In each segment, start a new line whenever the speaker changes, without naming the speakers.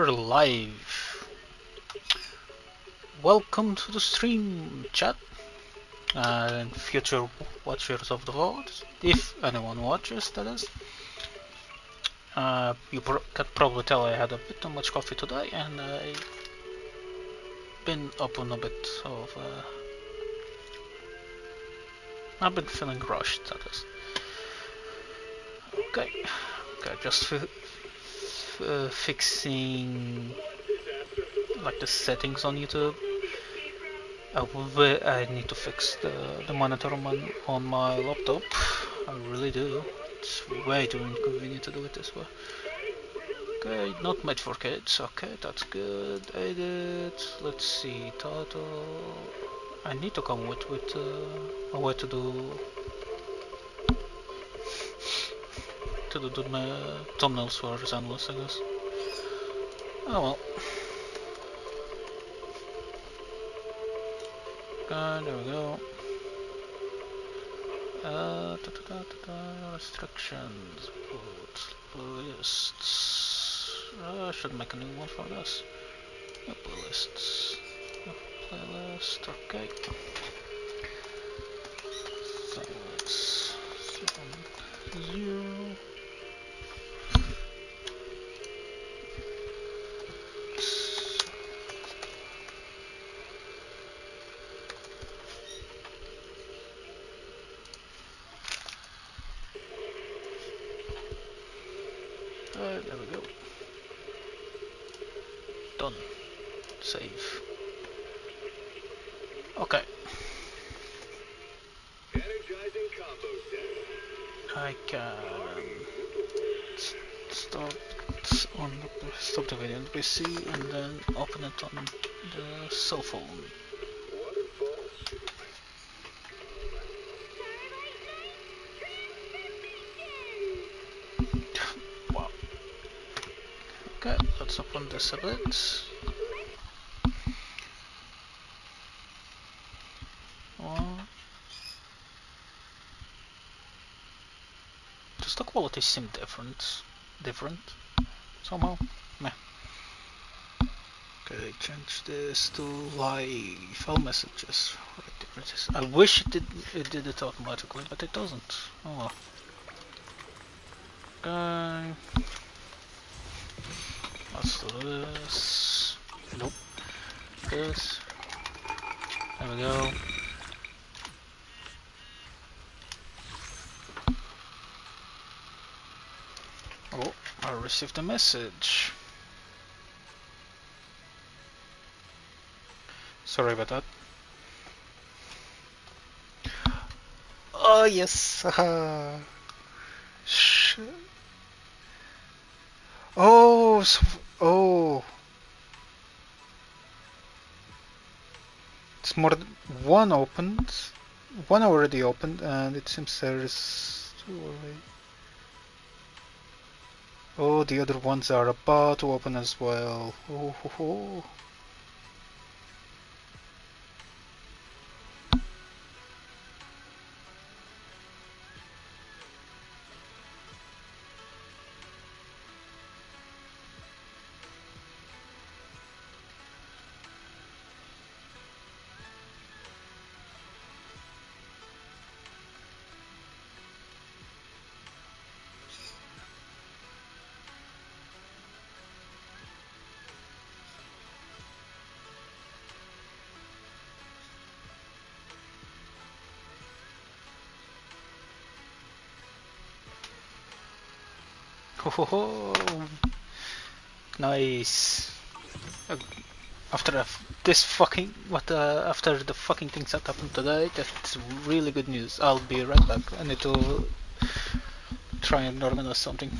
we're live. Welcome to the stream, chat, and future watchers of the VOD, if anyone watches, that is. You can probably tell I had a bit too much coffee today, and I've been up on a bit of. I've been feeling rushed, that is. Okay, just fixing like the settings on YouTube. I need to fix the monitor on my laptop. I really do. It's way too inconvenient to do it this way. Okay, not made for kids. Okay, that's good. Edit. Let's see. Title. I need to come with a way to do my thumbnails for Zenless, I guess. Oh well. There we go. Restrictions, playlists. I should make a new one for this. Playlists. Playlist. Okay. Zenless Zone Zero. There we go. Done. Save. Okay. I can stop stop the video on the PC and then open it on the cell phone. Wow. Okay, let's open this a bit. Does the quality seem different? Somehow? Meh. Okay, change this to live file messages. Right, there it is. I wish it did it automatically, but it doesn't. Oh well. Okay. Let's do this. Nope. This. There we go. Oh, I received a message. Sorry about that. Oh yes. Oh, oh. It's more than one opened. One already opened, and it seems there's two already. Oh, the other ones are about to open as well. Oh, ho, ho. Ho, ho, ho. Nice. After this fucking after the fucking things that happened today, that's really good news. I'll be right back. I need to try and organize something.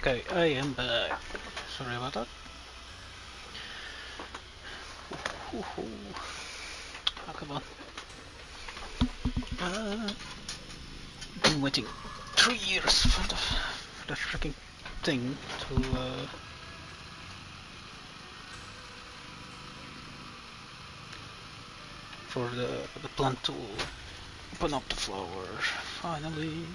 Okay, I am back. Sorry about that. Oh, come on. Been waiting 3 years for the freaking thing to for the plant to open up the flower. Finally.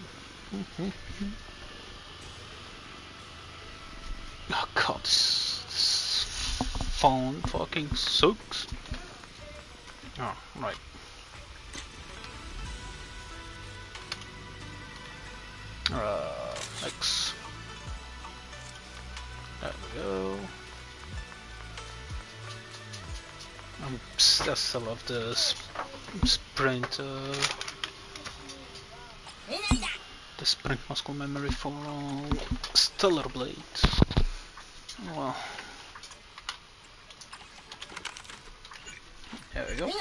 Oh god, this phone fucking sucks. Oh, right. X. There we go. I still love the sprint, the sprint muscle memory for Stellar Blade. Well, there we go.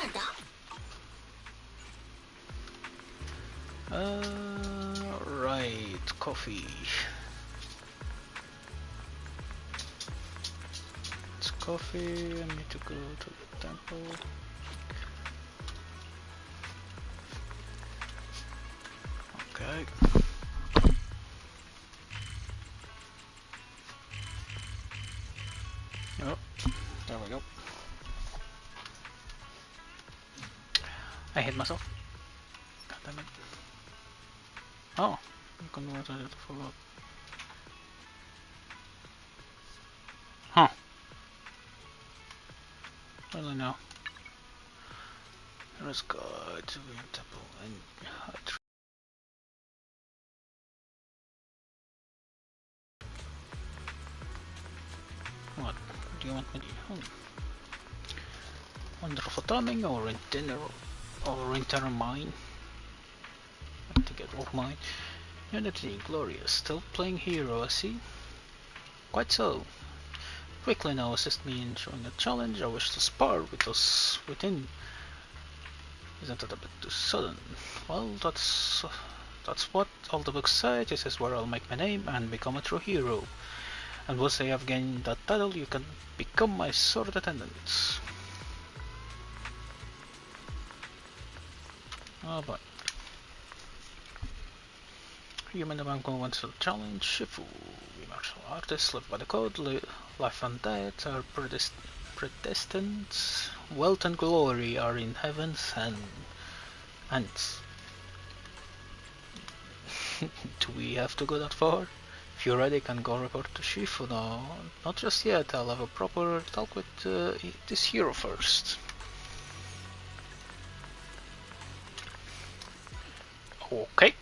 Right, coffee. It's coffee. I need to go to the temple. Okay. Oh, there we go. I hit myself. God damn it. Oh, I converted it to full up. Huh. Really no. Let's go to the temple and what do you want me to do? Wonderful timing or internal mine? I have to get off mine. Unity, glorious. Still playing hero, I see. Quite so. Quickly now assist me in showing a challenge. I wish to spar with us within. Isn't that a bit too sudden? Well, that's what all the books say. This is where I'll make my name and become a true hero. And once I have gained that title, you can become my sword attendant. Oh boy. Human Amango wants to challenge Shifu. We martial artists live by the code. Life and death are predestined. Wealth and glory are in heaven's hands. Do we have to go that far? If you're ready, can go report to Shifu now. Not just yet. I'll have a proper talk with this hero first. Okay.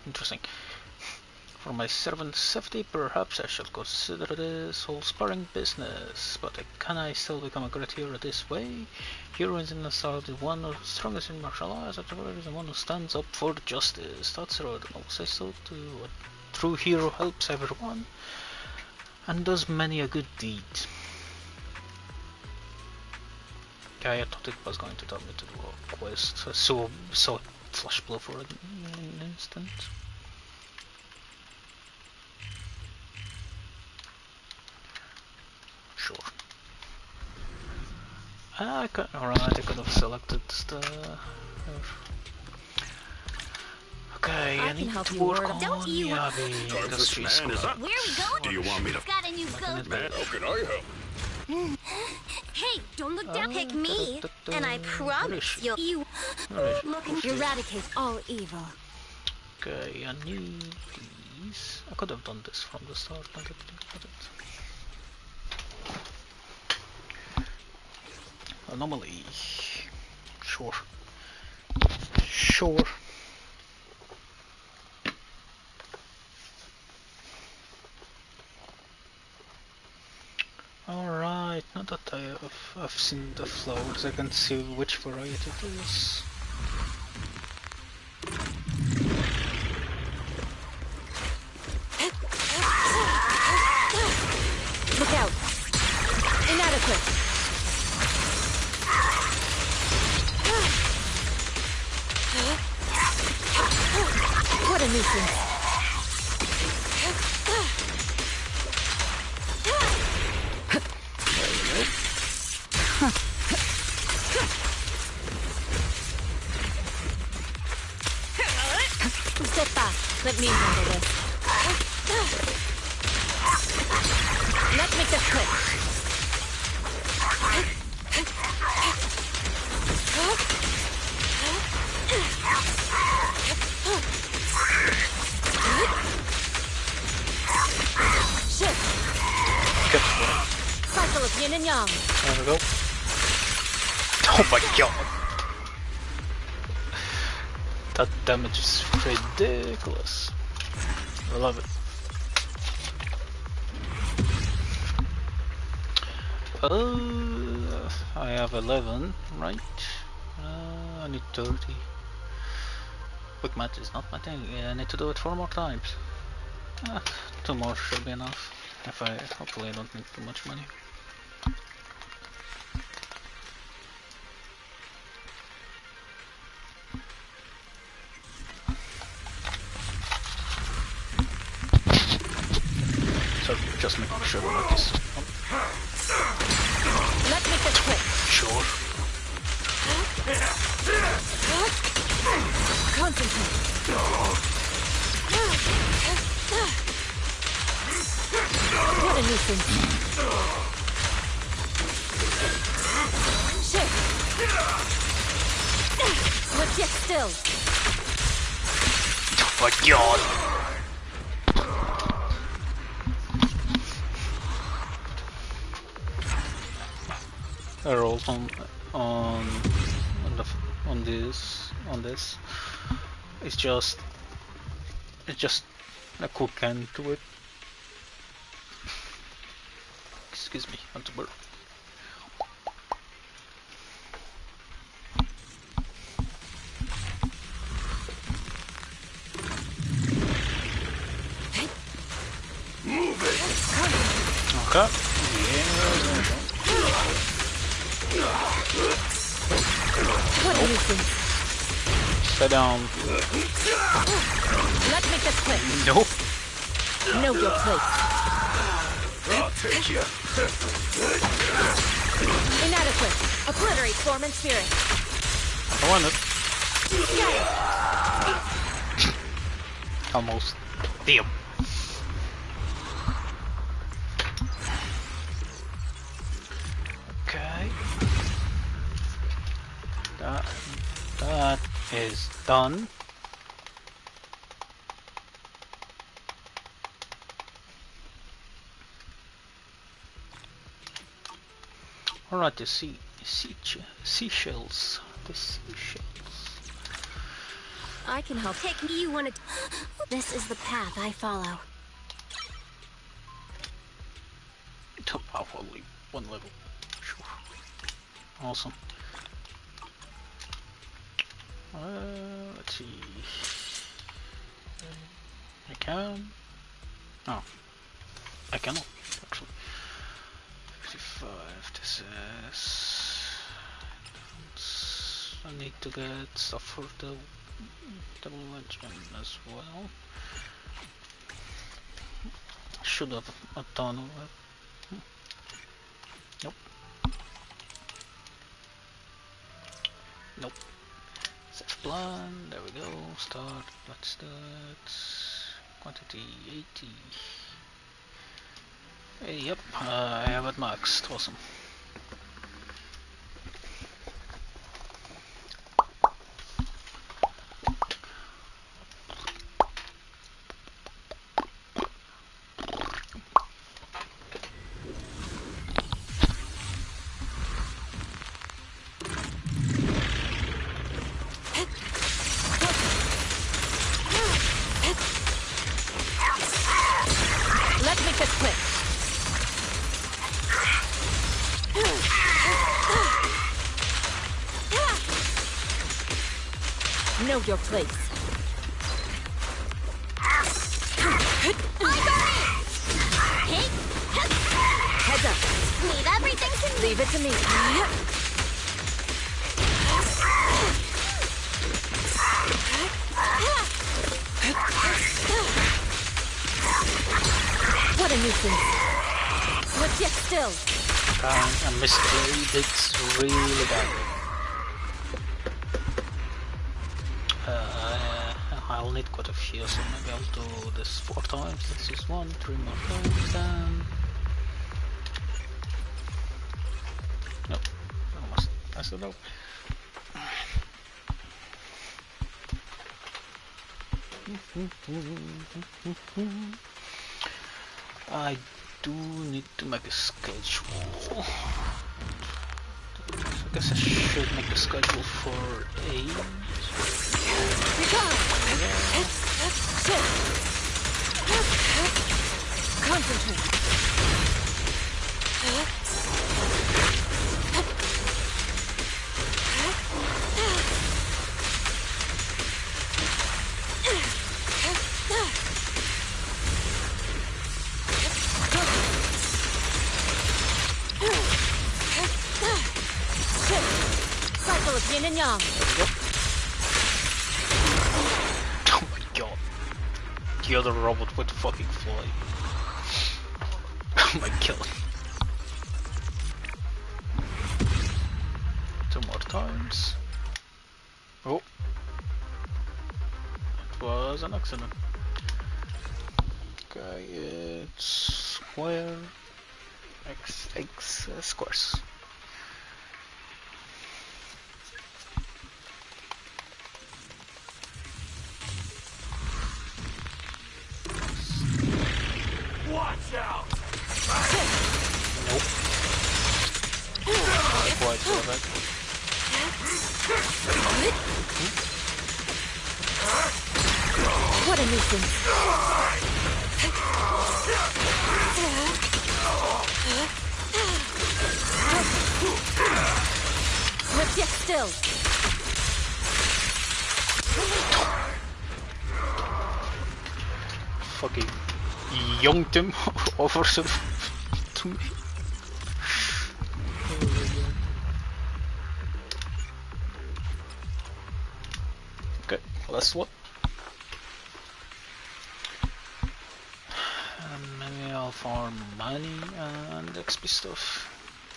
Interesting. For my servant's safety, perhaps I should consider this whole sparring business. But can I still become a great hero this way? Heroes in the start the one of the strongest in martial arts, and the one who stands up for justice. That's right, I'll say so too. A true hero helps everyone and does many a good deed. Okay, I thought it was going to tell me to do a quest. I saw it flash blow for an instant. Sure. Alright, I could have selected the. Okay, I need to work on the industry squad.
Where are we going?
Do you want me to?
Got a new coat.
Man, how can I help?
Hey, don't look down. Pick me, and I promise you looking to eradicate all evil.
Okay, I need these. I could have done this from the start. Now that I think about it. Anomaly. Sure. Sure. Alright, now that I've seen the flowers, I can see which variety it is.
Look out! Inadequate! What a nuisance! Step back. Let me handle this. Let's make this quick. Shift.
Good.
Cycle of yin and yang.
There we go. Oh my god! That damage is ridiculous. I love it. I have 11, right? I need 30. Quick match is not my thing. Yeah, I need to do it 4 more times. 2 more should be enough. Hopefully I don't need too much money. So just making sure that is on.
Let's make this quick.
Sure.
Concentrate. What a nuisance. Shift. Switch it still.
Oh my god! I rolled on this. It's just a quick end to it. Excuse me, on the burp. Okay.
What a nuisance.
Stay down.
Let's make this quick.
Nope.
Know your place.
I'll take you.
Inadequate. Obliterate form and spirit.
I want it.
Got it.
Almost. Damn. Okay. That is done. Alright, the seashells. The seashells.
I can help. Take me. You want to? This is the path I follow.
Oh, only 1 level. Sure. Awesome. Let's see. I can. Oh, I cannot actually. 55. This is. I need to get stuff for the double engine as well. Should have done it. Nope. Nope. Save plan. There we go. Start. Let's do it. Quantity 80. Yep. I have it maxed. Awesome.
Know your place. Heads up.
Leave everything to me.
Leave it to me. What a nuisance. Switch it still.
I misplayed it really bad. I'll need quite a few, so maybe I'll do this 4 times. Let's use 1, 3 more times, and... Nope, almost messed it up. I do need to make a schedule. I guess I should make a schedule for 8.
Concentrate. Cycle of yin and yang.
Oh my god. The other robot would fucking fly. Oh my god. 2 more times. Oh. It was an accident. Okay, it's square x squares.
Watch out!
Nope. Not quite so bad.
What a nuisance. Let's get still.
Fucking yoinked him over to me. Okay, last one. And maybe I'll farm money and XP stuff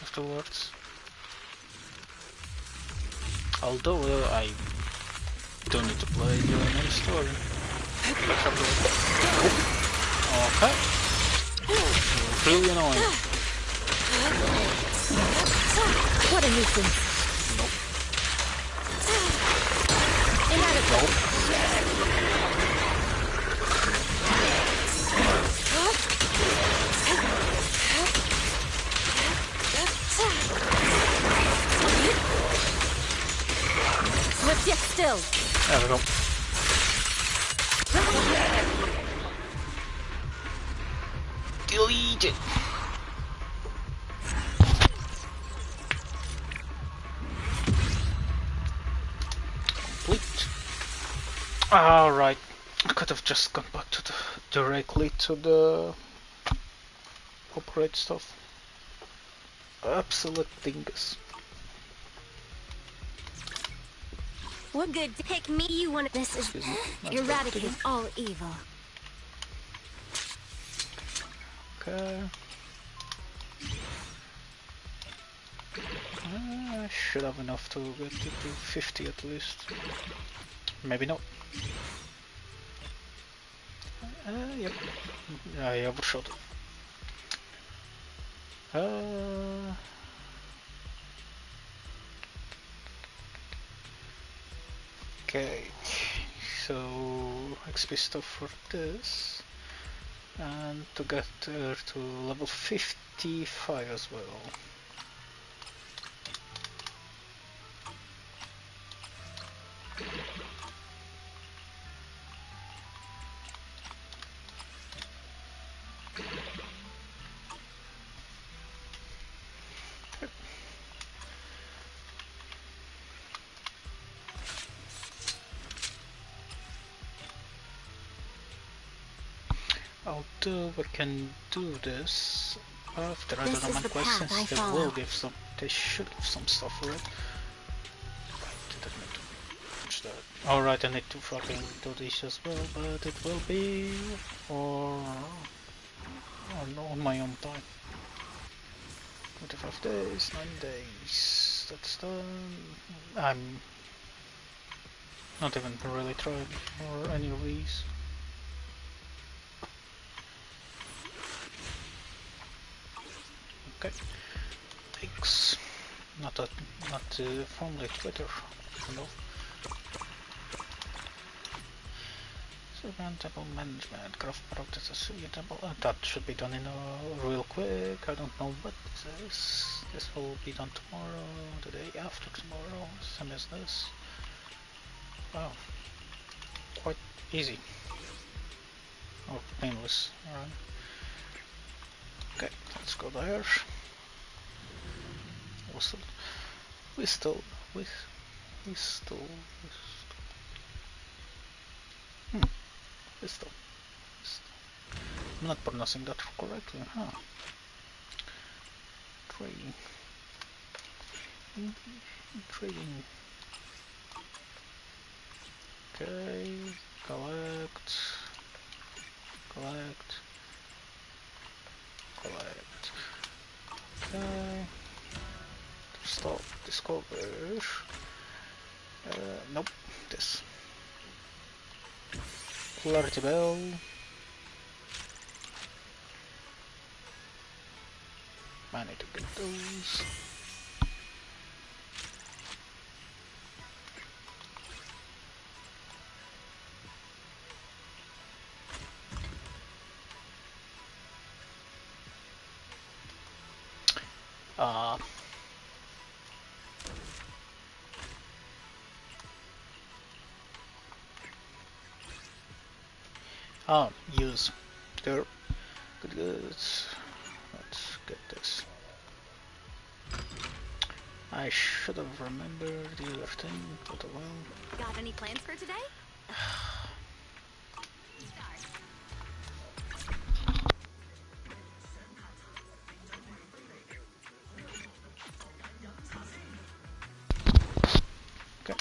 afterwards. Although I don't need to play the main story. Okay. Really annoying.
What a nuisance.
Nope.
Inadequate.
Nope.
Let's get still.
There we go. Delete it. Complete. Alright. I could have just gone back to directly to the operate stuff. Absolute dingus.
What good to pick me? You want this is eradicate all evil.
Okay. I should have enough to get to 50 at least. Maybe not. Yep. I overshot it. Okay, so XP stuff for this, and to get to level 55 as well. Although we can do this after I do the main questions, they should give some stuff for it. Didn't need to touch that. Alright, I need to fucking do this as well, but it will be on my own time. 25 days, 9 days, that's done. Not even really tried for any of these. Okay, thanks. Not from like Twitter. No. Table management, craft products is suitable. That should be done in real quick. I don't know what this is. This will be done tomorrow, the day after tomorrow. Same as this. Wow, quite easy. Oh, painless. Alright. Okay, let's go there. We still, we still, we, we still, we still, we still. I'm not pronouncing that correctly, huh? Trading. Trading. Okay, collect, collect, collect. Okay, stop, discover. Nope, this. Clarity bell. I need to get those. Uh, use. There. Good, good. Let's get this. I should have remembered the other thing, but oh well.
Got any plans for today?
Okay.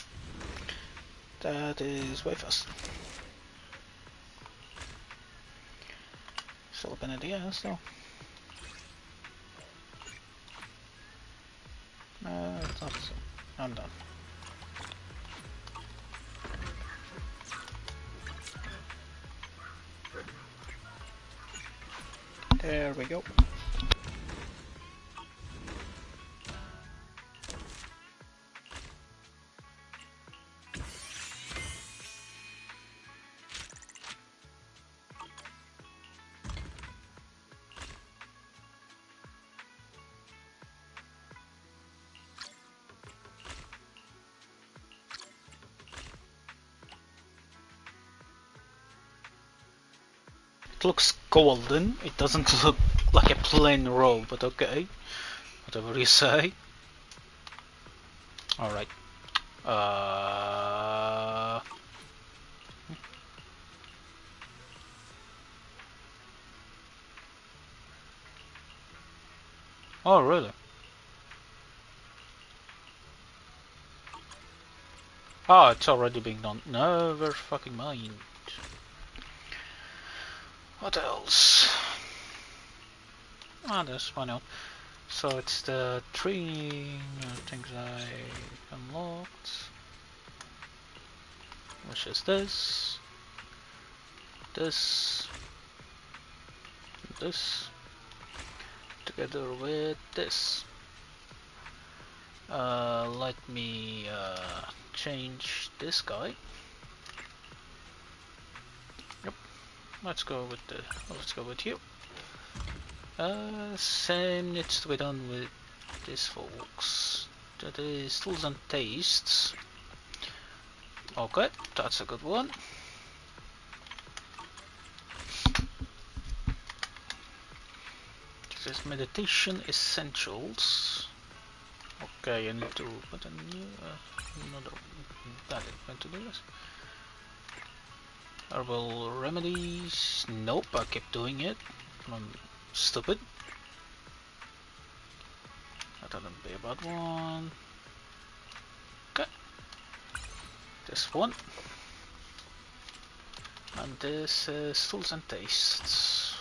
That is way faster. Still a pain in the ass though. It's not so. I'm done. There we go. It looks golden. It doesn't look like a plain roll, but okay. Whatever you say. Alright. Oh, really? Oh, it's already being done. Never fucking mind. What else? Ah, there's one out. So it's the three things I unlocked. Which is this, this, this, together with this. Let me change this guy. Yep. Let's go with you. Same needs to be done with this, folks. That is tools and tastes. Okay, that's a good one. This is meditation essentials. Okay, I need to put a new another valid to do this. Herbal remedies. Nope, I kept doing it. I'm stupid. That wouldn't be a bad one. Okay. This one. And this is tools and tastes.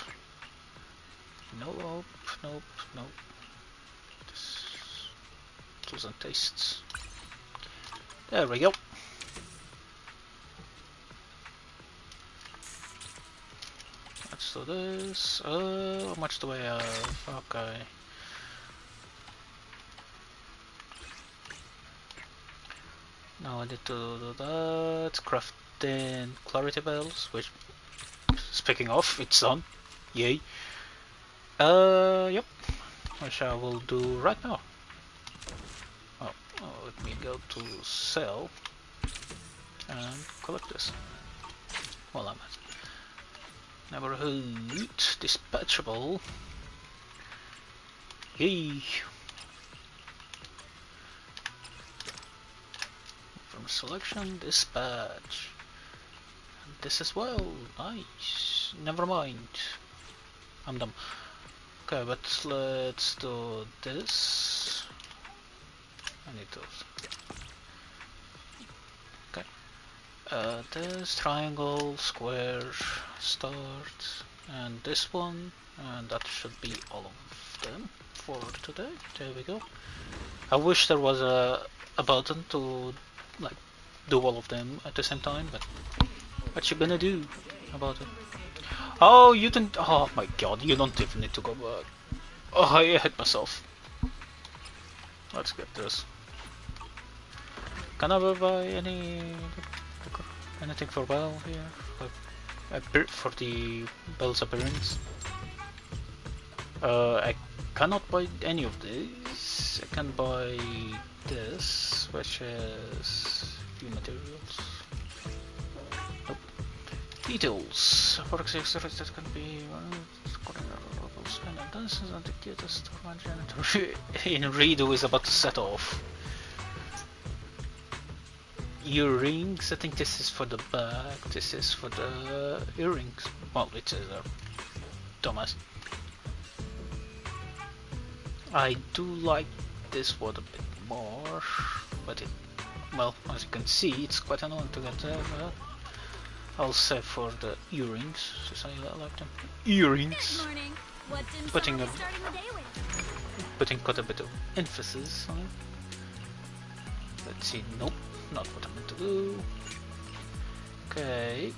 Nope, nope, nope. This tools and tastes. There we go. do this. How much do I have? Okay. Now I need to do that. Craft 10 clarity bells, which, speaking of, it's done. Yay. Yep. Which I will do right now. Let me go to sell and collect this while I'm at neighborhood dispatchable. Yay! From selection dispatch. And this as well. Nice. Never mind. I'm dumb. Okay, but let's do this. I need those. Okay. This triangle, square, start, and this one, and that should be all of them for today. There we go. I wish there was a button to like do all of them at the same time, but what you gonna do about it? Oh, you didn't. Oh my god, you don't even need to go back. Oh, I hit myself. Let's get this. Can I buy anything for Bell here? Like for the Bell's appearance? I cannot buy any of these. I can buy this, which is few materials. Nope. Details. For accessories that can be in redo is about to set off. Earrings, I think this is for the back, this is for the earrings. Well, it says there. Thomas. I do like this one a bit more, but it, well, as you can see, it's quite annoying to get there, but I'll say for the earrings, since I like them. Earrings! Putting quite a bit of emphasis on it. Let's see, nope, not what I'm meant to do. Okay.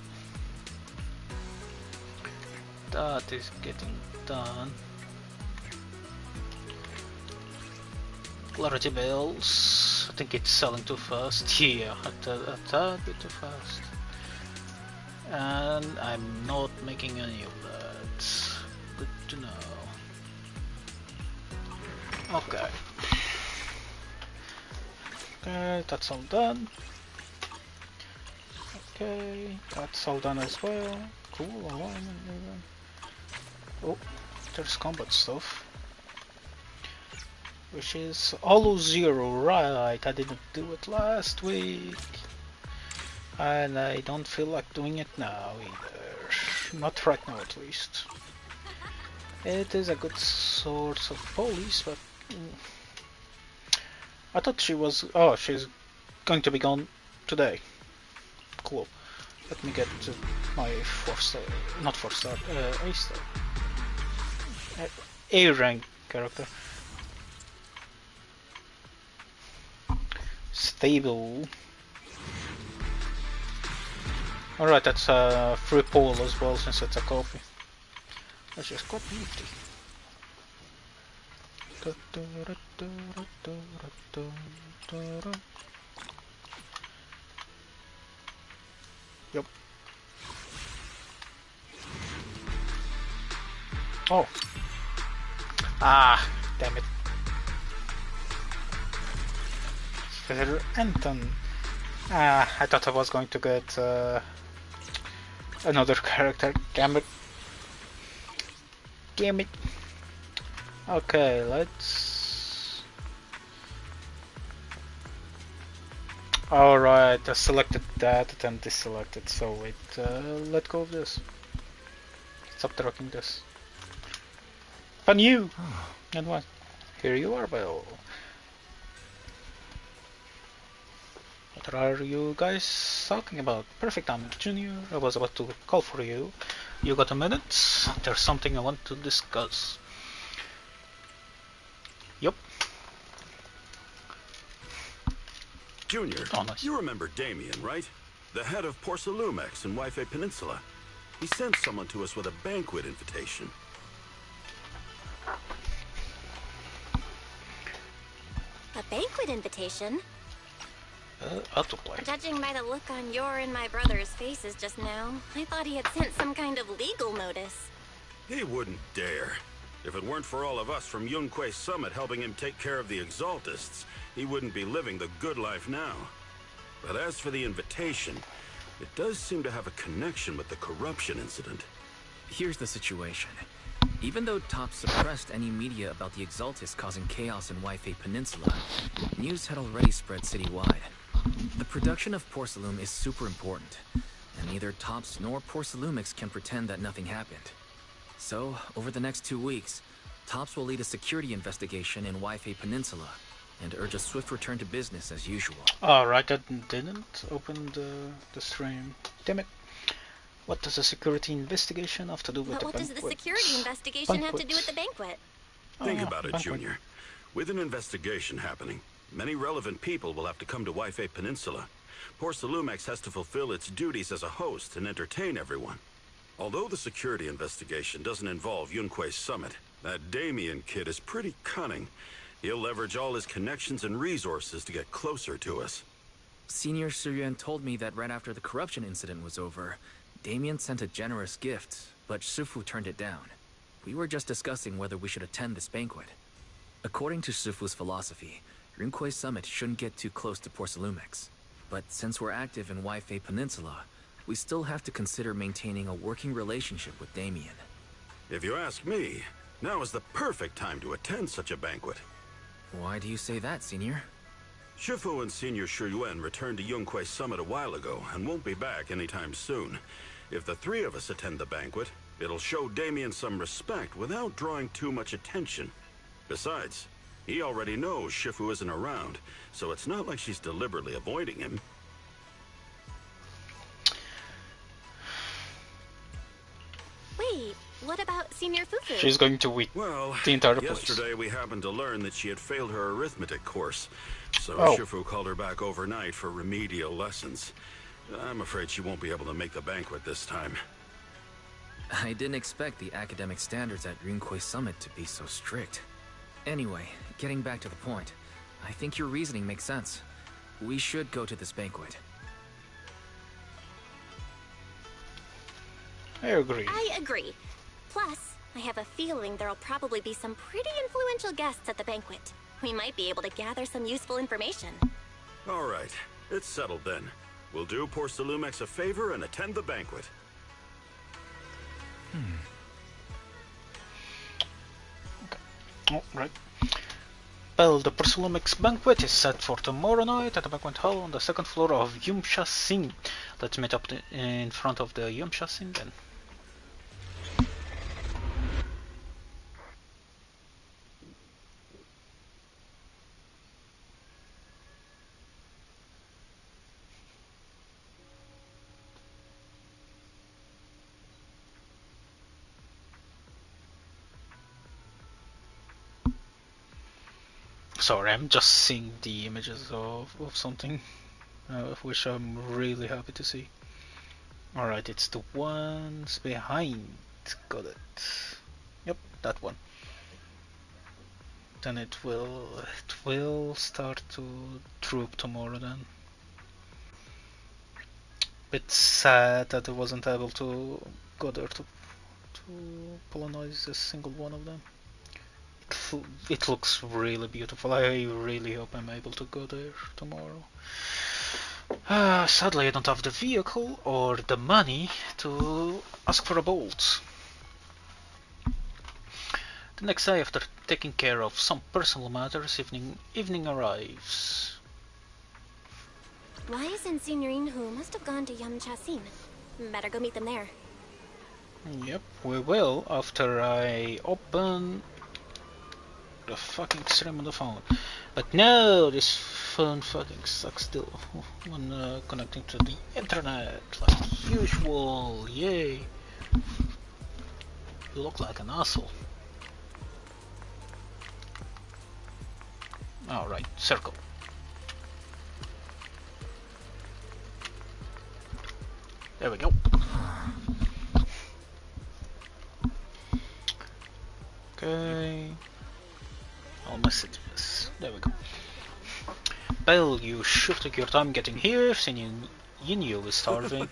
That is getting done. Clarity bells. I think it's selling too fast. Yeah, a tad bit too fast. And I'm not making any of that. Good to know. Okay. Okay, that's all done. Okay, that's all done as well. Cool, alignment even. Oh, there's combat stuff. Which is Hollow Zero, right? I didn't do it last week. And I don't feel like doing it now either. Not right now at least. It is a good source of police, but I thought she was. Oh, she's going to be gone today. Cool. Let me get to my 4-star, not 4-star, A-star. A rank character. Stable. Alright, that's a free poll as well since it's a coffee. Which is quite nifty. Yep. Oh. Ah, damn it. Sir Anton. Ah, I thought I was going to get another character. Damn it. Damn it. Okay, let's. Alright, I selected that and deselected, so wait, let go of this. Stop tracking this. But you! And what? Here you are, Bill. What are you guys talking about? Perfect timing, Junior. I was about to call for you. You got a minute? There's something I want to discuss. Yup.
Junior,
Oh, nice.
You remember Damien, right? The head of Porcelumex in Wife Peninsula. He sent someone to us with a banquet invitation.
A banquet invitation?
Autoplay.
Judging by the look on your and my brother's faces just now, I thought he had sent some kind of legal notice.
He wouldn't dare. If it weren't for all of us from Yunquei Summit helping him take care of the Exaltists, he wouldn't be living the good life now. But as for the invitation, it does seem to have a connection with the corruption incident.
Here's the situation. Even though Top suppressed any media about the Exaltists causing chaos in Waifei Peninsula, news had already spread citywide. The production of Porcelain is super important, and neither Tops nor Porcelumix can pretend that nothing happened. So, over the next 2 weeks, Tops will lead a security investigation in Waifei Peninsula, and urge a swift return to business as usual.
Alright, that didn't open the stream. Damn it. What does a security investigation have to do with
But
the
what
banquet?
does the security investigation have to do with the banquet?
Think
yeah,
about it,
banquet.
Junior. With an investigation happening, many relevant people will have to come to Waifei Peninsula. Porcelumex has to fulfill its duties as a host and entertain everyone. Although the security investigation doesn't involve Yunquei Summit, that Damien kid is pretty cunning. He'll leverage all his connections and resources to get closer to us.
Senior Suryuan told me that right after the corruption incident was over, Damien sent a generous gift, but Sufu turned it down. We were just discussing whether we should attend this banquet. According to Sufu's philosophy, Yunquei Summit shouldn't get too close to Porcelumix. But since we're active in Waifei Peninsula, we still have to consider maintaining a working relationship with Damien.
If you ask me, now is the perfect time to attend such a banquet.
Why do you say that, Senior?
Shifu and Senior Shuyuan returned to Yunquei Summit a while ago and won't be back anytime soon. If the three of us attend the banquet, it'll show Damien some respect without drawing too much attention. Besides, he already knows Shifu isn't around, so it's not like she's deliberately avoiding him.
Wait, what about Senior Fufu?
She's going to win
Well,
the entire place.
yesterday we happened to learn that she had failed her arithmetic course, so
Oh.
Shifu called her back overnight for remedial lessons. I'm afraid she won't be able to make the banquet this time.
I didn't expect the academic standards at Yunquei Summit to be so strict. Anyway, getting back to the point, I think your reasoning makes sense. We should go to this banquet.
I agree.
I agree. Plus, I have a feeling there'll probably be some pretty influential guests at the banquet. We might be able to gather some useful information.
All right, it's settled then. We'll do Porcelumex a favor and attend the banquet.
Oh, right. Well, the Porcelumix banquet is set for tomorrow night at the banquet hall on the second floor of Yumsha Sing. Let's meet up in front of the Yumsha Sing then. Sorry, I'm just seeing the images of something, which I'm really happy to see. Alright, it's the ones behind. Got it. Yep, that one. Then it will start to droop tomorrow then. Bit sad that I wasn't able to go there to polonize a single one of them. It looks really beautiful. I really hope I'm able to go there tomorrow. Sadly, I don't have the vehicle or the money to ask for a bolt. The next day, after taking care of some personal matters, evening arrives.
Wise and Signorine Hu must have gone to Yamchasin. Better go meet them there.
Yep, we will after I open the fucking stream on the phone. But no, this phone fucking sucks still when connecting to the internet like usual. Yay! You look like an asshole. Alright, circle. There we go. Okay. Almost it is. There we go. Bill, you should take your time getting here, since you knew you were starving.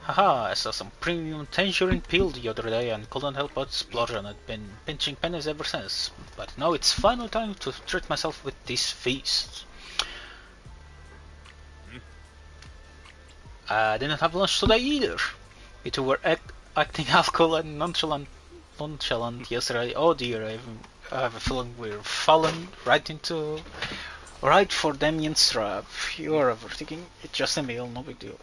Haha, I saw some premium tangerine peel the other day and couldn't help but splurge on it. Been pinching pennies ever since. But now it's final time to treat myself with this feast. I didn't have lunch today either. You two were acting alcohol and nonchalant yesterday. Oh dear, I have a feeling we're falling right for Damien's trap. You are overthinking. It's just a meal, no big deal.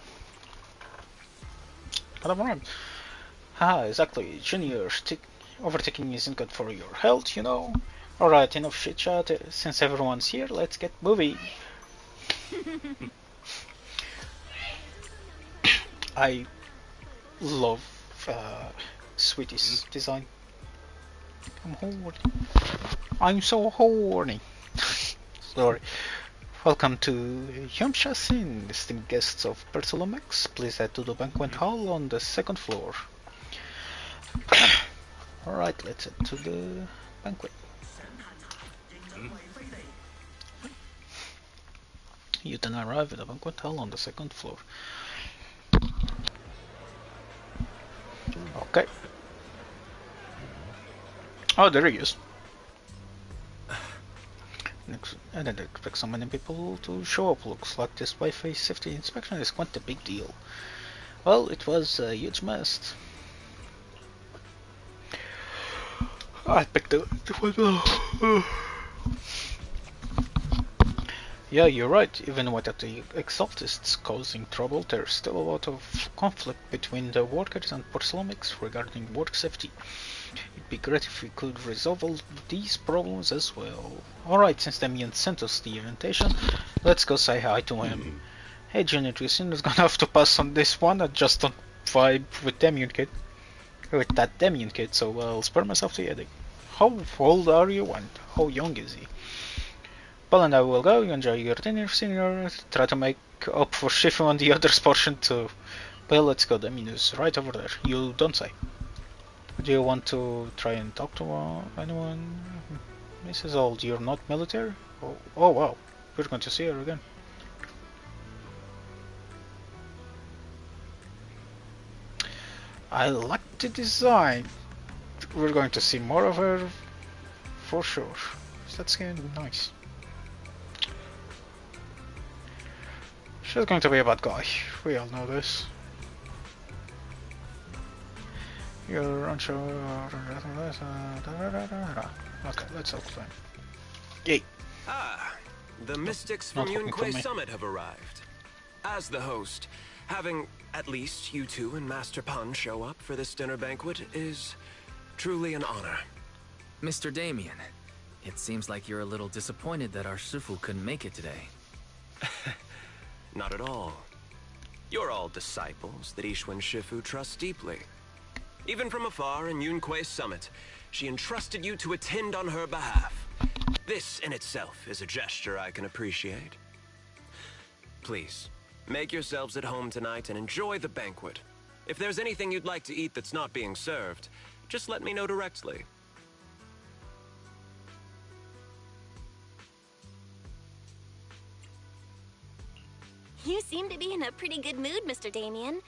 Haha, exactly. Junior, overtaking isn't good for your health, you know. Alright, enough chit chat. Since everyone's here, let's get moving. I love Sweetie's design. I'm horny. I'm so horny. Sorry. Welcome to Yumshasin, distinct guests of Persolomex. Please head to the banquet hall on the second floor. Alright, let's head to the banquet. You then arrive at the banquet hall on the second floor. Okay. Oh, there he is. I didn't expect so many people to show up. Looks like this Wi-Fi safety inspection is quite a big deal. Well, it was a huge mess. I picked the one. Yeah, you're right. Even without the exaltists causing trouble, there's still a lot of conflict between the workers and Porcelomics regarding work safety. It'd be great if we could resolve all these problems as well. Alright, since Damien sent us the invitation, let's go say hi to him. Hey Junior, you seem gonna have to pass on this one. I just don't vibe with that Damien kid, so I'll spare myself the headache. How old are you and how young is he? Paul and I will go, you enjoy your dinner, senior, try to make up for Shifu on the other's portion too. Well, let's go, Damien is right over there. You don't say. Do you want to try and talk to anyone? Mrs. Old, you're not military? Oh wow, we're going to see her again. I like the design. We're going to see more of her for sure. That's going to be nice. She's going to be a bad guy. We all know this. You're unsure. Okay, let's help them. Yay.
Ah, the mystics from Yunquay Summit have arrived. As the host, having at least you two and Master Pun show up for this dinner banquet is truly an honor.
Mr. Damien, it seems like you're a little disappointed that our Shifu couldn't make it today.
Not at all. You're all disciples that Ishwin Shifu trusts deeply. Even from afar in Yunquay Summit, she entrusted you to attend on her behalf. This in itself is a gesture I can appreciate. Please, make yourselves at home tonight and enjoy the banquet. If there's anything you'd like to eat that's not being served, just let me know directly.
You seem to be in a pretty good mood, Mr. Damien.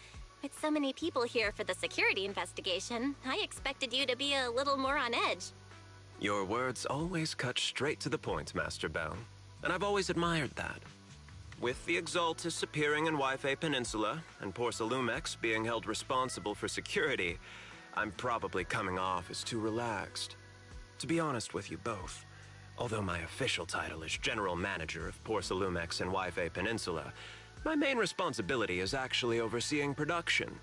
With so many people here for the security investigation, I expected you to be a little more on edge.
Your words always cut straight to the point, Master Bell, and I've always admired that. With the Exaltus appearing in Wi-Fi Peninsula and Porcelumex being held responsible for security, I'm probably coming off as too relaxed. To be honest with you both, although my official title is General Manager of Porcelumex and Wi-Fi Peninsula, my main responsibility is actually overseeing production.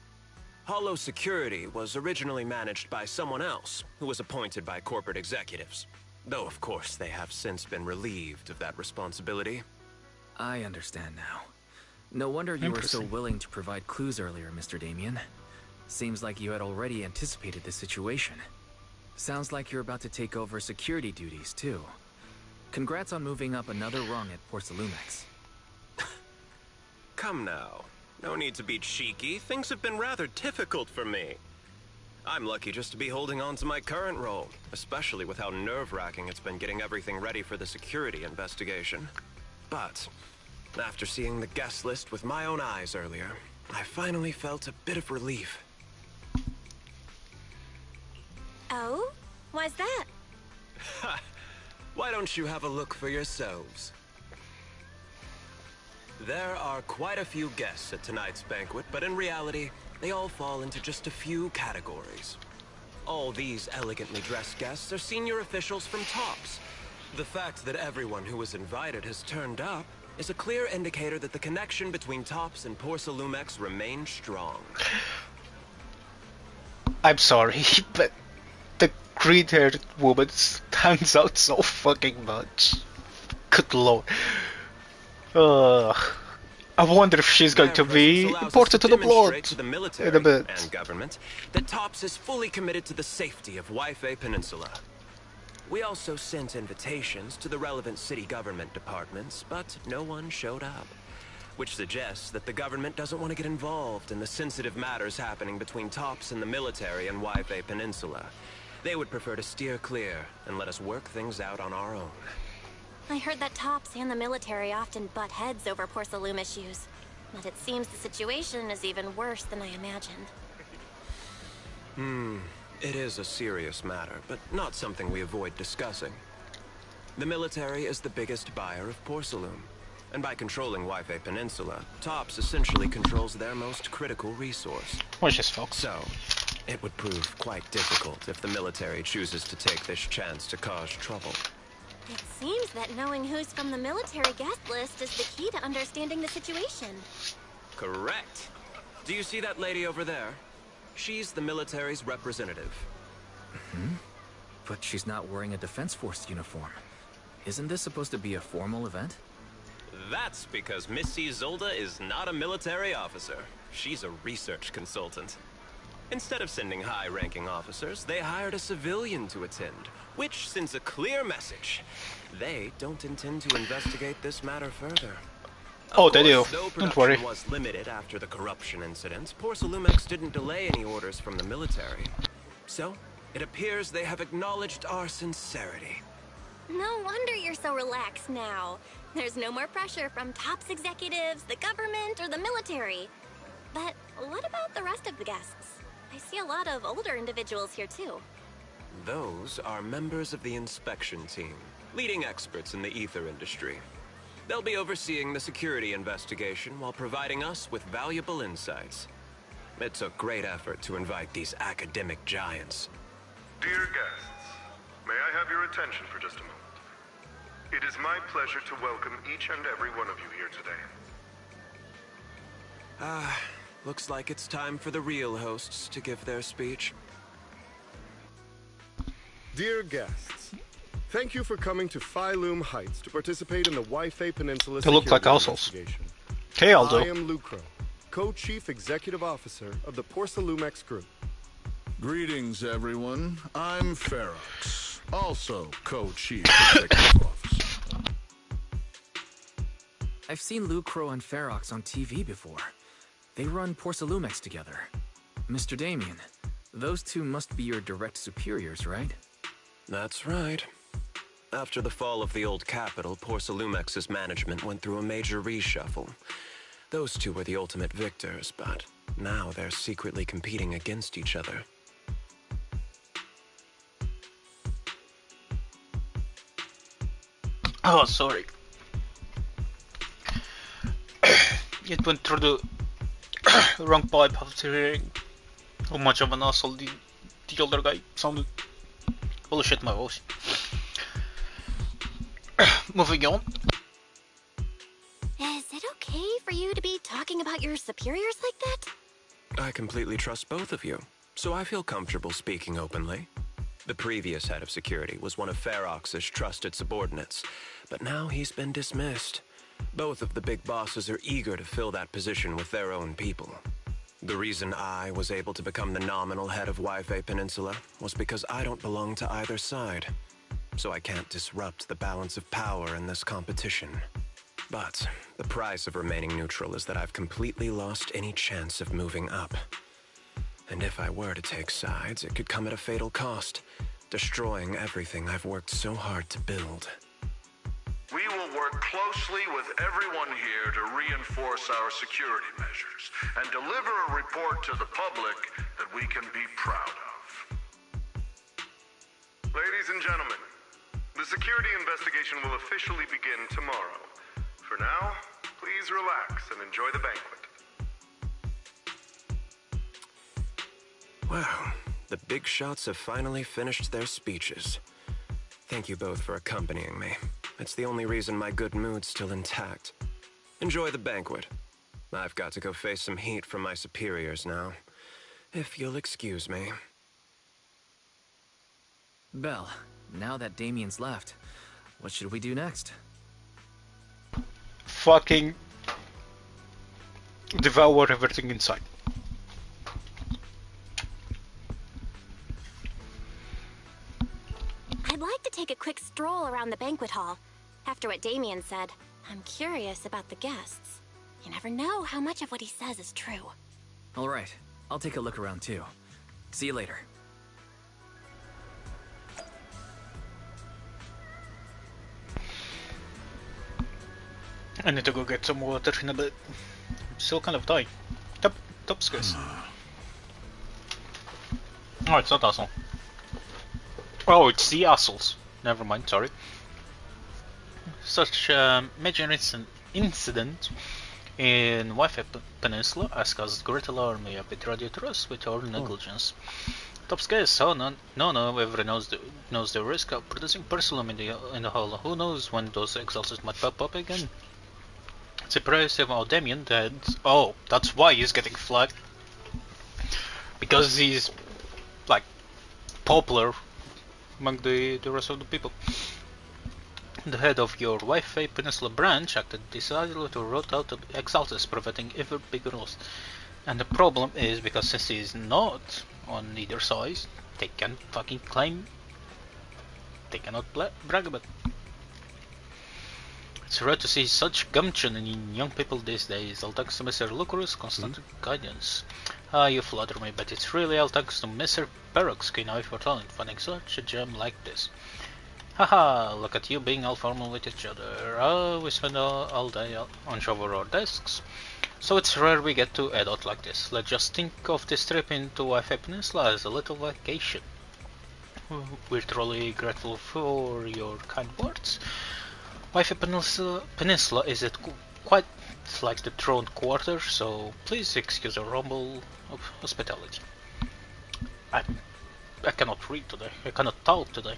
Hollow Security was originally managed by someone else who was appointed by corporate executives. Though, of course, they have since been relieved of that responsibility.
I understand now. No wonder you were so willing to provide clues earlier, Mr. Damien. Seems like you had already anticipated the situation. Sounds like you're about to take over security duties, too. Congrats on moving up another rung at Porcelumex.
Come now. No need to be cheeky. Things have been rather difficult for me. I'm lucky just to be holding on to my current role, especially with how nerve-wracking it's been getting everything ready for the security investigation. But after seeing the guest list with my own eyes earlier, I finally felt a bit of relief.
Oh? Why's that?
Ha! Why don't you have a look for yourselves? There are quite a few guests at tonight's banquet, but in reality, they all fall into just a few categories. All these elegantly dressed guests are senior officials from TOPS. The fact that everyone who was invited has turned up is a clear indicator that the connection between TOPS and Porsalumex remains strong.
I'm sorry, but the green-haired woman stands out so fucking much. Good lord. I wonder if she's going to be imported to the blood
to the military
in a bit.
and government that TOPS is fully committed to the safety of Wi-Fi Peninsula. We also sent invitations to the relevant city government departments, but no one showed up, which suggests that the government doesn't want to get involved in the sensitive matters happening between TOPS and the military and Wi-Fi Peninsula. They would prefer to steer clear and let us work things out on our own.
I heard that TOPS and the military often butt heads over Porsalume issues, but it seems the situation is even worse than I imagined.
It is a serious matter, but not something we avoid discussing. The military is the biggest buyer of Porsalume, and by controlling Wi-Fi Peninsula, TOPS essentially controls their most critical resource.
Watch this, folks.
So, it would prove quite difficult if the military chooses to take this chance to cause trouble.
It seems that knowing who's from the military guest list is the key to understanding the situation.
Correct. Do you see that lady over there? She's the military's representative.
But she's not wearing a Defense Force uniform. Isn't this supposed to be a formal event?
That's because Missy Zolda is not a military officer. She's a research consultant. Instead of sending high-ranking officers, they hired a civilian to attend, which sends a clear message. They don't intend to investigate this matter further.
Oh, they do.
Though
Don't worry.
production was limited after the corruption incidents, Porsalumex didn't delay any orders from the military. So, it appears they have acknowledged our sincerity.
No wonder you're so relaxed now. There's no more pressure from TOPS executives, the government, or the military. But what about the rest of the guests? I see a lot of older individuals here too.
Those are members of the inspection team, leading experts in the ether industry. They'll be overseeing the security investigation while providing us with valuable insights. It took great effort to invite these academic giants.
Dear guests, may I have your attention for just a moment? It is my pleasure to welcome each and every one of you here today.
Looks like it's time for the real hosts to give their speech.
Dear guests, thank you for coming to Phylume Heights to participate in the Wi-Fi Peninsula
They look like
security
assholes.
investigation.
Okay,
I
Aldo.
am Lucro, Co-Chief Executive Officer of the Porsalumex Group.
Greetings, everyone. I'm Ferox, also Co-Chief Executive Officer.
I've seen Lucro and Ferox on TV before. They run Porsalumex together. Mr. Damien, those two must be your direct superiors, right?
That's right. After the fall of the old capital, Porsalumex's management went through a major reshuffle. Those two were the ultimate victors, but now they're secretly competing against each other.
Oh, sorry. It went through the wrong pipe after hearing how much of an asshole the older guy sounded. Holy shit, my voice. Moving on.
Is it okay for you to be talking about your superiors like that?
I completely trust both of you, so I feel comfortable speaking openly. The previous head of security was one of Ferox's trusted subordinates, but now he's been dismissed. Both of the big bosses are eager to fill that position with their own people. The reason I was able to become the nominal head of Wi-Fi Peninsula was because I don't belong to either side, so I can't disrupt the balance of power in this competition. But the price of remaining neutral is that I've completely lost any chance of moving up. And if I were to take sides, it could come at a fatal cost, destroying everything I've worked so hard to build.
We will work closely with everyone here to reinforce our security measures and deliver a report to the public that we can be proud of. Ladies and gentlemen, the security investigation will officially begin tomorrow. For now, please relax and enjoy the banquet.
Wow, the big shots have finally finished their speeches. Thank you both for accompanying me. It's the only reason my good mood's still intact. Enjoy the banquet. I've got to go face some heat from my superiors now. If you'll excuse me.
Belle, now that Damien's left, what should we do next?
Fucking devour everything inside.
I'd like to take a quick stroll around the banquet hall. After what Damien said, I'm curious about the guests. You never know how much of what he says is true.
All right, I'll take a look around too. See you later.
I need to go get some water in a bit. I'm still kind of dying. Top skills. Oh, it's not asshole. Oh, it's the assholes. Never mind, sorry. Such a major incident in Wi-Fi Peninsula has caused great alarm. We have betrayed your trust with our negligence. Top scales, oh no, everyone knows the risk of producing Persilum in the hull. Who knows when those exhausters might pop up again? Surprise about Damien dead. Oh, that's why he's getting flagged. Because he's, like, popular among the rest of the people. The head of your Wi-Fi Peninsula branch acted decidedly to root out the exalters, preventing ever bigger loss. And the problem is, because since he's not on either side, they can't fucking claim. They cannot brag about it. It's rare to see such gumption in young people these days. All thanks to Mr. Lucarus' constant guidance. You flatter me, but it's really all thanks to Mr. Perrock's keen eye for talent, finding such a gem like this. Haha, look at you being all formal with each other. We spend all day on over our desks. So it's rare we get to head out like this. Let's just think of this trip into Wi-Fi Peninsula as a little vacation. We're truly grateful for your kind words. Wi-Fi Peninsula is quite like the throne quarter, so please excuse our humble hospitality. I cannot read today. I cannot talk today.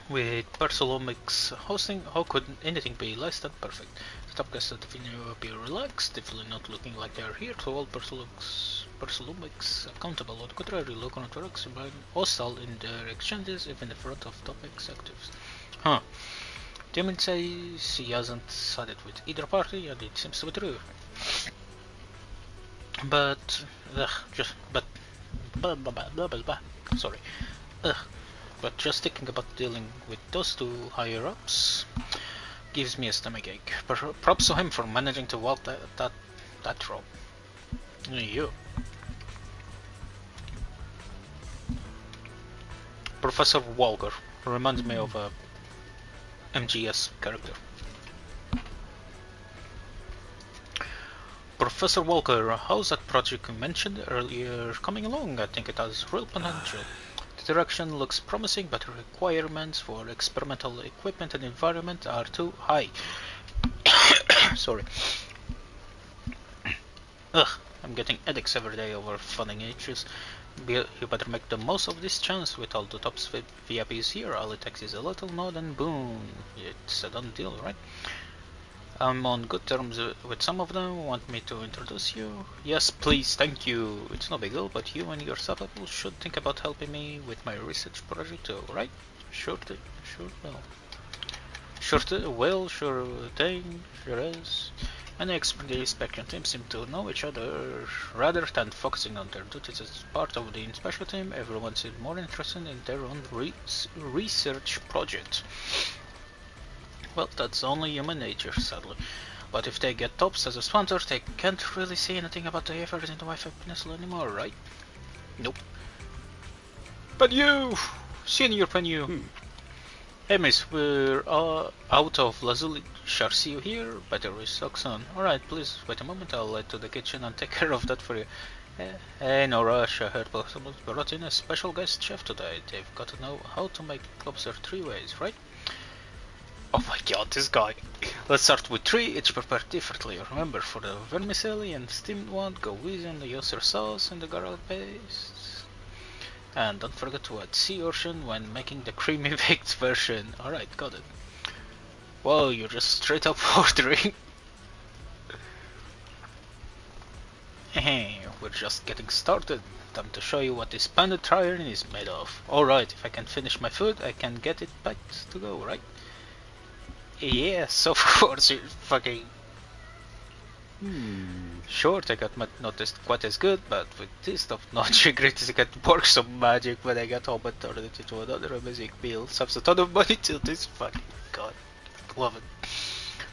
With Persolomic's hosting, how could anything be less than perfect? The top guests definitely appear relaxed, definitely not looking like they are here to hold Persolomic's accountable. On the contrary, local networks remain hostile in their exchanges, even in front of top executives. Huh. Damien says he hasn't sided with either party, and it seems to be true. But, sorry. But just thinking about dealing with those two higher ups gives me a stomachache. Props to him for managing to walk that rope. You. Professor Walker reminds me of a MGS character. Professor Walker, how's that project you mentioned earlier coming along? I think it has real potential. The direction looks promising, but the requirements for experimental equipment and environment are too high. Sorry. Ugh, I'm getting headaches every day over funding issues. You better make the most of this chance with all the top VIPs here. All it takes is a little nod and boom. It's a done deal, right? I'm on good terms with some of them. Want me to introduce you? Yes, please, thank you. It's no big deal, but you and your sub-people should think about helping me with my research project too, right? Sure thing, sure will. Sure thing, sure is. Many experts in the inspection team seem to know each other. Rather than focusing on their duties as part of the inspection team, everyone seems more interested in their own research project. Well, that's only human nature, sadly. But if they get Tops as a sponsor, they can't really say anything about the effort in the Wi-Fi Peninsula anymore, right? Nope. Panu! Senior Panu! Hey miss, we're out of lazuli. Shall see you here? Battery sucks on. Alright, please wait a moment, I'll head to the kitchen and take care of that for you. Hey, no rush, I heard possible brought in a special guest chef today. They've got to know how to make lobster 3 ways, right? Oh my god, this guy. Let's start with 3, each prepared differently. Remember, for the vermicelli and steamed one, go easy on the oyster sauce and the garlic paste. And don't forget to add sea urchin when making the creamy baked version. Alright, got it. Whoa, you're just straight up ordering. Hey, we're just getting started. Time to show you what this banded iron is made of. Alright, if I can finish my food, I can get it back to go, right? Yes, of course, you fucking... Sure, they got not quite as good, but with this top-notch ingredients, I can work some magic when I get home and turn it into another amazing meal. Saves a ton of money to this fucking god. Love it.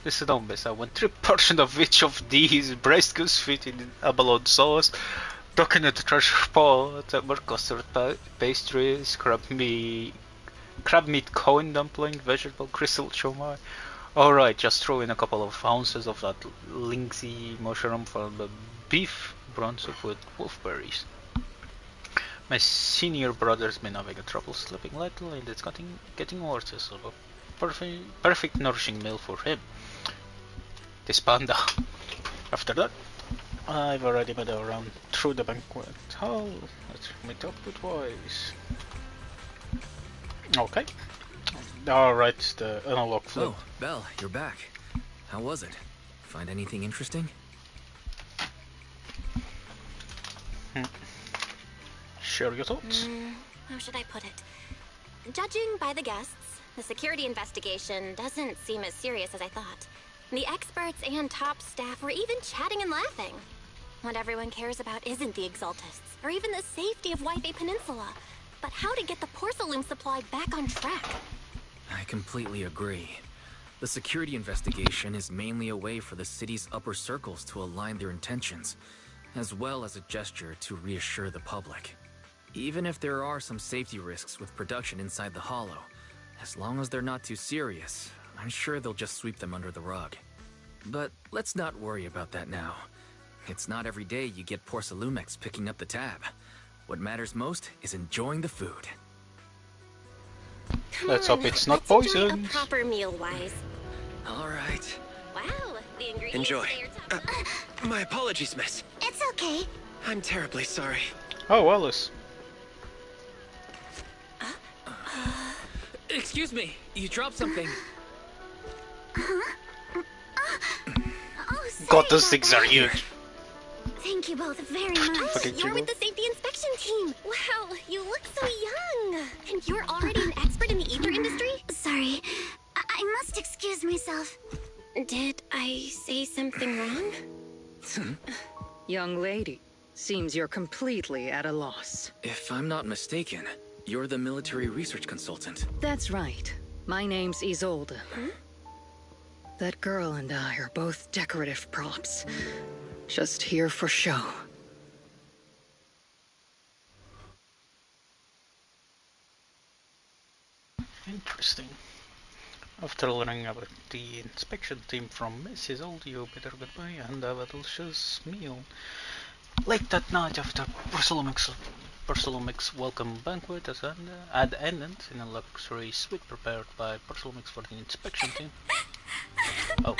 Listen, don't miss. I want 3 portions of each of these braised goose feet in abalone sauce, coconut treasure pot, more custard pastries, crab meat Cohen dumpling, vegetable crystal shumai. Alright, just throw in a couple of ounces of that linksy mushroom for the beef brown soup with wolfberries. My senior brother's been having a trouble sleeping lately and it's getting worse, so a perfect nourishing meal for him. This panda. After that, I've already made a round through the banquet hall. Let's meet up with Wise. Okay. Alright, the analog flip.
Oh, Belle, you're back. How was it? Find anything interesting?
Share your thoughts.
How should I put it? Judging by the guests, the security investigation doesn't seem as serious as I thought. The experts and top staff were even chatting and laughing. What everyone cares about isn't the Exaltists, or even the safety of White Peninsula, but how to get the porcelain supply back on track.
I completely agree. The security investigation is mainly a way for the city's upper circles to align their intentions, as well as a gesture to reassure the public. Even if there are some safety risks with production inside the Hollow, as long as they're not too serious, I'm sure they'll just sweep them under the rug. But let's not worry about that now. It's not every day you get Porcelumex picking up the tab. What matters most is enjoying the food.
Let's hope it's not
Let's
poison.
enjoy a proper meal, Wise.
All right.
Wow, the ingredients
Enjoy.
today are top-notch.
My apologies, miss.
It's okay.
I'm terribly sorry.
Oh, Alice.
Excuse me, you dropped something.
Oh, sorry
God, those
about
things
that.
are huge.
Thank you both very much.
Fucking
You're with the safety inspection team. Wow, you look so young. And you're already an expert in the ether industry? Sorry, I must excuse myself. Did I say something wrong?
Young lady, seems you're completely at a loss.
If I'm not mistaken, you're the military research consultant.
That's right. My name's Isolde. That girl and I are both decorative props. Just here for show.
Interesting. After learning about the inspection team from Mrs. Old, you better goodbye and have a delicious meal. Late that night, after Porcelumix welcome banquet had ended in a luxury suite prepared by Porcelumix for the inspection team. Oh.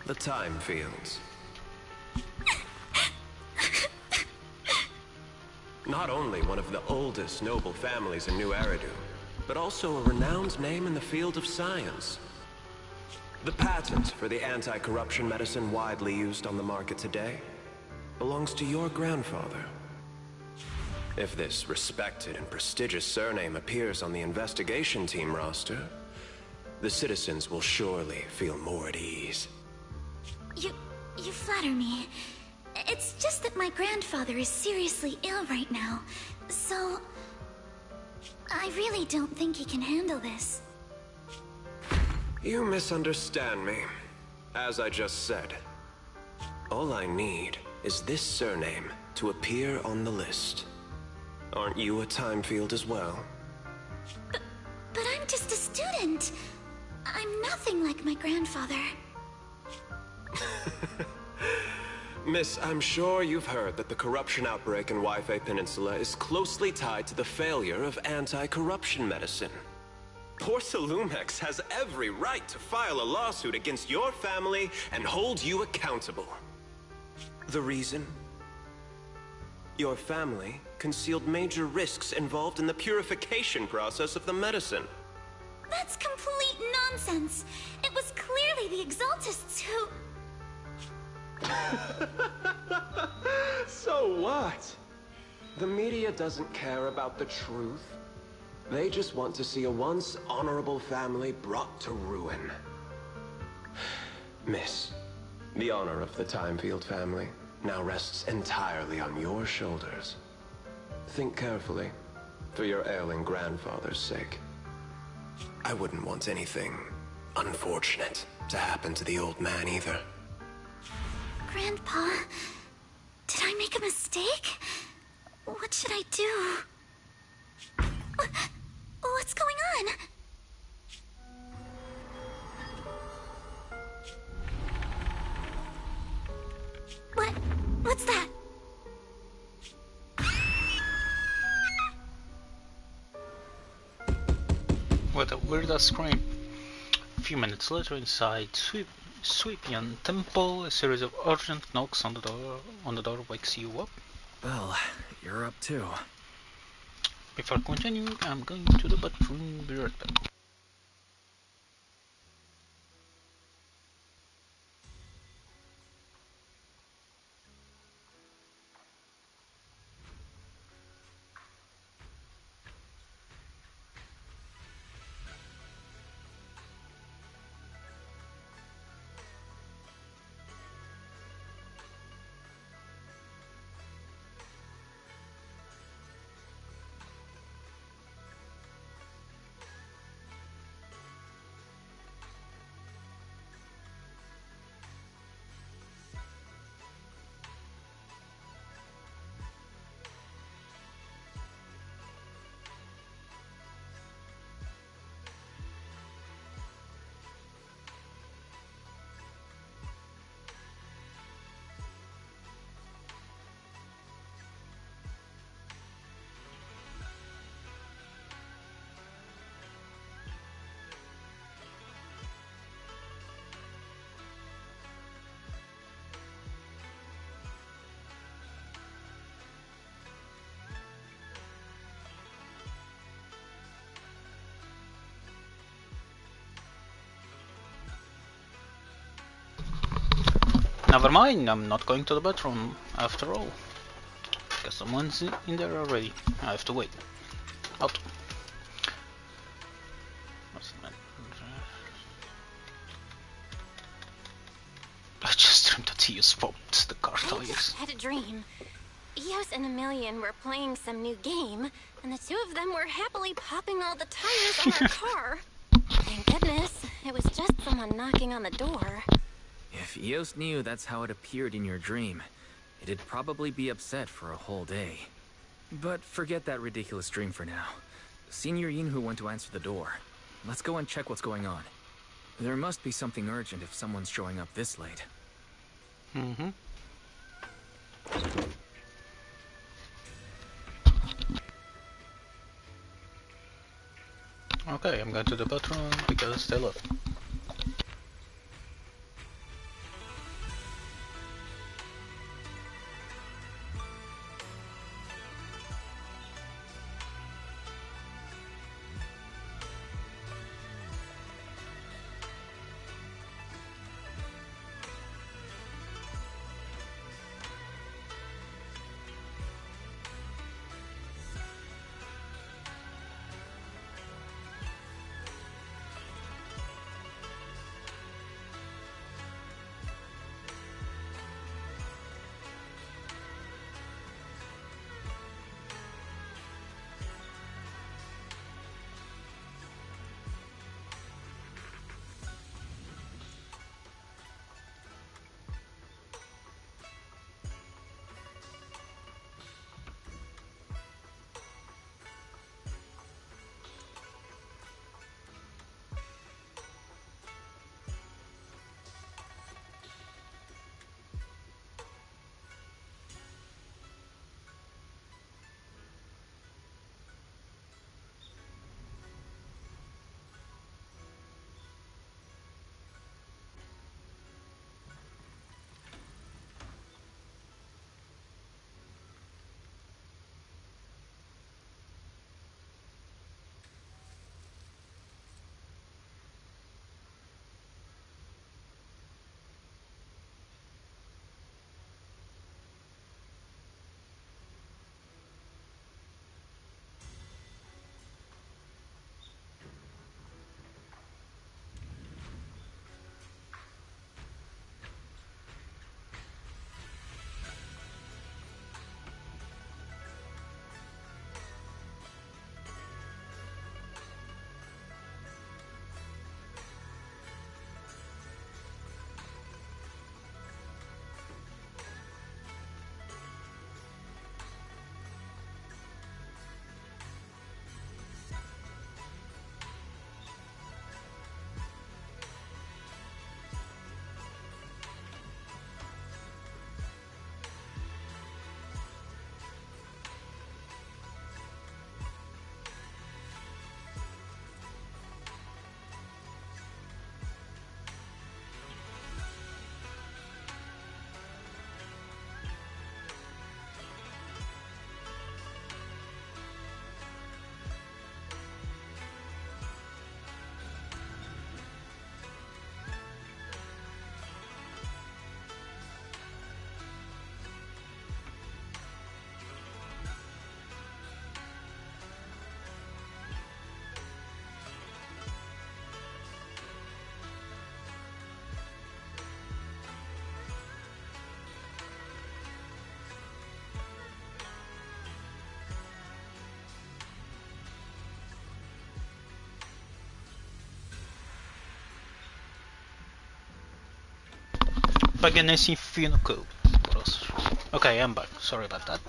The time fields. Not only one of the oldest noble families in New Eridu, but also a renowned name in the field of science. The patent for the anti-corruption medicine widely used on the market today belongs to your grandfather. If this respected and prestigious surname appears on the investigation team roster, the citizens will surely feel more at ease.
You flatter me. It's just that my grandfather is seriously ill right now, so I really don't think he can handle this.
You misunderstand me. As I just said, all I need is this surname to appear on the list. Aren't you a time field as well?
But I'm just a student. I'm nothing like my grandfather.
Miss, I'm sure you've heard that the corruption outbreak in Wi-Fi Peninsula is closely tied to the failure of anti-corruption medicine. Porcelumex has every right to file a lawsuit against your family and hold you accountable. The reason? Your family concealed major risks involved in the purification process of the medicine.
That's complete nonsense. It was clearly the Exaltists who...
So what? The media doesn't care about the truth. They just want to see a once honorable family brought to ruin. Miss, the honor of the Timefield family now rests entirely on your shoulders. Think carefully, for your ailing grandfather's sake. I wouldn't want anything unfortunate to happen to the old man either.
Grandpa, did I make a mistake? What should I do? What's going on? What's that?
What a weird scream. A few minutes later, inside Sweepian Temple, a series of urgent knocks on the door wakes you up.
Well, you're up too.
Before continuing, I'm going to the bathroom. Be right back. Never mind, I'm not going to the bathroom after all. Because someone's in there already. I have to wait. Out. I just dreamed that Eos popped the car
I
tires.
just had a dream. Eos and Emilian were playing some new game, and the two of them were happily popping all the tires on our car. Thank goodness, it was just someone knocking on the door.
If Eos knew that's how it appeared in your dream, it'd probably be upset for a whole day. But forget that ridiculous dream for now. Senior Yinhu went to answer the door. Let's go and check what's going on. There must be something urgent if someone's showing up this late.
Mm-hmm. Okay, I'm going to the bathroom because they left. Pagina esse fino code. Okay, I'm back. Sorry about that.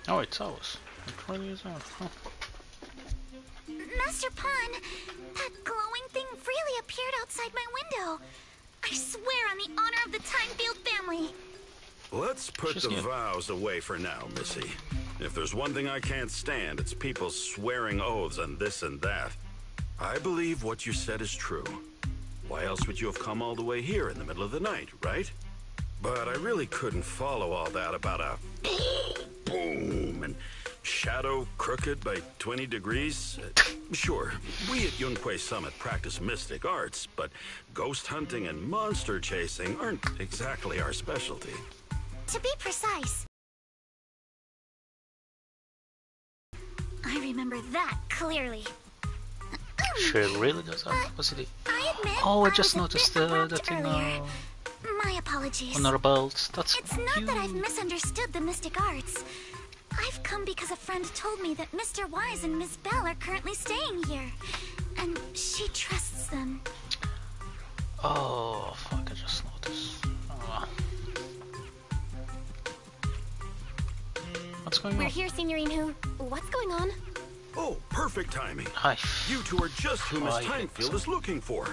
Oh, it's ours. It really is ours. Huh.
Master Pawn, that glowing thing really appeared outside my window. I swear on the honor of the Timefield family.
Let's put the vows away for now, Missy. If there's one thing I can't stand, it's people swearing oaths and this and that. I believe what you said is true. Why else would you have come all the way here in the middle of the night, right? But I really couldn't follow all that about a boom and shadow crooked by 20 degrees. Sure, we at Yunquei Summit practice mystic arts, but ghost hunting and monster chasing aren't exactly our specialty.
To be precise, I remember that clearly.
She really does that? What's it?
I admit,
Oh, I just noticed the thing
My apologies.
on our belts. That's
It's not that I've misunderstood the mystic arts. I've come because a friend told me that Mr. Wise and Miss Bell are currently staying here. And she trusts them.
Oh, fuck, I just noticed. Oh. What's going on?
We're here, Signorine Who. What's going on?
Oh, perfect timing.
Hi.
You two are just who Miss
Hi.
Timefield is looking for.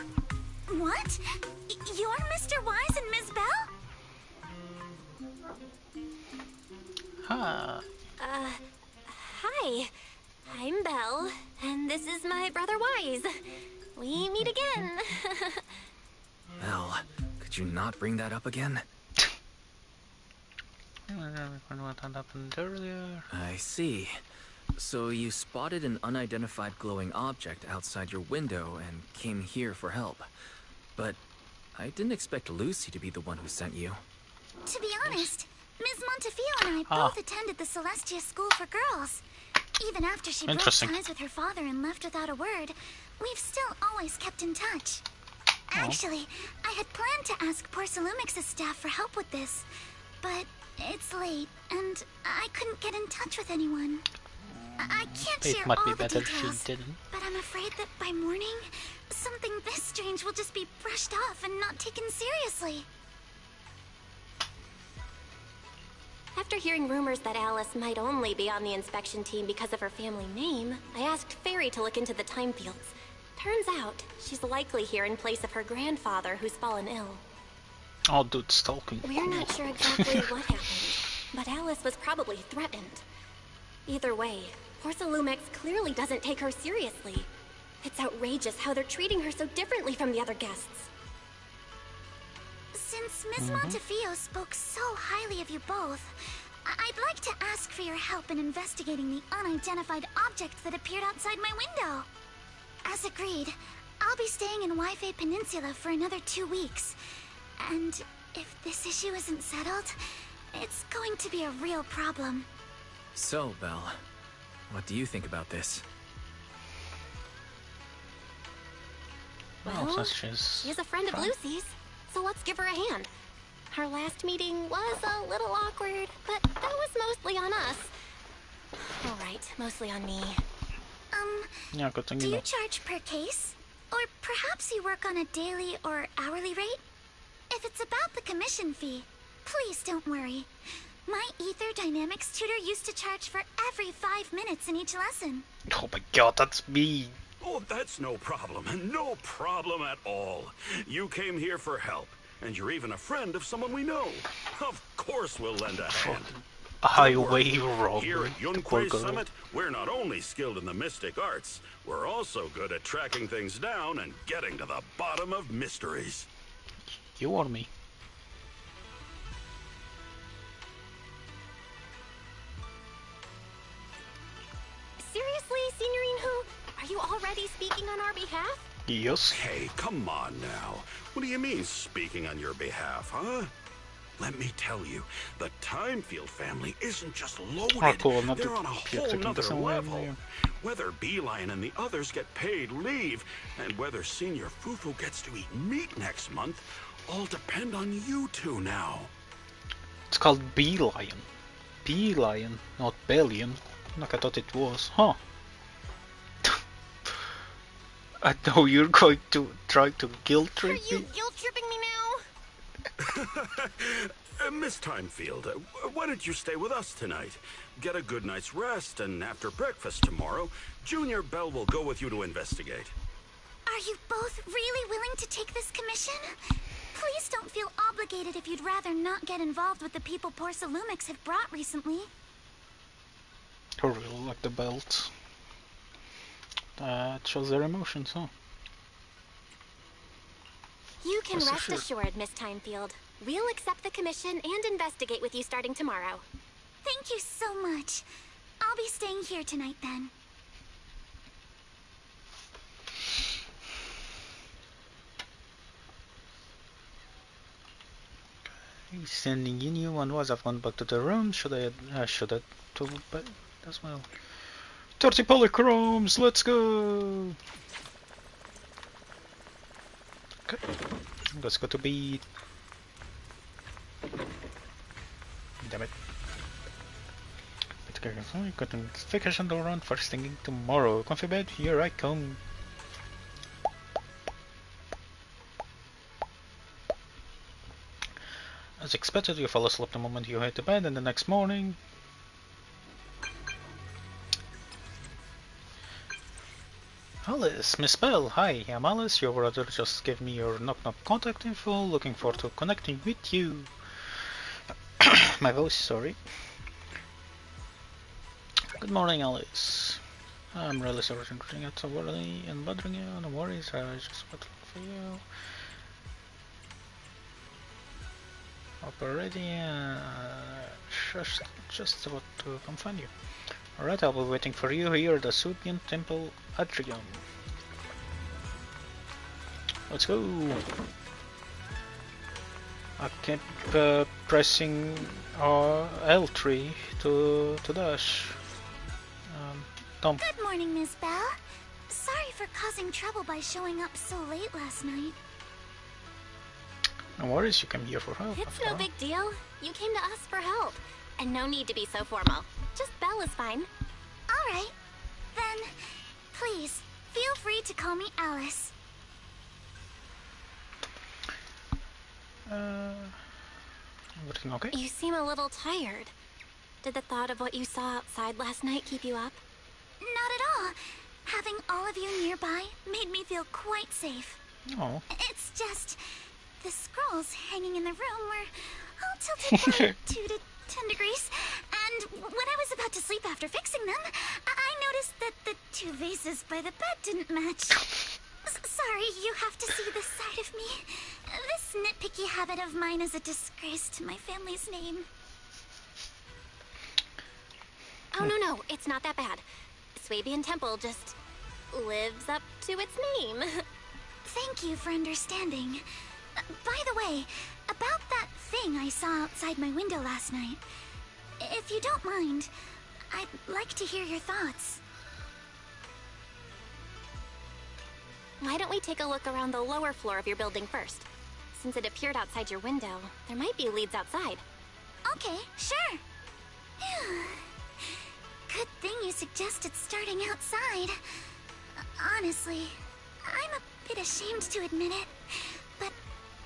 What? You're Mr. Wise and Miss Bell?
Hi.
Hi. I'm Belle, and this is my brother Wise. We meet again.
Well, could you not bring that up again?
What happened earlier?
I see. So you spotted an unidentified glowing object outside your window and came here for help. But I didn't expect Lucy to be the one who sent you.
To be honest, Ms. Montefiore and I both attended the Celestia School for Girls. Even after she broke ties with her father and left without a word, we've still always kept in touch. Actually, I had planned to ask Porcelumix's staff for help with this, but it's late, and I couldn't get in touch with anyone. I can't share all the details, but I'm afraid that by morning, something this strange will just be brushed off and not taken seriously. After hearing rumors that Alice might only be on the inspection team because of her family name, I asked Fairy to look into the Timefields. Turns out, she's likely here in place of her grandfather who's fallen ill.
Oh, dude, stalking.
We're not sure exactly what happened, but Alice was probably threatened. Either way, Porcelumex clearly doesn't take her seriously. It's outrageous how they're treating her so differently from the other guests. Since Miss Montefiore spoke so highly of you both, I'd like to ask for your help in investigating the unidentified object that appeared outside my window. As agreed, I'll be staying in Wi-Fi Peninsula for another 2 weeks. And if this issue isn't settled, it's going to be a real problem.
So, Belle, what do you think about this?
Well, she's a friend of Lucy's, so let's give her a hand. Our last meeting was a little awkward, but that was mostly on us. Alright, mostly on me. Do you charge per case? Or perhaps you work on a daily or hourly rate? If it's about the commission fee, please don't worry. My Ether Dynamics tutor used to charge for every 5 minutes in each lesson.
Oh my god, that's me.
Oh, that's no problem. No problem at all. You came here for help, and you're even a friend of someone we know. Of course we'll lend a hand.
Highway robbery.
Here at Yunquei Summit, we're not only skilled in the mystic arts, we're also good at tracking things down and getting to the bottom of mysteries.
You or me?
Seriously, Signorine Who? Are you already speaking on our behalf?
Yes.
Hey, come on now. What do you mean, speaking on your behalf, huh? Let me tell you, the Timefield family isn't just loaded. They're on a whole nother level. Whether Beeline and the others get paid leave, and whether Senior Fufu gets to eat meat next month, all depend on you two now.
It's called Beeline. Beeline, not Bellion, like I thought it was. Huh. I know you're going to try to guilt
Are
trip
you
me.
guilt-tripping me now?
Miss Timefield, why don't you stay with us tonight? Get a good night's rest, and after breakfast tomorrow, Junior Bell will go with you to investigate.
Are you both really willing to take this commission? Please don't feel obligated if you'd rather not get involved with the people Porcelumix have brought recently.
I really like the belt. That shows their emotions, huh?
You can
Rest
rest
assured.
assured, Miss Timefield. We'll accept the commission and investigate with you starting tomorrow.
Thank you so much. I'll be staying here tonight then.
Sending in you on was I've gone back to the room. Should I do but as well. 30 polychromes, let's go! Okay. Let's go to beat. Damn it. Got an vacation to run first thing tomorrow. Comfy bed, here I come. As expected, you fell asleep the moment you hit the bed, and the next morning... Alice, Miss Bell, hi, I'm Alice. Your brother just gave me your knock-knock contact info. Looking forward to connecting with you. My voice, sorry. Good morning, Alice. I'm really sorry for getting out so early and bothering you. No worries, I just want to look for you. Up already, just about to come find you. Alright, I'll be waiting for you here at the Sudian Temple Atrium. Let's go! I keep pressing L3 to dash. Tom.
Good morning, Miss Bell. Sorry for causing trouble by showing up so late last night.
No worries, you came here for help.
It's no big deal. You came to us for help. And no need to be so formal. Just Belle is fine.
Alright. Then, please, feel free to call me Alice.
Everything okay?
You seem a little tired. Did the thought of what you saw outside last night keep you up?
Not at all. Having all of you nearby made me feel quite safe.
Oh.
It's just... the scrolls hanging in the room were all tilted by 2 to 10 degrees, and when I was about to sleep after fixing them, I noticed that the 2 vases by the bed didn't match. Sorry, you have to see this side of me. This nitpicky habit of mine is a disgrace to my family's name.
Oh, no, it's not that bad. Swabian Temple just lives up to its name.
Thank you for understanding. By the way, about that thing I saw outside my window last night, if you don't mind, I'd like to hear your thoughts.
Why don't we take a look around the lower floor of your building first? Since it appeared outside your window, there might be leads outside.
Okay, sure. Good thing you suggested starting outside. Honestly, I'm a bit ashamed to admit it, but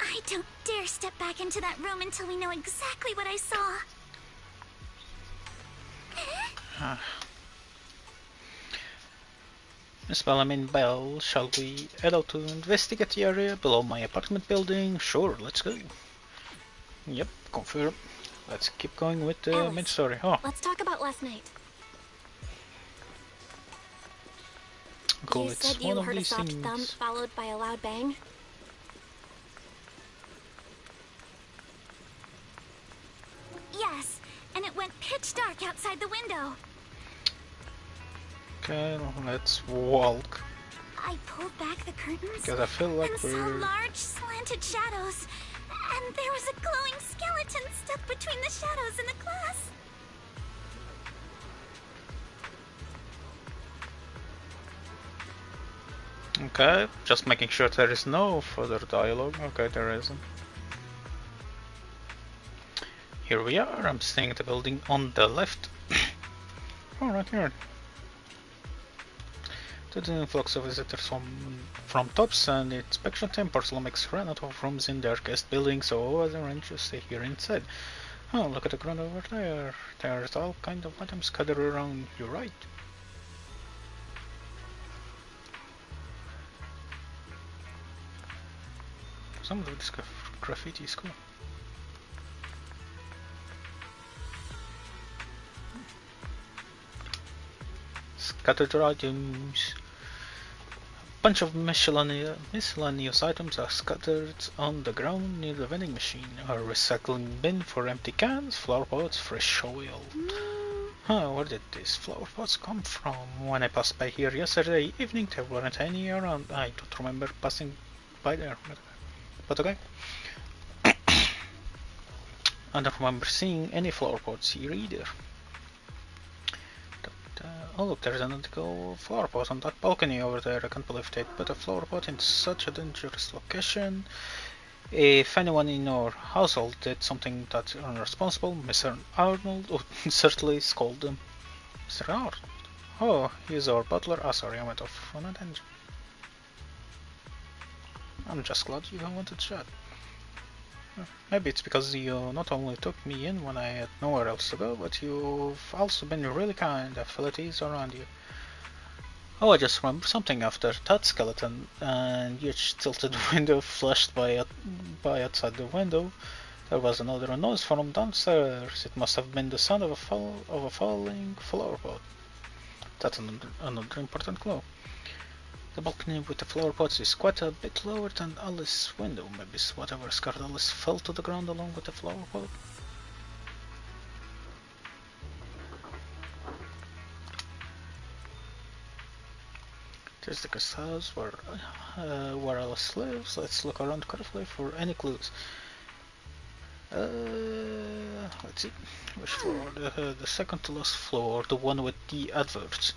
I don't dare step back into that room until we know exactly what I saw.
Miss Bell, shall we head out to investigate the area below my apartment building? Sure, let's go. Yep, confirm. Let's keep going with the main story. Oh,
Let's talk about last night.
cool,
You
it's
said you
one of
heard a
these
soft
things.
thump followed by a loud bang.
Yes, and it went pitch dark outside the window.
Okay, let's walk.
I pulled back the curtains
Because I feel like
and saw
we're...
large slanted shadows. And there was a glowing skeleton stuck between the shadows and the glass.
Okay, just making sure there is no further dialogue. Okay, there isn't. Here we are, I'm staying at the building on the left. Oh, right here. To the influx of visitors from TOPS and the inspection team, Porcelamex ran out of rooms in their guest building, so all was arranged to stay here inside. Oh, look at the ground over there. There's all kind of items scattered around. You're right. Some of this graffiti is cool. Scattered items. Bunch of miscellaneous items are scattered on the ground near the vending machine. A recycling bin for empty cans, flower pots, fresh oil. Huh, where did these flower pots come from? When I passed by here yesterday evening, there weren't any around. I don't remember passing by there. But okay. I don't remember seeing any flower pots here either. Oh look, there's an identical flower pot on that balcony over there. I can't believe they put a flower pot in such a dangerous location. If anyone in our household did something that's irresponsible, Mr. Arnold would certainly scold them. Mr. Arnold? Oh, he's our butler. Ah, sorry, I went off on a tangent. I'm just glad you wanted to chat. Maybe it's because you not only took me in when I had nowhere else to go, but you've also been really kind. I feel at ease around you. Oh, I just remember something after that skeleton and huge tilted window flashed by outside the window. There was another noise from downstairs. It must have been the sound of a falling flower pot. That's another important clue. The balcony with the flower pots is quite a bit lower than Alice's window. Maybe whatever scared Alice fell to the ground along with the flower pot. There's the guest house where Alice lives. Let's look around carefully for any clues. Let's see. Which floor? The second to last floor, the one with the adverts.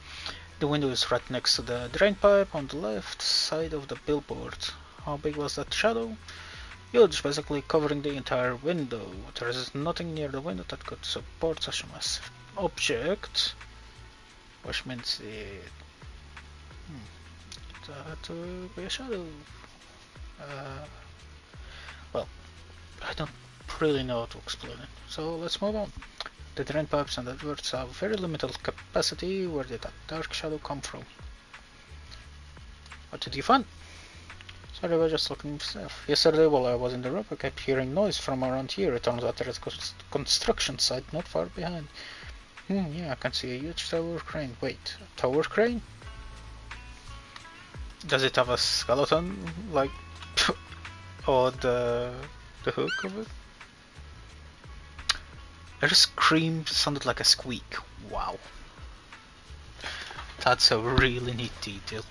The window is right next to the drain pipe on the left side of the billboard. How big was that shadow? Huge, basically covering the entire window. There is nothing near the window that could support such a massive object, which means it had to be a shadow. Well, I don't really know how to explain it, so let's move on. The drain pipes and adverts have very limited capacity. Where did that dark shadow come from? What did you find? Sorry, I was just looking stuff. Yesterday while I was in the room, I kept hearing noise from around here. It turns out there is a construction site not far behind. Yeah, I can see a huge tower crane. Wait, a tower crane? Does it have a skeleton, like, or the hook of it? Her scream sounded like a squeak. Wow. That's a really neat detail.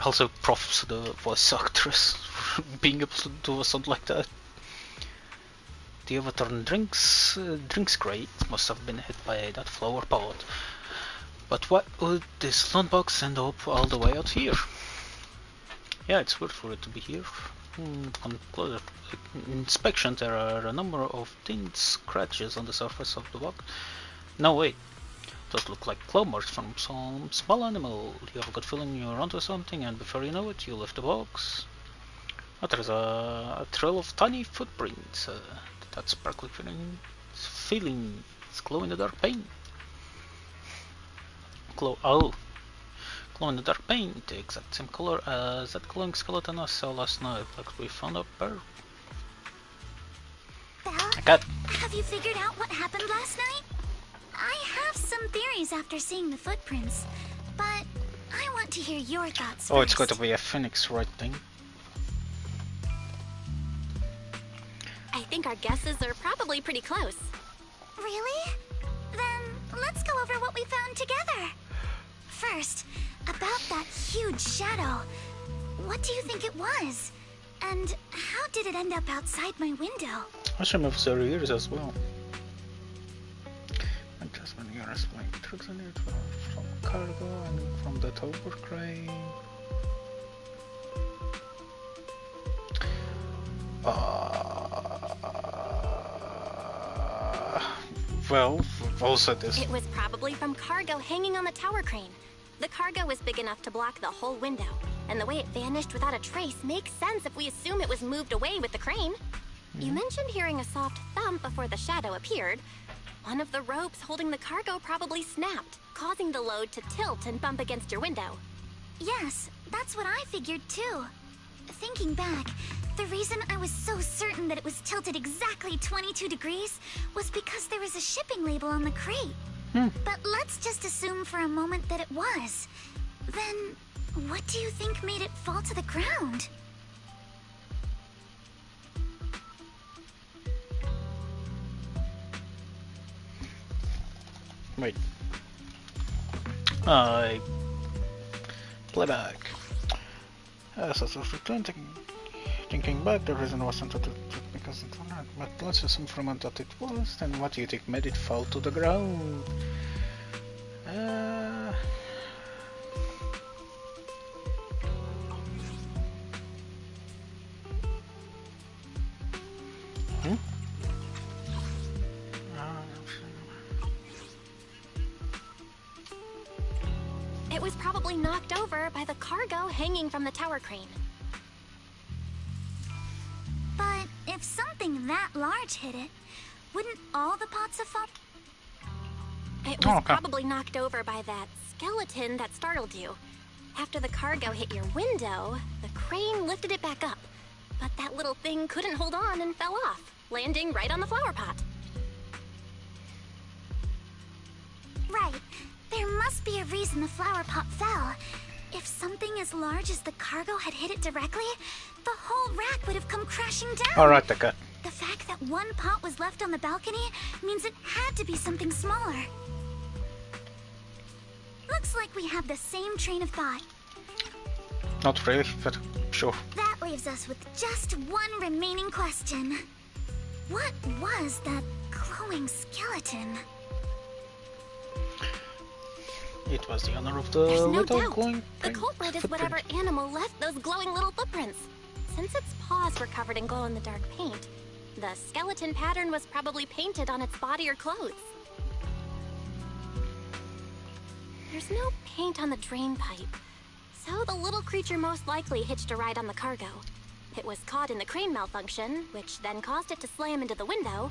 Also props to the voice actress for being able to do a sound like that. The overturned drinks crate must have been hit by that flower pot. But what would this loan box end up all the way out here? Yeah, it's weird for it to be here. On closer inspection, there are a number of thin scratches on the surface of the box. No, wait. Those look like claw marks from some small animal. You have a good feeling you're onto something, and before you know it, you lift the box. Oh, there's a trail of tiny footprints. That sparkly feeling. It's glow in the dark paint. Glow in the dark paint, the exact same color as that glowing skeleton I saw last night. Like we found a pair.
Belle, have you figured out what happened last night? I have some theories after seeing the footprints, but I want to hear your thoughts
Oh,
first.
it's going to be a phoenix, right thing.
I think our guesses are probably pretty close.
Really? Then let's go over what we found together. First, about that huge shadow. What do you think it was? And how did it end up outside my window?
I should move their ears as well. And just when you're explaining tricks on it from cargo and from the tower crane. Well, Also this.
It was probably from cargo hanging on the tower crane. The cargo was big enough to block the whole window, and the way it vanished without a trace makes sense if we assume it was moved away with the crane. You mentioned hearing a soft thump before the shadow appeared. One of the ropes holding the cargo probably snapped, causing the load to tilt and bump against your window.
Yes, that's what I figured too. Thinking back, the reason I was so certain that it was tilted exactly 22 degrees was because there was a shipping label on the crate. But let's just assume for a moment that it was. Then, what do you think made it fall to the ground?
Wait. Playback. As I was thinking back, the reason wasn't that because it's not, but let's assume for a moment that it was, then what do you think made it fall to the ground?
It was probably knocked over by the cargo hanging from the tower crane.
But if something that large hit it, wouldn't all the pots have fallen?
It was probably knocked over by that skeleton that startled you. After the cargo hit your window, the crane lifted it back up. But that little thing couldn't hold on and fell off, landing right on the flower pot.
Right. There must be a reason the flower pot fell. If something as large as the cargo had hit it directly, the whole rack would have come crashing down.
Alright, okay.
The fact that one pot was left on the balcony means it had to be something smaller. Looks like we have the same train of thought.
Not really, but sure.
That leaves us with just one remaining question. What was that glowing skeleton?
It was the owner of the
There's no
little
doubt.
glowing
The culprit is whatever animal left those glowing little footprints. Since its paws were covered in glow-in-the-dark paint, the skeleton pattern was probably painted on its body or clothes. There's no paint on the drain pipe, so the little creature most likely hitched a ride on the cargo. It was caught in the crane malfunction, which then caused it to slam into the window.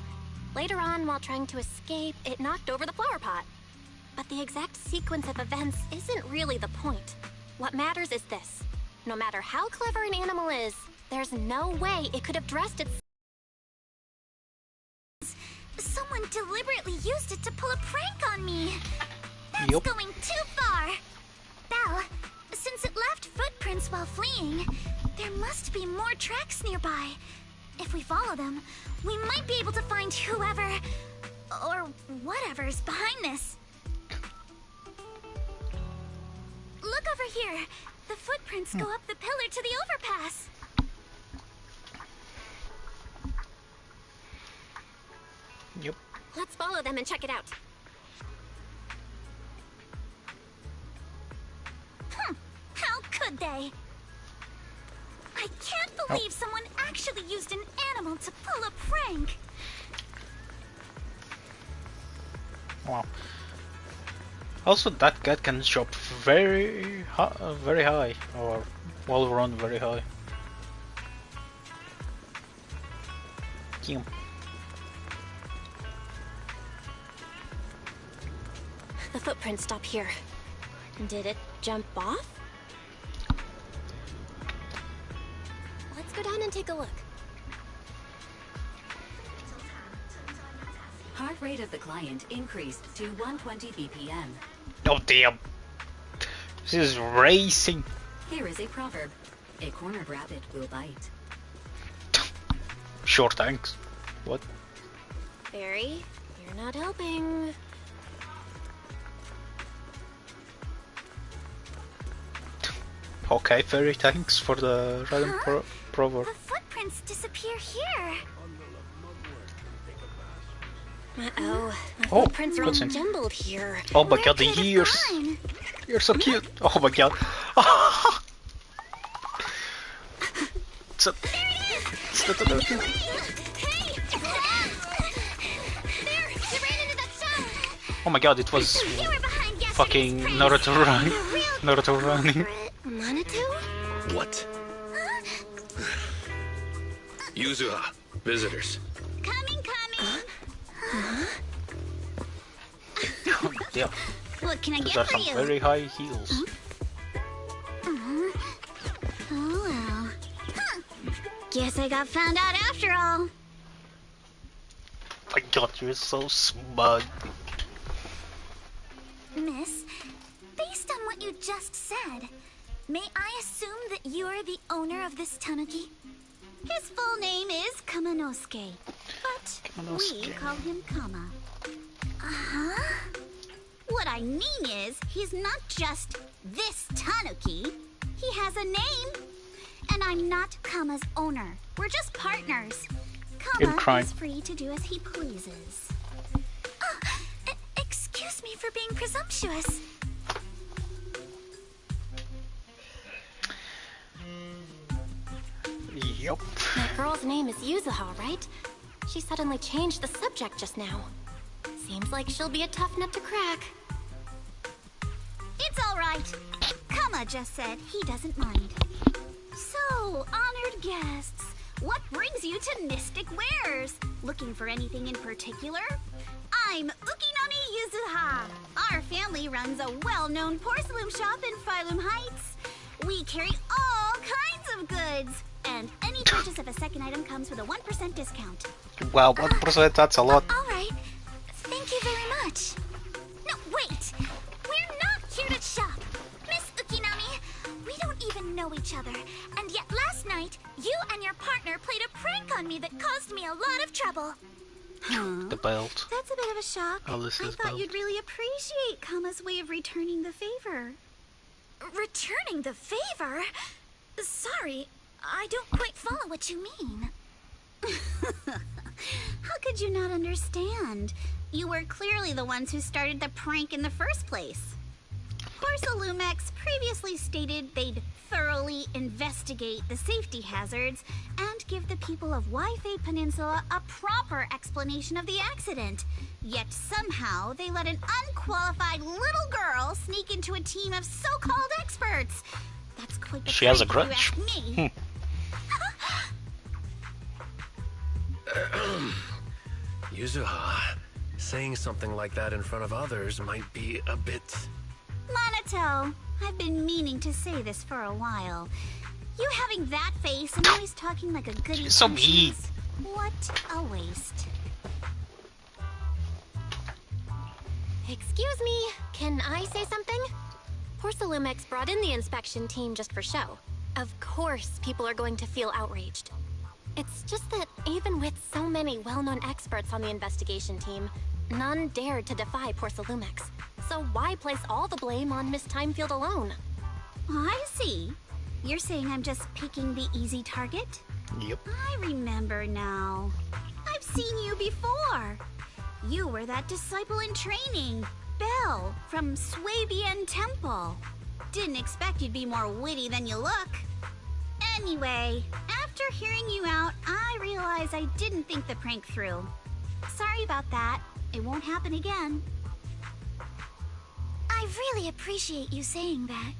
Later on, while trying to escape, it knocked over the flower pot. But the exact sequence of events isn't really the point. What matters is this. No matter how clever an animal is, there's no way it could have dressed its...
Someone deliberately used it to pull a prank on me. That's
Yup.
going too far. Belle, since it left footprints while fleeing, there must be more tracks nearby. If we follow them, we might be able to find whoever or whatever's behind this. Look over here. The footprints go up the pillar to the overpass.
Yep.
Let's follow them and check it out.
How could they? I can't believe someone actually used an animal to pull a prank.
Wow. Also, that cat can jump very high, or wall run very high. Damn.
The footprints stop here. Did it jump off? Let's go down and take a look.
Heart rate of the client increased to 120 BPM.
Oh damn! This is racing.
Here is a proverb. A cornered rabbit will bite.
Sure, thanks. What?
Barry, you're not helping.
Okay, fairy, thanks for the random proverb.
The footprints disappear here.
Uh-oh. The
Oh,
footprints are all
what's in-
jumbled here.
Oh my
Where
god, the
could it have
ears!
gone?
You're so cute! Oh my god! It's a... It's the...
Hey! There! You ran into that stone!
Oh my god, it was
You were behind yesterday's
fucking
pranks.
Naruto run.
The real
Naruto running.
Manitou?
What? Yuzuha, visitors.
Coming.
Yeah,
What can I
those
get
are
for
some
you?
very high heels.
Oh well. Huh. Guess I got found out after all.
My god, you're so smug.
Miss, based on what you just said, may I assume that you're the owner of this tanuki? His full name is Kamanosuke, but we
Kamanosuke.
call him Kama. Uh-huh. What I mean is, he's not just this tanuki. He has a name. And I'm not Kama's owner. We're just partners.
In
Kama
crime.
is free to do as he pleases. Excuse me for being presumptuous.
Yup.
That girl's name is Yuzuha, right? She suddenly changed the subject just now. Seems like she'll be a tough nut to crack.
It's all right. Kama just said he doesn't mind. So, honored guests, what brings you to Mystic Wares? Looking for anything in particular? I'm Ukinami Yuzuha. Our family runs a well-known porcelain shop in Phylum Heights. We carry all kinds of goods, and any purchase of a second item comes with a 1% discount.
Wow, 1%, that's a lot.
All right. Thank you very much. No, wait. We're not here to shop. Miss Ukinami, we don't even know each other. And yet last night, you and your partner played a prank on me that caused me a lot of trouble. Huh?
The belt.
That's a bit of a shock.
Alyssa's
I thought
belt.
you'd really appreciate Kama's way of returning the favor. Returning the favor? Sorry, I don't quite follow what you mean. How could you not understand? You were clearly the ones who started the prank in the first place. Porcelumex previously stated they'd thoroughly investigate the safety hazards and give the people of Waifei Peninsula a proper explanation of the accident. Yet somehow they let an unqualified little girl sneak into a team of so-called experts. That's quite the
She has a
prank, if
grudge.
you ask me.
Yuzuha, saying something like that in front of others might be a bit...
Monato, I've been meaning to say this for a while. You having that face and always talking like a goody
She's so mean.
two-shoes. What a waste.
Excuse me, can I say something? Porcelumex brought in the inspection team just for show. Of course people are going to feel outraged. It's just that even with so many well-known experts on the investigation team, none dared to defy Porcelumex. So why place all the blame on Miss Timefield alone?
I see. You're saying I'm just picking the easy target?
Yep.
I remember now. I've seen you before. You were that disciple in training, Belle, from Swabian Temple. Didn't expect you'd be more witty than you look. Anyway, after hearing you out, I realized I didn't think the prank through. Sorry about that. It won't happen again. I really appreciate you saying that.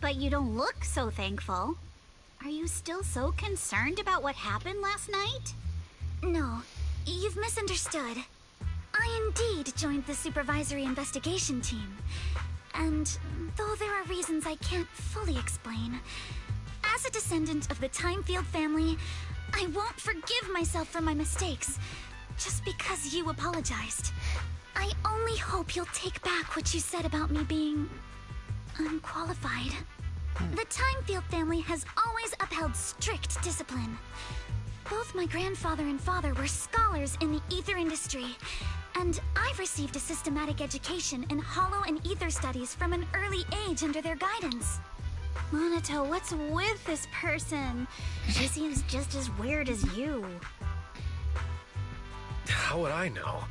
But you don't look so thankful. Are you still so concerned about what happened last night? No, you've misunderstood. I indeed joined the supervisory investigation team. And though there are reasons I can't fully explain, as a descendant of the Timefield family, I won't forgive myself for my mistakes just because you apologized. I only hope you'll take back what you said about me being unqualified. The Timefield family has always upheld strict discipline. Both my grandfather and father were scholars in the ether industry, and I've received a systematic education in hollow and ether studies from an early age under their guidance. Monato, what's with this person? She seems just as weird as you.
How would I know?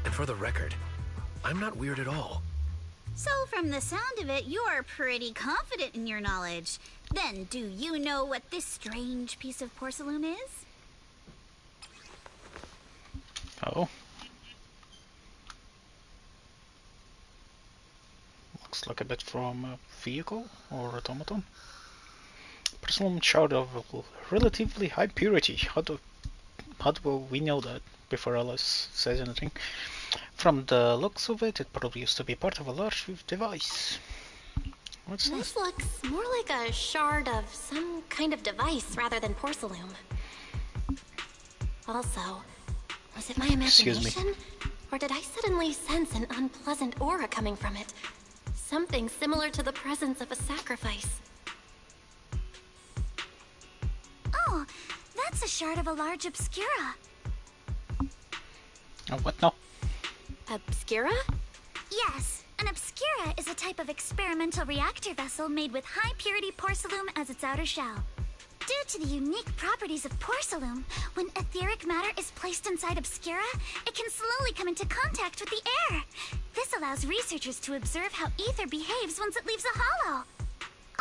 And for the record, I'm not weird at all.
So from the sound of it, you're pretty confident in your knowledge. Then, do you know what this strange piece of porcelain is?
Oh. looks like a bit from a vehicle or automaton. Porcelain shard of relatively high purity. How do we know that before Alice says anything? From the looks of it, it probably used to be part of a large device. What's
This
that?
looks more like a shard of some kind of device rather than porcelain. Also, was it my imagination? Or did I suddenly sense an unpleasant aura coming from it? Something similar to the presence of a sacrifice.
Oh, that's a shard of a large obscura.
Oh, what now?
Obscura?
Yes, an obscura is a type of experimental reactor vessel made with high-purity porcelain as its outer shell. Due to the unique properties of porcelain, when etheric matter is placed inside obscura, it can slowly come into contact with the air. This allows researchers to observe how ether behaves once it leaves a hollow.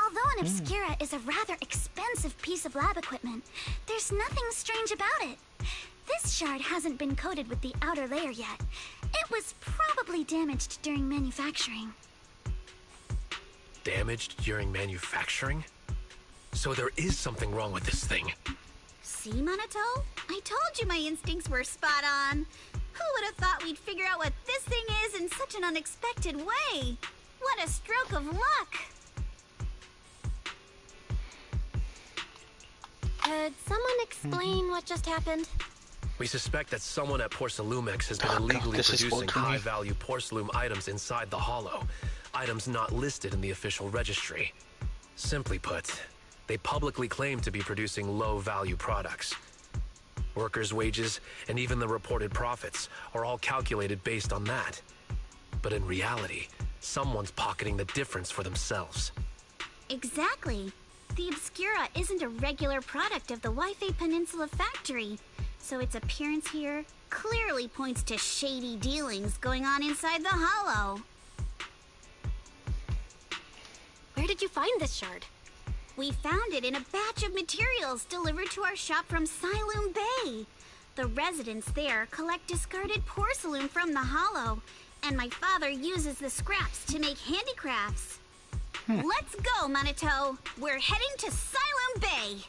Although an obscura is a rather expensive piece of lab equipment, there's nothing strange about it. This shard hasn't been coated with the outer layer yet. It was probably damaged during manufacturing.
Damaged during manufacturing? So there is something wrong with this thing.
See, Minato? I told you my instincts were spot on. Who would have thought we'd figure out what this thing is in such an unexpected way? What a stroke of luck!
Could someone explain what just happened?
We suspect that someone at Porcelumex has been illegally producing high-value porcelain items inside the hollow. Items not listed in the official registry. Simply put, they publicly claim to be producing low-value products. Workers' wages and even the reported profits are all calculated based on that. But in reality, someone's pocketing the difference for themselves.
Exactly. The Obscura isn't a regular product of the Waifei Peninsula factory, so its appearance here clearly points to shady dealings going on inside the hollow.
Where did you find this shard?
We found it in a batch of materials delivered to our shop from Siloon Bay. The residents there collect discarded porcelain from the hollow, and my father uses the scraps to make handicrafts. Let's go, Minato. We're heading to Siloon Bay.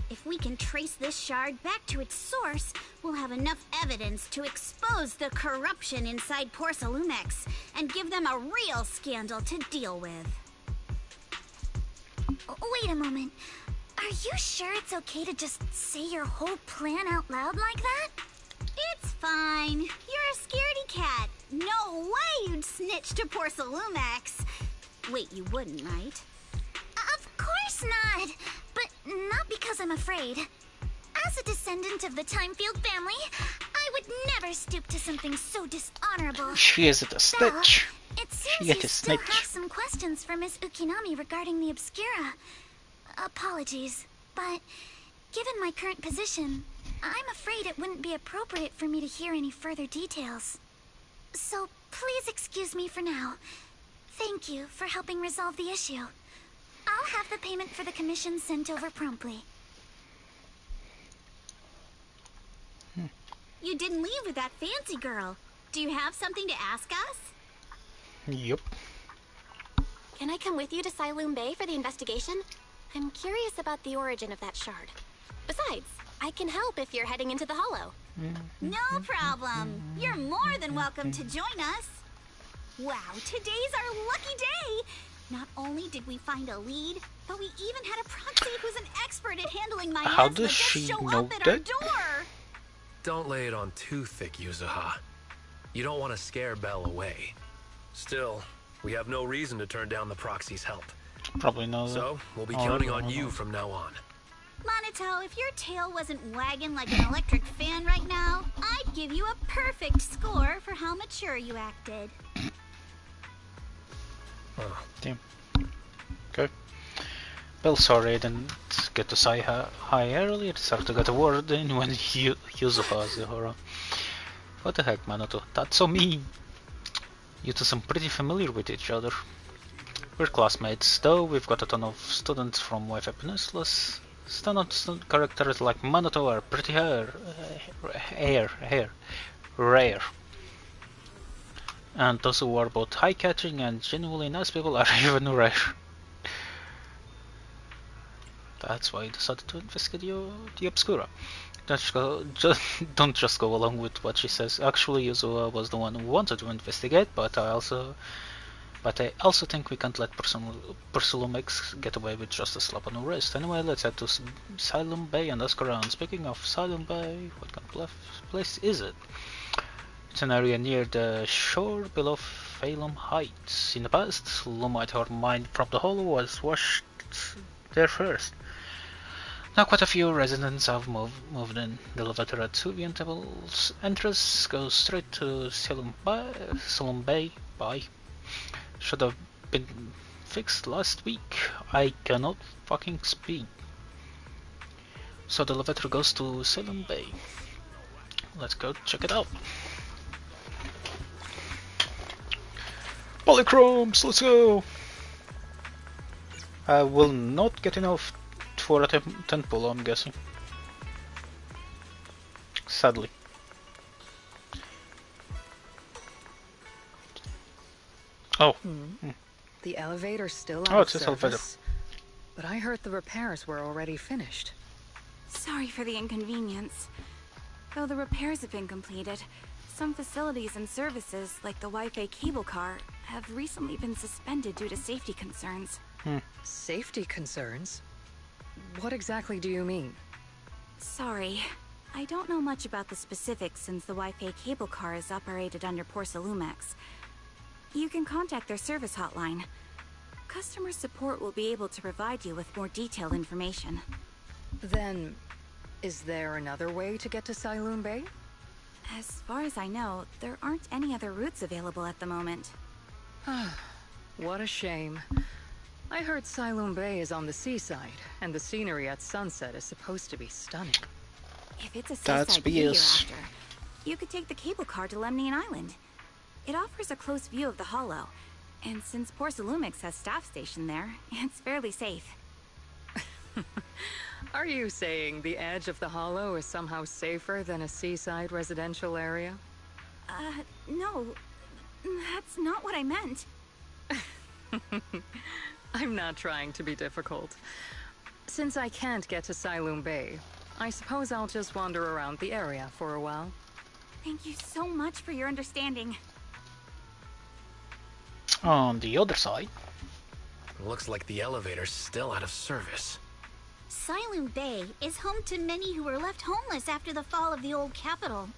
If we can trace this shard back to its source, we'll have enough evidence to expose the corruption inside Porcelumex and give them a real scandal to deal with.
Wait a moment. Are you sure it's okay to just say your whole plan out loud like that?
It's fine. You're a scaredy cat. No way you'd snitch to Porcelumex. Wait, you wouldn't, right?
Of course not. But not because I'm afraid. As a descendant of the Timefield family, I would never stoop to something so dishonorable.
She isn't a snitch.
It seems
She
you
is a
still
snitch.
have some questions for Miss Ukinami regarding the Obscura. Apologies, but given my current position, I'm afraid it wouldn't be appropriate for me to hear any further details. So please excuse me for now. Thank you for helping resolve the issue. I'll have the payment for the commission sent over promptly.
You didn't leave with that fancy girl. Do you have something to ask us?
Yup.
Can I come with you to Siloon Bay for the investigation? I'm curious about the origin of that shard. Besides, I can help if you're heading into the hollow.
No problem. You're more than welcome to join us. Wow, today's our lucky day. Not only did we find a lead, but we even had a proxy who's an expert at handling my
How
asthma
does
just
she
show
know
up at our
that?
door.
Don't lay it on too thick, Yuzuha. You don't want to scare Belle away. Still, we have no reason to turn down the proxy's help.
Probably know that.
So, we'll be
Oh,
counting
no,
on
no,
you
no.
from now on.
Minato, if your tail wasn't wagging like an electric fan right now, I'd give you a perfect score for how mature you acted.
Damn. Okay. Well, sorry I didn't get to say hi earlier. It's hard to get a word in when Yuzuha is around. What the heck, Minato? That's so mean. You two seem pretty familiar with each other. We're classmates, though we've got a ton of students from Waifei Peninsula. Standout characters like Minato are pretty rare. And those who are both high-catching and genuinely nice people are even rare. That's why I decided to investigate the Obscura. Don't just go along with what she says. Actually, Yuzua was the one who wanted to investigate, but I also think we can't let Persolumex get away with just a slap on the wrist. Anyway, let's head to Asylum Bay and ask around. Speaking of Asylum Bay, what kind of place is it? It's an area near the shore below Phalum Heights. In the past, Lumite, her mind from the hollow, was washed there first. Now quite a few residents have moved in. The elevator at Suvian Temple's entrance goes straight to Salem Bay. Should have been fixed last week. I cannot fucking speak. So the elevator goes to Salem Bay. Let's go check it out. Polychromes, let's go! I will not get enough for a temple, I'm guessing. Sadly. Oh.
The elevator's still out of service.
Elevator.
But I heard the repairs were already finished.
Sorry for the inconvenience. Though the repairs have been completed, some facilities and services, like the Wi-Fi cable car, have recently been suspended due to safety concerns.
Safety concerns? What exactly do you mean?
Sorry. I don't know much about the specifics since the Wi-Fi cable car is operated under Porcelumex. You can contact their service hotline. Customer support will be able to provide you with more detailed information.
Then, is there another way to get to Sailoon Bay?
As far as I know, there aren't any other routes available at the moment.
What a shame. I heard Sailoon Bay is on the seaside, and the scenery at sunset is supposed to be stunning.
If it's a seaside view you're after, you could take the cable car to Lemnian Island. It offers a close view of the hollow, and since Porcelumix has staff stationed there, it's fairly safe.
Are you saying the edge of the hollow is somehow safer than a seaside residential area?
No. That's not what I meant.
I'm not trying to be difficult. Since I can't get to Sailoon Bay, I suppose I'll just wander around the area for a while.
Thank you so much for your understanding.
On the other side.
Looks like the elevator's still out of service.
Sailoon Bay is home to many who were left homeless after the fall of the old capital.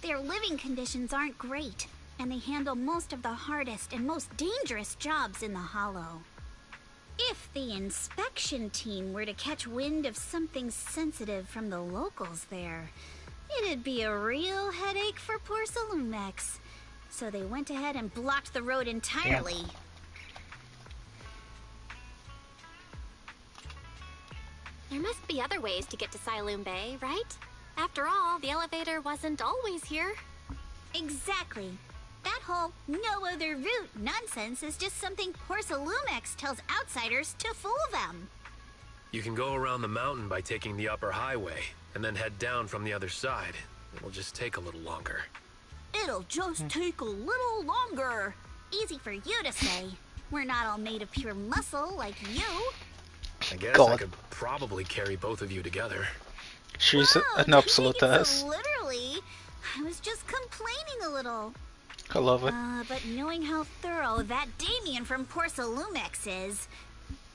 Their living conditions aren't great, and they handle most of the hardest and most dangerous jobs in the hollow. If the inspection team were to catch wind of something sensitive from the locals there, it'd be a real headache for Porcelumex. So they went ahead and blocked the road entirely.
Yeah.
There must be other ways to get to Sailoon Bay, right? After all, the elevator wasn't always here.
Exactly. That whole no other route nonsense is just something Porcelumex tells outsiders to fool them.
You can go around the mountain by taking the upper highway, and then head down from the other side. It'll just take a little longer.
It'll just take a little longer. Easy for you to say. We're not all made of pure muscle like you.
I guess I could probably carry both of you together.
She's an absolute ass.
So literally, I was just complaining a little.
I love it.
But knowing how thorough that Damien from Porcelumex is,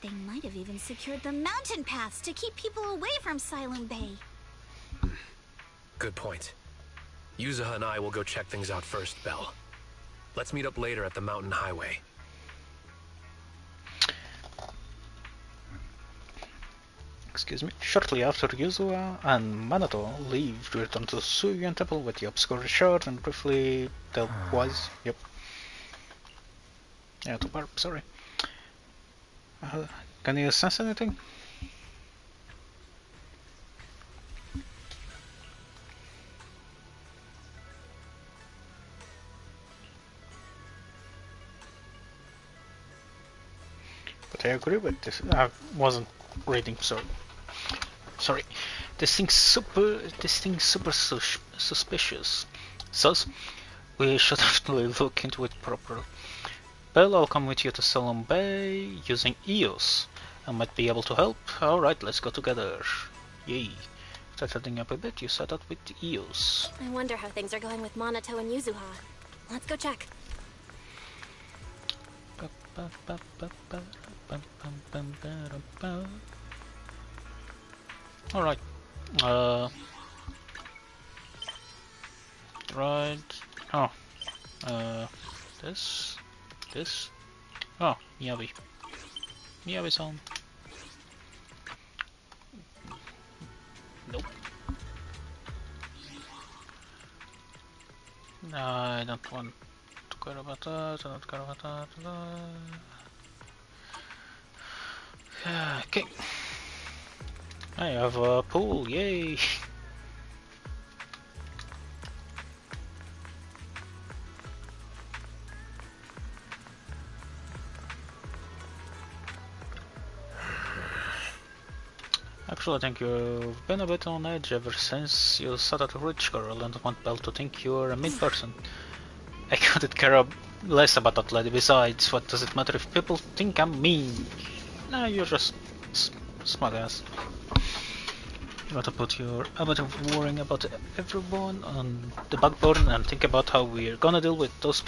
they might have even secured the mountain paths to keep people away from Sailoon Bay.
Good point. Yuzuha and I will go check things out first, Belle. Let's meet up later at the mountain highway.
Excuse me. Shortly after Yuzua and Manato leave to return to the Suyan Temple with the obscure shard and briefly tell Wise. Yep. Yeah, to Barb, sorry. Can you sense anything? But I agree with this. I wasn't reading, sorry. This thing's super suspicious. Sus. We should definitely look into it properly. Belle, I'll come with you to Salon Bay using EOS. I might be able to help. Alright, let's go together. Yay. Start setting up a bit, you set up with EOS.
I wonder how things are going with Monato and Yuzuha. Let's go check.
Alright. Right. Oh. This. Oh, Miyabi. Miyabi-san. Nope. I don't want to care about that. I don't care about that. Okay. I have a pool. Yay! Actually, I think you've been a bit on edge ever since you saw that rich girl and want Belle to think you're a mean person. I couldn't care less about that lady. Besides, what does it matter if people think I'm mean? Nah, you're just smart ass. You gotta put your habit of worrying about everyone on the backbone and think about how we're gonna deal with those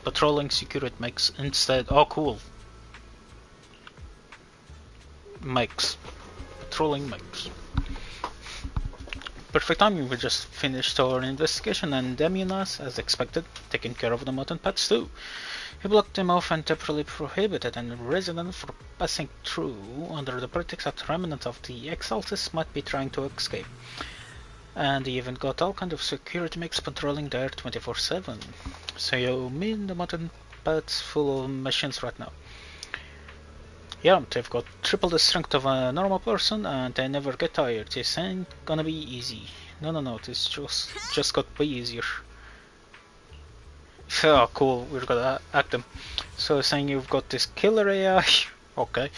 patrolling security mechs instead. Oh, cool. Mechs. Patrolling mechs. Perfect timing, we just finished our investigation and Demianas, as expected, taking care of the mutant pets too. He blocked them off and temporarily prohibited any resident from passing through under the pretext that remnants of the Exaltis might be trying to escape. And he even got all kind of security mechs patrolling there 24/7. So you mean the mutant pets full of machines right now? Yeah, they've got triple the strength of a normal person and they never get tired. This ain't gonna be easy. No, this just got way easier. Oh, cool, we're gonna act them. So saying you've got this killer AI, okay.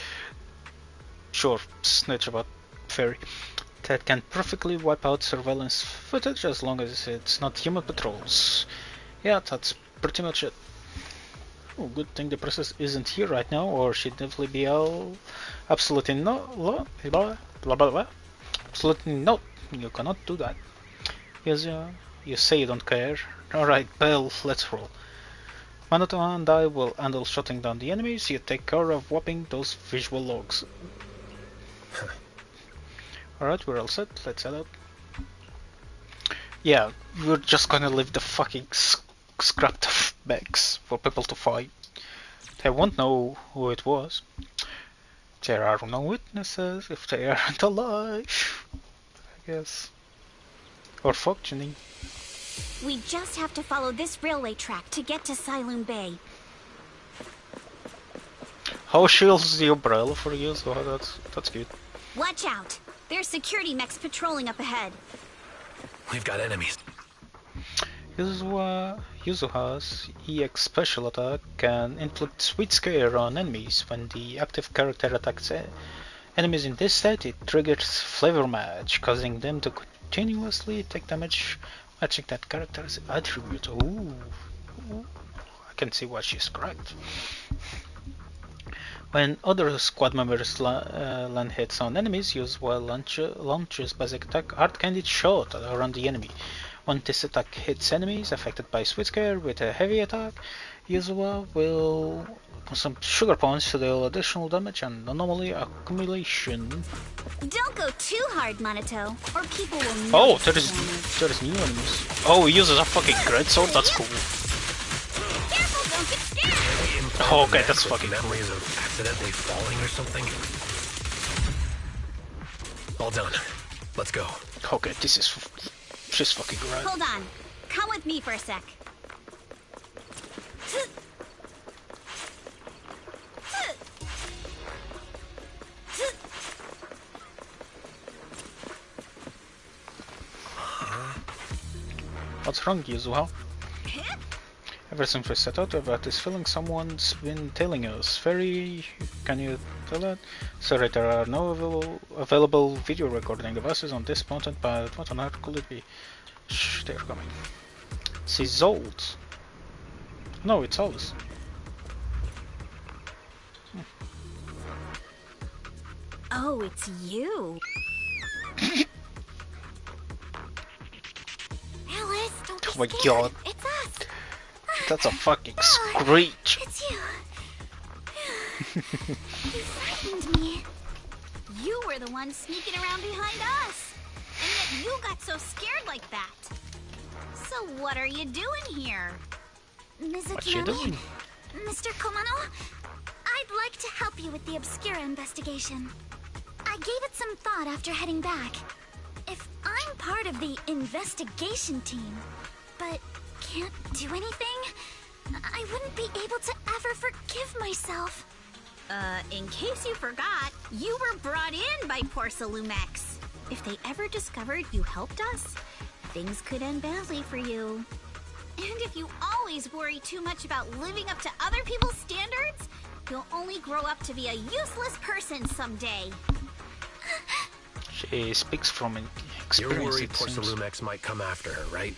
Sure, snitch about Fairy. That can perfectly wipe out surveillance footage as long as it's not human patrols. Yeah, that's pretty much it. Oh, good thing the princess isn't here right now, or she'd definitely be all... Absolutely no... Absolutely no, you cannot do that. Yes, you say you don't care. Alright, Belle, let's roll. Manato and I will handle shutting down the enemies, you take care of whopping those visual logs. Alright, we're all set, let's head out. Yeah, we're just gonna leave the fucking scrapped bags for people to fight. They won't know who it was. There are no witnesses if they aren't alive, I guess. Or functioning.
We just have to follow this railway track to get to Siloon Bay.
How shields the umbrella for you, so that's good.
Watch out! There's security mechs patrolling up ahead.
We've got enemies.
Yuzuha's EX special attack can inflict sweet scare on enemies. When the active character attacks enemies in this state, it triggers flavor match, causing them to continuously take damage matching that character's attribute. Ooh. I can see why she's correct. When other squad members land hits on enemies, Yuzuha launches basic attack hard-candid shot around the enemy. When this attack hits enemies affected by Sweet Scare with a heavy attack, Yuzuha will consume sugar points to deal additional damage and anomaly accumulation.
Don't go too hard, Monato, or people will
Oh, there is new enemies. Oh, he uses a fucking great sword, that's cool.
Careful, don't get scared!
Oh, okay, that's fucking cool.
Memories of accidentally falling or something. All done. Let's go.
Okay, this is just fucking right.
Hold on. Come with me for a sec.
What's wrong, Yuzuha? Ever since we set out, I've had this feeling someone's been tailing us. Fairy, can you tell that? Sorry, there are no available video recording devices on this mountain, but what on earth could it be? Shh, they're coming. She's old. No, it's Alice.
Oh, it's you.
Alice, don't be
Oh my
scared.
god.
It's us.
That's a fucking screech.
It's you. You frightened me.
You were the one sneaking around behind us. And yet you got so scared like that. So what are you doing here?
What you
Mizukinami,
doing?
Mr. Komano, I'd like to help you with the Obscura investigation. I gave it some thought after heading back. If I'm part of the investigation team, but can't do anything, I wouldn't be able to ever forgive myself.
In case you forgot, you were brought in by Porcelumex. If they ever discovered you helped us, things could end badly for you. And if you always worry too much about living up to other people's standards, you'll only grow up to be a useless person someday.
She speaks from experience.
You're worried
it seems.
Porcelumex might come after her, right?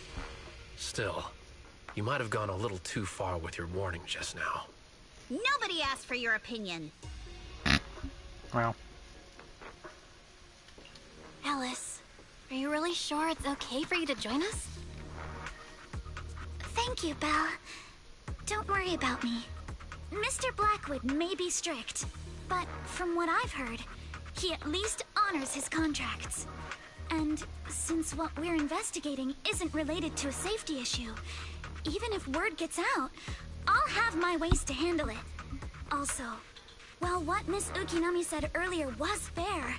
Still, you might have gone a little too far with your warning just now.
Nobody asked for your opinion.
Well,
Alice, are you really sure it's okay for you to join us?
Thank you, Belle. Don't worry about me. Mr. Blackwood may be strict, but from what I've heard, he at least honors his contracts. And since what we're investigating isn't related to a safety issue, even if word gets out, I'll have my ways to handle it. Also, while what Miss Ukinami said earlier was fair,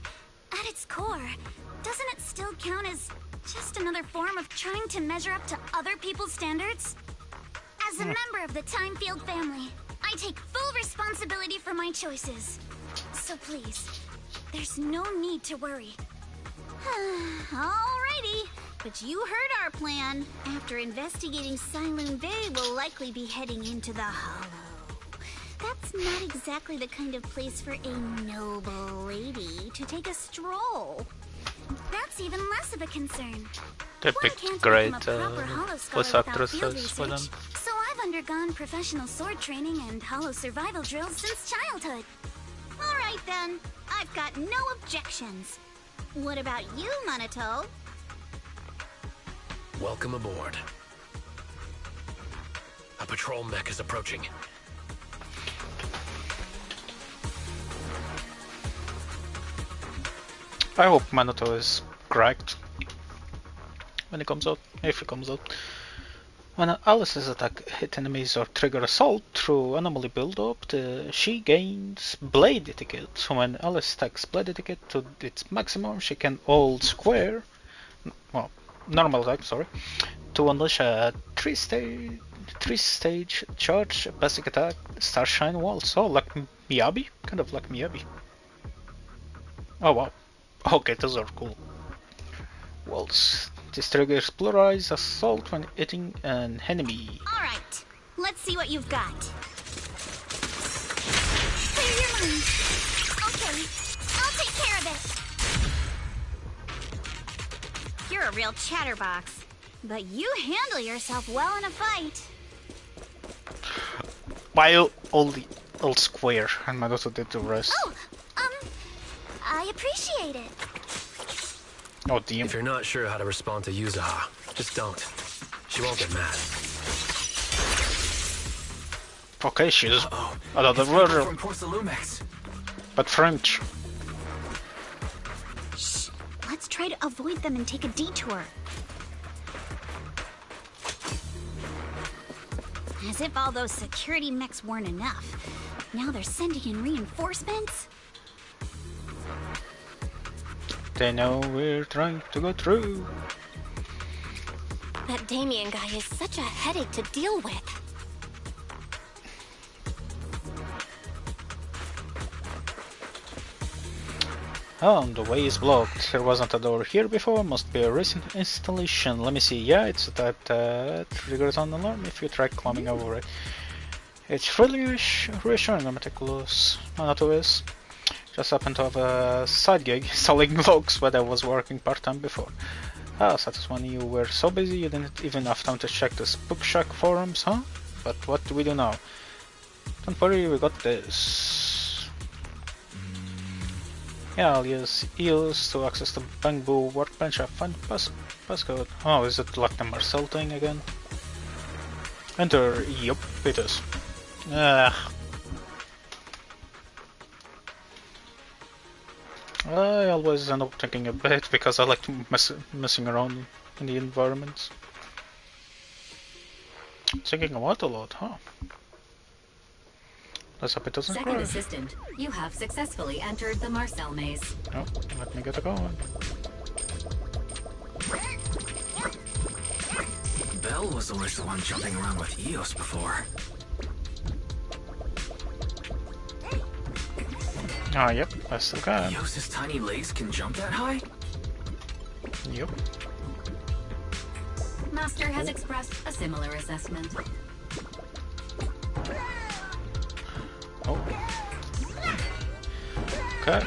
at its core, doesn't it still count as just another form of trying to measure up to other people's standards? As a member of the Timefield family, I take full responsibility for my choices. So please, there's no need to worry.
Alrighty, but you heard our plan. After investigating Silent Bay, we'll likely be heading into the Hollow. That's not exactly the kind of place for a noble lady to take a stroll.
That's even less of a concern.
they
One
picked
can't
great
become a proper Hollow scholar
voice
without field
actresses for them.
research, so I've undergone professional sword training and Hollow survival drills since childhood.
Alright then, I've got no objections. What about you, Monato?
Welcome aboard. A patrol mech is approaching.
I hope Manato is cracked when it comes out, if it comes out. When Alice's attack hit enemies or trigger assault through anomaly build-up, she gains Blade Etiquette. So when Alice stacks Blade Etiquette to its maximum, she can hold square, well, normal attack, sorry, to unleash a three-stage charge basic attack, Starshine Wall. So like Miyabi, kind of like Miyabi. Oh wow. Okay, those are cool. Walls. This triggers Pluralize Assault when hitting an enemy.
Alright, let's see what you've got.
Clear your mind. Okay, I'll take care of it.
You're a real chatterbox, but you handle yourself well in a fight.
While only old square and Madoto did the rest.
Oh, I appreciate it.
Oh damn.
If you're not sure how to respond to Yuzaha, just don't. She won't get mad.
Okay, she's another word,
From Porcelumex.
but French.
Shh, let's try to avoid them and take a detour. As if all those security mechs weren't enough. Now they're sending in reinforcements?
They know we're trying to go through.
That Damien guy is such a headache to deal with.
Oh, the way is blocked. There wasn't a door here before, must be a recent installation. Let me see, yeah, it's that triggers an alarm if you try climbing over it. It's really reassuring and meticulous. Monato is. Just happened to have a side gig installing logs when I was working part-time before. Ah, so that's when you were so busy you didn't even have time to check the Spook Shack forums, huh? But what do we do now? Don't worry, we got this. Yeah, I'll use EOS to access the Bamboo workbench. I find passcode. Oh, is it like the Marcel thing again? Enter. Yup, it is. I always end up thinking a bit because I like messing around in the environments. Thinking about a lot, huh? Let's hope it doesn't
Second
crash.
assistant, you have successfully entered the Marcel maze.
Oh, let me get it going.
Belle was always the one jumping around with EOS before.
Ah, yep, I still can.
EOS's tiny legs can jump that high?
Yep.
Master has expressed a similar assessment.
Oh. Okay.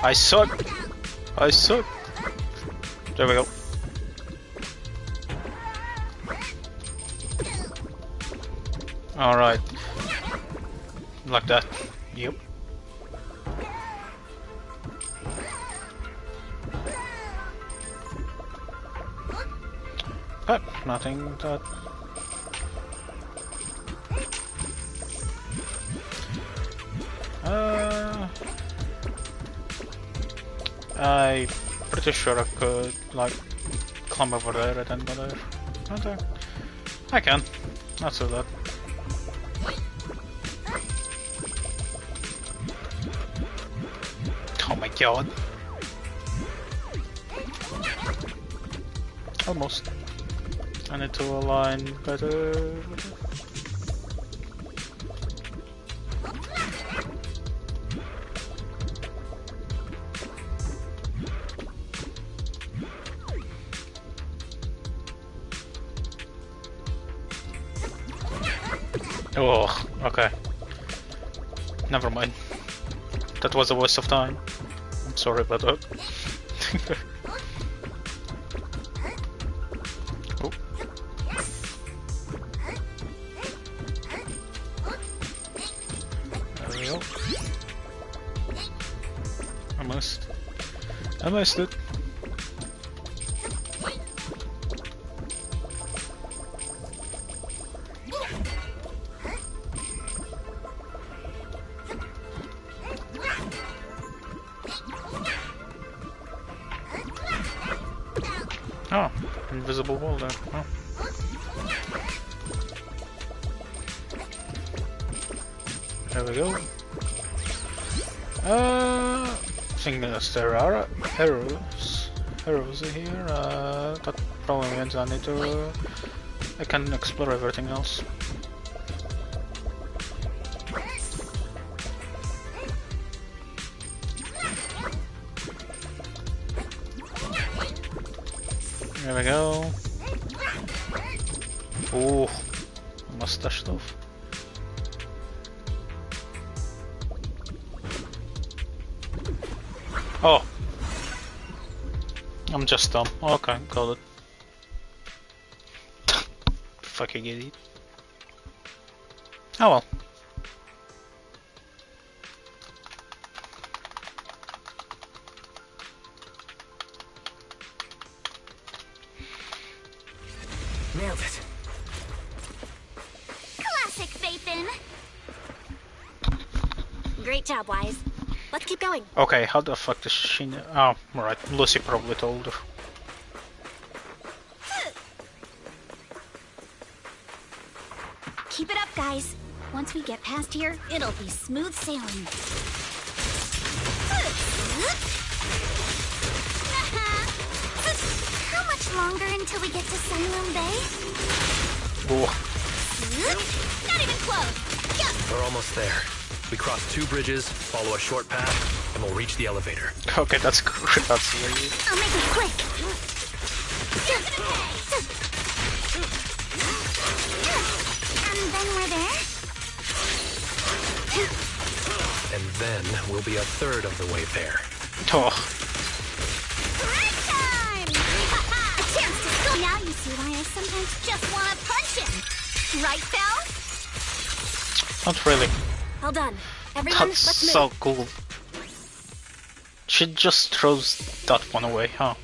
I suck. I suck. There we go. Alright. Like that. Yep. But nothing that. I'm pretty sure I could like climb over there and then go there. Okay. I can. Let's do that. Oh my god. Almost. I need to align better with it. Oh, okay. Never mind. That was a waste of time. I'm sorry about that. Oh. There we go. I missed it. Oh, invisible wall there. Oh. There we go. I think there are arrows here. That probably means I can explore everything else. There we go. Ooh, mustache stuff. Oh, I'm just dumb. Okay, got it. Fucking idiot. Oh well.
Nailed it.
Classic Faithin.
Great job, Wise. Let's keep going.
Okay, how the fuck does she know? Oh, right. Lucy probably told her.
Keep it up, guys. Once we get past here, it'll be smooth sailing. How much longer until we get to Sunloom Bay?
Ooh.
Not even close. Yeah.
We're almost there. We cross 2 bridges, follow a short path, and we'll reach the elevator.
Okay, that's good. That's really.
I'll make it quick. And then we're there.
And then we'll be a third of the way there.
Oh.
Break time! A chance to go. Now you see why I sometimes just want to punch him.
Right, Belle?
Not really.
Well done. Everyone,
That's
let's move.
so cool. She just throws that one away, huh?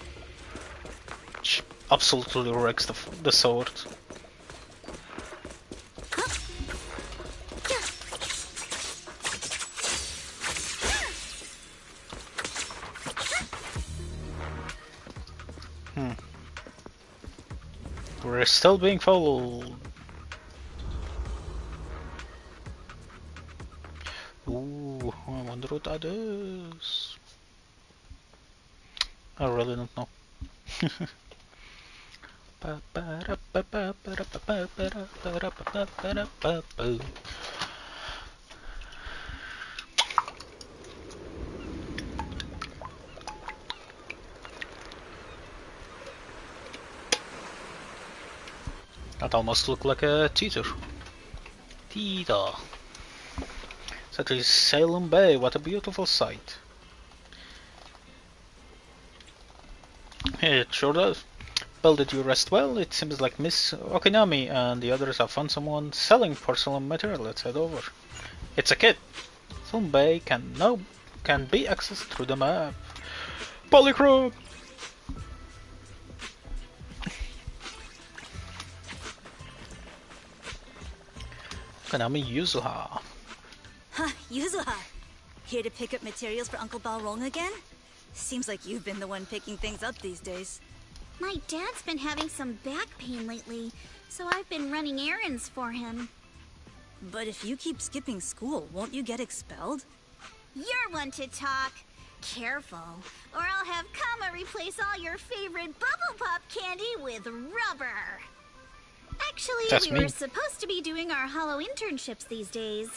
She absolutely wrecks the sword. We're still being followed. Ooh, I wonder what that is. I really don't know. That almost looked like a teeter. Teeter. That is Salem Bay, what a beautiful sight. It sure does. Well, did you rest well? It seems like Miss Okinami and the others have found someone selling porcelain material. Let's head over. It's a kid. Salem Bay can be accessed through the map. Polychrome! Okinami Yuzuha.
Huh, Yuzuha. Here to pick up materials for Uncle Balrog again? Seems like you've been the one picking things up these days.
My dad's been having some back pain lately, so I've been running errands for him.
But if you keep skipping school, won't you get expelled?
You're one to talk. Careful, or I'll have Kama replace all your favorite Bubble Pop candy with rubber. Actually,
That's
we were
me.
supposed to be doing our Hollow internships these days.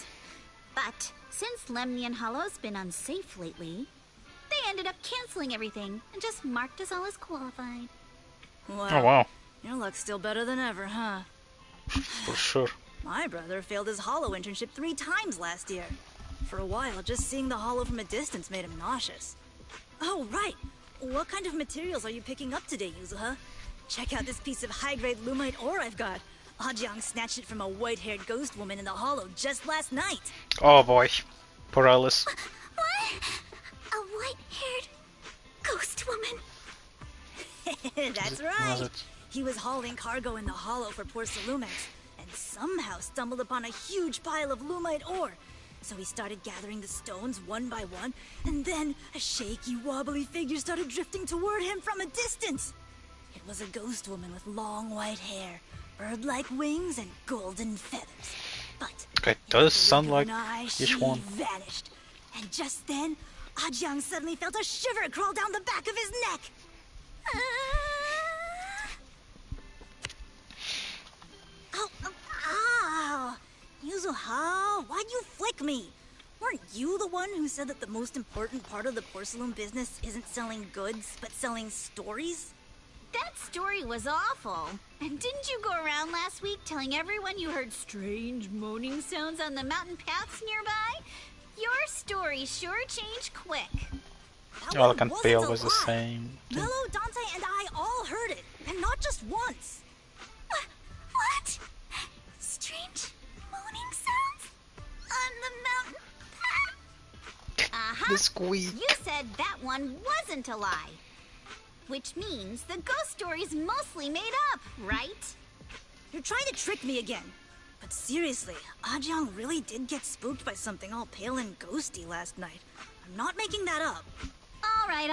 But since Lemnian Hollow's been unsafe lately, they ended up canceling everything and just marked us all as qualified.
Wow.
Oh wow.
Your luck's still better than ever, huh?
For sure.
My brother failed his Hollow internship 3 times last year. For a while, just seeing the Hollow from a distance made him nauseous. Oh, right. What kind of materials are you picking up today, Yuzuha? Check out this piece of high-grade lumite ore I've got. Ajang snatched it from a white-haired ghost woman in the Hollow just last night.
Oh boy. Poor Alice.
What? A white-haired ghost woman?
That's right. He was hauling cargo in the Hollow for poor Salumex, and somehow stumbled upon a huge pile of lumite ore. So he started gathering the stones one by one, and then a shaky, wobbly figure started drifting toward him from a distance. It was a ghost woman with long white hair, bird-like wings, and golden feathers. But
Okay, does sound like
she
each one.
vanished. And just then, Ajang suddenly felt a shiver crawl down the back of his neck. Ow! Yuzuha, why'd you flick me? Weren't you the one who said that the most important part of the porcelain business isn't selling goods, but selling stories?
That story was awful. And didn't you go around last week telling everyone you heard strange moaning sounds on the mountain paths nearby? Your story sure changed quick.
All can be always the same.
Mello, Dante, and I all heard it, and not just once.
What? Strange moaning sounds on the mountain path? Uh-huh.
The squeak.
You said that one wasn't a lie. Which means the ghost story's mostly made up, right?
You're trying to trick me again. But seriously, Ajang really did get spooked by something all pale and ghosty last night. I'm not making that up.
All right.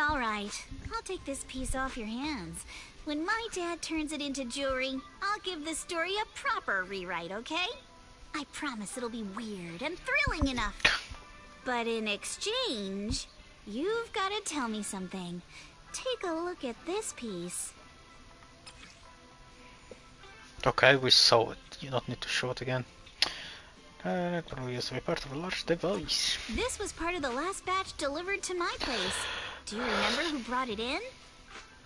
I'll take this piece off your hands. When my dad turns it into jewelry, I'll give the story a proper rewrite, okay? I promise it'll be weird and thrilling enough. But in exchange, you've got to tell me something. Take a look at this piece.
Okay, we saw it. You don't need to show it again. It used to be part of a large device.
This was part of the last batch delivered to my place. Do you remember who brought it in?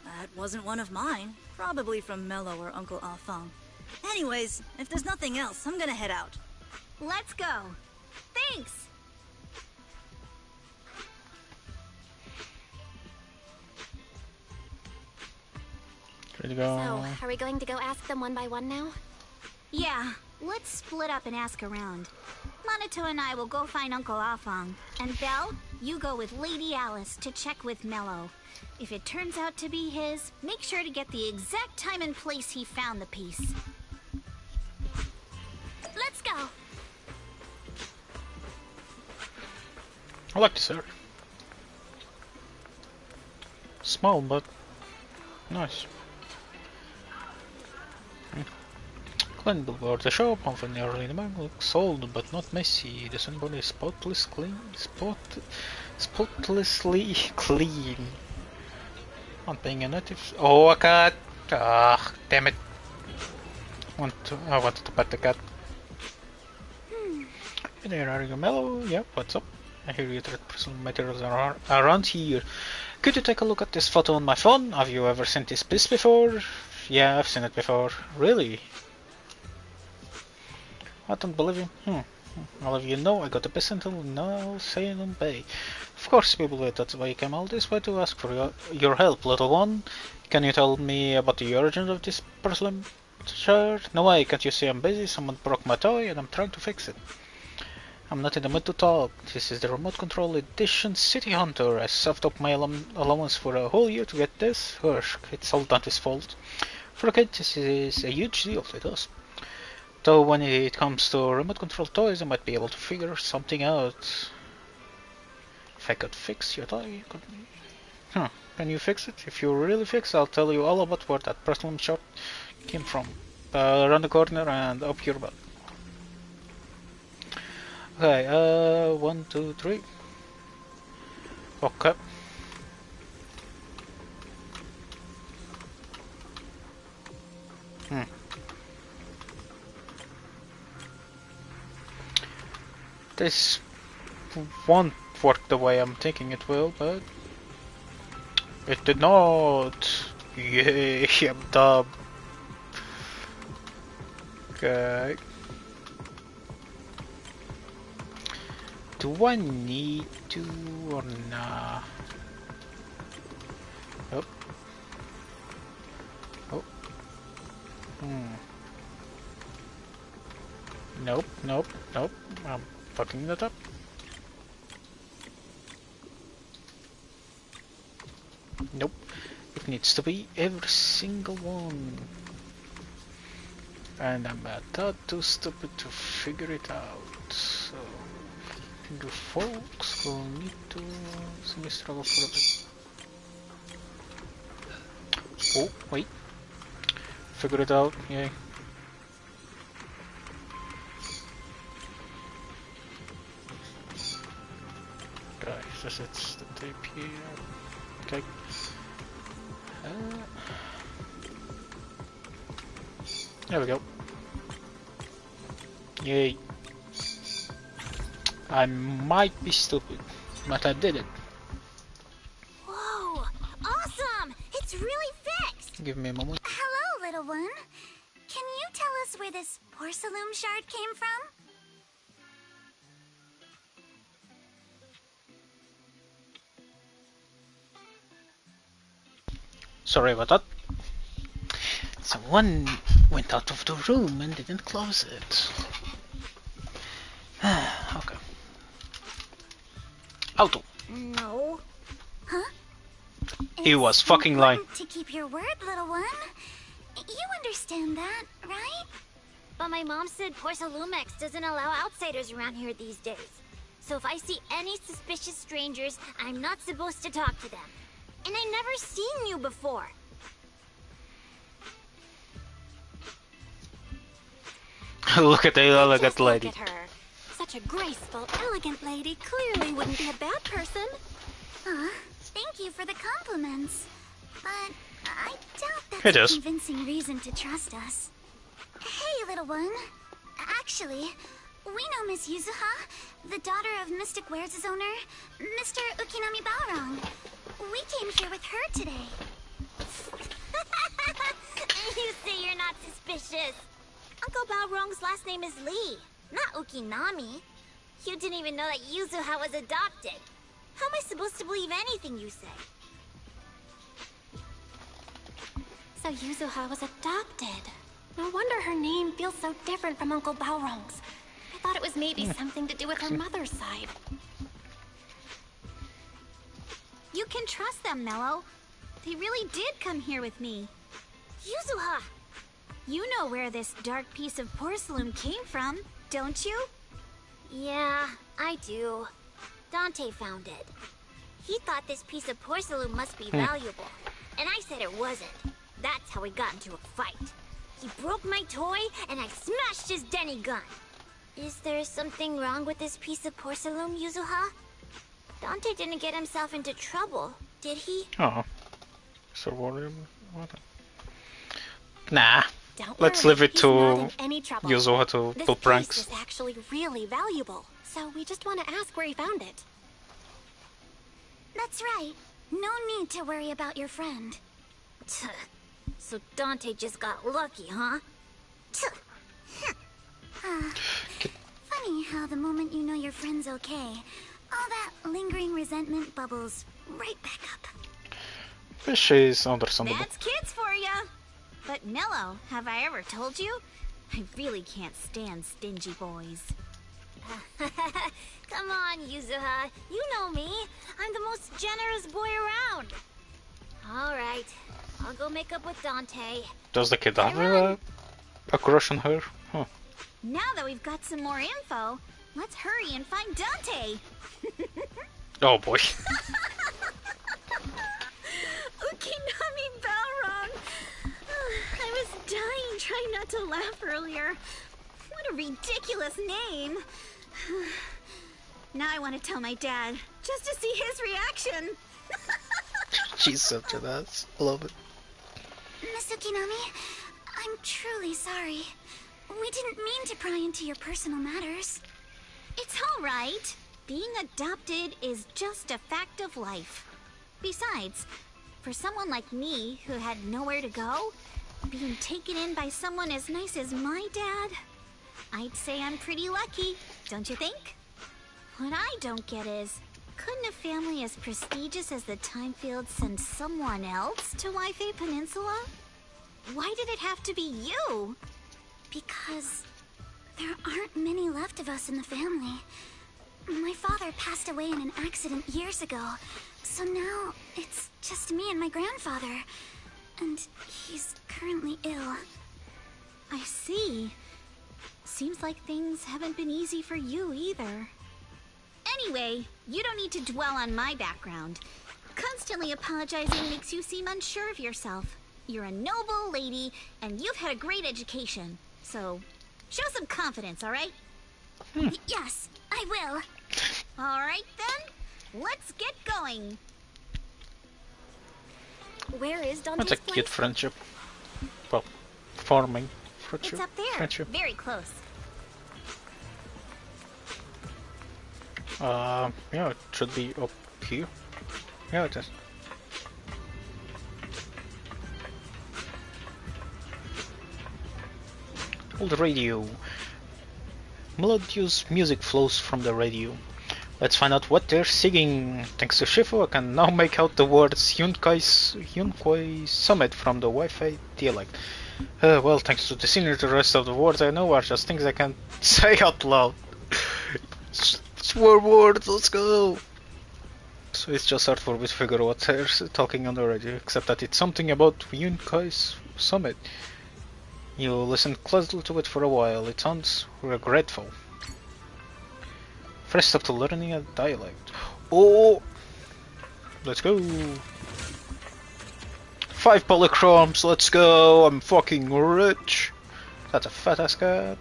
That wasn't one of mine. Probably from Mello or Uncle Afang. Anyways, if there's nothing else, I'm gonna head out.
Let's go. Thanks!
Ready to go?
So, are we going to go ask them one by one now?
Yeah, let's split up and ask around. Monato and I will go find Uncle Afong. And Belle, you go with Lady Alice to check with Mello. If it turns out to be his, make sure to get the exact time and place he found the piece.
Let's go.
I like this area. Small but nice. Clean boulevard. The shop, often early in the morning, looks old but not messy. The sunburn is spotlessly clean. Not being a native. Oh, a cat! Ah, damn it! I wanted to pet the cat. Hey there, are you Mellow? Yep, what's up? I hear you trade personal materials around here. Could you take a look at this photo on my phone? Have you ever seen this piece before? Yeah, I've seen it before. Really? I don't believe you. I'll have you know I got the best until now Salem Bay. Of course people will. That's why I came all this way to ask for your help, little one. Can you tell me about the origin of this porcelain shirt? No way, can't you see I'm busy? Someone broke my toy and I'm trying to fix it. I'm not in the mood to talk. This is the remote control edition City Hunter. I saved up my allowance for a whole year to get this. Hush, it's all Dante's fault. For a kid, this is a huge deal to us. Though when it comes to remote control toys, I might be able to figure something out. If I could fix your toy, can you fix it? If you really fix it, I'll tell you all about where that porcelain shot came from. Around the corner and up your butt. Okay, 1, 2, 3. Okay. This won't work the way I'm thinking it will, but it did not. Yay, I'm dumb. Okay. Do I need to or nah? Oh. Oh. Nope, nope, nope. I'm fucking that up. Nope. It needs to be every single one. And I'm a tad too stupid to figure it out. So you folks will need to see me struggle for a bit. Oh, wait. Figure it out, yay. Okay, so it's the tape here. Okay. There we go. Yay. I might be stupid, but I did it.
Whoa! Awesome! It's really fixed!
Give me a moment.
Hello, little one. Can you tell us where this porcelain shard came from?
Sorry about that. Someone went out of the room and didn't close it. Okay. Auto.
No. Huh?
He was fucking lying.
To keep your word, little one. You understand that, right?
But my mom said Porcelumex doesn't allow outsiders around here these days. So if I see any suspicious strangers, I'm not supposed to talk to them. And I've never seen you before.
Look at the elegant lady.
Look at her. Such a graceful, elegant lady clearly wouldn't be a bad person.
Thank you for the compliments. But I doubt
It
that's
is.
a convincing reason to trust us. Hey, little one. Actually, we know Miss Yuzuha, the daughter of Mystic Wares' owner, Mr. Ukinami Balrong. We came here with her today.
You say you're not suspicious. Uncle Balrong's last name is Lee, not Ukinami. You didn't even know that Yuzuha was adopted. How am I supposed to believe anything you say?
So Yuzuha was adopted.
No wonder her name feels so different from Uncle Balrog's. I thought it was maybe something to do with her mother's side.
You can trust them, Mello. They really did come here with me. Yuzuha! You know where this dark piece of porcelain came from, don't you?
Yeah, I do. Dante found it. He thought this piece of porcelain must be valuable, and I said it wasn't. That's how we got into a fight. He broke my toy, and I smashed his Denny gun. Is there something wrong with this piece of porcelain, Yuzuha? Dante didn't get himself into trouble, did he?
Oh. So what? Nah.
Don't
Let's
worry,
leave it
he's
to
not in any trouble.
Yuzuha to
This
pull
piece
pranks.
is actually really valuable, so we just want to ask where he found it.
That's right. No need to worry about your friend.
So Dante just got lucky, huh?
Funny how the moment you know your friend's okay, all that lingering resentment bubbles right back up.
Which is understandable.
That's kids for ya! But Mello, have I ever told you? I really can't stand stingy boys.
Come on, Yuzuha. You know me. I'm the most generous boy around. All right. I'll go make up with Dante.
Does the kid have a crush on her? Huh.
Now that we've got some more info, let's hurry and find Dante.
Oh boy.
Ukinami Balrog. I was dying trying not to laugh earlier. What a ridiculous name. Now I want to tell my dad, just to see his reaction.
She's such an ass. Love it.
Miss Ukinami, I'm truly sorry. We didn't mean to pry into your personal matters. It's all right. Being adopted is just a fact of life. Besides, for someone like me who had nowhere to go, being taken in by someone as nice as my dad, I'd say I'm pretty lucky, don't you think? What I don't get is, couldn't a family as prestigious as the Timefield send someone else to Wi-Fi Peninsula? Why did it have to be you? Because there aren't many left of us in the family. My father passed away in an accident years ago, so now it's just me and my grandfather. And he's currently ill. I see. Seems like things haven't been easy for you either. Anyway, you don't need to dwell on my background. Constantly apologizing makes you seem unsure of yourself. You're a noble lady, and you've had a great education. So, show some confidence, alright? Yes, I will. Alright then, let's get going.
Where is Dante's
That's a cute friendship. Well, forming friendship.
It's up there,
Friendship.
very close.
Yeah, it should be up here. Yeah, it is. Old radio. Melodious music flows from the radio. Let's find out what they're singing. Thanks to Shifu, I can now make out the words Yunkai Summit from the Wi-Fi dialect. Well, thanks to the scenery, the rest of the words I know are just things I can't say out loud. It's more words, let's go! So it's just hard for me to figure out what they're talking on the radio, except that it's something about Yunkai's Summit. You listen closely to it for a while, it sounds regretful. First step to learning a dialect. Oh! Let's go! 5 polychromes, let's go! I'm fucking rich! That's a fat ass cat.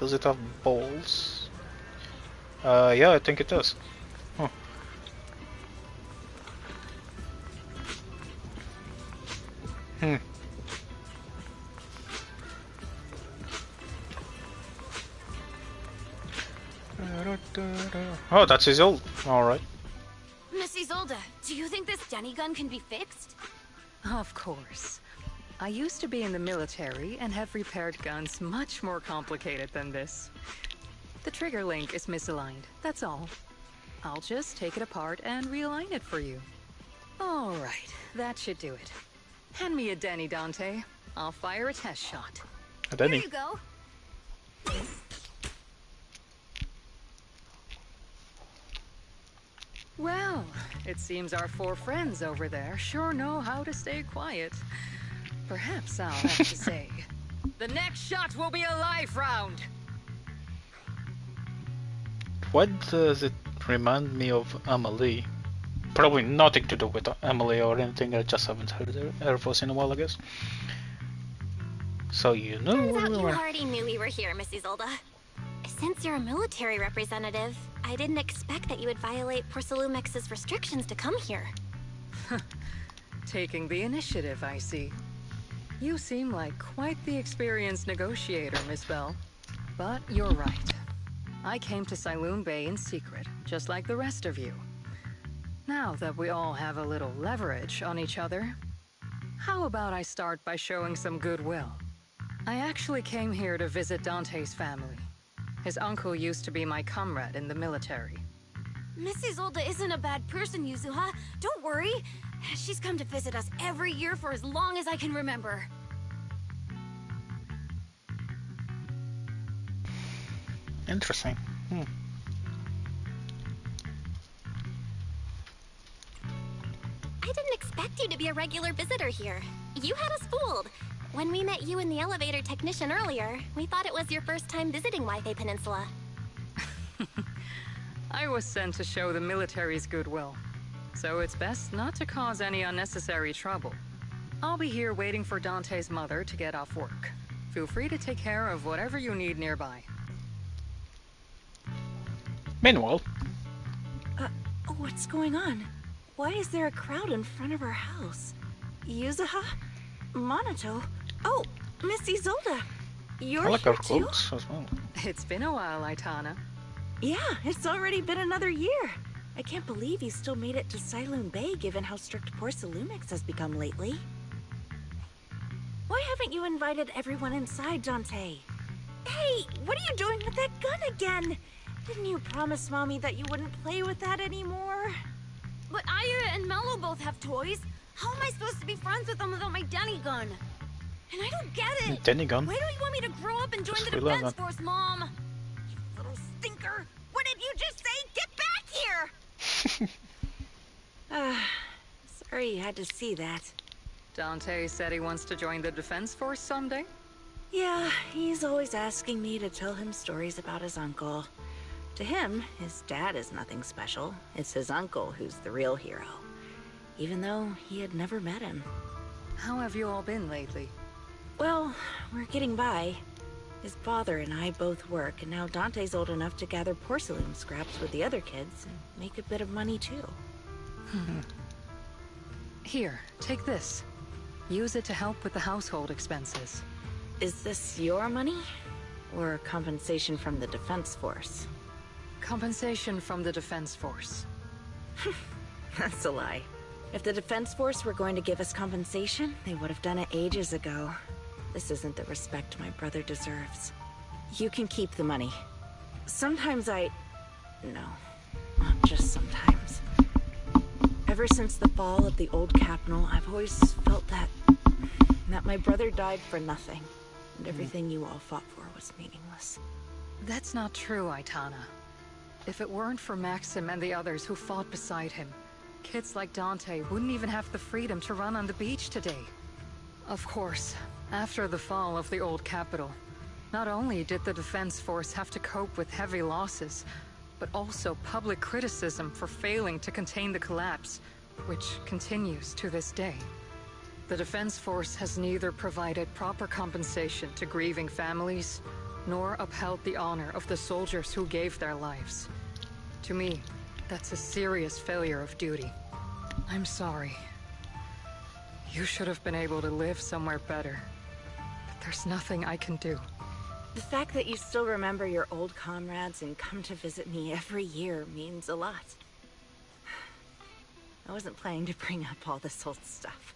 Does it have balls? Yeah, I think it does. Huh. Oh, that's his ult. Alright.
Miss Isolde, do you think this Denny gun can be fixed?
Of course. I used to be in the military and have repaired guns much more complicated than this. The trigger link is misaligned, that's all. I'll just take it apart and realign it for you. Alright, that should do it. Hand me a Denny, Dante. I'll fire a test shot.
There
you go.
Well, it seems our 4 friends over there sure know how to stay quiet. Perhaps I'll have to say, the next shot will be a life round.
What does it remind me of Amelie? Probably nothing to do with Emily or anything. I just haven't heard her voice in a while, I guess. So you know
Turns
where
out
we
you
were.
already knew we were here, Miss Isolde. Since you're a military representative, I didn't expect that you would violate Porcelumex's restrictions to come here.
Taking the initiative, I see. You seem like quite the experienced negotiator, Miss Bell. But you're right. I came to Siloon Bay in secret, just like the rest of you. Now that we all have a little leverage on each other, how about I start by showing some goodwill? I actually came here to visit Dante's family. His uncle used to be my comrade in the military.
Miss Isolde isn't a bad person, Yuzuha. Don't worry. She's come to visit us every year for as long as I can remember.
Interesting.
I didn't expect you to be a regular visitor here. You had us fooled. When we met you and the elevator technician earlier, we thought it was your first time visiting Wi-Fi Peninsula.
I was sent to show the military's goodwill, so it's best not to cause any unnecessary trouble. I'll be here waiting for Dante's mother to get off work. Feel free to take care of whatever you need nearby.
Meanwhile,
What's going on? Why is there a crowd in front of our house? Yuzuha? Monato? Oh, Miss Isolde! You're
I like
here
our clothes as well.
It's been a while, Aitana.
Yeah, it's already been another year. I can't believe you still made it to Siloon Bay given how strict Porcelumix has become lately. Why haven't you invited everyone inside, Dante? Hey, what are you doing with that gun again? Didn't you promise Mommy that you wouldn't play with that anymore? But Aya and Mello both have toys. How am I supposed to be friends with them without my Denny gun? And I don't get it!
Denny gun?
Why don't you want me to grow up and join the
Relax.
Defense Force, Mom? You little stinker! What did you just say? Get back here! Sorry you had to see that.
Dante said he wants to join the Defense Force someday?
Yeah, he's always asking me to tell him stories about his uncle. To him, his dad is nothing special. It's his uncle who's the real hero. Even though he had never met him.
How have you all been lately?
Well, we're getting by. His father and I both work, and now Dante's old enough to gather porcelain scraps with the other kids and make a bit of money too.
Here, take this. Use it to help with the household expenses.
Is this your money? Or compensation from the Defense Force?
Compensation from the Defense Force.
That's a lie. If the Defense Force were going to give us compensation, they would have done it ages ago. This isn't the respect my brother deserves. You can keep the money. Sometimes No, not just sometimes. Ever since the fall of the old capital, I've always felt that my brother died for nothing. And everything you all fought for was meaningless.
That's not true, Aitana. If it weren't for Maxim and the others who fought beside him, kids like Dante wouldn't even have the freedom to run on the beach today. Of course, after the fall of the old capital, not only did the Defense Force have to cope with heavy losses, but also public criticism for failing to contain the collapse, which continues to this day. The Defense Force has neither provided proper compensation to grieving families, nor upheld the honor of the soldiers who gave their lives. To me, that's a serious failure of duty. I'm sorry. You should have been able to live somewhere better. But there's nothing I can do.
The fact that you still remember your old comrades and come to visit me every year means a lot. I wasn't planning to bring up all this old stuff.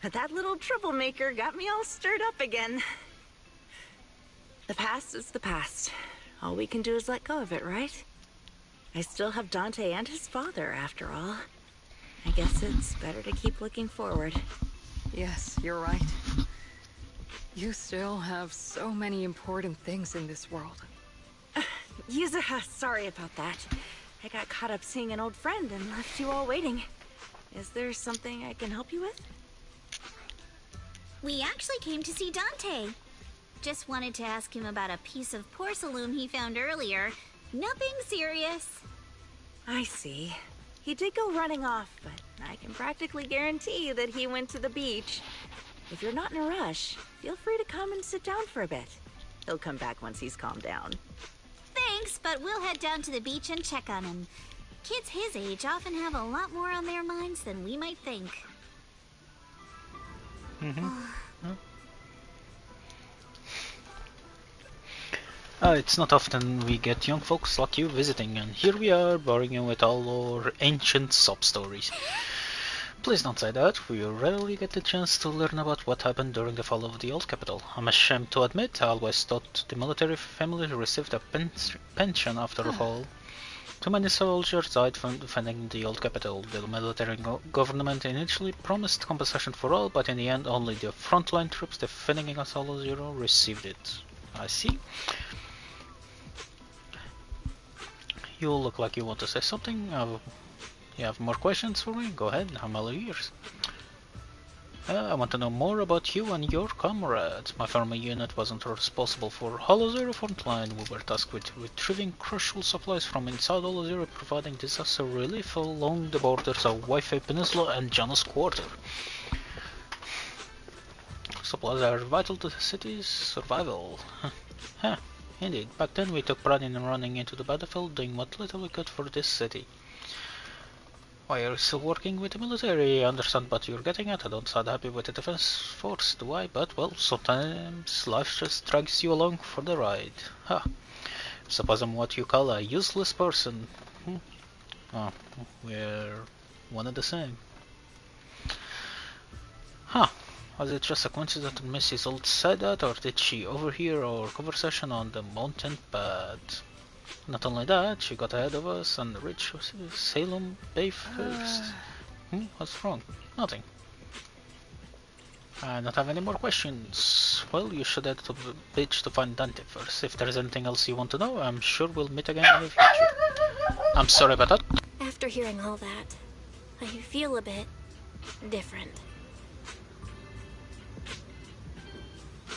But that little troublemaker got me all stirred up again. The past is the past. All we can do is let go of it, right? I still have Dante and his father, after all. I guess it's better to keep looking forward.
Yes, you're right. You still have so many important things in this world.
Yuzuha, sorry about that. I got caught up seeing an old friend and left you all waiting. Is there something I can help you with?
We actually came to see Dante. Just wanted to ask him about a piece of porcelain he found earlier. Nothing serious.
I see. He did go running off, but I can practically guarantee you that he went to the beach. If you're not in a rush, feel free to come and sit down for a bit. He'll come back once he's calmed down.
Thanks, but we'll head down to the beach and check on him. Kids his age often have a lot more on their minds than we might think.
It's not often we get young folks like you visiting, and here we are boring you with all our ancient sob stories. Please don't say that. We rarely get the chance to learn about what happened during the fall of the old capital. I'm ashamed to admit, I always thought the military family received a pension after the fall. Too many soldiers died from defending the old capital. The military government initially promised compensation for all, but in the end only the frontline troops defending against Hollow Zero received it. I see. You look like you want to say something. You have more questions for me? Go ahead, I'm all ears. I want to know more about you and your comrades. My former unit wasn't responsible for Hollow Zero frontline. We were tasked with retrieving crucial supplies from inside Hollow Zero, providing disaster relief along the borders of Wi-Fi Peninsula and Janus Quarter. Supplies are vital to the city's survival. Indeed, back then we took pride in running into the battlefield, doing what little we could for this city. Why are you still working with the military? I understand what you're getting at. I don't sound happy with the defense force, do I? But, well, sometimes life just drags you along for the ride. Suppose I'm what you call a useless person. Oh, we're one and the same. Was it just a coincidence that Mrs. Old said that, or did she overhear our conversation on the mountain path? Not only that, she got ahead of us and reached Salem Bay first. What's wrong? Nothing. I don't have any more questions. Well, you should head to the beach to find Dante first. If there's anything else you want to know, I'm sure we'll meet again in the future. I'm sorry about that.
After hearing all that, I feel a bit different.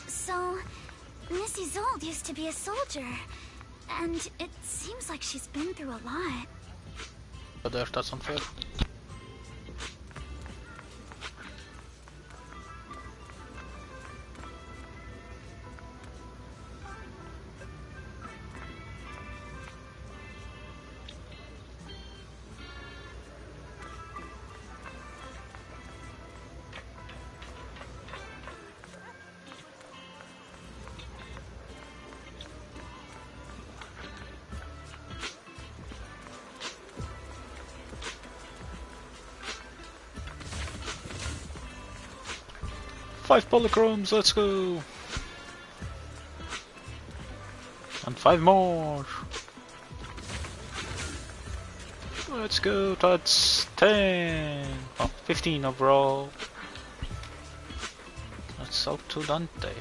So, Missy Zold used to be a soldier, and it seems like she's been through a lot.
But that's unfair. Five polychromes, let's go! And 5 more! Let's go, that's 10! Oh, 15 overall. Let's out to Dante.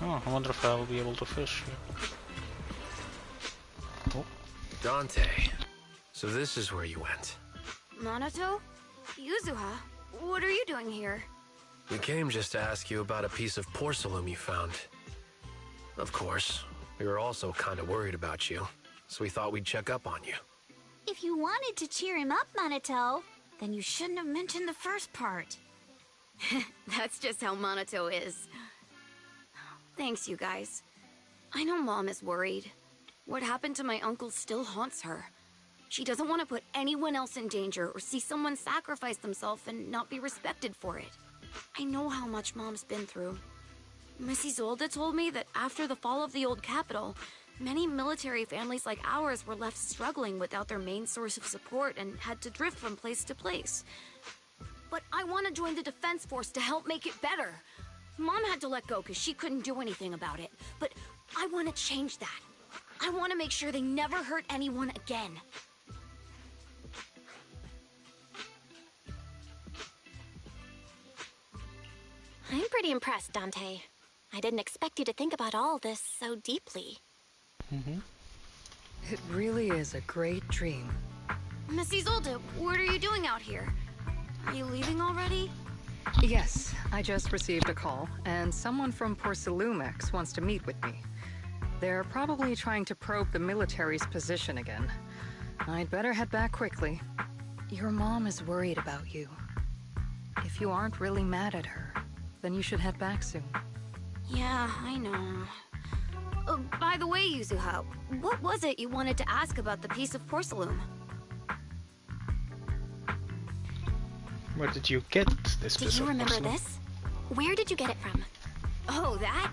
Oh, I wonder if I'll be able to fish here. Oh.
Dante, so this is where you went.
Minato? Yuzuha? What are you doing here?
We came just to ask you about a piece of porcelain you found. Of course, we were also kind of worried about you, so we thought we'd check up on you.
If you wanted to cheer him up, Minato, then you shouldn't have mentioned the first part.
That's just how Minato is. Thanks, you guys. I know Mom is worried. What happened to my uncle still haunts her. She doesn't want to put anyone else in danger or see someone sacrifice themselves and not be respected for it. I know how much Mom's been through. Mrs. Zolda told me that after the fall of the old capital, many military families like ours were left struggling without their main source of support and had to drift from place to place. But I want to join the defense force to help make it better. Mom had to let go because she couldn't do anything about it, but I want to change that. I want to make sure they never hurt anyone again.
I'm pretty impressed, Dante. I didn't expect you to think about all this so deeply.
It really is a great dream.
Miss Isolde, what are you doing out here? Are you leaving already?
Yes, I just received a call, and someone from Porcelumex wants to meet with me. They're probably trying to probe the military's position again. I'd better head back quickly. Your mom is worried about you. If you aren't really mad at her, then you should head back soon.
Yeah, I know. By the way, Yuzuha, what was it you wanted to ask about the piece of porcelain?
Where did you get this
Do
piece
you
of
remember
porcelain?
this? Where did you get it from?
Oh, that?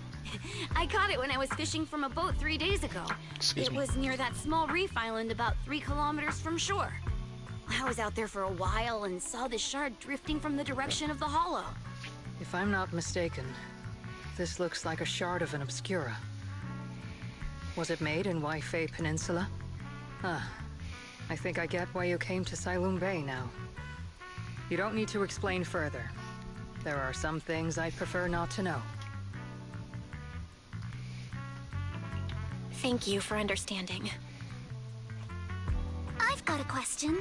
I caught it when I was fishing from a boat 3 days ago.
Excuse
It
me.
was near that small reef island about 3 kilometers from shore. I was out there for a while and saw this shard drifting from the direction of the hollow.
If I'm not mistaken, this looks like a shard of an Obscura. Was it made in Waifei Peninsula? Ah, I think I get why you came to Siloam Bay now. You don't need to explain further. There are some things I'd prefer not to know.
Thank you for understanding.
I've got a question.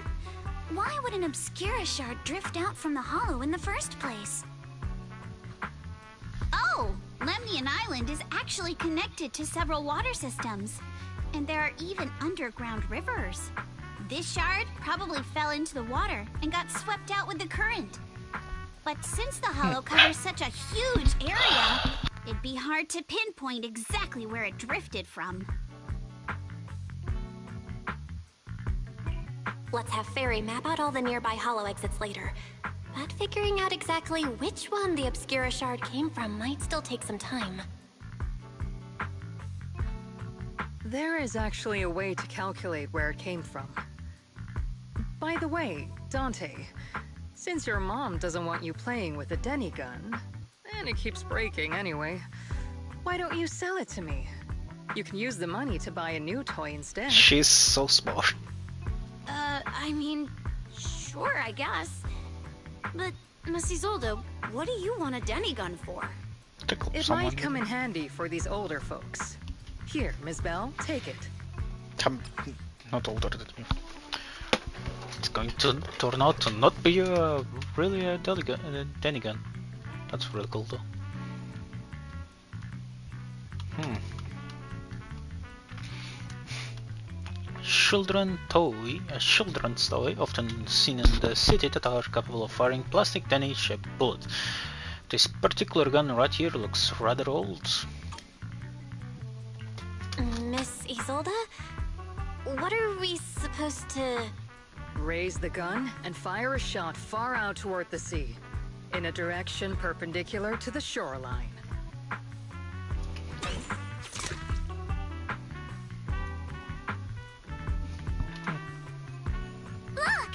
Why would an Obscura shard drift out from the hollow in the first place? Oh, Lemnian Island is actually connected to several water systems. And there are even underground rivers. This shard probably fell into the water and got swept out with the current. But since the hollow covers such a huge area, it'd be hard to pinpoint exactly where it drifted from.
Let's have Fairy map out all the nearby hollow exits later. But figuring out exactly which one the Obscura shard came from might still take some time.
There is actually a way to calculate where it came from. By the way, Dante, since your mom doesn't want you playing with a Denny gun, and it keeps breaking anyway, why don't you sell it to me? You can use the money to buy a new toy instead.
She's so smart.
I mean, sure, I guess. But, Miss Isolde, what do you want a Denny gun for?
It might come in handy for these older folks. Here, Ms. Bell, take it.
I'm not older than you. It's going to turn out to not be really a Denny gun. That's really cool though. Children's toy, often seen in the city, that are capable of firing plastic Denny-shaped bullets. This particular gun right here looks rather old.
Miss Isolde? What are we supposed to...
Raise the gun and fire a shot far out toward the sea, in a direction perpendicular to the shoreline.
Look!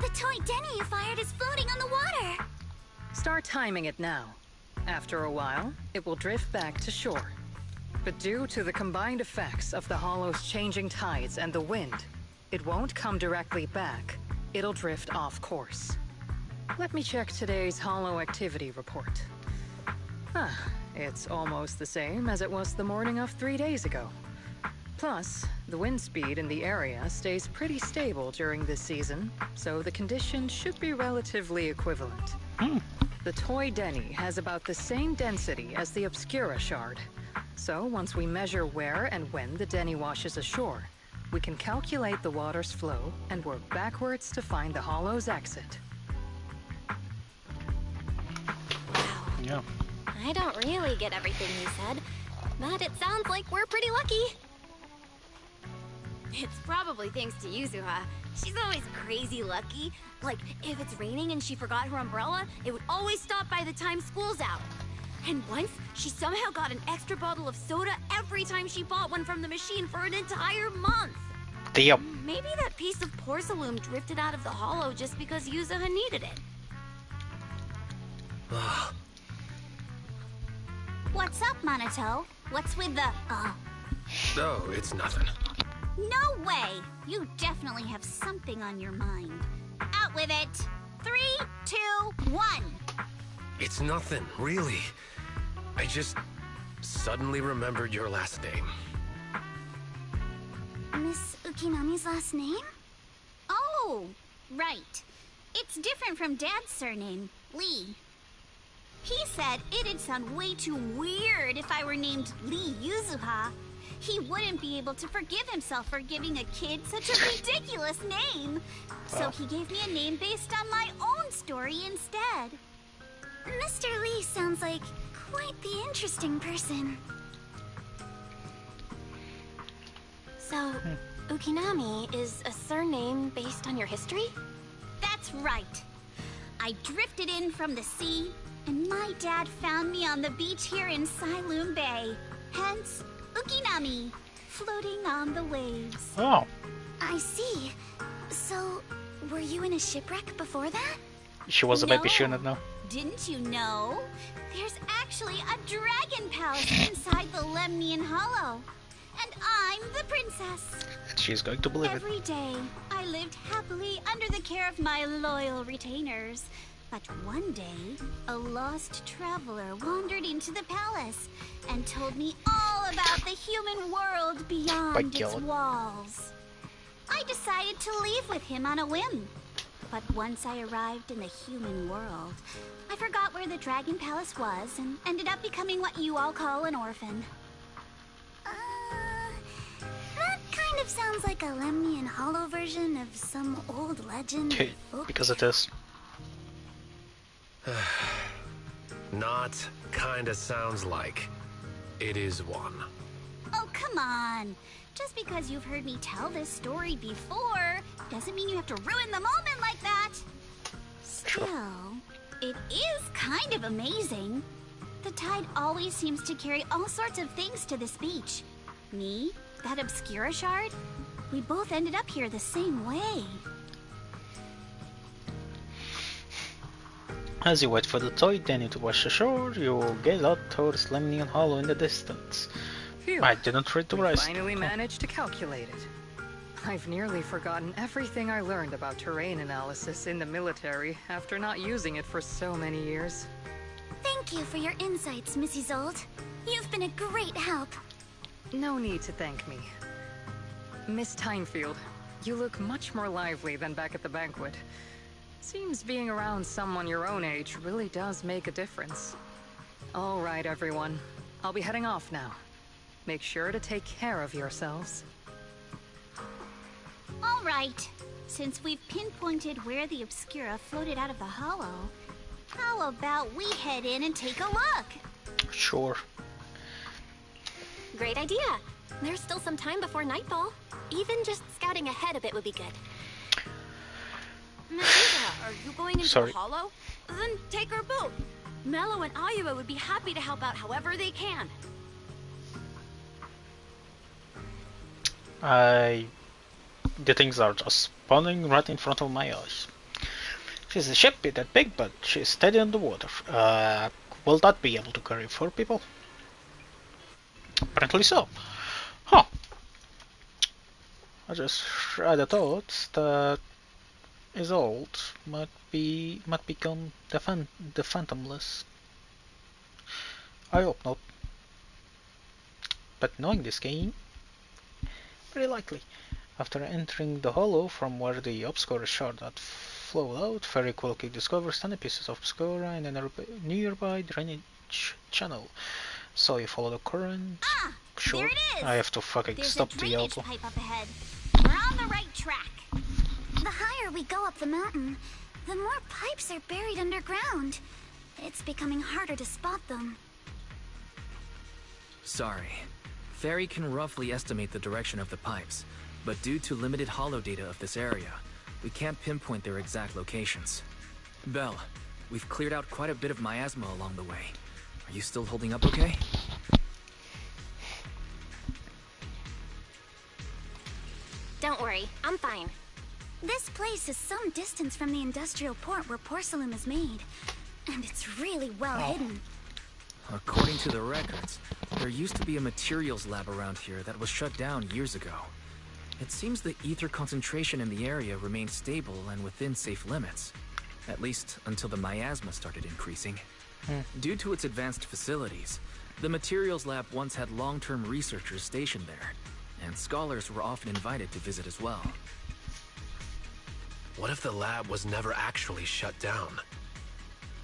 The toy Denny you fired is floating on the water!
Start timing it now. After a while, it will drift back to shore. But due to the combined effects of the hollow's changing tides and the wind, it won't come directly back. It'll drift off course. Let me check today's hollow activity report. It's almost the same as it was the morning of 3 days ago. Plus, the wind speed in the area stays pretty stable during this season, so the conditions should be relatively equivalent. The toy Denny has about the same density as the Obscura shard. So once we measure where and when the Denny washes ashore, we can calculate the water's flow and work backwards to find the hollow's exit.
Yeah.
I don't really get everything you said, but it sounds like we're pretty lucky.
It's probably thanks to Yuzuha. She's always crazy lucky. Like, if it's raining and she forgot her umbrella, it would always stop by the time school's out. And once, she somehow got an extra bottle of soda every time she bought one from the machine for an entire month.
Damn.
Maybe that piece of porcelain drifted out of the hollow just because Yuzuha needed it.
What's up, Monato? What's with the,
No, it's nothing.
No way! You definitely have something on your mind. Out with it! 3, 2, 1!
It's nothing, really. I just suddenly remembered your last name.
Miss Ukinami's last name? Oh, right. It's different from Dad's surname, Lee. He said it'd sound way too weird if I were named Lee Yuzuha. He wouldn't be able to forgive himself for giving a kid such a ridiculous name. So he gave me a name based on my own story instead. Mr. Lee sounds like quite the interesting person.
So, Ukinami is a surname based on your history?
That's right. I drifted in from the sea, and my dad found me on the beach here in Sailoon Bay. Hence, Ukinami, floating on the waves.
Oh.
I see. So, were you in a shipwreck before that?
She was a baby shouldn't know.
Didn't you know? There's actually a dragon palace inside the Lemnian Hollow. And I'm the princess.
And she's going to believe it.
Every day, I lived happily under the care of my loyal retainers. But one day, a lost traveler wandered into the palace and told me all about the human world beyond its walls. I decided to leave with him on a whim. But once I arrived in the human world, I forgot where the Dragon Palace was and ended up becoming what you all call an orphan. That kind of sounds like a Lemnian Hollow version of some old legend.
Okay, because it is.
Not kinda sounds like. It is one.
Oh, come on. Just because you've heard me tell this story before doesn't mean you have to ruin the moment like that. Still, it is kind of amazing. The tide always seems to carry all sorts of things to this beach. Me, that Obscura shard, we both ended up here the same way.
As you wait for the tide, then you to wash ashore, you gaze out towards Lemnian Hollow in the distance.
Phew.
I didn't read the rest.
Finally managed to calculate it. I've nearly forgotten everything I learned about terrain analysis in the military after not using it for so many years.
Thank you for your insights, Miss Isolde. You've been a great help.
No need to thank me. Miss Timefield, you look much more lively than back at the banquet. Seems being around someone your own age really does make a difference. All right, everyone. I'll be heading off now. Make sure to take care of yourselves.
All right. Since we've pinpointed where the Obscura floated out of the hollow, how about we head in and take a look?
Sure.
Great idea. There's still some time before nightfall. Even just scouting ahead a bit would be good.
Makita, are you going into the hollow? Then take our boat. Mello and Ayuba would be happy to help out however they can.
The things are just spawning right in front of my eyes. She's a ship that big, but she's steady on the water. Will that be able to carry 4 people? Apparently so. Huh. I just had a thought that Isolde might become the Phantomless. I hope not. But knowing this game, very likely. After entering the hollow from where the Obscura shard had flowed out, Ferry quickly discovers tiny pieces of Obscura in a nearby drainage channel. So you follow the current. Sure.
There it is.
I have to fucking
There's
stop
a
the
drainage
auto.
pipe up ahead. We're on the right track. The higher we go up the mountain, the more pipes are buried underground. It's becoming harder to spot them.
Sorry. Ferry can roughly estimate the direction of the pipes, but due to limited holo data of this area, we can't pinpoint their exact locations. Belle, we've cleared out quite a bit of miasma along the way. Are you still holding up okay?
Don't worry, I'm fine.
This place is some distance from the industrial port where porcelain is made, and it's really well hidden.
According to the records, there used to be a materials lab around here that was shut down years ago. It seems the ether concentration in the area remained stable and within safe limits. At least until the miasma started increasing. Due to its advanced facilities, the materials lab once had long-term researchers stationed there, and scholars were often invited to visit as well.
What if the lab was never actually shut down,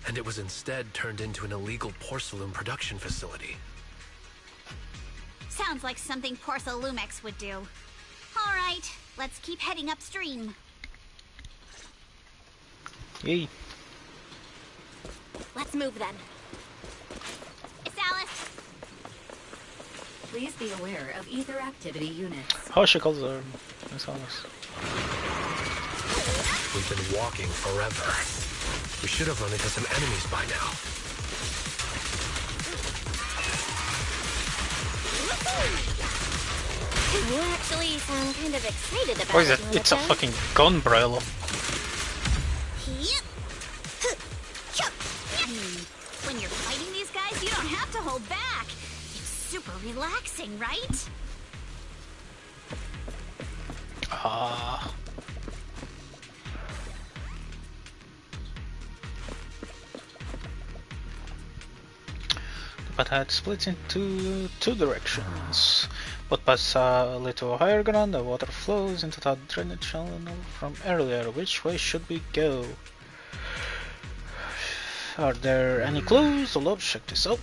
and it was instead turned into an illegal porcelain production facility?
Sounds like something Porcelumex would do. All right, let's keep heading upstream.
Yay.
Let's move then.
It's Alice.
Please be aware of ether activity units.
How she calls her Miss Alice?
We've been walking forever. We should have run into some enemies by now.
You actually sound kind of excited about
What is
it,
it? It's a
Monica.
fucking gun barrel.
When you're fighting these guys, you don't have to hold back. It's super relaxing, right?
Ah. The path splits into two directions. But past a little higher ground, the water flows into that drainage channel from earlier. Which way should we go? Are there any clues? Let's check this out.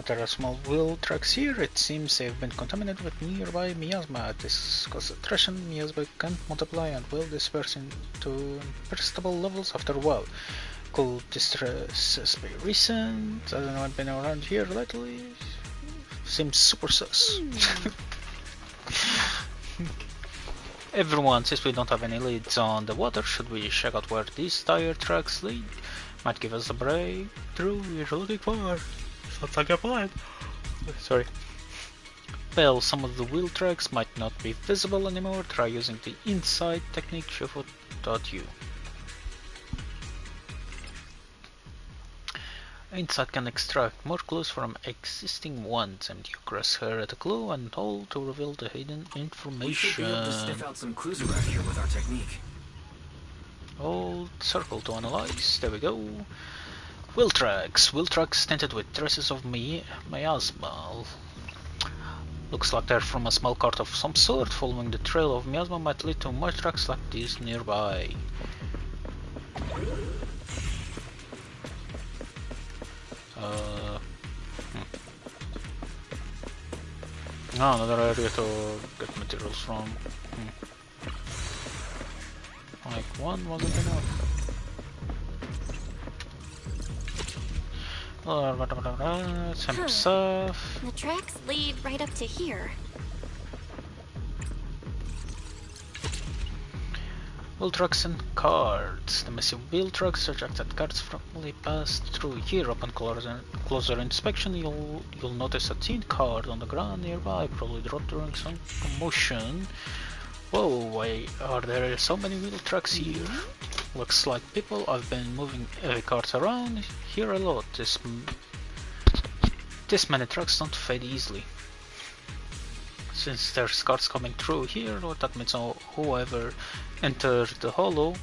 There are small wheel tracks here. It seems they've been contaminated with nearby miasma. At this concentration, miasma can't multiply and will disperse into imperceptible levels after a while. Could this be recent? I don't know, I've been around here lately. Seems super sus. Everyone, since we don't have any leads on the water, should we check out where these tire tracks lead? Might give us a breakthrough we're looking for. Sounds like a plan. Sorry. Well, some of the wheel tracks might not be visible anymore. Try using the inside technique Shufut taught you. Inside can extract more clues from existing ones, and you cross her at a clue and hold to reveal the hidden information.
We should be able to sniff out some clues around here with our technique.
Hold circle to analyze. There we go. Wheel tracks. Wheel tracks tinted with traces of miasma. Looks like they're from a small cart of some sort. Following the trail of miasma might lead to more tracks like these nearby. Another area to get materials from. Like one wasn't enough. Some stuff.
The tracks lead right up to here.
Wheel trucks and carts. The massive wheel trucks suggest that carts frequently pass through here. Upon closer inspection, you'll notice a tin cart on the ground nearby, probably dropped during some commotion. Whoa, why are there so many wheel trucks here? Looks like people have been moving heavy carts around here a lot. This many trucks don't fade easily. Since there's carts coming through here, that means whoever entered the hollow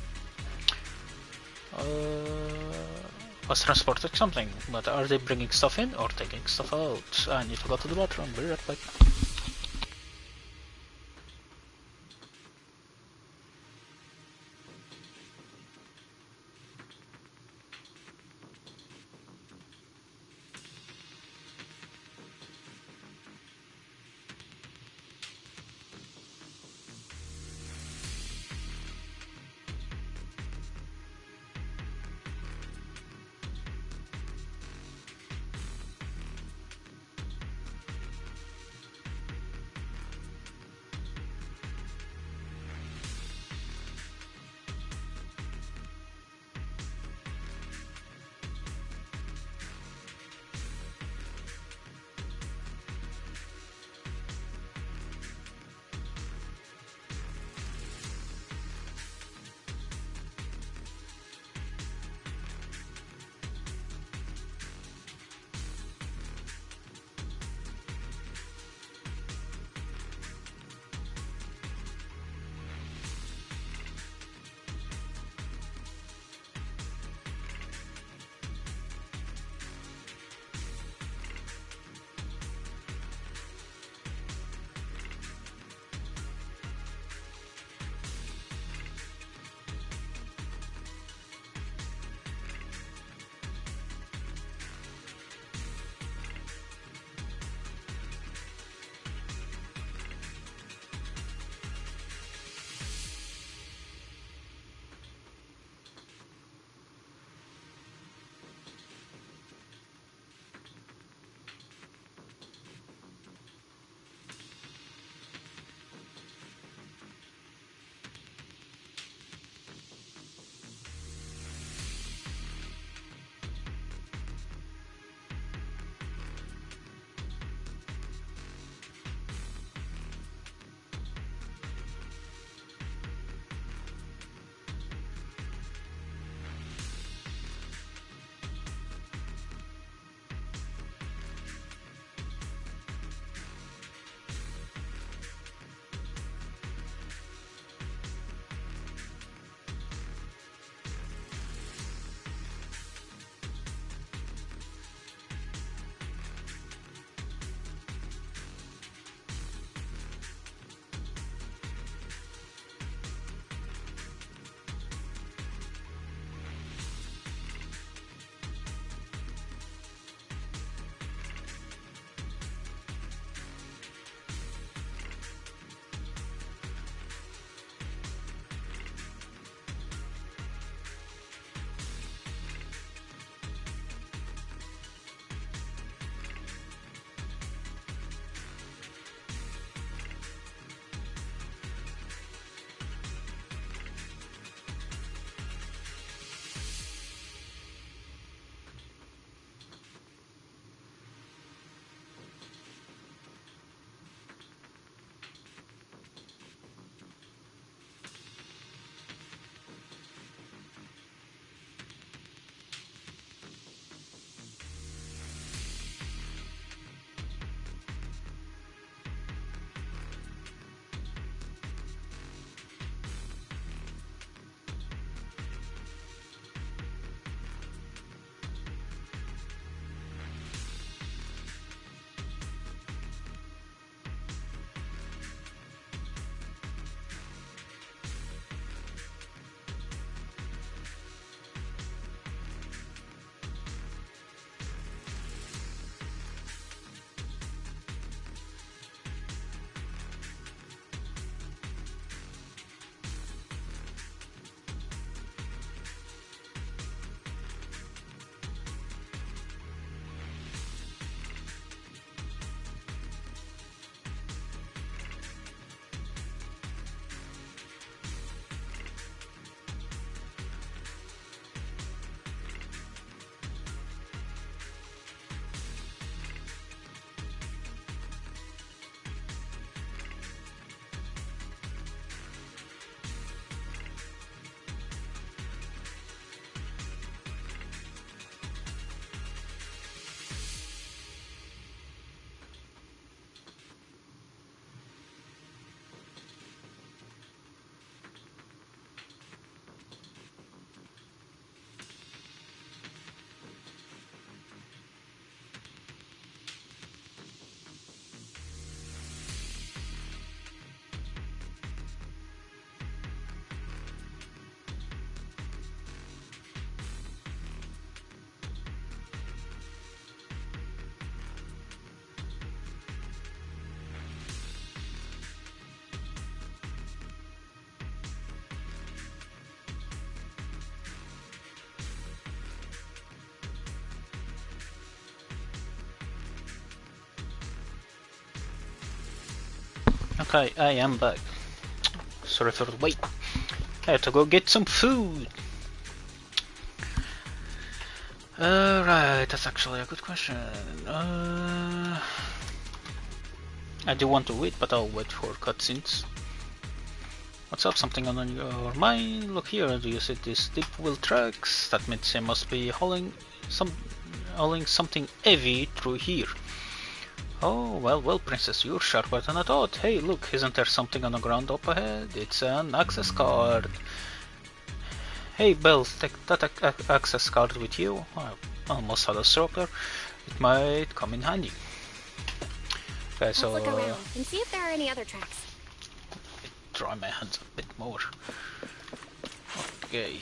was transporting something. But are they bringing stuff in or taking stuff out? I need to go to the bathroom. Be right back. Okay, I am back. Sorry for the wait. I had to go get some food. Right, that's actually a good question. I do want to wait, but I'll wait for cutscenes. What's up? Something on your mind? Look here, do you see these deep wheel tracks? That means they must be hauling something heavy through here. Oh, well, Princess, you're sharper than I thought. Hey, look, isn't there something on the ground up ahead? It's an access card. Hey, Belle, take that access card with you. I almost had a stroke there. It might come in handy. Okay,
Let's look around and see if there are any other tracks.
Dry my hands a bit more. Okay.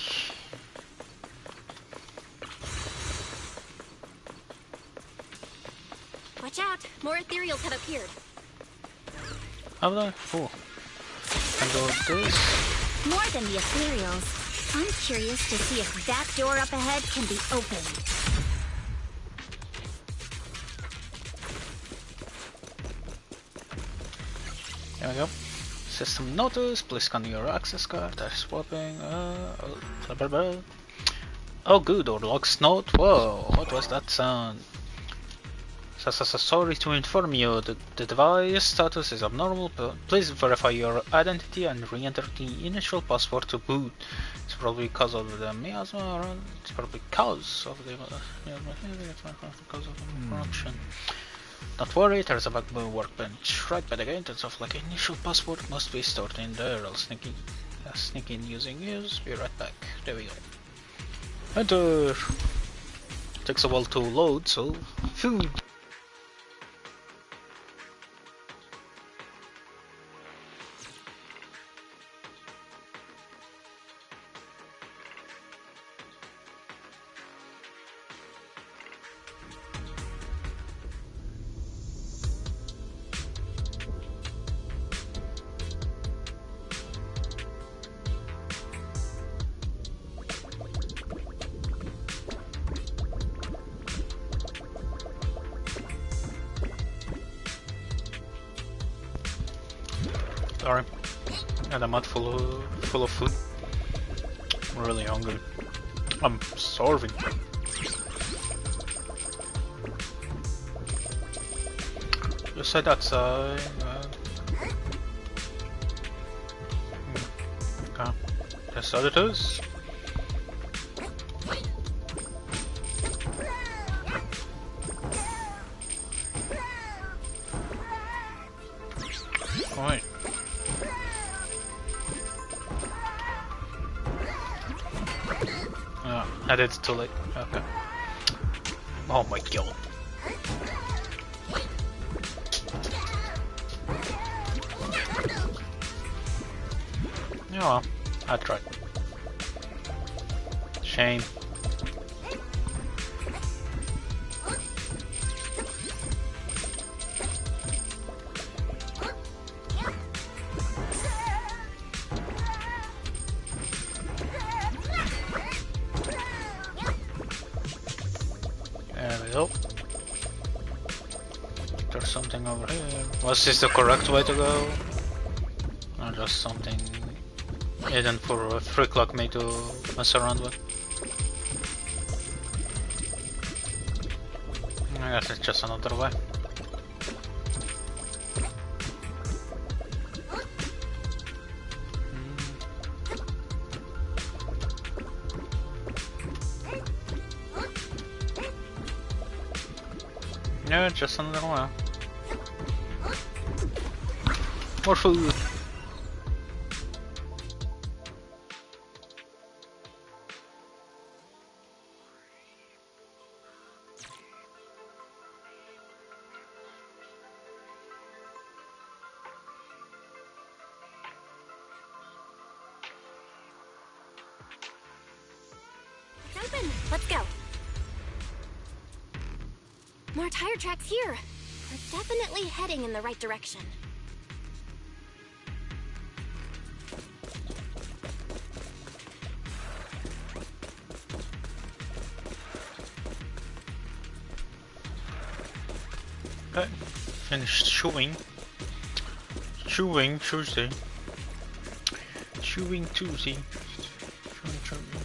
Watch out! More ethereals have appeared.
Have they? Oh. And this.
More than the ethereals. I'm curious to see if that door up ahead can be opened.
There we go. System notice. Please scan your access card. That's swapping. Blah, blah. Oh, good. Or logs note. Whoa. What was that sound? Sorry to inform you, the device status is abnormal. Please verify your identity and re-enter the initial password to boot. It's probably because of the miasma, or it's probably because of the corruption. Don't worry, there's a backbone workbench right by the gate, and stuff like initial password must be stored in there. I'll sneak in using use. Be right back. There we go. Enter. Takes a while to load, so food. Sorry, and I'm not full of food. I'm really hungry. I'm starving. You said outside. Okay, guess that it is. Alright. I did it too late. Okay. Oh my god. Yeah, well, I tried. Shame. There we go. There's something over here. Was this the correct way to go? Or just something hidden for a freak like me to mess around with? I guess it's just another way. Yeah, just another one. More food.
It's open. Let's go. More tire tracks here. We're definitely heading in the right direction.
Okay, finished chewing. Chewing Tuesday. Chewing Tuesday.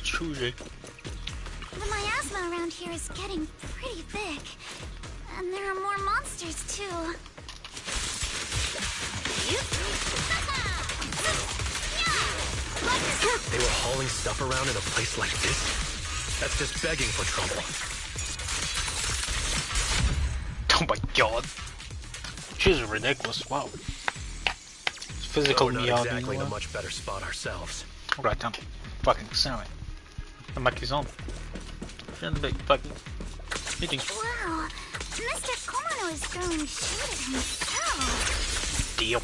Tuesday.
The miasma around here is getting pretty thick. And there are more monsters, too.
They were hauling stuff around in a place like this? That's just begging for trouble.
Oh my god. She's ridiculous, wow. Physical
we're not
meowing.
exactly in a much better spot ourselves.
Right, I'm fucking sorry. The mic is on. And big fucking meeting.
Wow, Mr. Komono is throwing shade at himself.
Deal.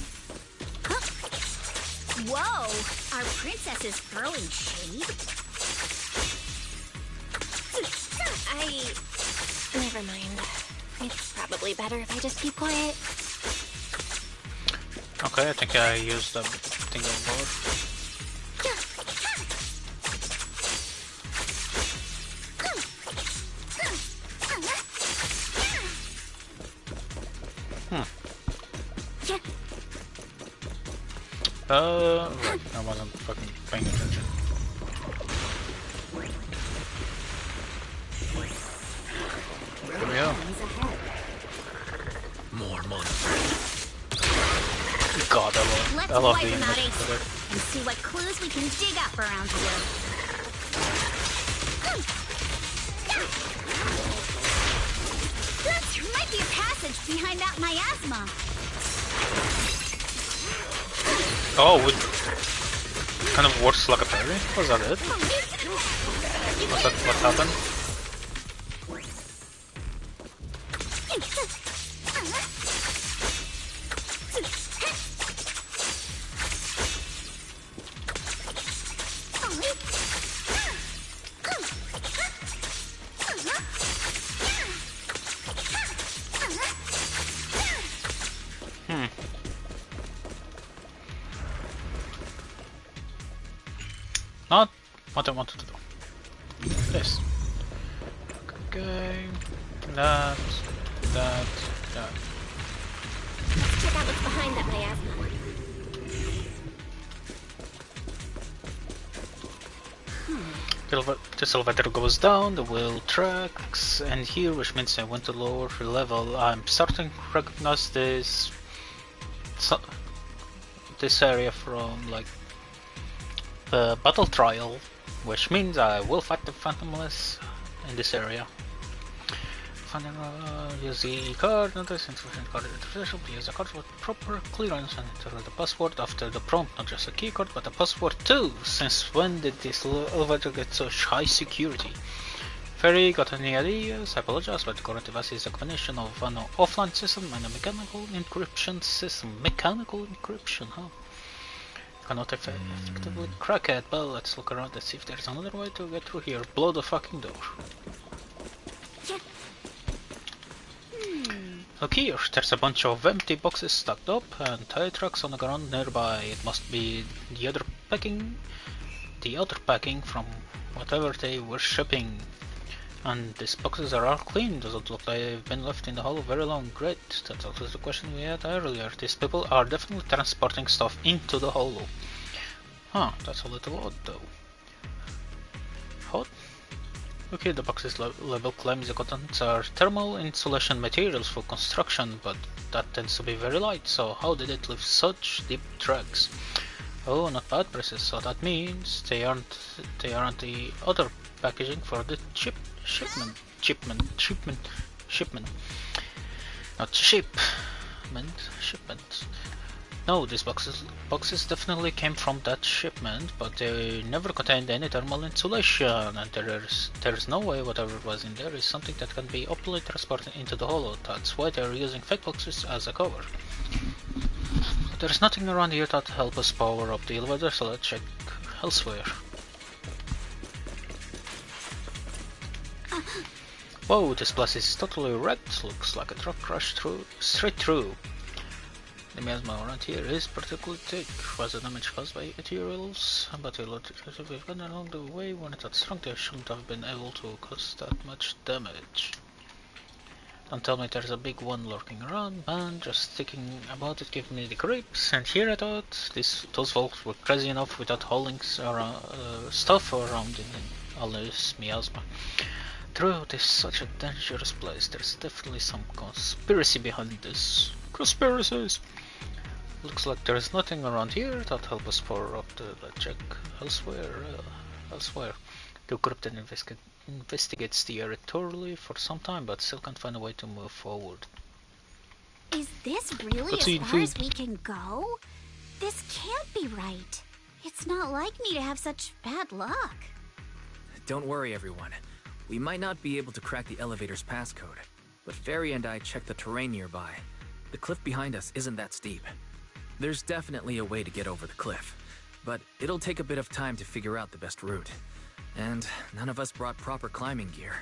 Whoa, our princess is throwing shade?
Never mind. It's probably better if I just keep quiet.
Okay, I think I used the thing on board. Right, I wasn't fucking paying attention. Here we go.
More monsters.
God, I love the
Let's wipe them out,
image of it.
and see what clues we can dig up around here. There might be a passage behind that miasma.
Oh, it kind of works like a fairy? Was that it? Was that what happened? Not what I wanted to do. This. Okay. That.
Check out what's behind that miasma.
This elevator goes down, the wheel tracks, and here, which means I went to lower level. I'm starting to recognize this area from like the battle trial, which means I will fight the Phantomless in this area. Use the card, notice insufficient card interpretation, use the card with proper clearance and enter the password after the prompt, not just a key card but a password too. Since when did this elevator get such high security? Ferry, got any ideas? I apologize, but the current device is a combination of an offline system and a mechanical encryption system. Mechanical encryption, huh? Cannot effectively crack it, but let's look around and see if there's another way to get through here. Blow the fucking door. Look here, there's a bunch of empty boxes stacked up and tire tracks on the ground nearby. It must be the other packing from whatever they were shipping. And these boxes are all clean, doesn't look like they've been left in the hollow very long. Great, that answers the question we had earlier. These people are definitely transporting stuff into the hollow. Huh, that's a little odd though. Hot? Okay, the box's label claims the contents are thermal insulation materials for construction, but that tends to be very light, so how did it leave such deep tracks? Oh, not bad prices, so that means they aren't the other packaging for the shipment. Not shipment. No, these boxes definitely came from that shipment, but they never contained any thermal insulation, and there's no way whatever was in there is something that can be openly transported into the hollow. That's why they're using fake boxes as a cover. But there's nothing around here that help us power up the elevator, so let's check elsewhere. Whoa, this place is totally wrecked. Looks like a truck crashed straight through. The miasma around here is particularly thick. Was the damage caused by materials? But we've gone along the way when it had strong, they shouldn't have been able to cause that much damage. Don't tell me there's a big one lurking around, man. Just thinking about it gives me the creeps. And here I thought those folks were crazy enough without hauling stuff around in all this miasma. True, it is such a dangerous place. There's definitely some conspiracy behind this. Conspiracies! Looks like there's nothing around here that help us power up the check elsewhere. The group then investigates the area thoroughly for some time, but still can't find a way to move forward.
Is this really as far as we can go? This can't be right. It's not like me to have such bad luck.
Don't worry, everyone. We might not be able to crack the elevator's passcode, but Fairy and I checked the terrain nearby. The cliff behind us isn't that steep. There's definitely a way to get over the cliff, but it'll take a bit of time to figure out the best route. And none of us brought proper climbing gear.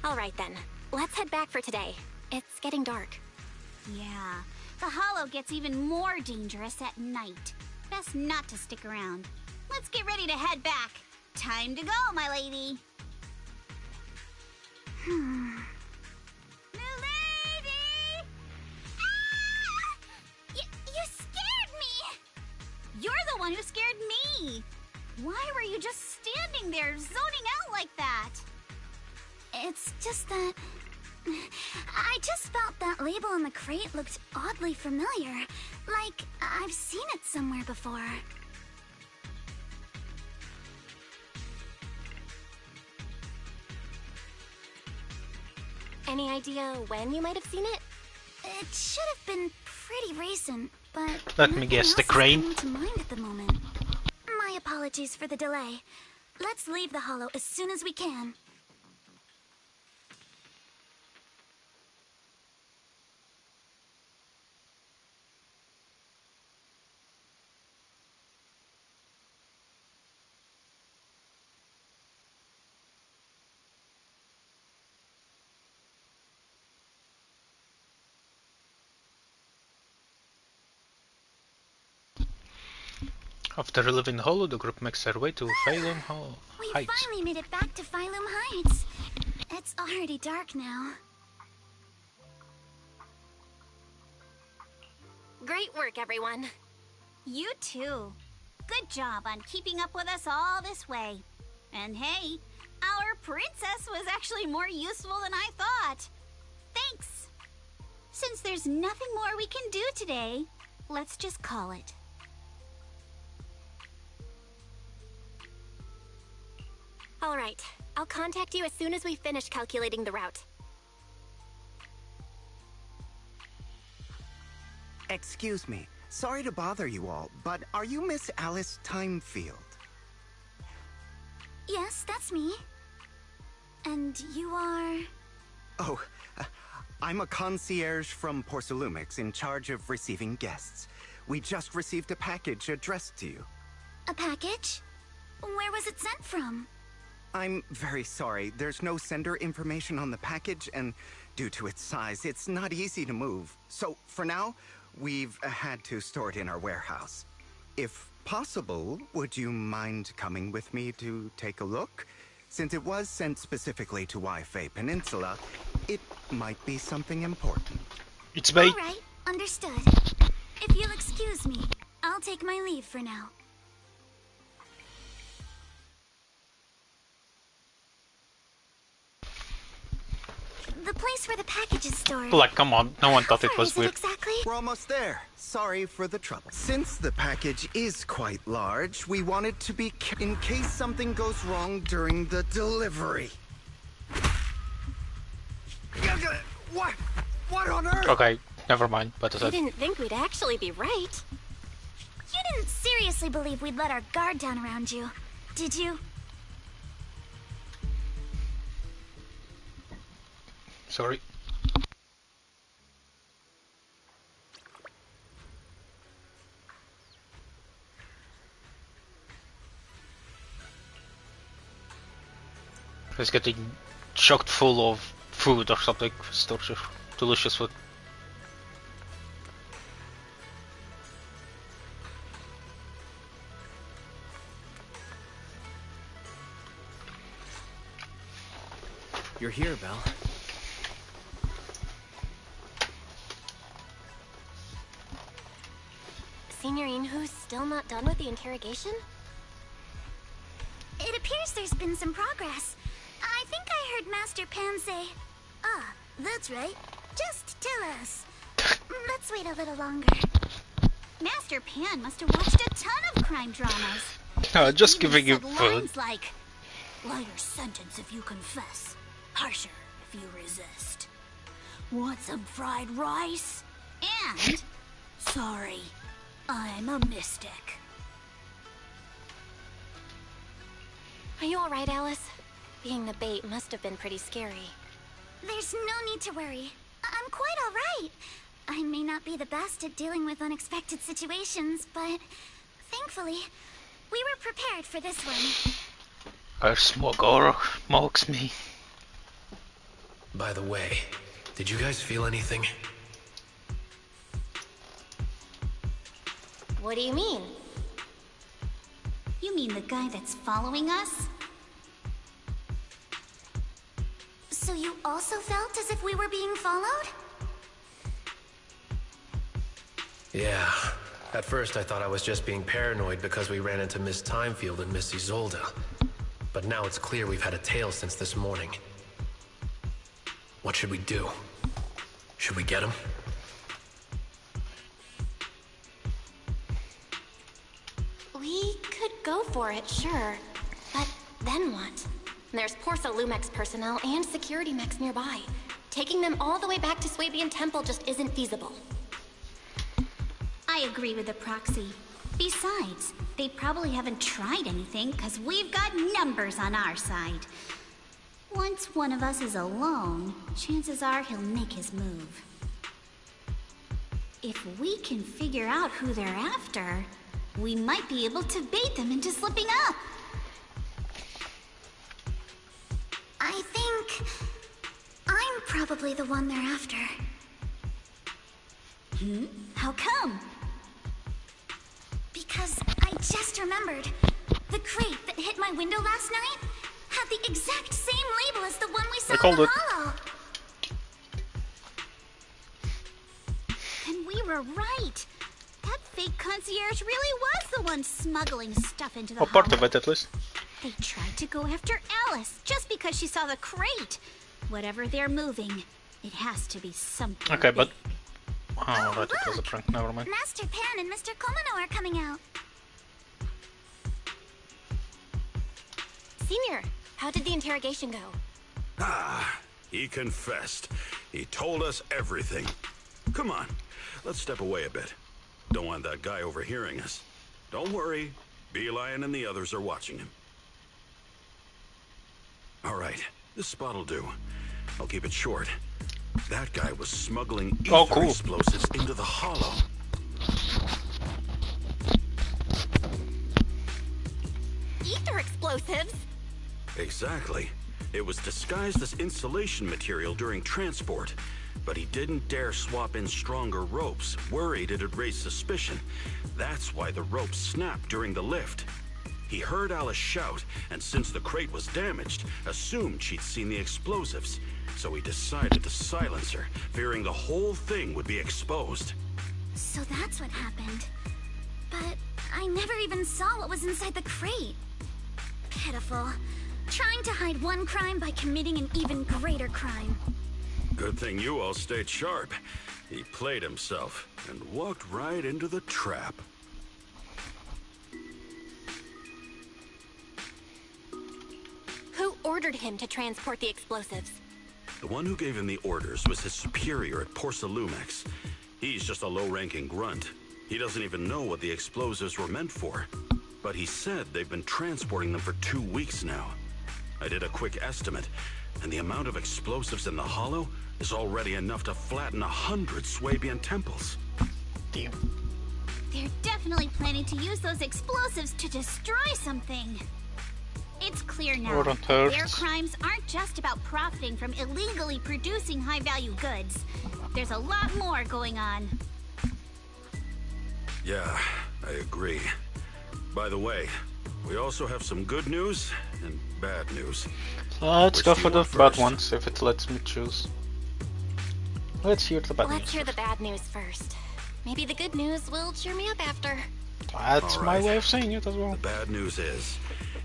Alright then, let's head back for today. It's getting dark.
Yeah, the hollow gets even more dangerous at night. Best not to stick around. Let's get ready to head back. Time to go, my lady. Milady! Ah! You scared me! You're the one who scared me! Why were you just standing there, zoning out like that?
It's just that... I just felt that label on the crate looked oddly familiar. Like, I've seen it somewhere before.
Any idea when you might have seen it?
It should have been pretty recent, but
let me guess, the crane.
Nothing else is coming to mind at the moment. My apologies for the delay. Let's leave the hollow as soon as we can.
After leaving the hollow, the group makes their way to Phylum
We
Heights.
finally made it back to Phylum Heights. It's already dark now.
Great work, everyone.
You too. Good job on keeping up with us all this way. And hey, our princess was actually more useful than I thought. Thanks. Since there's nothing more we can do today, let's just call it.
Alright, I'll contact you as soon as we finish calculating the route.
Excuse me. Sorry to bother you all, but are you Miss Alice Timefield?
Yes, that's me. And you are...
Oh, I'm a concierge from Porcelumix in charge of receiving guests. We just received a package addressed to you.
A package? Where was it sent from?
I'm very sorry. There's no sender information on the package, and due to its size, it's not easy to move. So, for now, we've had to store it in our warehouse. If possible, would you mind coming with me to take a look? Since it was sent specifically to Wi-Fi Peninsula, it might be something important.
It's me.
All right, understood. If you'll excuse me, I'll take my leave for now. The place where the package is stored.
Like, come on, no one thought it was weird.
Exactly?
We're almost there. Sorry for the trouble. Since the package is quite large, we want it to be in case something goes wrong during the delivery. What? What on earth?
Okay, never mind. But
You didn't think we'd actually be right.
You didn't seriously believe we'd let our guard down around you, did you?
Sorry. He's getting chocked full of food or something. It's delicious food.
You're here, Belle.
Signorine, who's still not done with the interrogation?
It appears there's been some progress. I think I heard Master Pan say, "Ah, that's right. Just tell us." Let's wait a little longer. Master Pan must have watched a ton of crime dramas.
Just
Even
giving you
said
food.
lines like, "Lighter sentence if you confess, harsher if you resist. Want some fried rice?" And, "Sorry, I'm a mystic."
Are you alright, Alice? Being the bait must have been pretty scary.
There's no need to worry. I'm quite alright. I may not be the best at dealing with unexpected situations, but thankfully, we were prepared for this one.
Our smoker mocks me.
By the way, did you guys feel anything?
What do you mean?
You mean the guy that's following us? So you also felt as if we were being followed?
Yeah. At first I thought I was just being paranoid because we ran into Miss Timefield and Miss Isolde. But now it's clear we've had a tail since this morning. What should we do? Should we get him?
We could go for it, sure. But then what? There's Porcelumex personnel and security mechs nearby. Taking them all the way back to Swabian Temple just isn't feasible.
I agree with the proxy. Besides, they probably haven't tried anything because we've got numbers on our side. Once one of us is alone, chances are he'll make his move. If we can figure out who they're after, we might be able to bait them into slipping up. I think I'm probably the one they're after. How come? Because I just remembered. The crate that hit my window last night had the exact same label as the one we saw in the hollow. And we were right. That fake concierge really was the one smuggling stuff into the hollow.
Part of it, at least.
They tried to go after Alice just because she saw the crate. Whatever they're moving, it has to be something.
Okay, but...
big.
Oh, right, it was a prank, never mind.
Master Pan and Mr. Komino are coming out.
Senior, how did the interrogation go?
Ah, he confessed. He told us everything. Come on, let's step away a bit. Don't want that guy overhearing us. Don't worry, Beelion and the others are watching him. All right, this spot'll do. I'll keep it short. That guy was smuggling ether explosives into the hollow.
Ether explosives?
Exactly. It was disguised as insulation material during transport, but he didn't dare swap in stronger ropes, worried it'd raise suspicion. That's why the ropes snapped during the lift. He heard Alice shout, and since the crate was damaged, assumed she'd seen the explosives. So he decided to silence her, fearing the whole thing would be exposed.
So that's what happened. But I never even saw what was inside the crate. Pitiful. Trying to hide one crime by committing an even greater crime.
Good thing you all stayed sharp. He played himself and walked right into the trap.
Who ordered him to transport the explosives?
The one who gave him the orders was his superior at Porcelumex. He's just a low-ranking grunt. He doesn't even know what the explosives were meant for. But he said they've been transporting them for 2 weeks now. I did a quick estimate, and the amount of explosives in the hollow is already enough to flatten 100 Swabian temples.
Damn.
They're definitely planning to use those explosives to destroy something. It's clear now. Their crimes aren't just about profiting from illegally producing high-value goods. There's a lot more going on.
Yeah, I agree. By the way, we also have some good news and bad news.
Let's go for the bad
first?
ones, if it lets me choose. Let's hear the bad news.
Let's hear the bad news first. Maybe the good news will cheer me up after.
That's
All
my
right.
way of saying it as well.
The bad news is,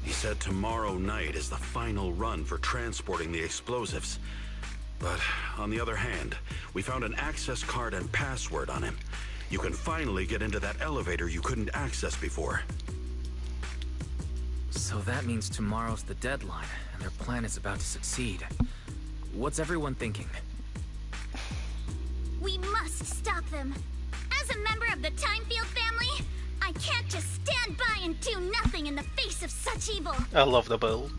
he said tomorrow night is the final run for transporting the explosives. But on the other hand, we found an access card and password on him. You can finally get into that elevator you couldn't access before.
So that means tomorrow's the deadline, and their plan is about to succeed. What's everyone thinking?
We must stop them. As a member of the Timefield family, I can't just stand by and do nothing in the face of such evil.
I love the build.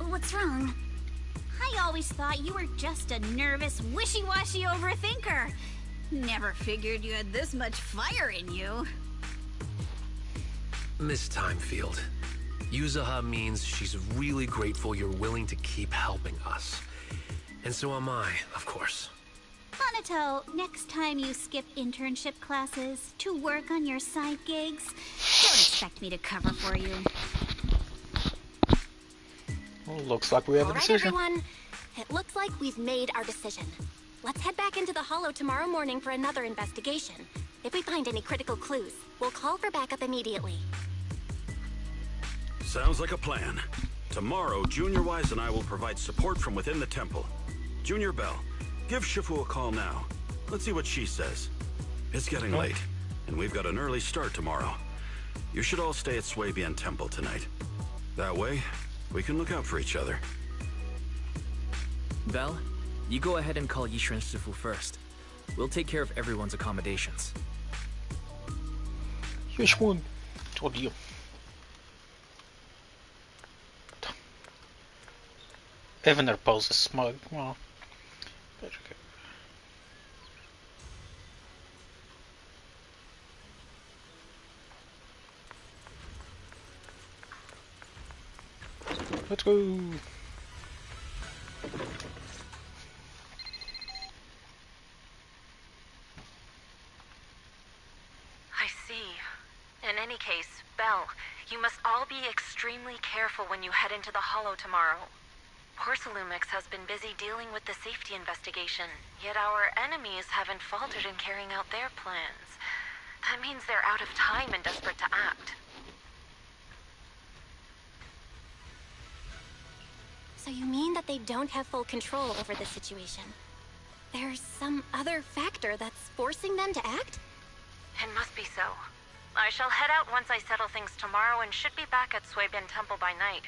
What's wrong? I always thought you were just a nervous, wishy-washy overthinker. Never figured you had this much fire in you.
Miss Timefield, Yuzaha means she's really grateful you're willing to keep helping us. And so am I, of course.
Monato, next time you skip internship classes to work on your side gigs, don't expect me to cover for you.
Well, looks like we have a decision.
Alright everyone, it looks like we've made our decision. Let's head back into the Hollow tomorrow morning for another investigation. If we find any critical clues, we'll call for backup immediately.
Sounds like a plan. Tomorrow, Junior Wise and I will provide support from within the temple. Junior Bell, give Shifu a call now. Let's see what she says. It's getting late, and we've got an early start tomorrow. You should all stay at Swabian Temple tonight. That way, we can look out for each other.
Belle, you go ahead and call Yishu and Shifu first. We'll take care of everyone's accommodations.
Which one? Told you. Even their pose is smug. Well, but okay. Let's go.
I see. In any case, Belle, you must all be extremely careful when you head into the Hollow tomorrow. Porcelumix has been busy dealing with the safety investigation, yet our enemies haven't faltered in carrying out their plans. That means they're out of time and desperate to act.
So you mean that they don't have full control over the situation? There's some other factor that's forcing them to act?
It must be so. I shall head out once I settle things tomorrow and should be back at Swabian Temple by night.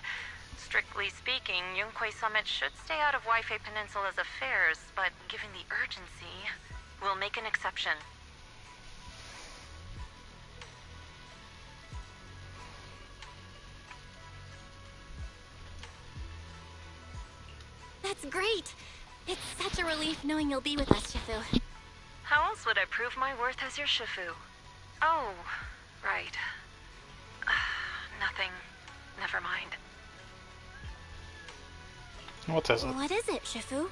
Strictly speaking, Yunque Summit should stay out of Waifei Peninsula's affairs, but given the urgency, we'll make an exception.
That's great! It's such a relief knowing you'll be with us, Shifu.
How else would I prove my worth as your Shifu? Oh, right. Nothing. Never mind.
What is it?
What is it, Shifu?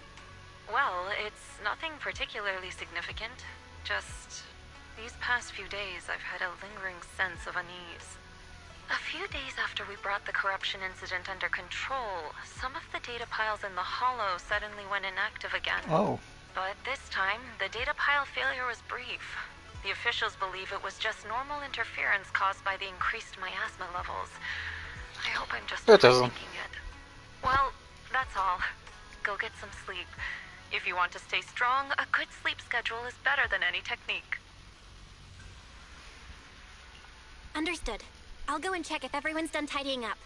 Well, it's nothing particularly significant. Just these past few days I've had a lingering sense of unease. A few days after we brought the corruption incident under control, some of the data piles in the Hollow suddenly went inactive again.
Oh.
But this time, the data pile failure was brief. The officials believe it was just normal interference caused by the increased miasma levels. I hope I'm just overthinking it. Well, that's all. Go get some sleep. If you want to stay strong, a good sleep schedule is better than any technique.
Understood. I'll go and check if everyone's done tidying up.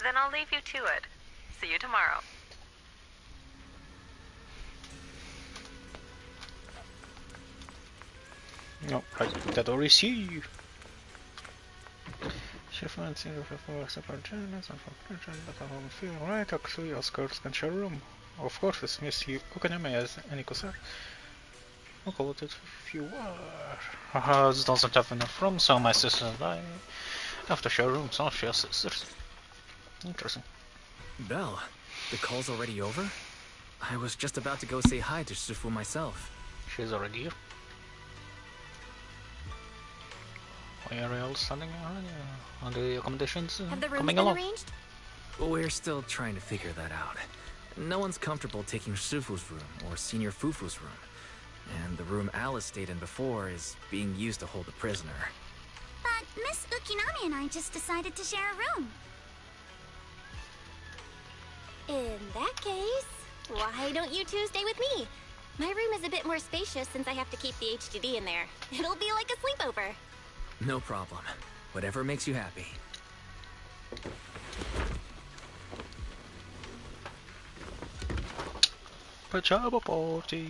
Then I'll leave you to it. See you tomorrow.
No, I did already see you. Shifu and Zero for separate channels and for production, but I won't feel right. Actually, your skirts can share room. Of course, it's Miss Okaname as Aniko-san. I'll call it a few hours. Doesn't have enough room, so my sister and I have to share rooms. Oh, she has sisters. Interesting.
Belle, the call's already over? I was just about to go say hi to Shifu myself.
She's already here. area standing on the accommodations
Have the rooms
coming
been
along.
arranged?
We're still trying to figure that out. No one's comfortable taking Shifu's room or Senior Fufu's room. And the room Alice stayed in before is being used to hold the prisoner.
But Miss Ukinami and I just decided to share a room.
In that case, why don't you two stay with me? My room is a bit more spacious since I have to keep the HDD in there. It'll be like a sleepover.
No problem. Whatever makes you happy.
Pajama party.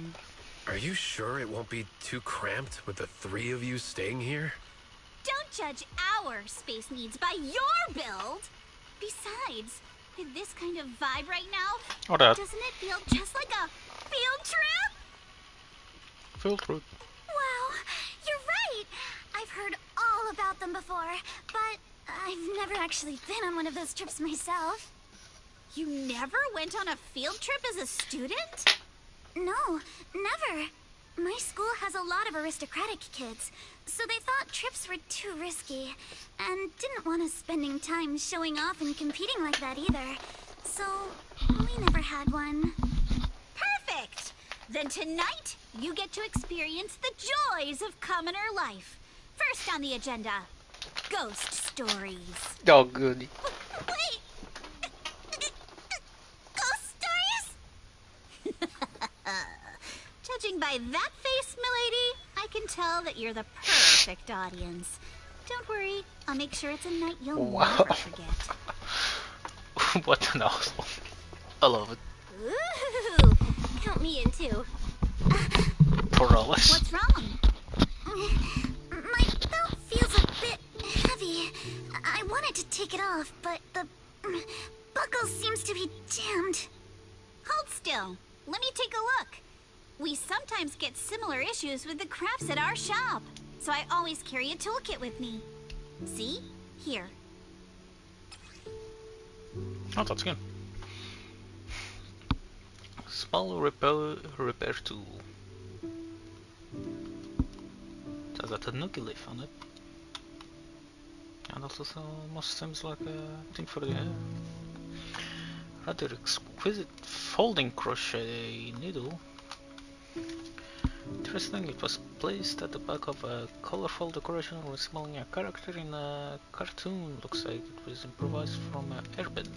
Are you sure it won't be too cramped with the 3 of you staying here?
Don't judge our space needs by your build. Besides, with this kind of vibe right now,
Oh, that.
doesn't it feel just like a field trip?
Field trip.
Wow, you're right. I've heard all about them before, but I've never actually been on one of those trips myself. You never went on a field trip as a student? No, never. My school has a lot of aristocratic kids, so they thought trips were too risky, and didn't want us spending time showing off and competing like that either. So, we never had one. Perfect! Then tonight, you get to experience the joys of commoner life. First on the agenda, ghost stories.
Oh, goody.
Wait! Ghost stories? Judging by that face, milady, I can tell that you're the perfect audience. Don't worry, I'll make sure it's a night you'll never forget.
What an asshole. I love it.
Ooh, count me in too.
Poor Alice.
What's wrong? My belt feels a bit heavy. I wanted to take it off, but the buckle seems to be jammed. Hold still. Let me take a look. We sometimes get similar issues with the crafts at our shop, so I always carry a toolkit with me. See? Here.
Oh, that's good. Small repair tool. Has a tanuki leaf on it. And also almost seems like a thing for the rather exquisite folding crochet needle. Interesting, it was placed at the back of a colorful decoration resembling a character in a cartoon. Looks like it was improvised from an airbed.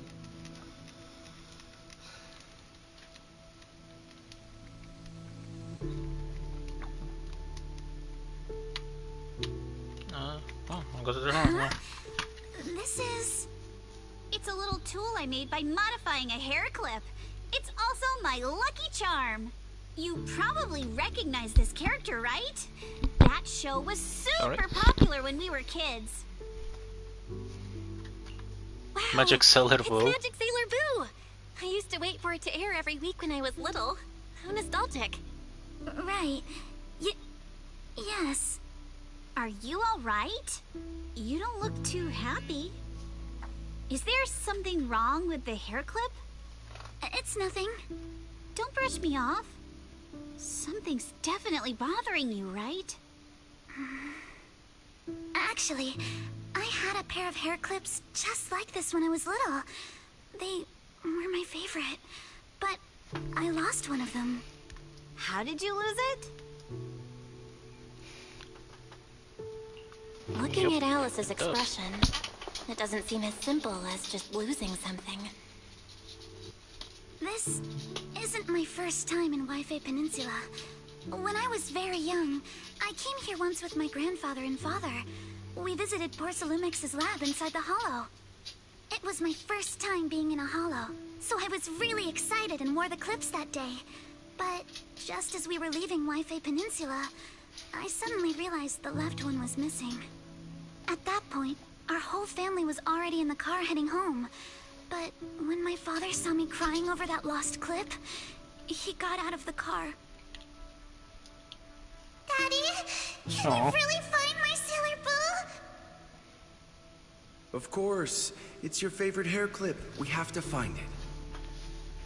Oh, I got it wrong. Yeah.
This is... It's a little tool I made by modifying a hair clip. It's also my lucky charm. You probably recognize this character, right? That show was super popular when we were kids.
Wow,
Magic Sailor
it's
Boo.
Magic Sailor Boo! I used to wait for it to air every week when I was little. How nostalgic.
Right. Yes. Are you all right? You don't look too happy. Is there something wrong with the hair clip? It's nothing. Don't brush me off. Something's definitely bothering you, right? Actually, I had a pair of hair clips just like this when I was little. They were my favorite, but I lost one of them. How did you lose it?
Looking at Alice's expression, it doesn't seem as simple as just losing something.
This isn't my first time in Wi-Fi Peninsula. When I was very young, I came here once with my grandfather and father. We visited Porcelumex's lab inside the Hollow. It was my first time being in a Hollow, so I was really excited and wore the clips that day. But just as we were leaving Wi-Fi Peninsula, I suddenly realized the left one was missing. At that point, our whole family was already in the car heading home. But when my father saw me crying over that lost clip, he got out of the car. Daddy, can I really find my Sailor Boo?
Of course. It's your favorite hair clip. We have to find it.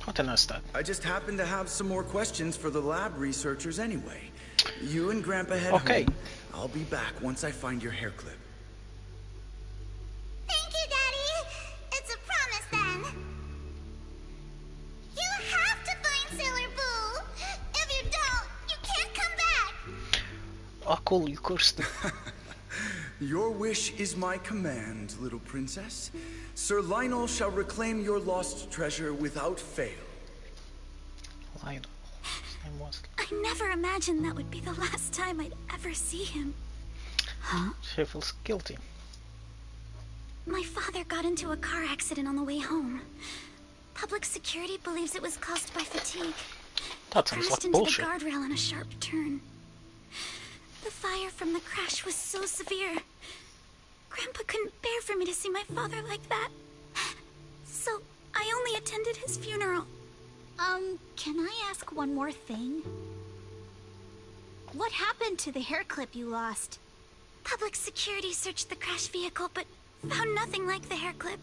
What a nice that.
I just happen to have some more questions for the lab researchers anyway. You and Grandpa head home. I'll be back once I find your hair clip.
call you Kirsten.
Your wish is my command, little princess. Sir Lionel shall reclaim your lost treasure without fail.
Lionel.
I never imagined that would be the last time I'd ever see him. Huh?
She feels guilty.
My father got into a car accident on the way home. Public security believes it was caused by fatigue.
That sounds
Crashed
like
into
bullshit.
the guardrail on a sharp turn. The fire from the crash was so severe. Grandpa couldn't bear for me to see my father like that. So I only attended his funeral.
Can I ask one more thing? What happened to the hair clip you lost?
Public security searched the crash vehicle, but found nothing like the hair clip.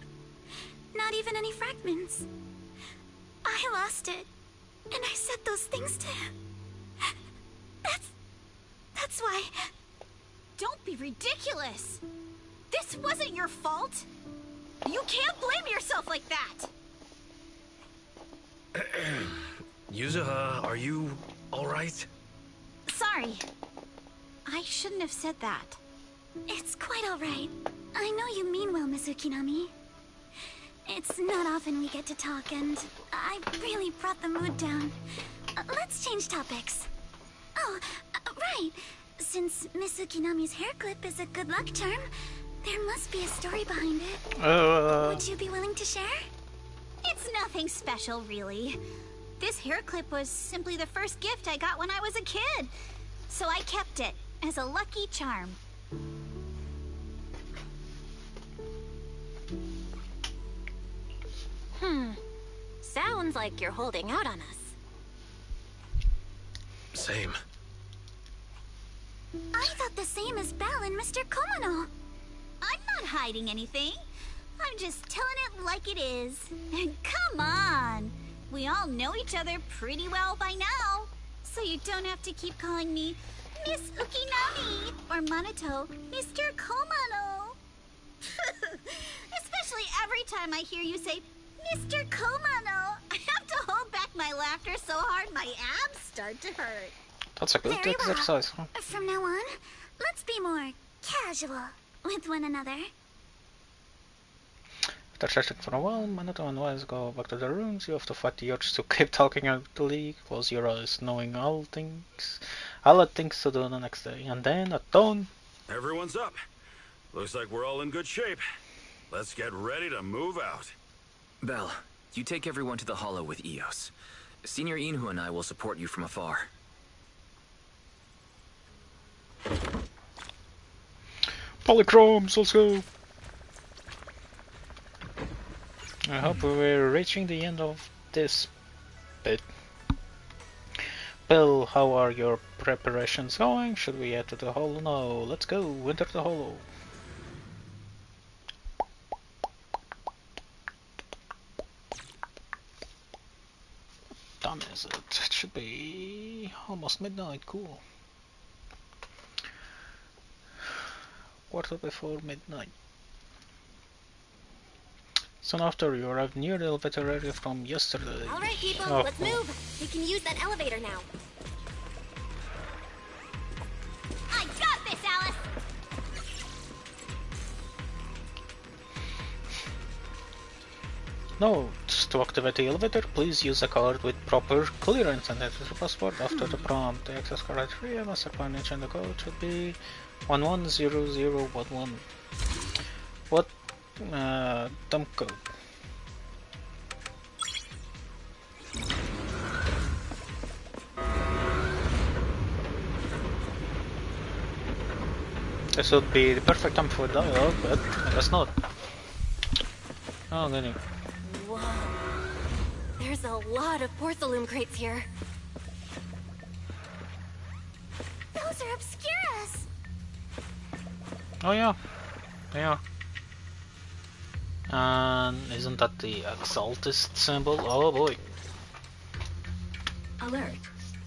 Not even any fragments. I lost it, and I said those things to him. That's why...
Don't be ridiculous! This wasn't your fault! You can't blame yourself like that!
Yuzuha, are you alright?
Sorry. I shouldn't have said that.
It's quite alright. I know you mean well, Miss Ukinami. It's not often we get to talk, and I really brought the mood down. Let's change topics. Oh, right. Since Miss Ukinami's hair clip is a good luck charm, there must be a story behind it. Would you be willing to share?
It's nothing special, really. This hair clip was simply the first gift I got when I was a kid. So I kept it as a lucky charm.
Sounds like you're holding out on us.
Same.
I thought the same as Belle and Mr. Komano.
I'm not hiding anything. I'm just telling it like it is. Come on. We all know each other pretty well by now. So you don't have to keep calling me Miss Ukinami or Manato Mr. Komano. Especially every time I hear you say Mr. Komano. I have to hold back my laughter so hard my abs start to hurt.
That's a good
Very
exercise.
well. From now on, let's be more casual with one another.
After chatting for a while, Manato and Wise go back to their rooms. You have to fight the urge to keep talking idly, close your eyes, knowing all the things to do the next day. And then at dawn...
Everyone's up. Looks like we're all in good shape. Let's get ready to move out.
Belle, you take everyone to the Hollow with Eos. Senior Inhu and I will support you from afar.
Polychromes, let's go! I hope we're reaching the end of this bit. Bill, how are your preparations going? Should we head to the Hollow? No, let's go, enter the Hollow. What time is it? It should be almost midnight, cool. Quarter before midnight. Soon after, you arrived near the elevator area from yesterday.
Alright people,
Oh,
let's move! We can use that elevator now.
I got this, Alice!
Note, to activate the elevator, please use a card with proper clearance and enter the password after the prompt. The access criteria, master coordinate and the code should be 110011. What? Dumb code. This would be the perfect time for dialogue, but I guess not. Oh, goody.
Whoa. There's a lot of porcelain crates here.
Those are Obscuras!
Oh yeah. Yeah. And isn't that the Exaltist symbol? Oh boy.
Alert.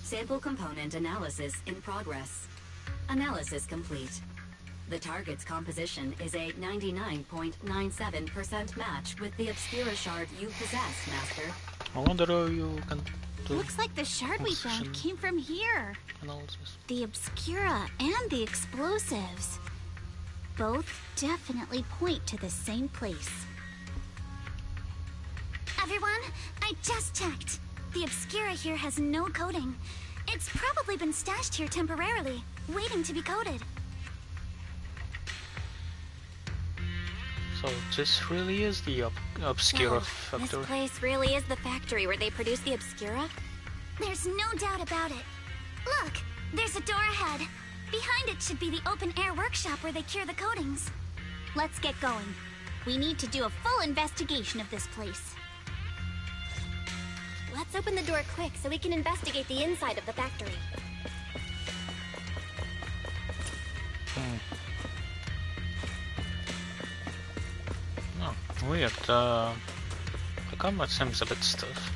Sample component analysis in progress. Analysis complete. The target's composition is a 99.97% match with the Obscura shard you possess, Master.
I wonder how you can
Looks like the shard we found came from here.
Analysis.
The Obscura and the explosives. Both definitely point to the same place.
Everyone, I just checked. The Obscura here has no coding. It's probably been stashed here temporarily, waiting to be coded.
So this really is the Obscura factory.
This place really is the factory where they produce the Obscura?
There's no doubt about it. Look, there's a door ahead. Behind it should be the open-air workshop where they cure the coatings.
Let's get going. We need to do a full investigation of this place.
Let's open the door quick so we can investigate the inside of the factory.
Oh, weird. The camera seems a bit stiff.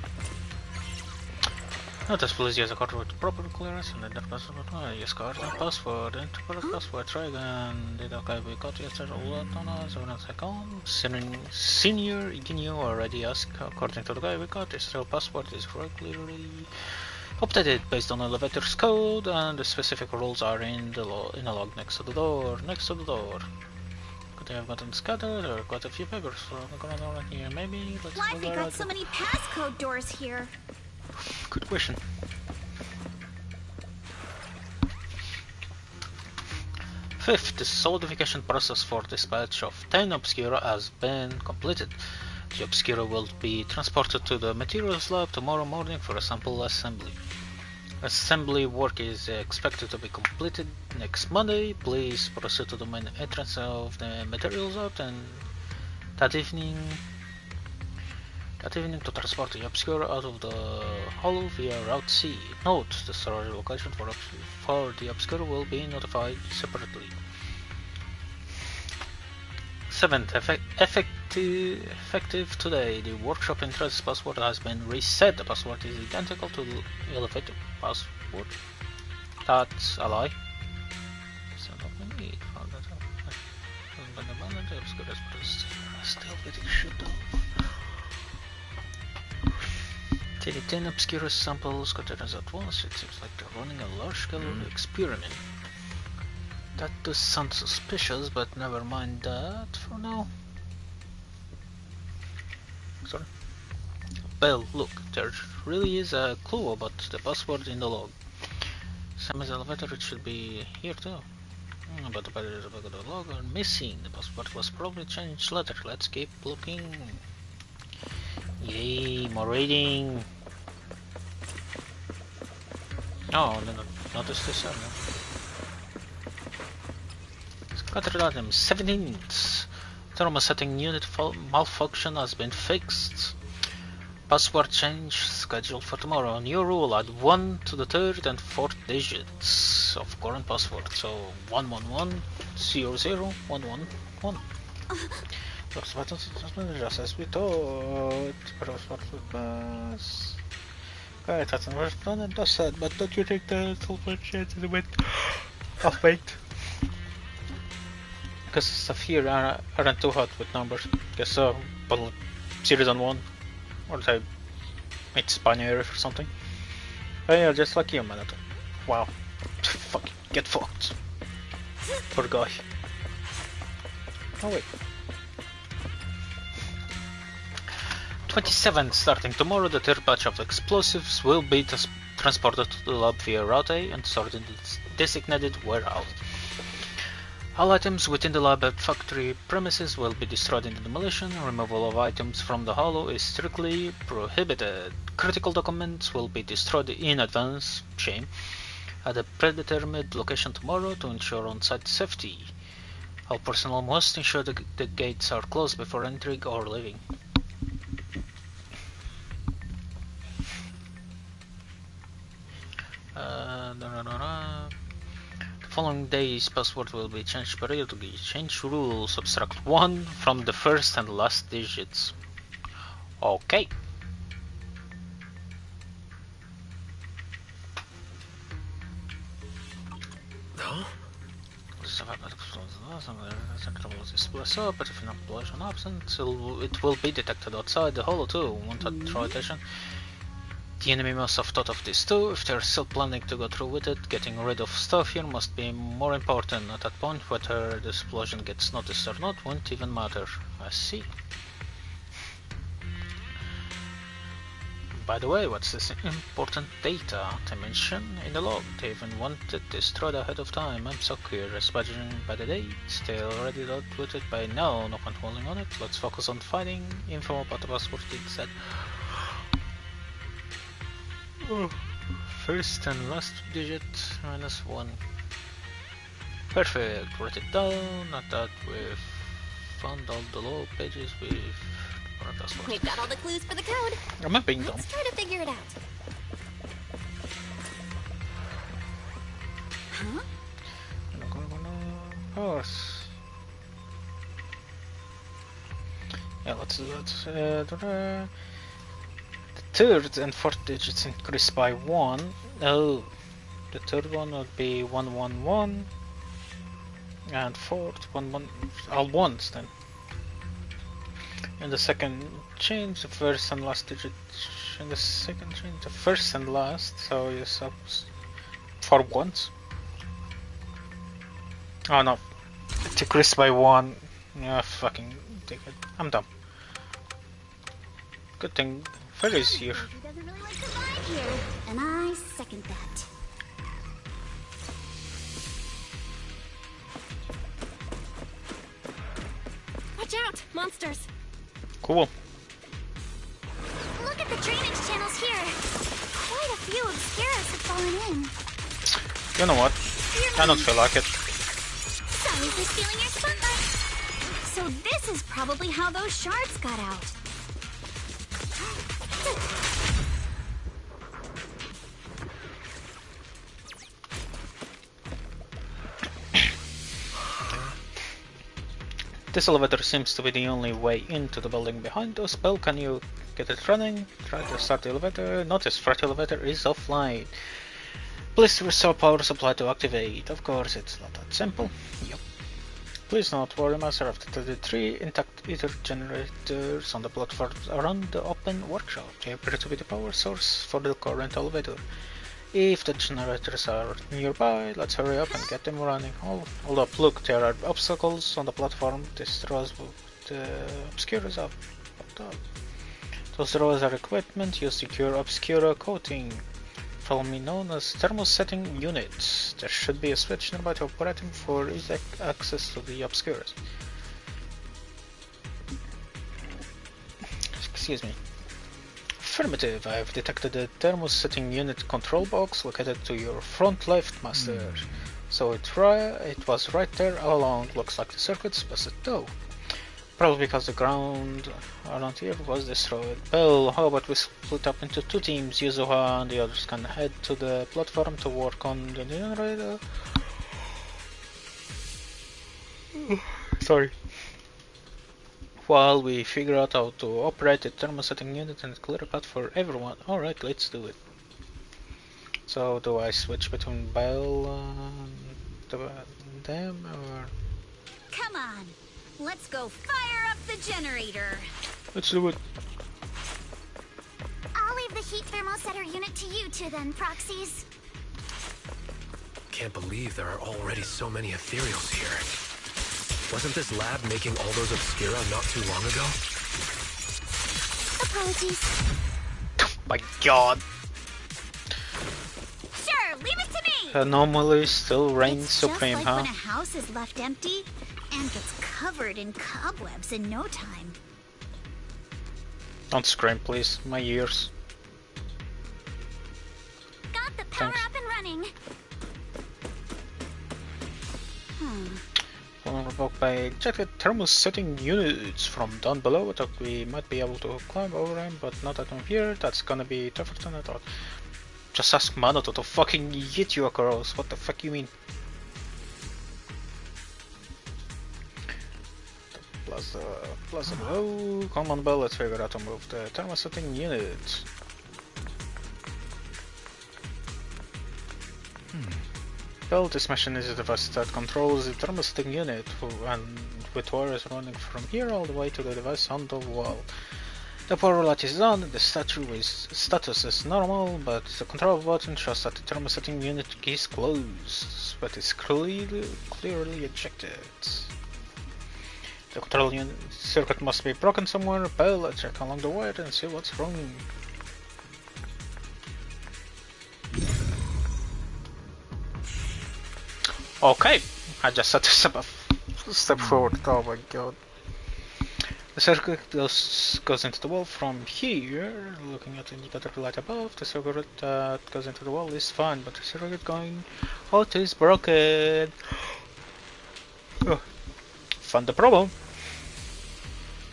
Notice please use a card with proper clearance and enter password. Use card and password. Enter correct password. Try again. Did okay we got yesterday all on us 7 seconds. Senior engineer already asked according to the guy we got yesterday password is regularly updated based on elevator's code and the specific rules are in the in a log next to the door. Next to the door. Could they have gotten scattered or got a few papers from the ground around here? Maybe let's
why have we got so many passcode doors here?
Good question. Fifth, the solidification process for dispatch of 10 Obscura has been completed. The Obscura will be transported to the materials lab tomorrow morning for a sample assembly. Assembly work is expected to be completed next Monday. Please proceed to the main entrance of the materials lab and that evening to transport the Obscura out of the hollow via Route C. Note, the storage location for the Obscura will be notified separately. 7th, effective today. The workshop entrance password has been reset. The password is identical to the elevator password. That's a lie. Still getting shut off. 10 Obscura samples containers at once. It seems like they're running a large-scale experiment. That does sound suspicious, but never mind that for now. Sorry. Well, look, there really is a clue about the password in the log. Same as the elevator, it should be here too. But the batteries of the log are missing. The password was probably changed later. Let's keep looking. Yay, more reading. Oh, no, notice this. Scattered items. 17th. Thermal setting unit malfunction has been fixed. Password change scheduled for tomorrow. New rule: add 1 to the 3rd and 4th digits of current password. So 111001111. First button just as we thought. Password with pass. Okay, that's the first one and that's sad, but don't you think the sulfur chance is a bit off weight? Because stuff here aren't too hot with numbers. Guess so, but series on 1. Or they it's binary or something. Oh yeah, just like you, man. Wow. Fucking get fucked. Poor guy. Oh wait. 27th, starting tomorrow, the 3rd batch of explosives will be transported to the lab via Route A and stored in the designated warehouse. All items within the lab at factory premises will be destroyed in the demolition. Removal of items from the hollow is strictly prohibited. Critical documents will be destroyed in advance, shame, at a predetermined location tomorrow to ensure on-site safety. All personnel must ensure the gates are closed before entering or leaving. The following day's password will be changed periodically. Change rule: subtract 1 from the first and last digits. Okay.
No?
But if an population absent, it will be detected outside the hollow too. Want to draw attention? The enemy must have thought of this too. If they're still planning to go through with it, getting rid of stuff here must be more important. At that point, whether the explosion gets noticed or not won't even matter. I see. By the way, what's this important data they mention in the log? They even wanted this destroyed ahead of time. I'm so curious, judging by the dates, they already dealt with it by now. No controlling on it. Let's focus on finding info about the password instead. First and last digit -1. Perfect. Write it down. Not that we've found all the log pages we've.
We've got all the clues for the code.
I'm not being dumb.
Let's try to figure it out. Huh?
Course. Yeah, let's do that. The third and fourth digits increase by 1. Oh, the third one would be 111, and fourth 11. All ones then. In the second change, the first and last digit. In the second change, the first and last. So you sub for once. Oh no, it decreased by 1. Yeah, fucking take it. I'm dumb. Good thing Ferry's here.
He doesn't really like the vibe here, and I second that.
Watch out, monsters!
Cool.
Look at the drainage channels here. Quite a few obscuras have fallen in.
You know what? I don't feel like it.
Sorry for stealing your spotlight. So this is probably how those shards got out.
This elevator seems to be the only way into the building behind us. Bill, can you get it running? Try to start the elevator. Notice freight elevator is offline. Please restore power supply to activate. Of course, it's not that simple. Yep. Please not worry, Master. After the 3 intact ether generators on the platforms around the open workshop, they appear to be the power source for the current elevator. If the generators are nearby, let's hurry up and get them running. Hold up, look, there are obstacles on the platform. This throws the obscuras up. Those rows are equipment used to secure obscura coating, formerly known as thermosetting units. There should be a switch nearby to operate them for easy access to the obscuras. Excuse me. Affirmative, I have detected the thermosetting unit control box located to your front left, Master. So it was right there all along. Looks like the circuit's busted though. Probably because the ground around here was destroyed. Well, how about we split up into 2 teams? Yuzuha and the others can head to the platform to work on the generator. Sorry. While we figure out how to operate the thermosetting unit and clear a path for everyone. Alright, let's do it. So, do I switch between Belle and them, or...?
Come on, let's go fire up the generator.
Let's do it.
I'll leave the heat thermosetter unit to you two then, proxies.
Can't believe there are already so many ethereals here. Wasn't this lab making all those obscura not too long ago?
Apologies.
My god.
Sure, leave it to me!
Anomaly still reigns supreme,
just like
huh?
when a house is left empty and gets covered in cobwebs in no time.
Don't scream, please. My ears.
Got the power
Thanks.
up and running.
Provoked by ejected thermosetting units from down below. I thought we might be able to climb over them, but not that one here. That's gonna be tougher than I thought. Just ask Manoto to fucking hit you across. What the fuck you mean? Plus the below. Come on, Bell, let's figure out how to move the thermosetting unit. Well, this machine is a device that controls the thermosetting unit, and with wires running from here all the way to the device on the wall. The power light is on, the status is normal, but the control button shows that the thermosetting unit is closed, but it's clearly ejected. The control unit circuit must be broken somewhere. Bell, let's check along the wire and see what's wrong. Okay, I just had to step forward. Oh my god. The circuit goes into the wall from here. Looking at the indicator light above, the circuit that goes into the wall is fine, but the circuit going out is broken. Oh. Found the problem.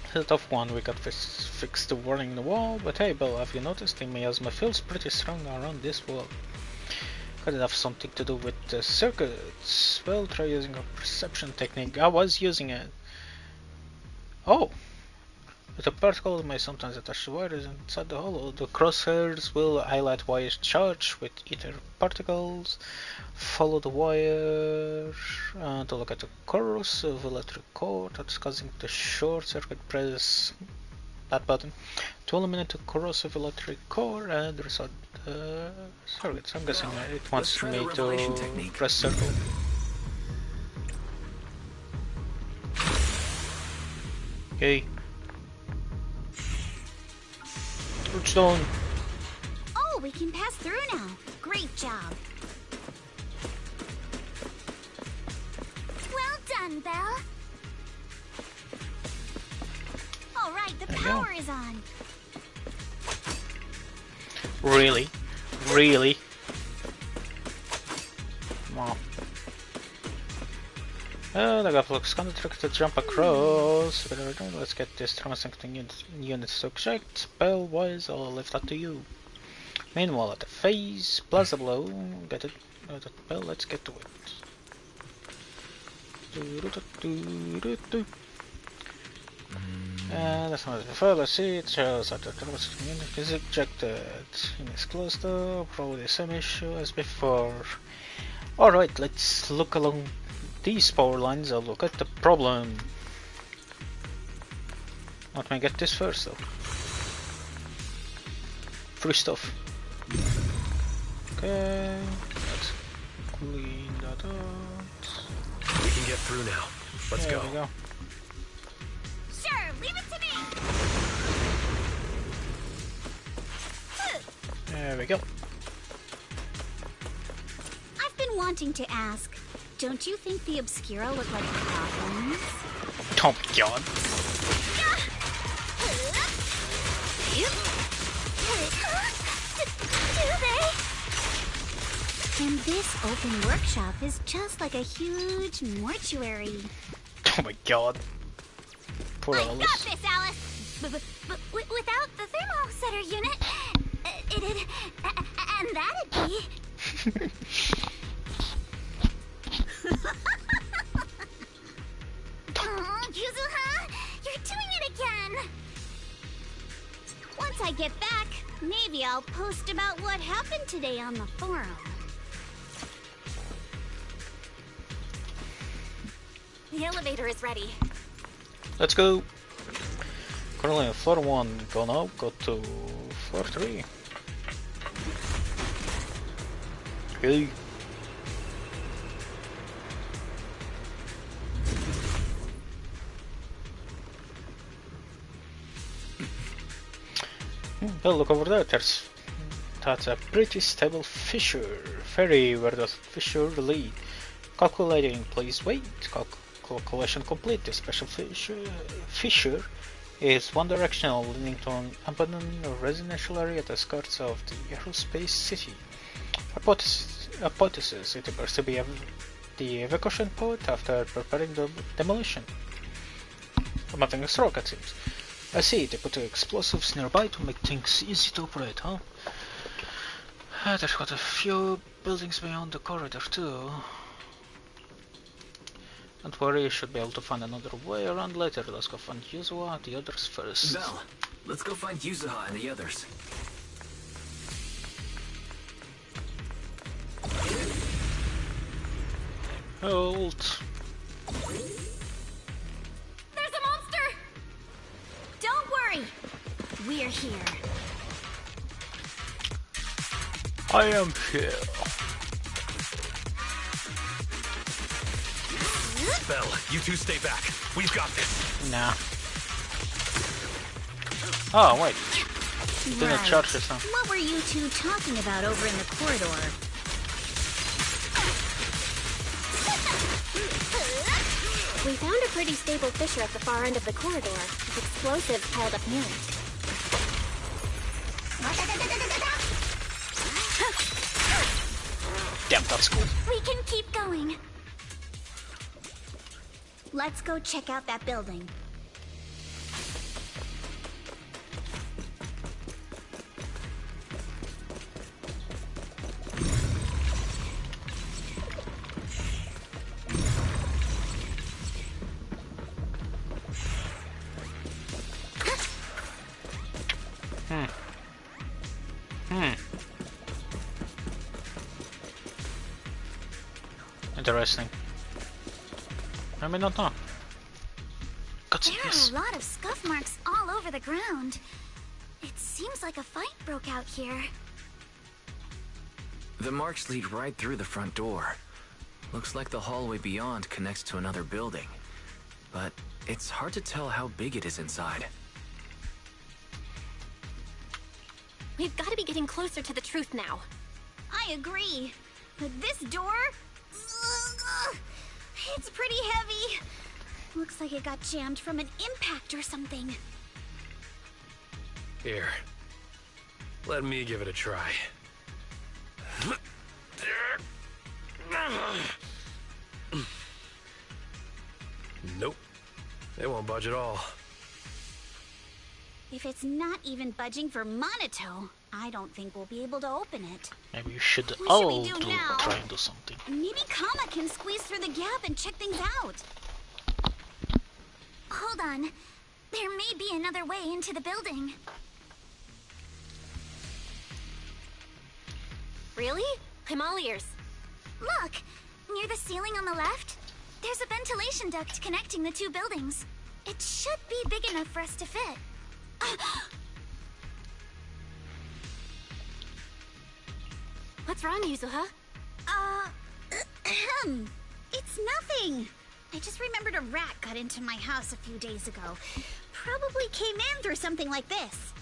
It's a tough one. We got fixed the warning in the wall, but hey Bill, have you noticed the miasma feels pretty strong around this wall? Could it have something to do with the circuits? Well, try using a perception technique. I was using it. Oh! But the particle may sometimes attach to wires inside the hollow. The crosshairs will highlight wires charged with ether particles. Follow the wire to look at the corrosive electric core that's causing the short circuit. Press that button to eliminate the corrosive electric core and reset the circuits. I'm guessing it wants me to press circle. Okay. Rootstone.
Oh, we can pass through now. Great job. Well done, Belle. All right, the power is on.
Really? Really? Come on. The gap looks kind of tricky to jump across. Let's get this thermosetting units to eject. Bell wise, I'll leave that to you. Meanwhile, at the phase, Plaza Blow, get it. Bell, let's get to it. That's not before. Let's see. It shows that the thermosetting unit is ejected. It's closed up. Probably the same issue as before. Alright, let's look along these power lines. I'll look at the problem. Let me get this first though. Free stuff. Okay, let's clean that out.
We can get through now. Let's go.
There we go.
Sure, leave it to me.
There we go.
I've been wanting to ask, don't you think the Obscura look like problems?
Oh my god.
Do they? And this open workshop is just like a huge mortuary.
Oh my god. Poor Alice.
Got this, Alice. But without the thermosetter unit, it'd and that'd be. Oh, Yuzuha, you're doing it again. Once I get back, maybe I'll post about what happened today on the forum.
The elevator is ready.
Let's go. Currently on floor 1. Go now. Go to floor 3. Hey. Well, look over there. That's a pretty stable fissure. Ferry where the fissure lead. Calculating. Please wait. Calculation complete. The special fissure is one directional, leading to an abandoned residential area at the skirts of the aerospace city. Hypothesis. It appears to be the evacuation point after preparing the demolition. I'm having a stroke, it seems. I see, they put explosives nearby to make things easy to operate, huh? There's got a few buildings beyond the corridor too. Don't worry, you should be able to find another way around later. Let's go find Yuzuha and the others first.
Bell, let's go find Yuzuha and the others.
Hold.
There's a monster! Don't worry! we're here.
I am here.
Bell, you two stay back. We've got this.
Nah. Oh, wait. You didn't charge this, huh?
What were you two talking about over in the corridor?
We found a pretty stable fissure at the far end of the corridor, with explosives piled up near it.
Damn, that's cool.
We can keep going. Let's go check out that building.
Interesting. I may not know.
There are a lot of scuff marks all over the ground. It seems like a fight broke out here.
The marks lead right through the front door. Looks like the hallway beyond connects to another building. But it's hard to tell how big it is inside.
We've got to be getting closer to the truth now.
I agree. But this door... it's pretty heavy. Looks like it got jammed from an impact or something.
Here. Let me give it a try. Nope. It won't budge at all.
If it's not even budging for Monito, I don't think we'll be able to open it.
Maybe you should
What
all
should we do now?
try and do something.
Maybe Kama can squeeze through the gap and check things out. Hold on. There may be another way into the building.
Really? I'm all ears.
Look! Near the ceiling on the left, there's a ventilation duct connecting the two buildings. It should be big enough for us to fit.
What's wrong, Yuzuha?
It's nothing. I just remembered a rat got into my house a few days ago. Probably came in through something like this.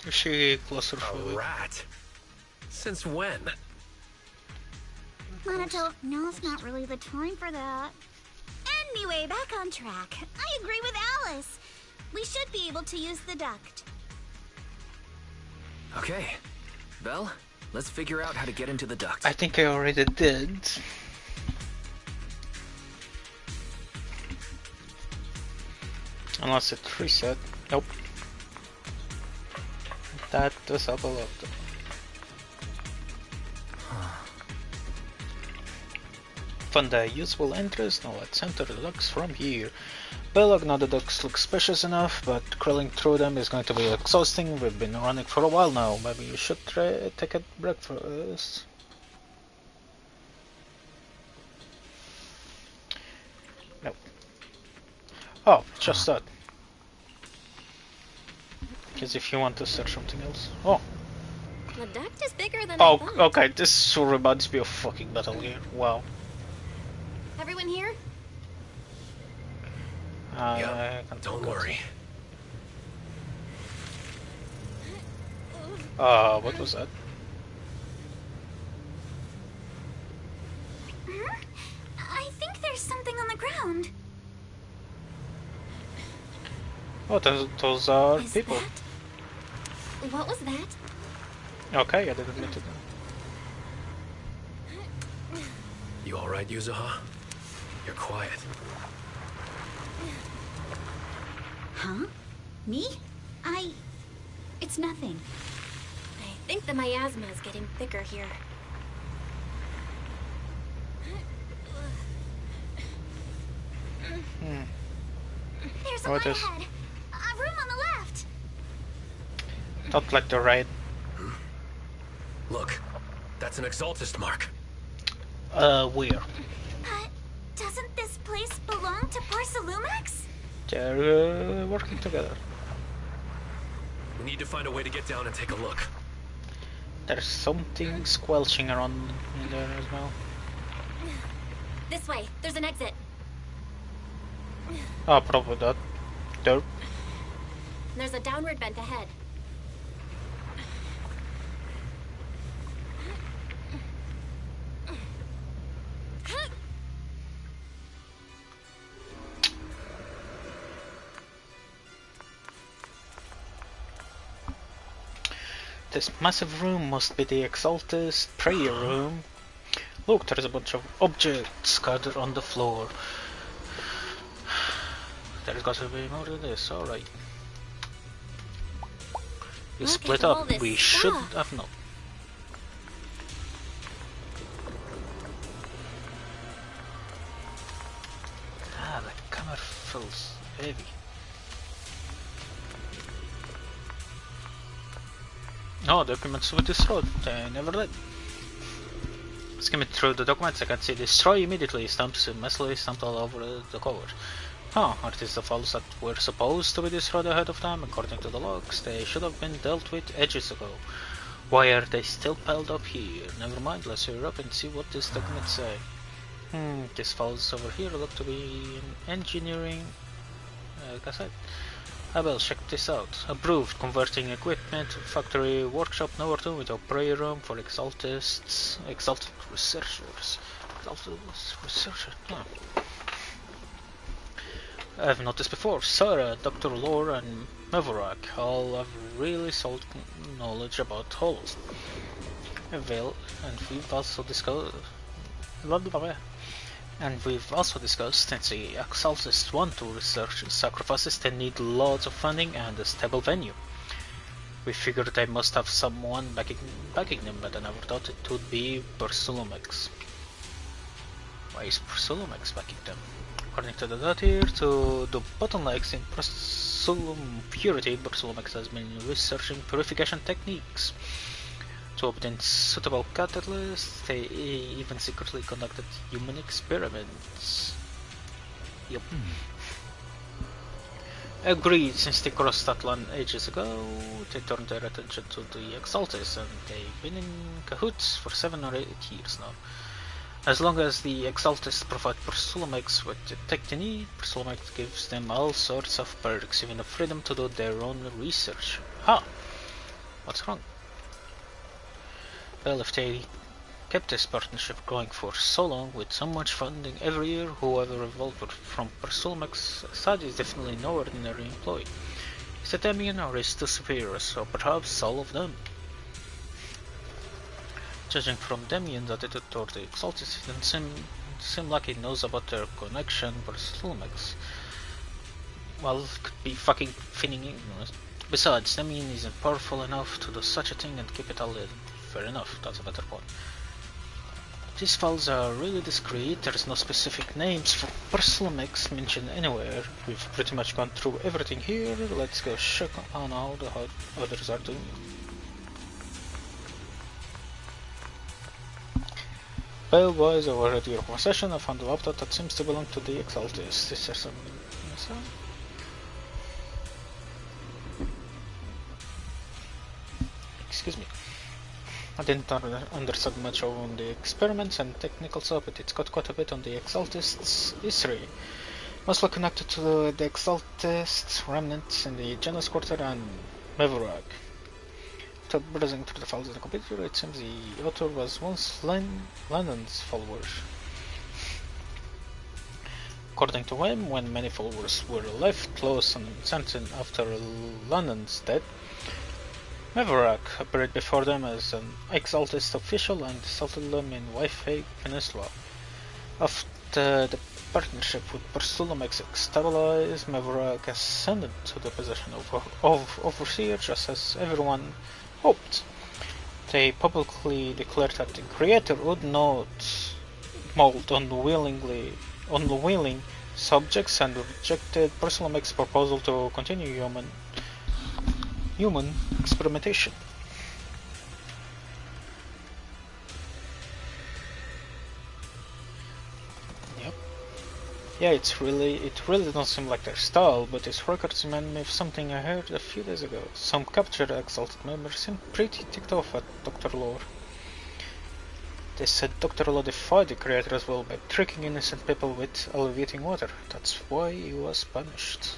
Is she claustrophobic?
A rat? Since when?
Monito, now's not really the time for that. Anyway, back on track. I agree with Alice. We should be able to use the duct.
Okay. Belle, let's figure out how to get into the duct.
I think I already did. Unless it reset. Nope. That does help a lot. Find a useful entrance. Now let's enter the ducts from here. Belloc, now the ducts look spacious enough, but crawling through them is going to be exhausting. We've been running for a while now. Maybe you should try take a breakfast. No. Oh, just that. Because if you want to search something else. Oh.
The duct is bigger than I thought.
Okay, this reminds me of fucking Metal Gear. Wow.
Everyone here?
Don't worry.
What was that?
I think there's something on the ground.
Oh, those are people.
What was that?
Okay, I didn't mean to do.
You alright, Yuzuha? You're quiet.
Huh? Me? It's nothing.
I think the miasma is getting thicker here.
There's a
What
light
is?
ahead. A room on the left.
Not like the right.
Look, that's an exaltist mark.
Where?
But doesn't this place belong to Porcelumex?
They're working together.
We need to find a way to get down and take a look.
There's something squelching around in there as well.
This way. There's an exit.
Oh, probably that. There.
There's a downward vent ahead.
This massive room must be the Exaltist prayer room. Look, there's a bunch of objects scattered on the floor. There's got to be more than this, alright. We split up, we should have not. Ah, the camera feels heavy. No, documents were destroyed. They never did. Skimming through the documents, I can see destroy immediately. Stamps messily stamped all over the cover. Huh, are these the files that were supposed to be destroyed ahead of time? According to the logs, they should have been dealt with ages ago. Why are they still piled up here? Never mind, let's hurry up and see what these documents say. These files over here look to be engineering cassette. I will check this out. Approved. Converting equipment, factory, workshop, number 2 with a prayer room for exalted researchers. Exalted researchers. Yeah. I've noticed before. Sarah, Dr. Lore, and Mevorak all have really solid knowledge about holes. And we've also discussed. And we've also discussed that the Exaltists want to research sacrifices, they need lots of funding and a stable venue. We figured they must have someone backing them, but I never thought it would be Persulumex. Why is Persulumex backing them? According to the data here, to the bottlenecks in Persulum purity, Persulumex has been researching purification techniques. To obtain suitable catalysts, they even secretly conducted human experiments. Yup. Agreed, since they crossed that line ages ago, they turned their attention to the Exaltists, and they've been in cahoots for 7 or 8 years now. As long as the Exaltists provide Persulumex with the tech they need, Persulumex gives them all sorts of perks, even the freedom to do their own research. Ha! What's wrong? Well, if they kept this partnership going for so long with so much funding every year, whoever evolved from Persulumex side is definitely no ordinary employee. Is it Damien or is the superiors, or perhaps all of them? Judging from Damien's attitude toward the Exaltists, it doesn't seem like he knows about their connection with Persulumex. Well, it could be fucking feigning ignorance. Besides, Damien isn't powerful enough to do such a thing and keep it all in. Fair enough, that's a better point. These files are really discreet, there's no specific names for Persulumex mentioned anywhere. We've pretty much gone through everything here, let's go check on how the others are doing. Well boys, over at your possession I found a laptop that seems to belong to the Exaltists. Is there some... Excuse me. I didn't understand much on the experiments and technical stuff, but it's got quite a bit on the Exaltists' history. Mostly connected to the Exaltist remnants in the Janus Quarter and Mevorag. After browsing through the files in the computer, it seems the author was once Lennon's follower. According to him, when many followers were left close and sentient after Lennon's death, Mevorag appeared before them as an Exaltist official and assaulted them in Wi-Fi Peninsula. After the partnership with Persulumex stabilized, Mevorag ascended to the position of overseer just as everyone hoped. They publicly declared that the creator would not mold unwilling subjects and rejected Persulumex proposal to continue human experimentation. Yep. Yeah, it really doesn't seem like their style, but this records remind me of something I heard a few days ago. Some captured exalted members seemed pretty ticked off at Dr. Lore. They said Dr. Lore defied the creator as well by tricking innocent people with alleviating water. That's why he was punished.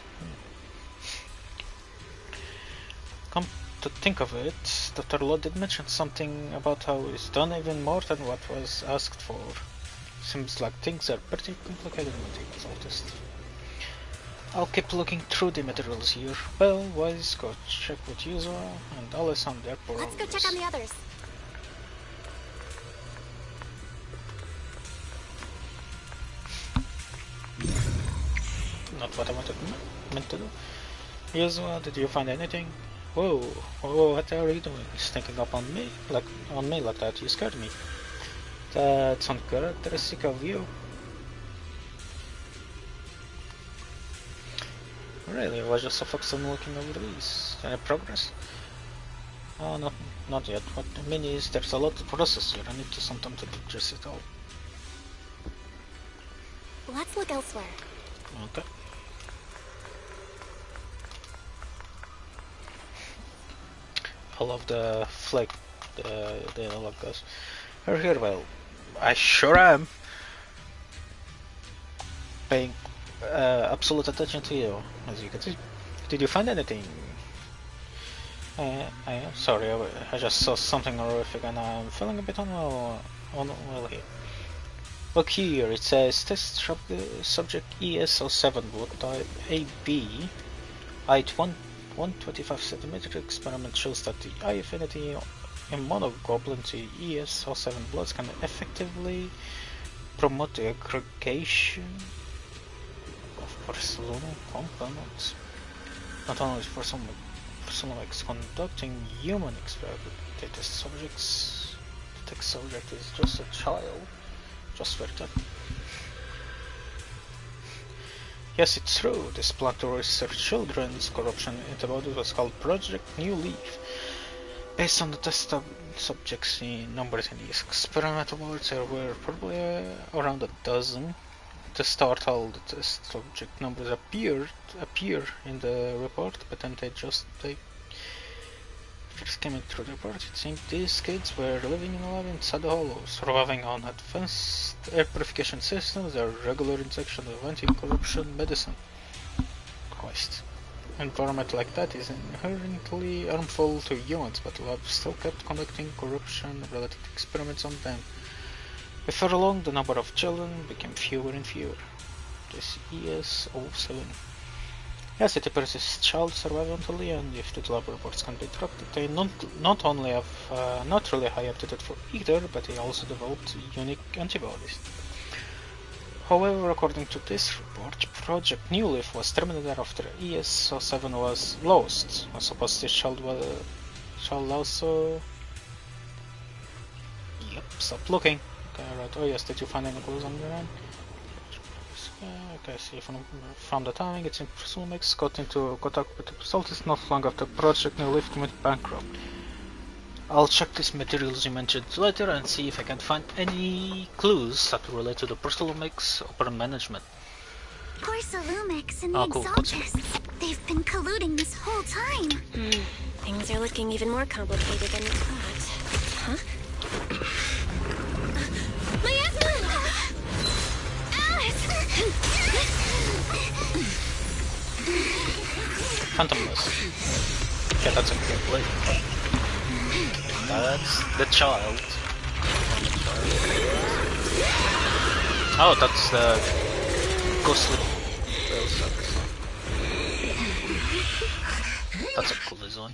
Come to think of it, Dr. Lore did mention something about how he's done even more than what was asked for. Seems like things are pretty complicated with the exaltist. I'll keep looking through the materials here. Well, Wise, go check with Yuzua and Alice on their paroles.
Let's go check on the others.
Not what I meant to do. Yuzua, did you find anything? Whoa, what are you doing? Sneaking up on me like that? You scared me. That's uncharacteristic of you. Really, I was just so focused on looking over these. Any progress? Oh, not yet. What I mean is, there's a lot to process here. I need to some time to digest it all.
Let's look elsewhere.
Okay. I love the flag, the analog goes. You're here, well, I sure am. Paying absolute attention to you, as you can see. Did you find anything? I am sorry, I just saw something horrific and I'm feeling a bit unwell here. Look here, it says test subject ES07 blood type AB, height 125 cm. Experiment shows that the eye affinity immunoglobulin to ES07 bloods can effectively promote the aggregation of porcelain components. Not only for some conducting human experiments, the test subject is just a child. Just very tough. Yes, it's true. This plan to research children's corruption antibodies was called Project New Leaf. Based on the test subjects numbers in the experiment awards, there were probably around a dozen. To start, all the test subject numbers appear in the report, but then they first came through the report. It seemed these kids were living in a lab inside the hollow, surviving on advanced air purification systems or regular injection of anti-corruption medicine. Christ. An environment like that is inherently harmful to humans, but the lab still kept conducting corruption-related experiments on them. Before long, the number of children became fewer and fewer. This ES07. Yes, it appears this child survived until the end. If the lab reports can be trusted, they not only have not really high aptitude for either, but they also developed unique antibodies. However, according to this report, Project New Leaf was terminated after ES07 was lost. I suppose this child also... Yep, stop looking. Okay, right. Oh yes, did you find any clues on your end? Okay, see from the timing, it seems Lumex got into contact with the consultants not long after Project New Leaf committed bankrupt. I'll check these materials you mentioned later and see if I can find any clues that relate to the Lumex upper management.
Lumex and the Exaltists. They've been colluding this whole time.
Things are looking even more complicated than you thought. Huh?
Phantomless. Okay, that's a good play. That's the child. Oh, that's the ghostly. That's a cool design.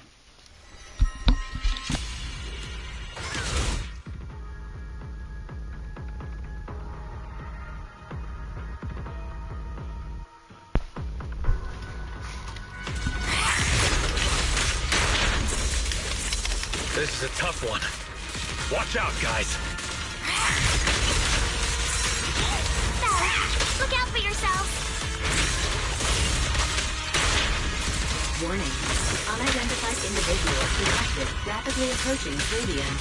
This is a tough one. Watch out, guys.
Look out for yourself.
Warning. Unidentified individual detected rapidly approaching Radiant.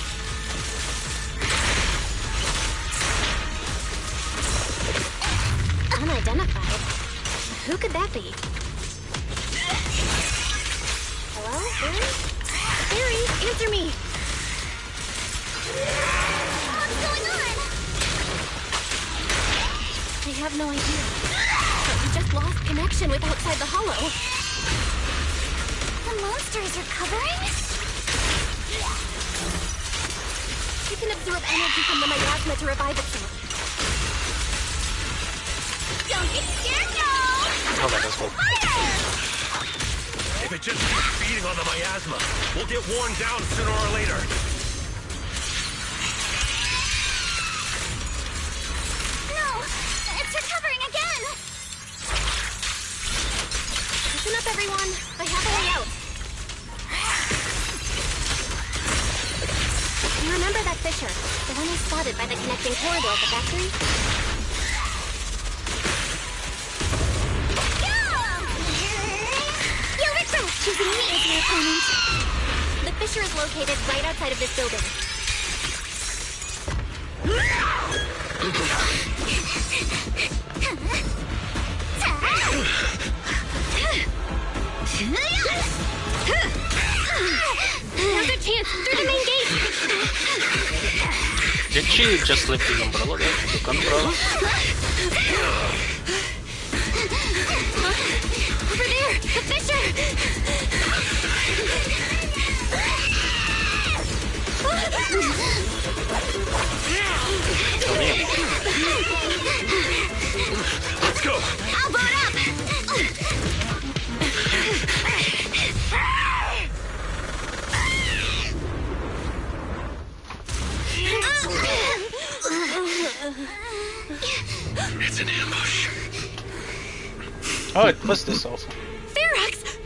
unidentified. Who could that be? Hello, Barry? Barry, answer me!
What's going on?
I have no idea. But we just lost connection with outside the hollow.
The monster is recovering?
You can absorb energy from the miasma to revive itself.
Don't get scared, no!
Oh, that does work.
If it just keeps feeding on the miasma, we'll get worn down sooner or later.
No! It's recovering again!
Listen up, everyone. I have a way out. You remember that fissure? The one I spotted by the connecting corridor at the factory?
Choosing me as my opponent.
The fissure is located right outside of this building. Now's our chance through the main gate.
Did she just lift the umbrella there? The umbrella?
Over there! The fissure!
Let's go!
I'll boat up!
It's an ambush.
Oh, it was this also.
Ferox!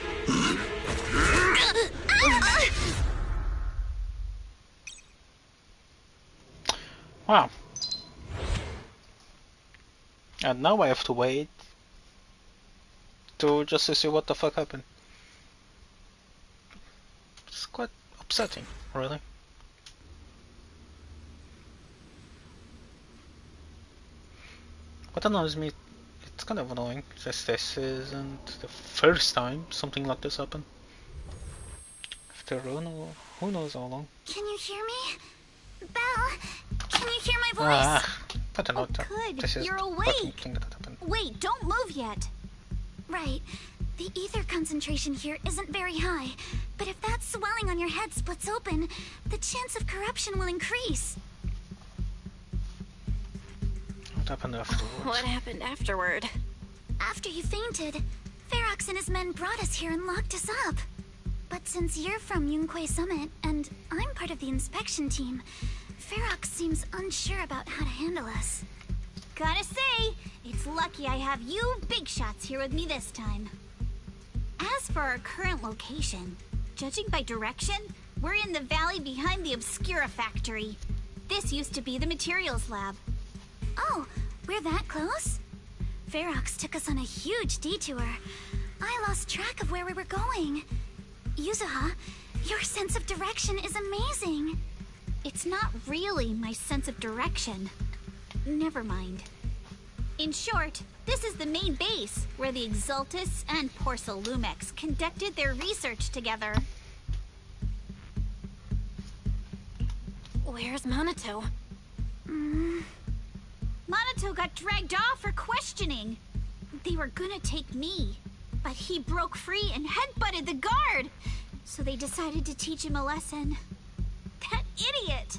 Wow. And now I have to wait just to see what the fuck happened. It's quite upsetting, really. What annoys me, it's kind of annoying, just this isn't the first time something like this happened. After who knows how long.
Can you hear me? Belle, can you hear my voice?
I don't know.
Good,
This is
you're
the
awake.
fucking thing that happened.
Wait, don't move yet. Right. The ether concentration here isn't very high, but if that swelling on your head splits open, the chance of corruption will increase.
What happened afterwards?
What happened afterward?
After you fainted, Ferox and his men brought us here and locked us up. But since you're from Yunquay Summit, and I'm part of the inspection team, Ferox seems unsure about how to handle us. Gotta say, it's lucky I have you big shots here with me this time. As for our current location, judging by direction, we're in the valley behind the Obscura factory. This used to be the materials lab. Oh, we're that close? Ferox took us on a huge detour. I lost track of where we were going. Yuzuha, your sense of direction is amazing. It's not really my sense of direction. Never mind. In short, this is the main base, where the Exaltus and Porcelumex conducted their research together.
Where's Monato?
Monato got dragged off for questioning. They were gonna take me, but he broke free and headbutted the guard. So they decided to teach him a lesson. That idiot!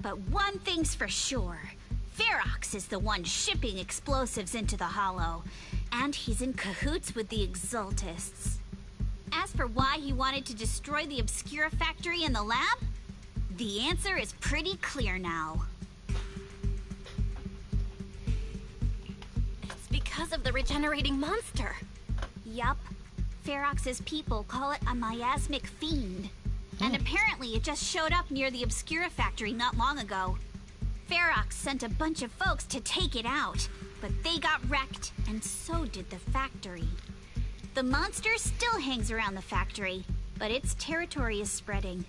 But one thing's for sure. Ferox is the one shipping explosives into the Hollow, and he's in cahoots with the Exaltists. As for why he wanted to destroy the Obscura factory and the lab, the answer is pretty clear now.
It's because of the regenerating monster.
Yup. Ferox's people call it a miasmic fiend. And apparently it just showed up near the Obscura factory not long ago. Ferox sent a bunch of folks to take it out, but they got wrecked, and so did the factory. The monster still hangs around the factory, but its territory is spreading.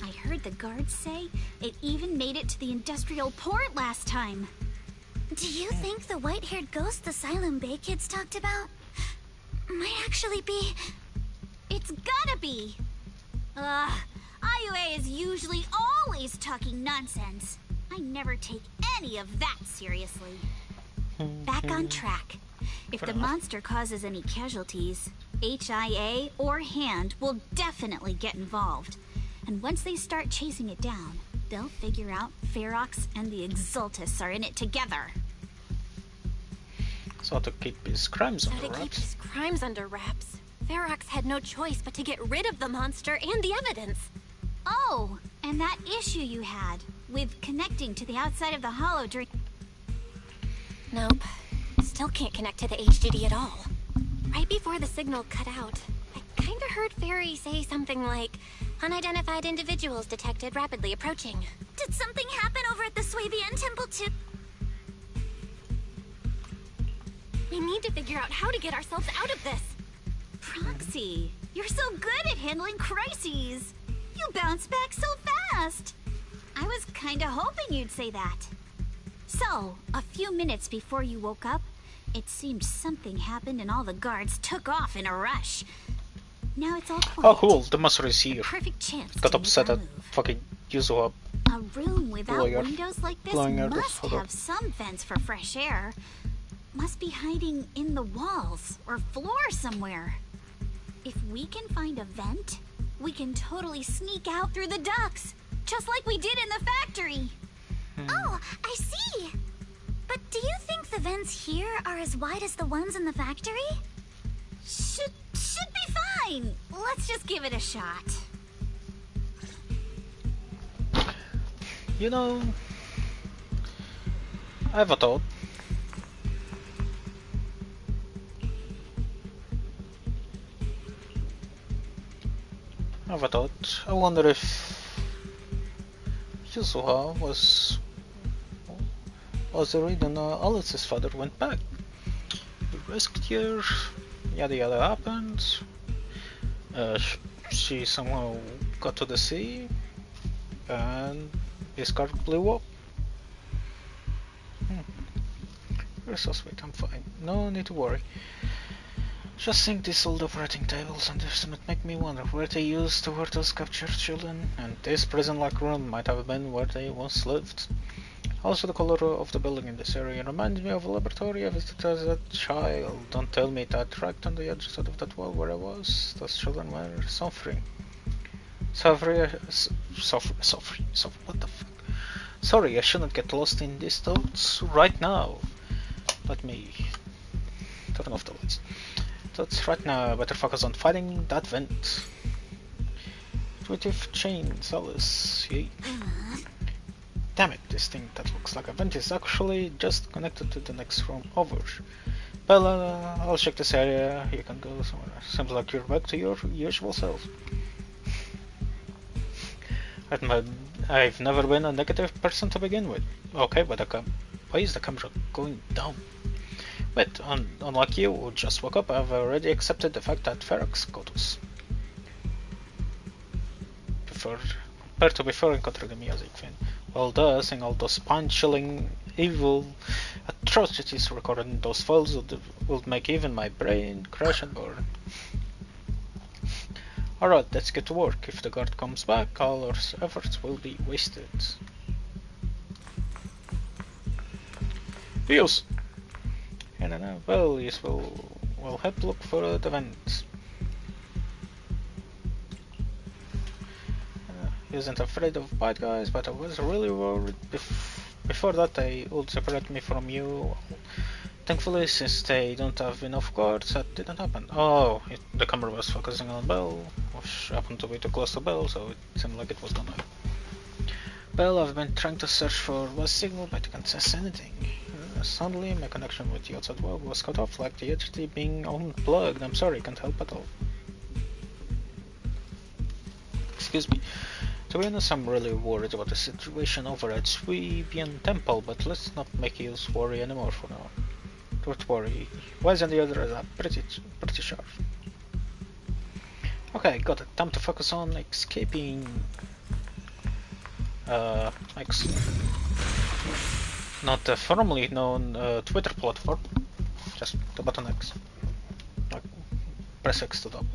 I heard the guards say it even made it to the industrial port last time. Do you think the white-haired ghost the Asylum Bay kids talked about might actually be... It's gotta be! IUA is usually always talking nonsense. I never take any of that seriously. Back on track. If the monster causes any casualties, HIA or Hand will definitely get involved. And once they start chasing it down, they'll figure out Ferox and the Exaltus are in it together.
So to keep his crimes under wraps.
To keep his crimes under wraps, Ferox had no choice but to get rid of the monster and the evidence.
Oh, and that issue you had with connecting to the outside of the hollow during...
Nope. Still can't connect to the HDD at all. Right before the signal cut out, I kinda heard Fairy say something like, unidentified individuals detected rapidly approaching.
Did something happen over at the Swabian Temple too?
We need to figure out how to get ourselves out of this.
Proxy, you're so good at handling crises. You bounce back so fast. I was kinda hoping you'd say that. So, a few minutes before you woke up, it seemed something happened and all the guards took off in a rush. Now it's all quiet.
Oh cool, the monster is here.
Perfect chance.
Got upset at fucking Yuzuha.
A room without windows like this must have some vents for fresh air. Must be hiding in the walls or floor somewhere. If we can find a vent, we can totally sneak out through the ducts, just like we did in the factory.
Oh, I see. But do you think the vents here are as wide as the ones in the factory?
Should be fine. Let's just give it a shot.
You know, I have a thought. I wonder if Yuzuha was the reason Alice's father went back. He rescued her, yada yada happened. She somehow got to the sea, and his car blew up. You're so sweet, I'm fine. No need to worry. Just think these old operating tables and estimate make me wonder where they used to hold those captured children, and this prison-like room might have been where they once lived. Also, the color of the building in this area reminds me of a laboratory I visited as a child. Don't tell me that right on the edge side of that wall where I was, those children were suffering. What the fuck? Sorry, I shouldn't get lost in these thoughts right now. Let me turn off the lights. Thoughts right now, I better focus on fighting that vent. Intuitive chains, Alice. Yay. Damn it, this thing that looks like a vent is actually just connected to the next room over. Bella, I'll check this area, you can go somewhere. Seems like you're back to your usual self. I've never been a negative person to begin with. Okay, but why is the camera going down? But unlike you who just woke up, I've already accepted the fact that Ferox got us. Compared to before encountering the music fan. Well, seeing all those spine-chilling, evil atrocities recorded in those files would make even my brain crash and burn. Alright, let's get to work. If the guard comes back, all our efforts will be wasted. Use! Well, yes, we'll help look for the vents. He isn't afraid of bad guys, but I was really worried before that they would separate me from you. Thankfully, since they don't have enough guards, that didn't happen. Oh, the camera was focusing on Belle, which happened to be too close to Belle, so it seemed like it was gonna. Belle, I've been trying to search for a signal, but I can't sense anything. Suddenly, my connection with the outside world was cut off, like the HDD being unplugged. I'm sorry, can't help at all. Excuse me. To be honest, I'm really worried about the situation over at Swabian Temple, but let's not make you worry anymore for now. Don't worry, Wise and the others are pretty sharp. Okay, got it. Time to focus on escaping. not the formerly known Twitter platform, just the button X. Like, press X to top.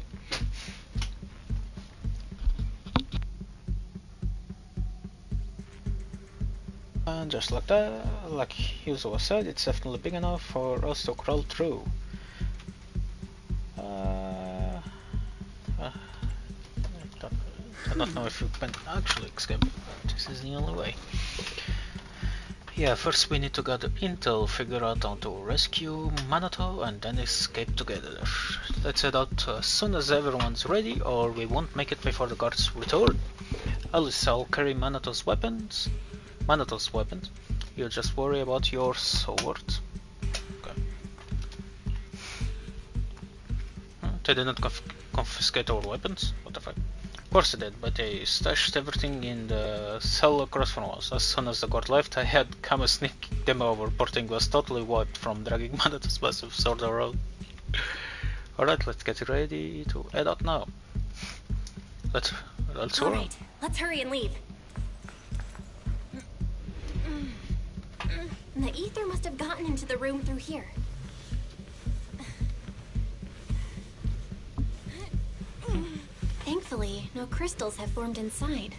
And just like that, like Yuzo said, it's definitely big enough for us to crawl through. I don't know if you can actually escape, but this is the only way. Yeah, first we need to gather intel, figure out how to rescue Manato, and then escape together. Let's head out as soon as everyone's ready, or we won't make it before the guards return. Alice, I'll carry Manato's weapons. You just worry about your sword. Okay. They did not confiscate our weapons? What the fuck? Of course they did, but they stashed everything in the cell across from us. As soon as the guard left, I had Kama sneak them over. Poor thing was totally wiped from dragging Manato's massive sword around. Alright, let's get ready to head out now. Let's
Alright, let's hurry and leave. The ether must have gotten into the room through here. Thankfully, no crystals have formed inside.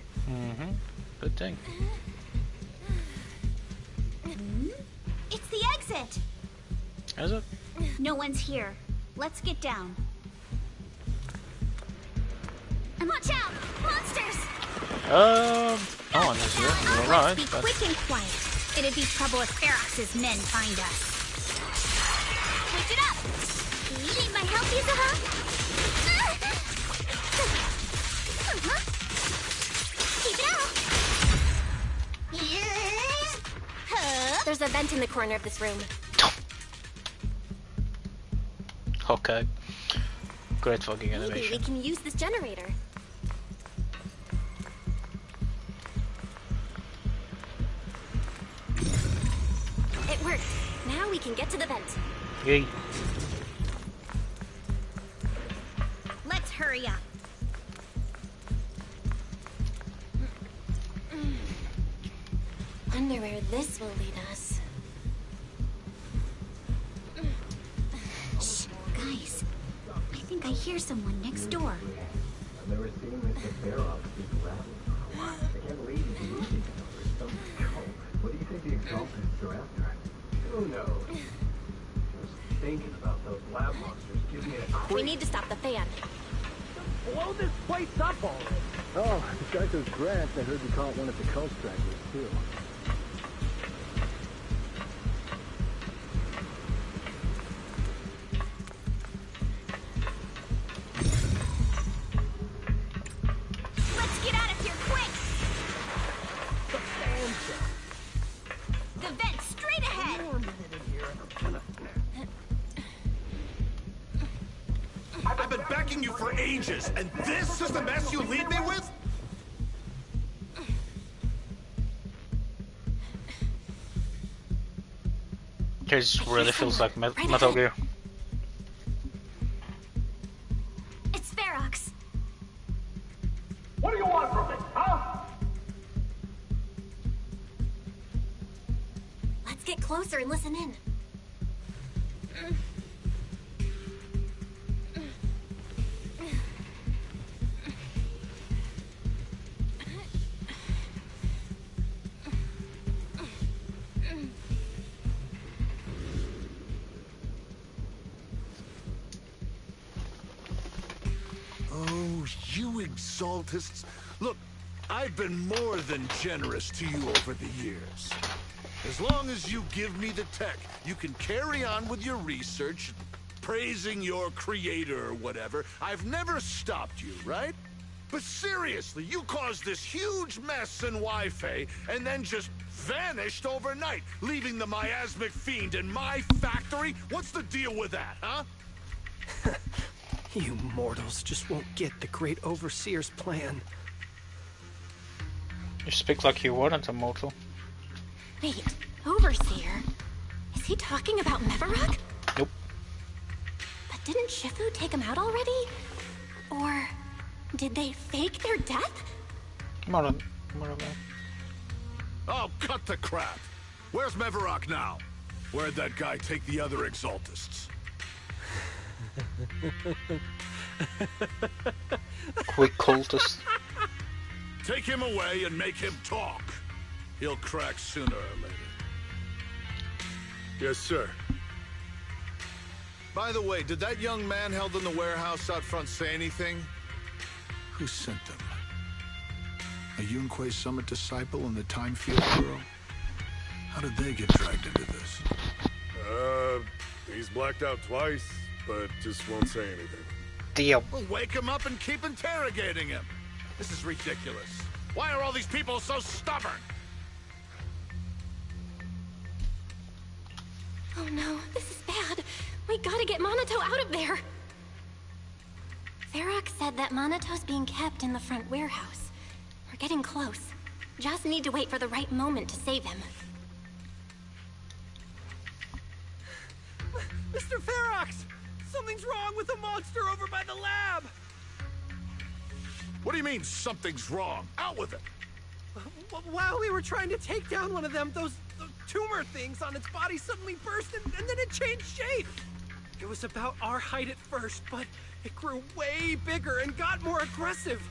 Good thing.
It's the exit!
Is it?
No one's here. Let's get down. And watch out! Monsters!
No one is here. You're right.
Be quick and quiet. It'd be trouble if Ferox's men find us. Switch it up! You need my help, Yuzuha? Keep it up!
There's a vent in the corner of this room.
Okay. Great fucking
Maybe
animation.
we can use this generator. It worked. Now we can get to the vent.
Yay.
Let's hurry up.
Wonder where this will lead us.
Shh, guys. I think I hear someone next door.
I've never seen Mr. Ferox speak loudly. I can't believe he's losing over some joke. What do you think the exaltists are after? Who knows? Just thinking about those lab monsters gives me a creep.
We need to stop the fan.
Blow this place up already. Oh, Dr. Grant, I heard you caught one of the cult stragglers, too.
Let's get out of here quick! The vent straight ahead!
I've been backing you for ages, and this is the mess you leave me with?
This really feels like Metal Gear.
It's Ferox.
What do you want from me, huh?
Let's get closer and listen in.
Oh, you exaltists. Look, I've been more than generous to you over the years. As long as you give me the tech, you can carry on with your research, praising your creator or whatever. I've never stopped you, right? But seriously, you caused this huge mess in Wi-Fi and then just vanished overnight, leaving the miasmic fiend in my factory? What's the deal with that, huh?
You mortals just won't get the great overseer's plan.
You speak like you weren't a mortal.
Wait, Overseer? Is he talking about Mevarok?
Nope.
But didn't Shifu take him out already? Or did they fake their death?
More of that.
Oh, cut the crap. Where's Mevarok now? Where'd that guy take the other Exaltists?
Quick cultist.
Take him away and make him talk. He'll crack sooner or later. Yes, sir. By the way, did that young man held in the warehouse out front say anything? Who sent them? A Yunque Summit disciple and the Time Field Girl? How did they get dragged into this?
He's blacked out twice, but just won't say anything.
Deal.
Well, wake him up and keep interrogating him. This is ridiculous. Why are all these people so stubborn?
Oh no, this is bad. We gotta get Monato out of there. Varrock said that Monato's being kept in the front warehouse. We're getting close. Just need to wait for the right moment to save him.
Mr. Ferox! Something's wrong with the monster over by the lab!
What do you mean, something's wrong? Out with it!
While we were trying to take down one of them, those tumor things on its body suddenly burst and then it changed shape. It was about our height at first, but it grew way bigger and got more aggressive.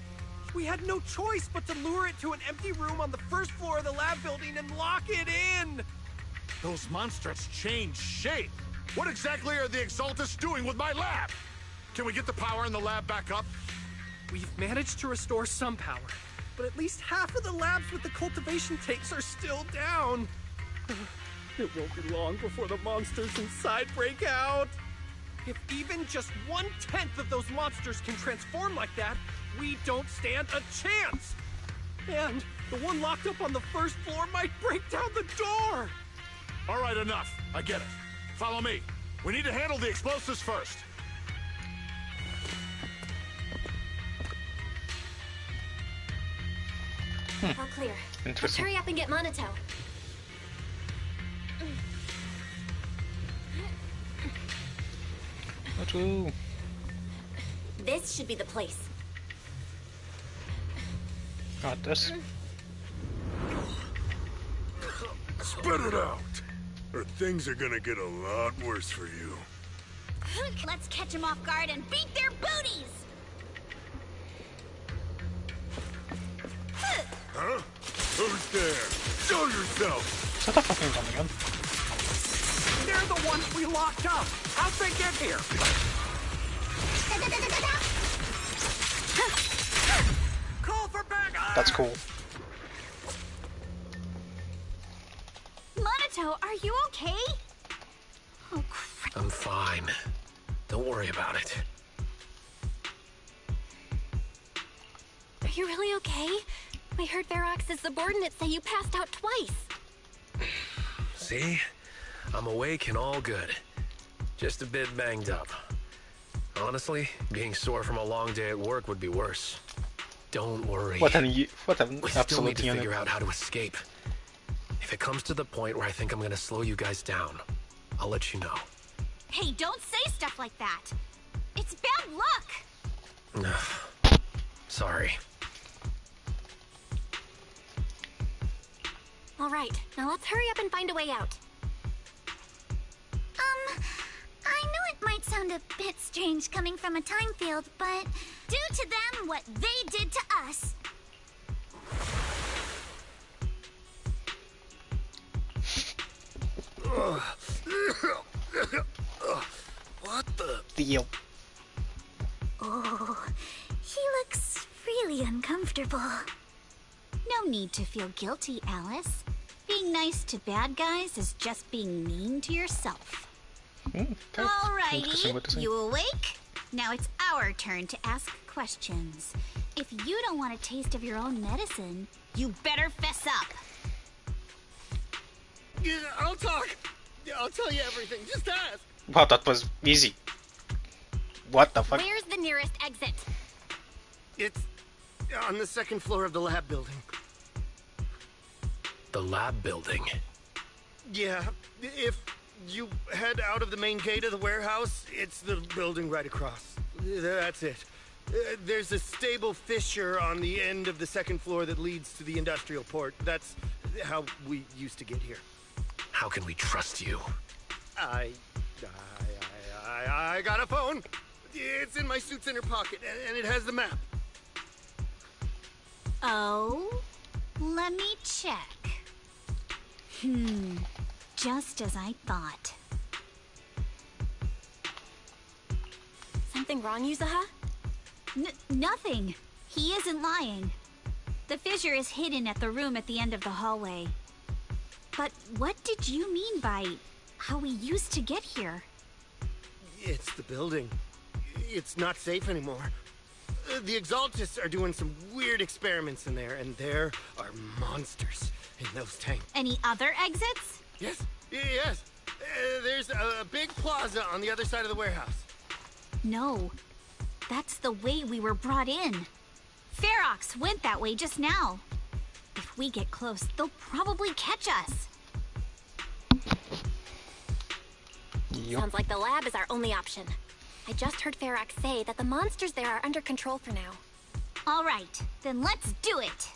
We had no choice but to lure it to an empty room on the first floor of the lab building and lock it in.
Those monsters changed shape. What exactly are the Exaltists doing with my lab? Can we get the power in the lab back up?
We've managed to restore some power, but at least half of the labs with the cultivation tanks are still down. It won't be long before the monsters inside break out. If even just 1/10 of those monsters can transform like that, we don't stand a chance. And the one locked up on the first floor might break down the door.
All right, enough. I get it. Follow me. We need to handle the explosives first.
All clear. Let's hurry up and get Monato. This should be the place.
Got this.
Spit it out, or things are gonna get a lot worse for you.
Let's catch them off guard and beat their booties!
Huh? Who's there? Show yourself!
Is that a fucking gun again?
They're the ones we locked up. How'd they get here? Call for backup!
That's cool.
Monato, are you okay? Oh, crap.
I'm fine. Don't worry about it.
Are you really okay? We heard Varrox's subordinates say you passed out twice.
See? I'm awake and all good. Just a bit banged up. Honestly, being sore from a long day at work would be worse. Don't worry.
What an
we still need to
unit.
figure out how to escape. If it comes to the point where I think I'm gonna slow you guys down, I'll let you know.
Hey, don't say stuff like that. It's bad luck.
Sorry.
All right, now let's hurry up and find a way out.
I know it might sound a bit strange coming from a time field, but do to them what they did to us.
What the?
Deal.
Oh, he looks really uncomfortable. No need to feel guilty, Alice. Being nice to bad guys is just being mean to yourself. Alrighty, you awake? Now it's our turn to ask questions. If you don't want a taste of your own medicine, you better fess up.
Yeah, I'll talk. Yeah, I'll tell you everything. Just ask.
Wow, that was easy. What the fuck?
Where's the nearest exit?
It's on the second floor of the lab building.
The lab building?
Yeah, if you head out of the main gate of the warehouse, it's the building right across. That's it. There's a stable fissure on the end of the second floor that leads to the industrial port. That's how we used to get here.
How can we trust you?
I got a phone. It's in my suit's inner pocket, and it has the map.
Oh, let me check. Just as I thought.
Something wrong, Yuzuha?
Nothing. He isn't lying. The fissure is hidden at the room at the end of the hallway. But what did you mean by how we used to get here?
It's the building. It's not safe anymore. The Exaltists are doing some weird experiments in there, and there are monsters in those tanks.
Any other exits?
Yes. There's a big plaza on the other side of the warehouse.
No. That's the way we were brought in. Ferox went that way just now. If we get close, they'll probably catch us.
Sounds like the lab is our only option. I just heard Ferox say that the monsters there are under control for now.
All right, then let's do it.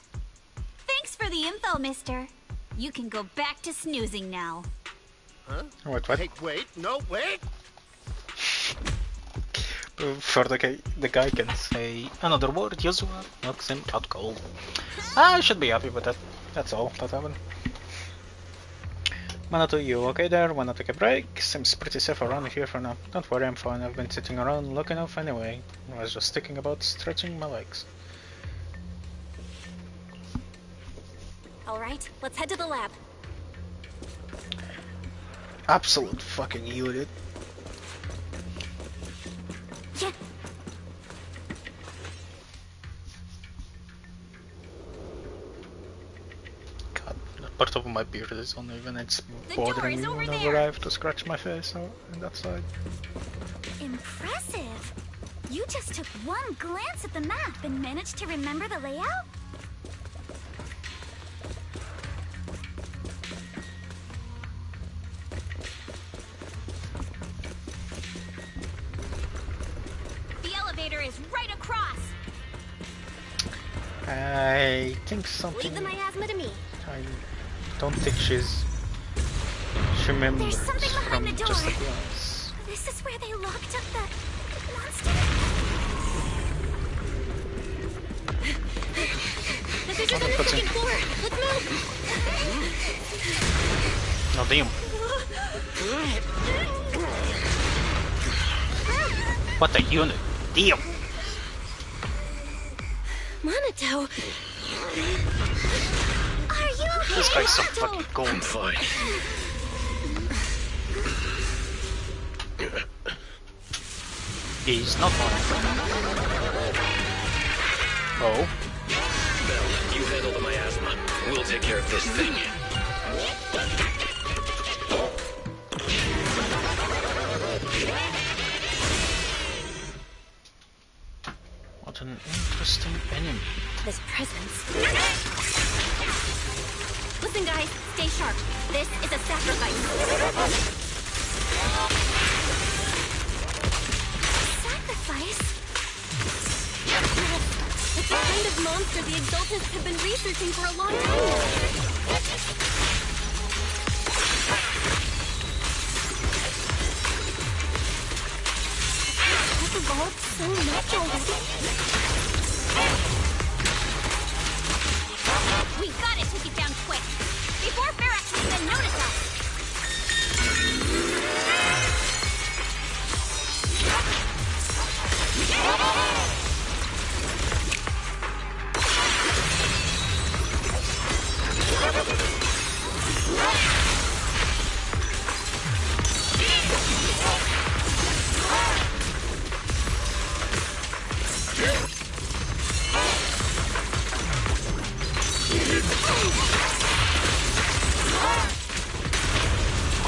Thanks for the info, mister. You can go back to snoozing now.
Huh?
What?
Hey, wait. No, wait!
Before the guy can say another word, Yuzuha knocks him out cold. I should be happy with that. That's all that happened. Manato, you okay there? Wanna take a break? Seems pretty safe around here for now. Don't worry, I'm fine. I've been sitting around looking off anyway. I was just thinking about stretching my legs.
Alright, let's head to the lab.
Absolute fucking idiot.
Yeah.
God, that part of my beard is uneven. It's bothering me whenever I have to scratch my face on that side.
Impressive! You just took one glance at the map and managed to remember the layout? Is right across.
I think something.
Leave the miasma to me.
I don't think she remembers.
There's something behind the door.
Just a glance.
This is where they locked up the monster.
The fissure's on the second floor. Let's move.
No, damn. What a unit. Damn.
Manato!
Are you okay,
This guy's so
Manato?
fucking cold.
I'm fine.
He's not fine. Oh?
Bell, you handle the miasma. We'll take care of this thing.
What an interesting enemy.
This presence. Listen, guys, stay sharp. This is a sacrifice.
Sacrifice?
It's the kind of monster the Exaltists have been researching for a long time now. Has evolved so much already.
We gotta take it down quick, before Ferox can even notice us!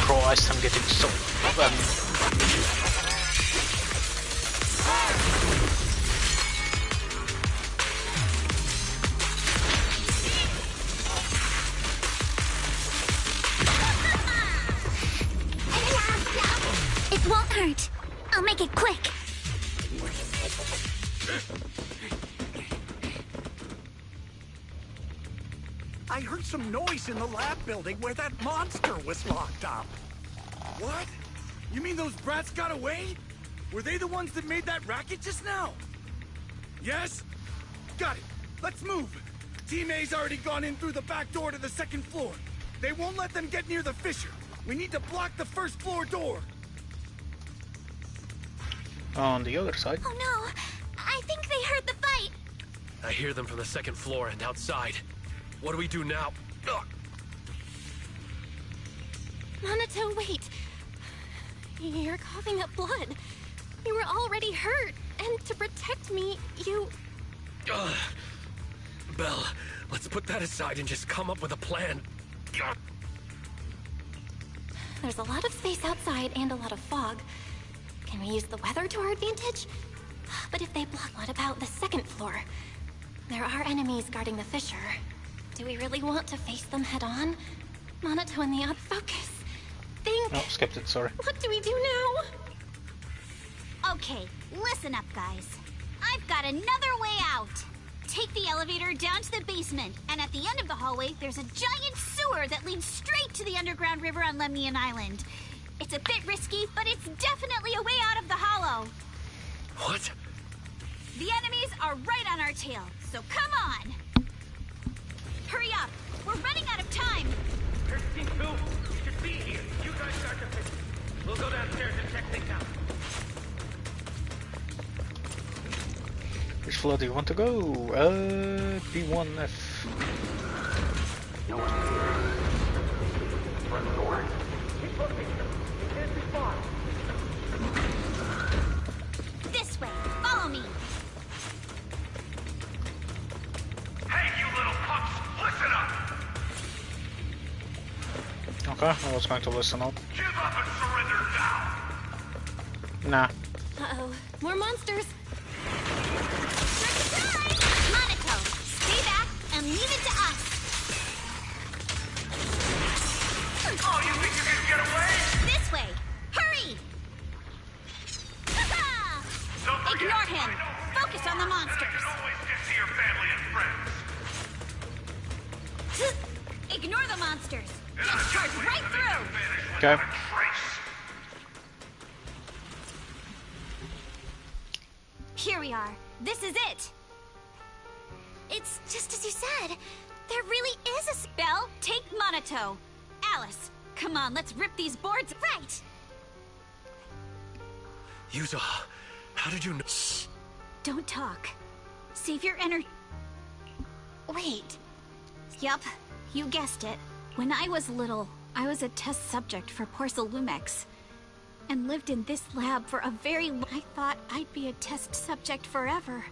Christ, I'm getting so...
It won't hurt. I'll make it quick.
I heard some noise in the lab building where that monster was locked up.
What? You mean those brats got away? Were they the ones that made that racket just now? Yes? Got it. Let's move. Team A's already gone in through the back door to the second floor. They won't let them get near the fissure. We need to block the first floor door.
On the other side.
Oh no! I think they heard the fight!
I hear them from the second floor and outside. What do we do now? Ugh.
Monato, wait! You're coughing up blood. You were already hurt, and to protect me, you...
Ugh. Belle, let's put that aside and just come up with a plan. Ugh.
There's a lot of space outside and a lot of fog. Can we use the weather to our advantage? But if they block, what about the second floor? There are enemies guarding the fissure. Do we really want to face them head on? Monato and the odd focus. Think.
Oh, skipped it, sorry.
What do we do now?
Okay, listen up, guys. I've got another way out. Take the elevator down to the basement, and at the end of the hallway, there's a giant sewer that leads straight to the underground river on Lemnian Island. It's a bit risky, but it's definitely a way out of the hollow.
What?
The enemies are right on our tail, so come on! Hurry up! We're running out of time!
There's Team 2. You should be here. You guys start the fix. We'll go downstairs and check things out.
Which floor do you want to go? B1F.
No one here. Front door.
Keep looking. It can't be far.
This way. Follow me.
Hey, you little punks! Listen up!
Okay, I was going to listen up.
Give up and surrender now!
Nah.
Uh-oh. More monsters!
Surprise! Monaco, stay back and leave it to us!
Oh, you think you can get away?
This way! Hurry! Ignore him! Focus on the monsters!
You can always get to your family and friends.
Ignore the monsters! Just charge right through!
Okay.
Here we are. This is it! It's just as you said. There really is a spell. Take Monato. Alice, come on, let's rip these boards right!
Yuzo, how did you know?
Shh! Don't talk. Save your energy.
Wait.
Yup, you guessed it. When I was little, I was a test subject for Porcelumex. And lived in this lab for a very long time. I thought I'd be a test subject forever.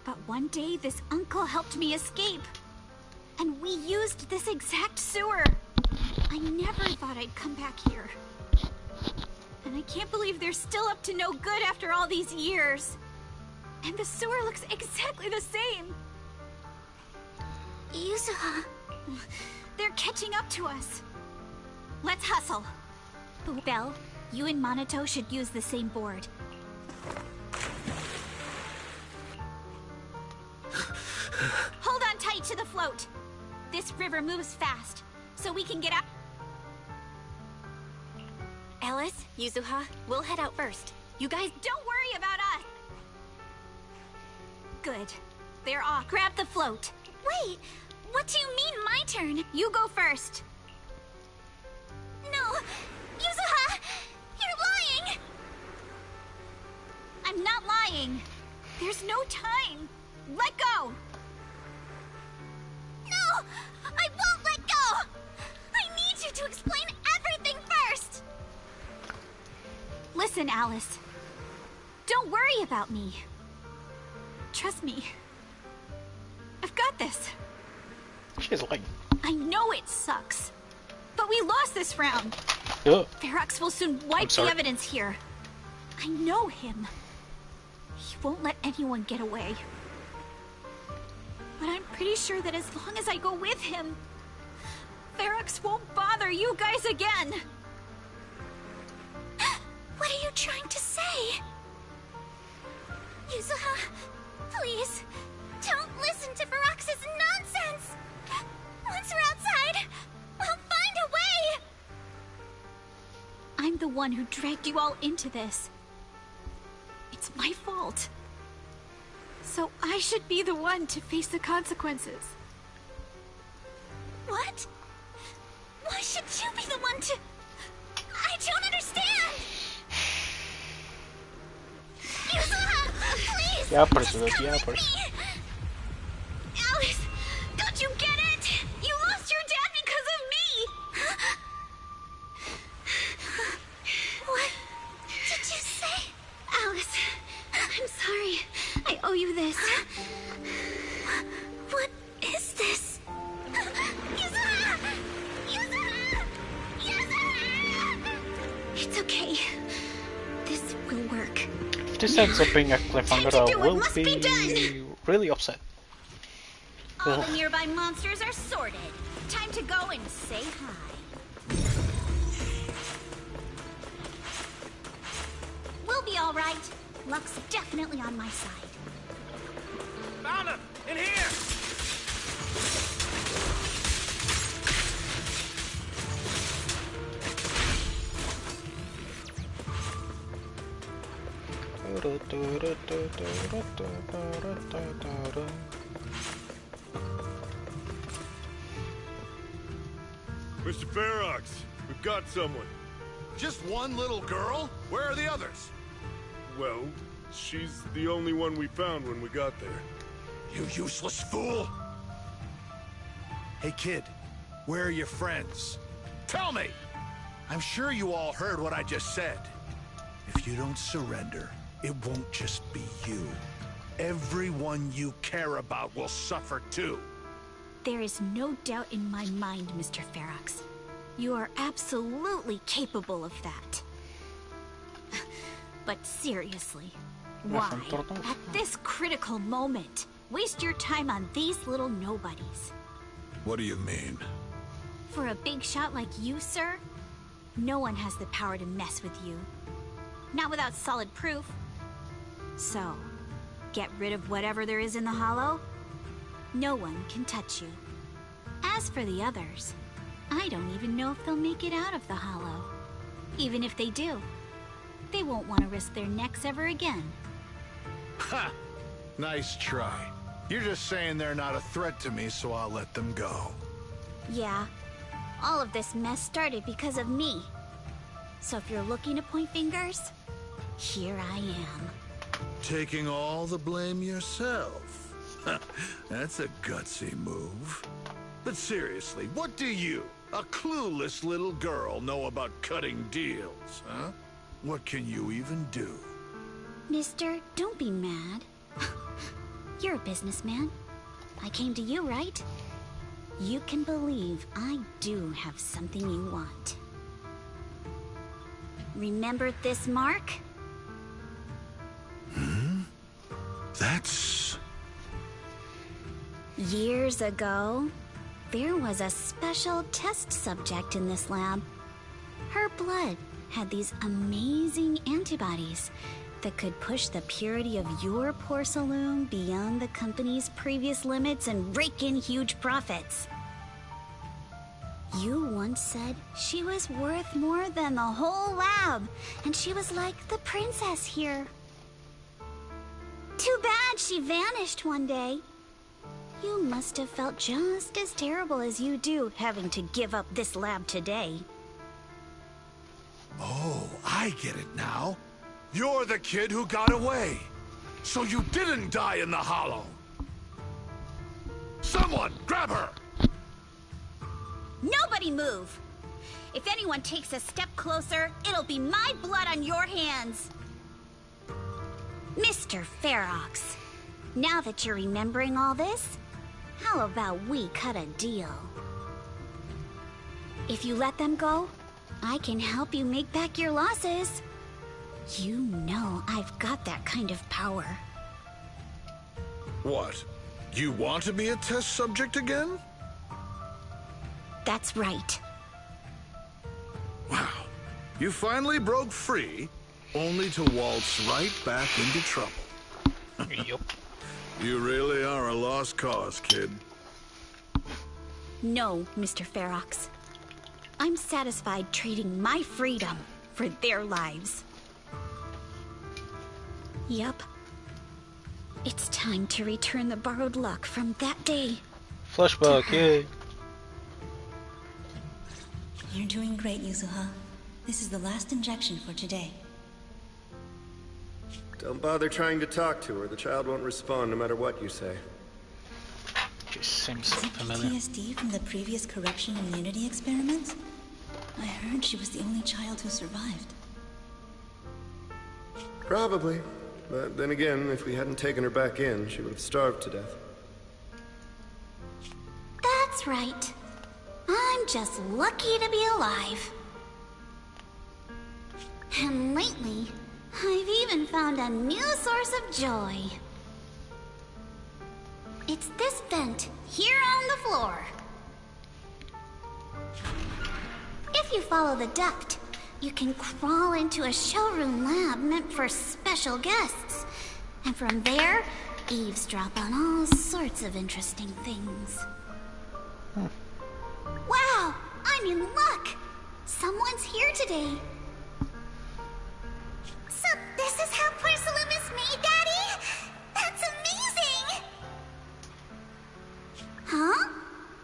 But one day, this uncle helped me escape. And we used this exact sewer. I never thought I'd come back here. And I can't believe they're still up to no good after all these years. And the sewer looks exactly the same. Yuzuha. They're catching up to us. Let's hustle. Belle, you and Monato should use the same board. Hold on tight to the float. This river moves fast, so we can get out.
Alice, Yuzuha, we'll head out first. You guys
don't worry about us. Good. They're off. Grab the float. Wait, what do you mean my turn? You go first. No, Yuzuha, you're lying. I'm not lying. There's no time. Let go. No, I won't let go. I need you to explain everything first. Listen, Alice. Don't worry about me. Trust me. I've got this.
She's lying.
I know it sucks. But we lost this round.
Ugh.
Ferox will soon wipe the evidence here. I know him. He won't let anyone get away. But I'm pretty sure that as long as I go with him, Ferox won't bother you guys again. What are you trying to say? Yuzuha, please, don't listen to Ferox's nonsense!
one who dragged you all into this. It's my fault. So I should be the one to face the consequences. What? Why should you be the one to... I don't understand! Yuzuna, please!
Я прочитаю, я прочитаю.
Alice, don't you get it? You lost your dad because of me! What did you say? Alice, I'm sorry. I owe you this. What is this? Yuzuna! Yuzuna! Yuzuna! It's okay. This will work.
If this ends up being a cliffhanger, I will be really upset.
All the nearby monsters are sorted. Time to go and say hi. We'll be all right. Luck's definitely on my side.
Found him! In here!
Mr. Ferox, we've got someone. Just one little girl? Where are the others?
Well, she's the only one we found when we got there.
You useless fool! Hey kid, where are your friends? Tell me! I'm sure you all heard what I just said. If you don't surrender, it won't just be you. Everyone you care about will suffer too.
There is no doubt in my mind, Mr. Ferox. You are absolutely capable of that. But seriously, why, at this critical moment, waste your time on these little nobodies?
What do you mean?
For a big shot like you, sir, no one has the power to mess with you. Not without solid proof. So, get rid of whatever there is in the hollow. No one can touch you. As for the others, I don't even know if they'll make it out of the hollow. Even if they do, they won't want to risk their necks ever again.
Ha! Nice try. You're just saying they're not a threat to me, so I'll let them go.
Yeah, all of this mess started because of me. So if you're looking to point fingers, here I am.
Taking all the blame yourself. That's a gutsy move. But seriously, what do you, a clueless little girl, know about cutting deals, huh? What can you even do?
Mister, don't be mad. You're a businessman. I came to you, right? You can believe I do have something you want. Remember this mark?
That's...
Years ago, there was a special test subject in this lab. Her blood had these amazing antibodies that could push the purity of your porcelain beyond the company's previous limits and rake in huge profits. You once said she was worth more than the whole lab, and she was like the princess here. Too bad she vanished one day. You must have felt just as terrible as you do having to give up this lab today.
Oh, I get it now. You're the kid who got away. So you didn't die in the hollow. Someone, grab her!
Nobody move! If anyone takes a step closer, it'll be my blood on your hands. Mr. Ferox, now that you're remembering all this, how about we cut a deal? If you let them go, I can help you make back your losses. You know I've got that kind of power.
What? You want to be a test subject again?
That's right.
Wow. You finally broke free, only to waltz right back into trouble.
Yup.
You really are a lost cause, kid.
No, Mr. Ferox. I'm satisfied trading my freedom for their lives. Yup. It's time to return the borrowed luck from that day.
Flashback, yay!
You're doing great, Yuzuha. This is the last injection for today.
Don't bother trying to talk to her. The child won't respond no matter what you say.
She seems
Is it
familiar.
PTSD from the previous corruption immunity experiments? I heard she was the only child who survived.
Probably. But then again, if we hadn't taken her back in, she would have starved to death.
That's right. I'm just lucky to be alive. And lately, I've even found a new source of joy. It's this vent here on the floor. If you follow the duct, you can crawl into a showroom lab meant for special guests. And from there, eavesdrop on all sorts of interesting things. Wow, I'm in luck! Someone's here today. So this is how porcelain is made, Daddy? That's amazing! Huh?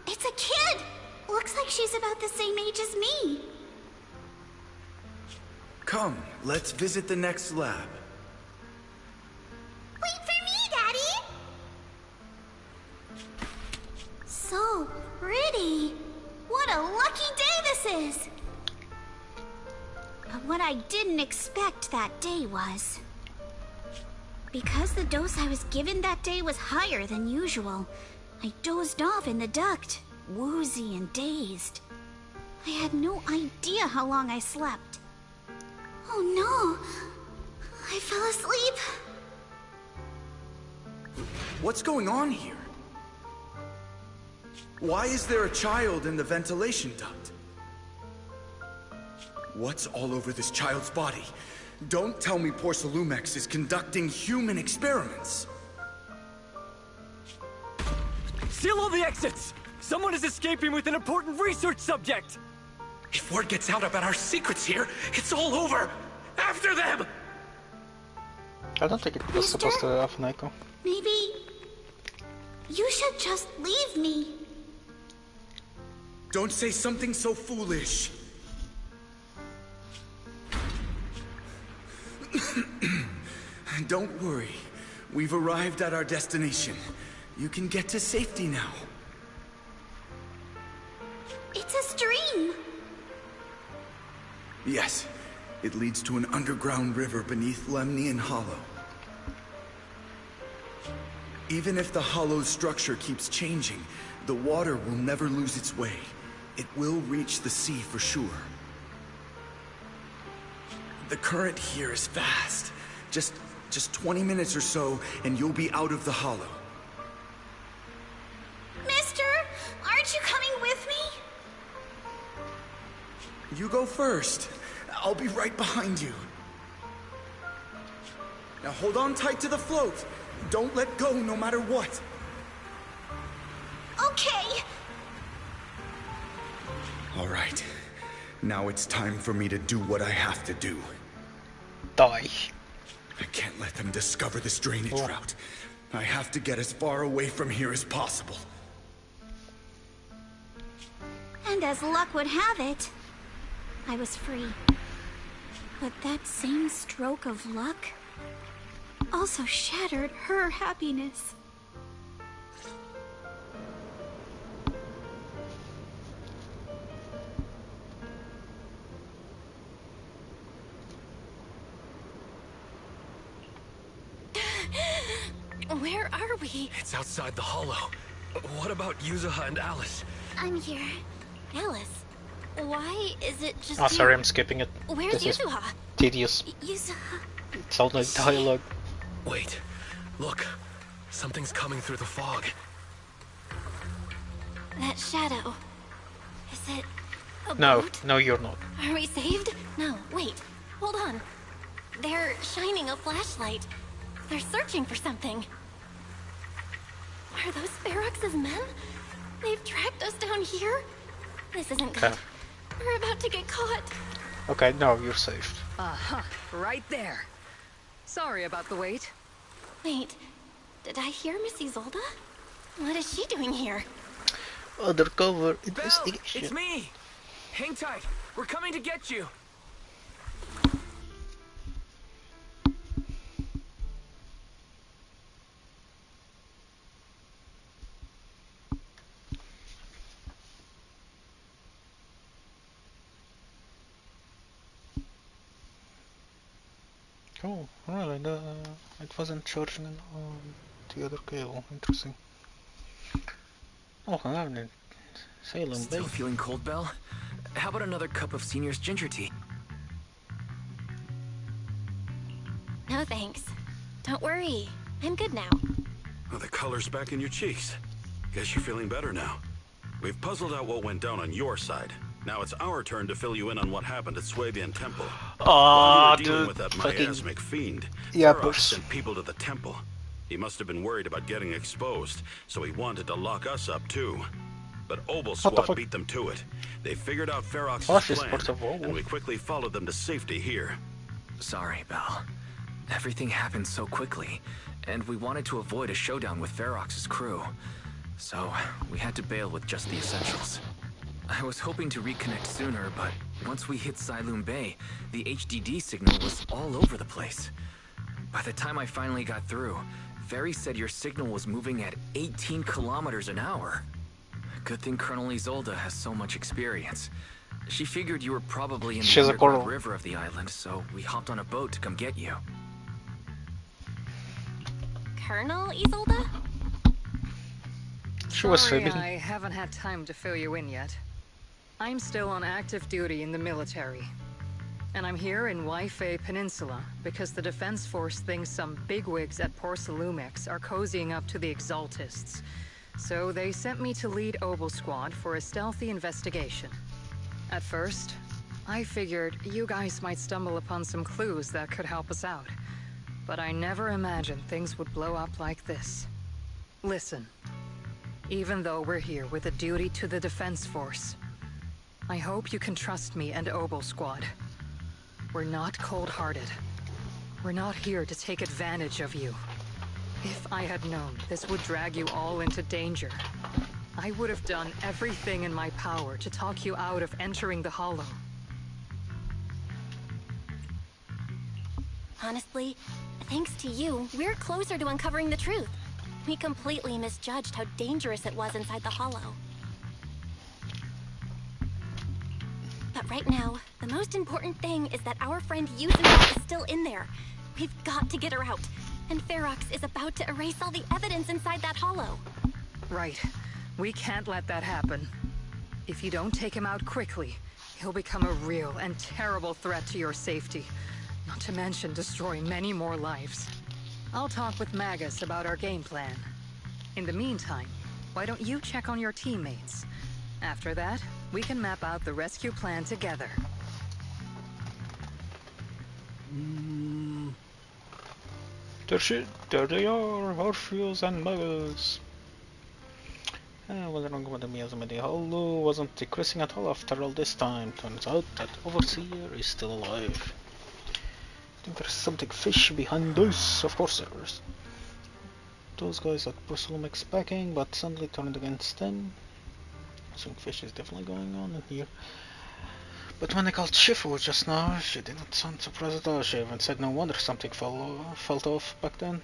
It's a kid! Looks like she's about the same age as me.
Come, let's visit the next lab.
Wait for me, Daddy! So pretty. What a lucky day this is! But what I didn't expect that day was... because the dose I was given that day was higher than usual, I dozed off in the duct, woozy and dazed. I had no idea how long I slept. Oh no! I fell asleep.
What's going on here? Why is there a child in the ventilation duct? What's all over this child's body? Don't tell me Porcelumex is conducting human experiments.
Seal all the exits! Someone is escaping with an important research subject!
If word gets out about our secrets here, it's all over! After them!
I don't think it was supposed to have an echo.
Maybe... you should just leave me.
Don't say something so foolish. Don't worry. We've arrived at our destination. You can get to safety now.
It's a stream.
Yes. It leads to an underground river beneath Lemnian Hollow. Even if the hollow's structure keeps changing, the water will never lose its way. It will reach the sea for sure. The current here is fast. Just 20 minutes or so, and you'll be out of the hollow.
Mister, aren't you coming with me?
You go first. I'll be right behind you. Now hold on tight to the float. Don't let go no matter what.
Okay.
All right. Now it's time for me to do what I have to do.
Die.
I can't let them discover this drainage route. I have to get as far away from here as possible.
And as luck would have it, I was free. But that same stroke of luck also shattered her happiness. Where are we?
It's outside the hollow. What about Yuzuha and Alice?
I'm here. Alice, why is it just
Oh, sorry,
you?
I'm skipping it.
Where's
This is
Yuzuha?
tedious.
Yuzuha.
It's all like dialogue.
Wait. Look. Something's coming through the fog.
That shadow. Is it a
No,
boat?
no, you're not.
Are we saved? No, wait. Hold on. They're shining a flashlight. They're searching for something. Are those Ferox's men? They've tracked us down here? This isn't good.
Okay.
We're about to get caught.
Okay, now you're safe.
Aha, right there. Sorry about the wait.
Wait, did I hear Miss Isolde? What is she doing here?
Undercover
Belle,
investigation.
it's me. Hang tight. We're coming to get you.
Oh, really? It wasn't charging on the other cable. Interesting. Oh, I'm in Salem Bay.
Still feeling cold, Belle? How about another cup of Senior's ginger tea?
No thanks. Don't worry. I'm good now.
Oh, the color's back in your cheeks. Guess you're feeling better now. We've puzzled out what went down on your side. Now it's our turn to fill you in on what happened at Swabian Temple. While you were dealing with that miasmic fiend, Ferox sent people to the temple. He must have been worried about getting exposed, so he wanted to lock us up too. But Obel Squad beat them to it. They figured out Ferox's plan, and we quickly followed them to safety here.
Sorry, Belle. Everything happened so quickly, and we wanted to avoid a showdown with Ferox's crew. So, we had to bail with just the essentials. I was hoping to reconnect sooner, but once we hit Siloon Bay, the HDD signal was all over the place. By the time I finally got through, Ferry said your signal was moving at 18 kilometers an hour. Good thing Colonel Isolde has so much experience. She figured you were probably in the underground river of the island, so we hopped on a boat to come get you.
Colonel Isolde?
Sorry, I haven't had time to fill you in yet. I'm still on active duty in the military. And I'm here in Waifei Peninsula because the Defense Force thinks some bigwigs at Porcelumex are cozying up to the Exaltists. So they sent me to lead Obel Squad for a stealthy investigation. At first, I figured you guys might stumble upon some clues that could help us out. But I never imagined things would blow up like this. Listen, even though we're here with a duty to the Defense Force, I hope you can trust me and Obel Squad. We're not cold-hearted. We're not here to take advantage of you. If I had known this would drag you all into danger, I would have done everything in my power to talk you out of entering the Hollow.
Honestly, thanks to you, we're closer to uncovering the truth. We completely misjudged how dangerous it was inside the Hollow. But right now, the most important thing is that our friend Yuzuha is still in there. We've got to get her out. And Ferox is about to erase all the evidence inside that Hollow.
Right. We can't let that happen. If you don't take him out quickly, he'll become a real and terrible threat to your safety. Not to mention destroy many more lives. I'll talk with Magus about our game plan. In the meantime, why don't you check on your teammates? After that, we can map out the rescue plan together.
There they are, Orpheus and Magus. What's wrong with the miasm in the Hollow? Wasn't decreasing at all after all this time. Turns out that Overseer is still alive. I think there's something fishy behind this. Of course there is. Those guys at Porcelumex backing, but suddenly turned against them. Something fishy is definitely going on in here. But when I called Shifu just now, she didn't sound surprised at all. She even said no wonder something felt off back then.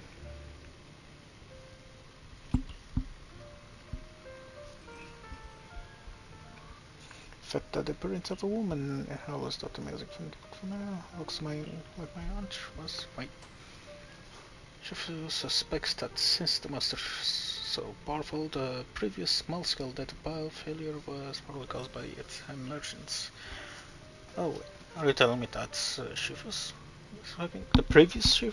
Fact that the appearance of a woman, I always thought the music from now looks like my hunch was right. Shifu suspects that since the master is so powerful, the previous small-scale data pile failure was probably caused by its emergence. Oh wait, are you telling me that's Shifu's? The previous Shifu?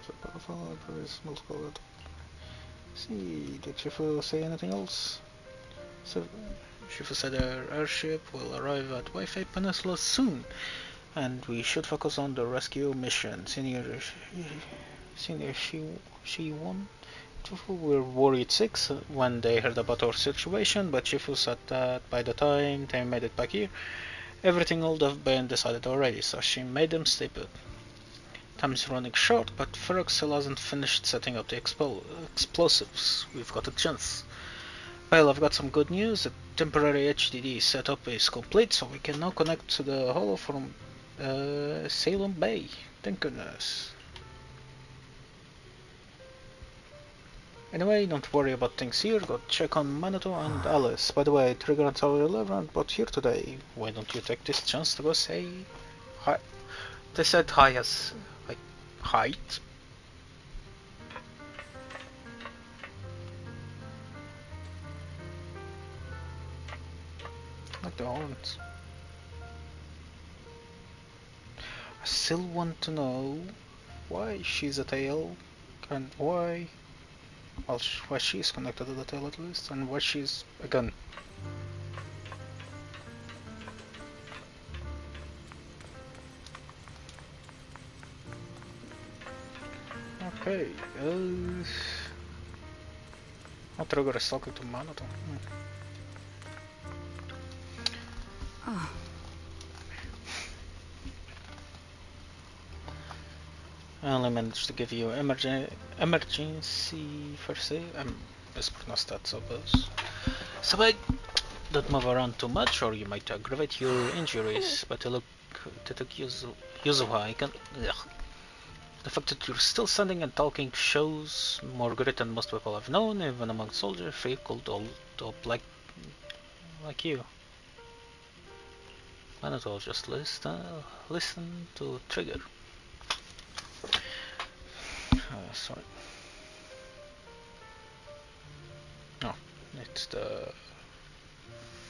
So powerful, previous small-scale data. See, did Shifu say anything else? So, Shifu said our airship will arrive at Wi-Fi Peninsula soon, and we should focus on the rescue mission. Senior Shiwon were worried sick when they heard about our situation, but Shifu said that by the time they made it back here, everything would have been decided already, so she made them stay put. Time's running short, but Ferox still hasn't finished setting up the explosives. We've got a chance. Well, I've got some good news. The temporary HDD setup is complete, so we can now connect to the holo from Salem Bay. Thank goodness. Anyway, don't worry about things here. Go check on Manato and Alice. By the way, Trigger and Tower 11 aren't both here today. Why don't you take this chance to go say hi? They said hi as like height. Like the horns. I still want to know why she's a tail and why. Well, why she's connected to the tail at least, and why she's a gun. Okay, Trigger is talking to Manato.
Oh.
I only managed to give you emergency first aid. Mispronounced that, suppose. So I don't move around too much, or you might aggravate your injuries. But to look Yuzuha, I can. Ugh. The fact that you're still standing and talking shows more grit than most people have known, even among soldiers, cold old up like you. Why not all just listen to Trigger? Sorry. No, it's the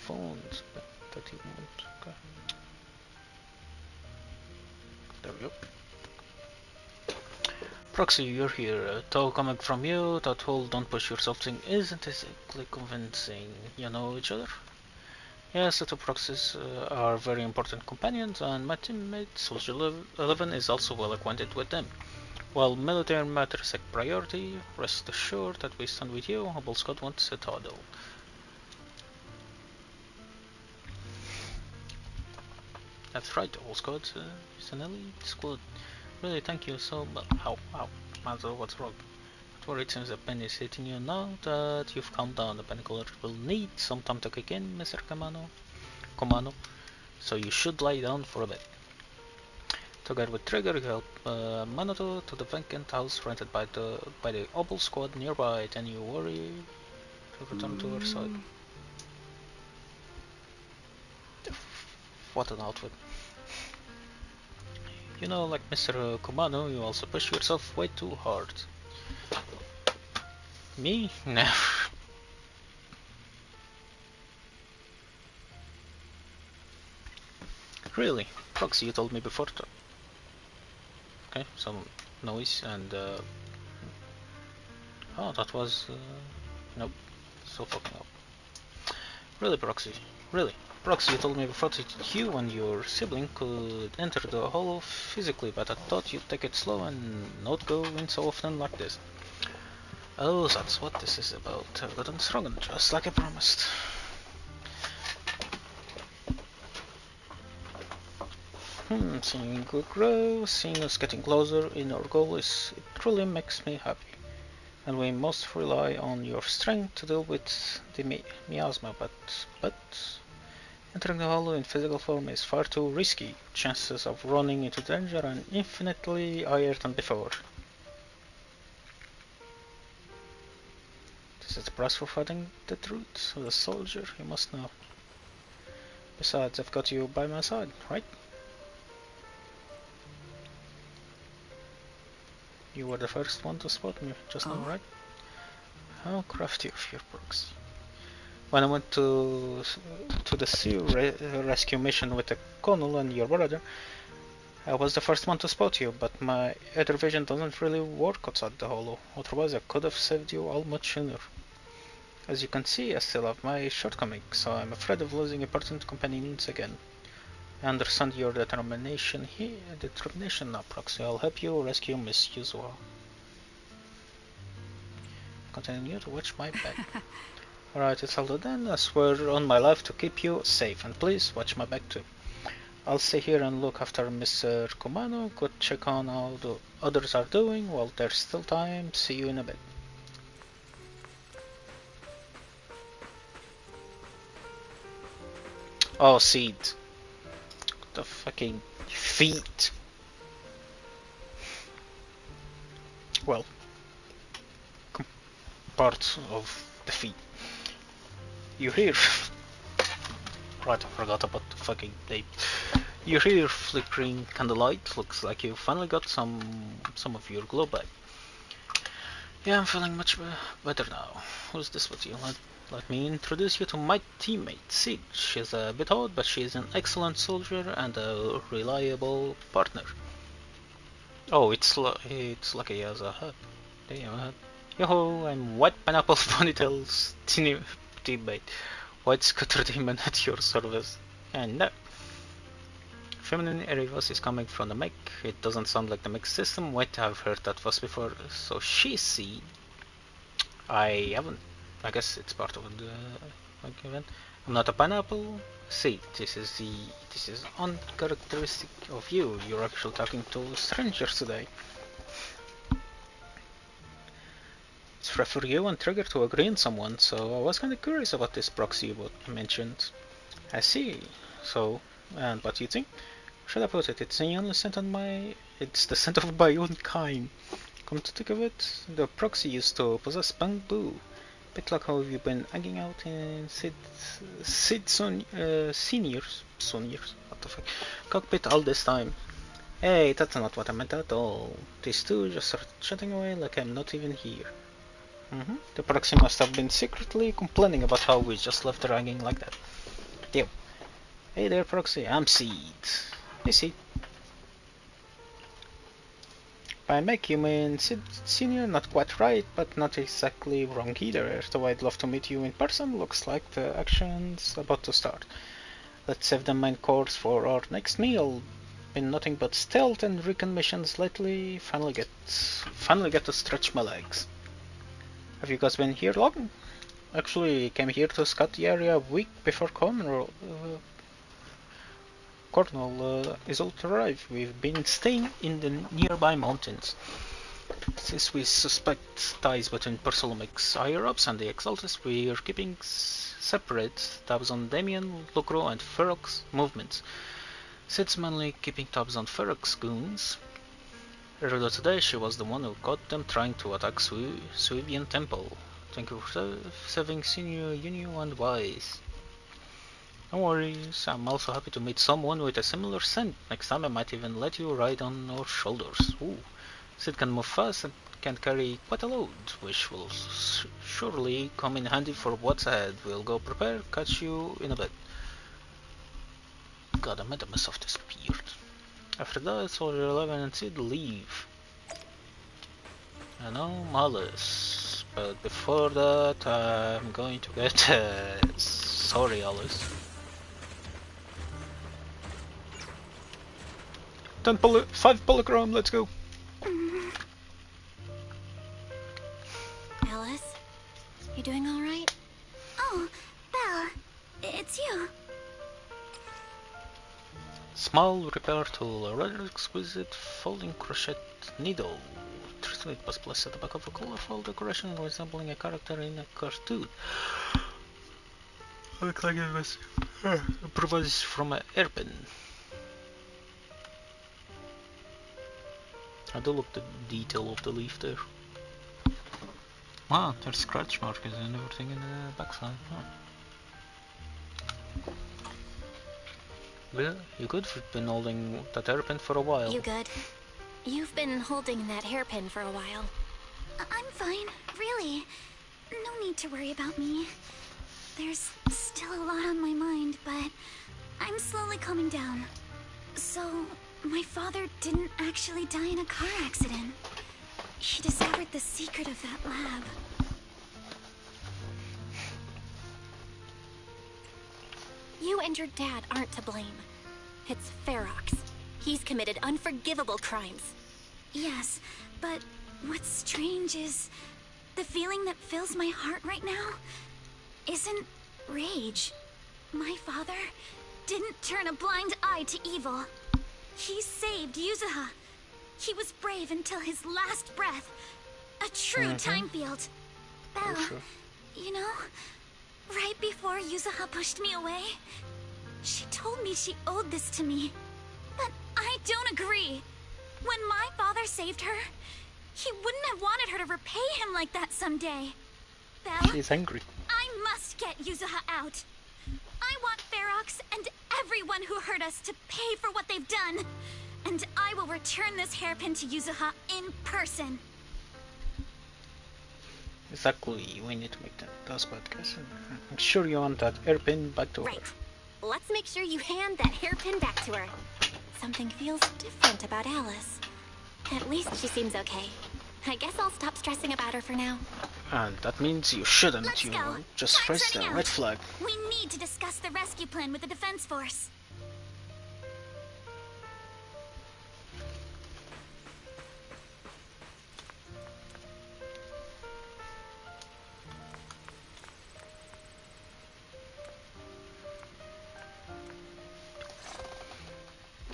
phones that you want. Okay. There we go. Proxy, you're here. Though coming from you, that whole don't push yourself thing isn't exactly convincing. You know each other? Yes, the two proxies are very important companions, and my teammate Soldier 11 is also well acquainted with them. While military matters take priority, rest assured that we stand with you. Hubble Scott wants a toddle. That's right, Hubble Scott is an elite squad. Really, thank you so much. Ow, Mazo, what's wrong? Don't worry, it seems the pen is hitting you now that you've calmed down. The painkiller will need some time to kick in, Mr. Komano. So you should lie down for a bit. Together with Trigger, you help Manato to the vacant house rented by the Obel squad nearby. Then you worry to return to her side. What an outfit. You know, like Mr. Kumano, you also push yourself way too hard. Me? No. Really? Proxy, you told me before. Okay, some noise and oh, that was nope. So fucking up. Really, Proxy? Really? Proxy, you told me before that you and your sibling could enter the holo physically, but I thought you'd take it slow and not go in so often like this. Oh, that's what this is about. I've gotten stronger, just like I promised. Seeing you grow, seeing us getting closer in our goal it truly makes me happy. And we must rely on your strength to deal with the miasma, but entering the holo in physical form is far too risky. Chances of running into danger are infinitely higher than before. This is the price for fighting the truth. As a soldier, you must know. Besides, I've got you by my side, right? You were the first one to spot me just now, right? How crafty of your Proxy. When I went to the sea rescue mission with the Colonel and your brother, I was the first one to spot you, but my other vision doesn't really work outside the holo. Otherwise, I could have saved you all much sooner. As you can see, I still have my shortcomings, so I'm afraid of losing important companions again. I understand your determination now, Proxy. I'll help you rescue Miss Yuzuha. continuing you to watch my back. Alright, it's all done. I swear on my life to keep you safe, and please watch my back too. I'll stay here and look after Mr. Kumano. Go check on how the others are doing while there's still time. See you in a bit. Oh, seed. The fucking feet. Well, part of the feet. You hear? Right, I forgot about the fucking name. You hear flickering candlelight. Looks like you finally got some of your glow back. Yeah, I'm feeling much better now. Who's this with you? Let me introduce you to my teammate, Sid. She's a bit odd, but she's an excellent soldier and a reliable partner. Oh, it's lucky he has a hat. Damn, yo-ho, I'm White Pineapple Ponytail's teammate. White Scooter Demon at your service. And no. Feminine airy voice is coming from the mech. It doesn't sound like the mech system. Wait, I've heard that voice before. So she's Sid. I haven't. I guess it's part of the event. I'm not a pineapple. See, this is uncharacteristic of you. You're actually talking to strangers today. It's rare for you and Trigger to agree on someone, so I was kinda curious about this proxy you mentioned. I see. So, and what do you think? Should I put it? It's the only scent on my... It's the scent of my own kind. Come to think of it, the proxy used to possess bamboo. Bit like how you've been hanging out in Senior's, what the fuck, cockpit all this time. Hey, that's not what I meant at all. These two just start chatting away like I'm not even here. The proxy must have been secretly complaining about how we just left her hanging like that. Deal. Hey there, proxy, I'm Seed. Hey, Seed. By make you mean Sid Senior, not quite right, but not exactly wrong either, though I'd love to meet you in person. Looks like the action's about to start. Let's save the main course for our next meal. Been nothing but stealth and recon missions lately. Finally get to stretch my legs. Have you guys been here long? Actually, came here to scout the area a week before Cornwall is all to arrive. We've been staying in the nearby mountains. Since we suspect ties between Persolomic's higher-ups and the Exaltus, we're keeping separate tabs on Damien, Lucro, and Ferox's movements. Sid's mainly keeping tabs on Ferox's goons. Earlier today, she was the one who caught them trying to attack Suevian Temple. Thank you for saving Senior, Unio, and Wise. No worries, I'm also happy to meet someone with a similar scent. Next time I might even let you ride on our shoulders. Ooh. Sid can move fast and can carry quite a load, which will surely come in handy for what's ahead. We'll go prepare, catch you in a bit. God, I made a mess of this beard. After that, Soldier 11 and Sid leave. And no malice. But before that, I'm going to get... sorry, Alice. 5 polychrome, let's go!
Alice? You doing alright?
Oh, Belle. It's you.
Small repair tool, a rather exquisite folding crochet needle. Interestingly, it was placed at the back of a colorful decoration resembling a character in a cartoon. Looks like it was improvised from an hairpin. I do look the detail of the leaf there. Wow, there's scratch marks and everything in the backside. Huh. Well, you good? We've been holding that hairpin for a while.
You good? You've been holding that hairpin for a while.
I'm fine, really. No need to worry about me. There's still a lot on my mind, but I'm slowly calming down. So, my father didn't actually die in a car accident. He discovered the secret of that lab.
You and your dad aren't to blame. It's Ferox. He's committed unforgivable crimes.
Yes, but what's strange is The feeling that fills my heart right now isn't rage. My father didn't turn a blind eye to evil. He saved Yuzuha. He was brave until his last breath. A true time field. Belle, you know, right before Yuzuha pushed me away, she told me she owed this to me. But I don't agree. When my father saved her, he wouldn't have wanted her to repay him like that someday. Belle,
he's angry.
I must get Yuzuha out. I want Ferox and everyone who hurt us to pay for what they've done. And I will return this hairpin to Yuzuha in person.
Exactly, we need to make those podcasts. I'm sure you want that hairpin back to her.
Right. Let's make sure you hand that hairpin back to her. Something feels different about Alice. At least she seems okay. I guess I'll stop stressing about her for now.
And that means you shouldn't.
Let's
you
go.
just press the red flag.
We need to discuss the rescue plan with the Defense Force.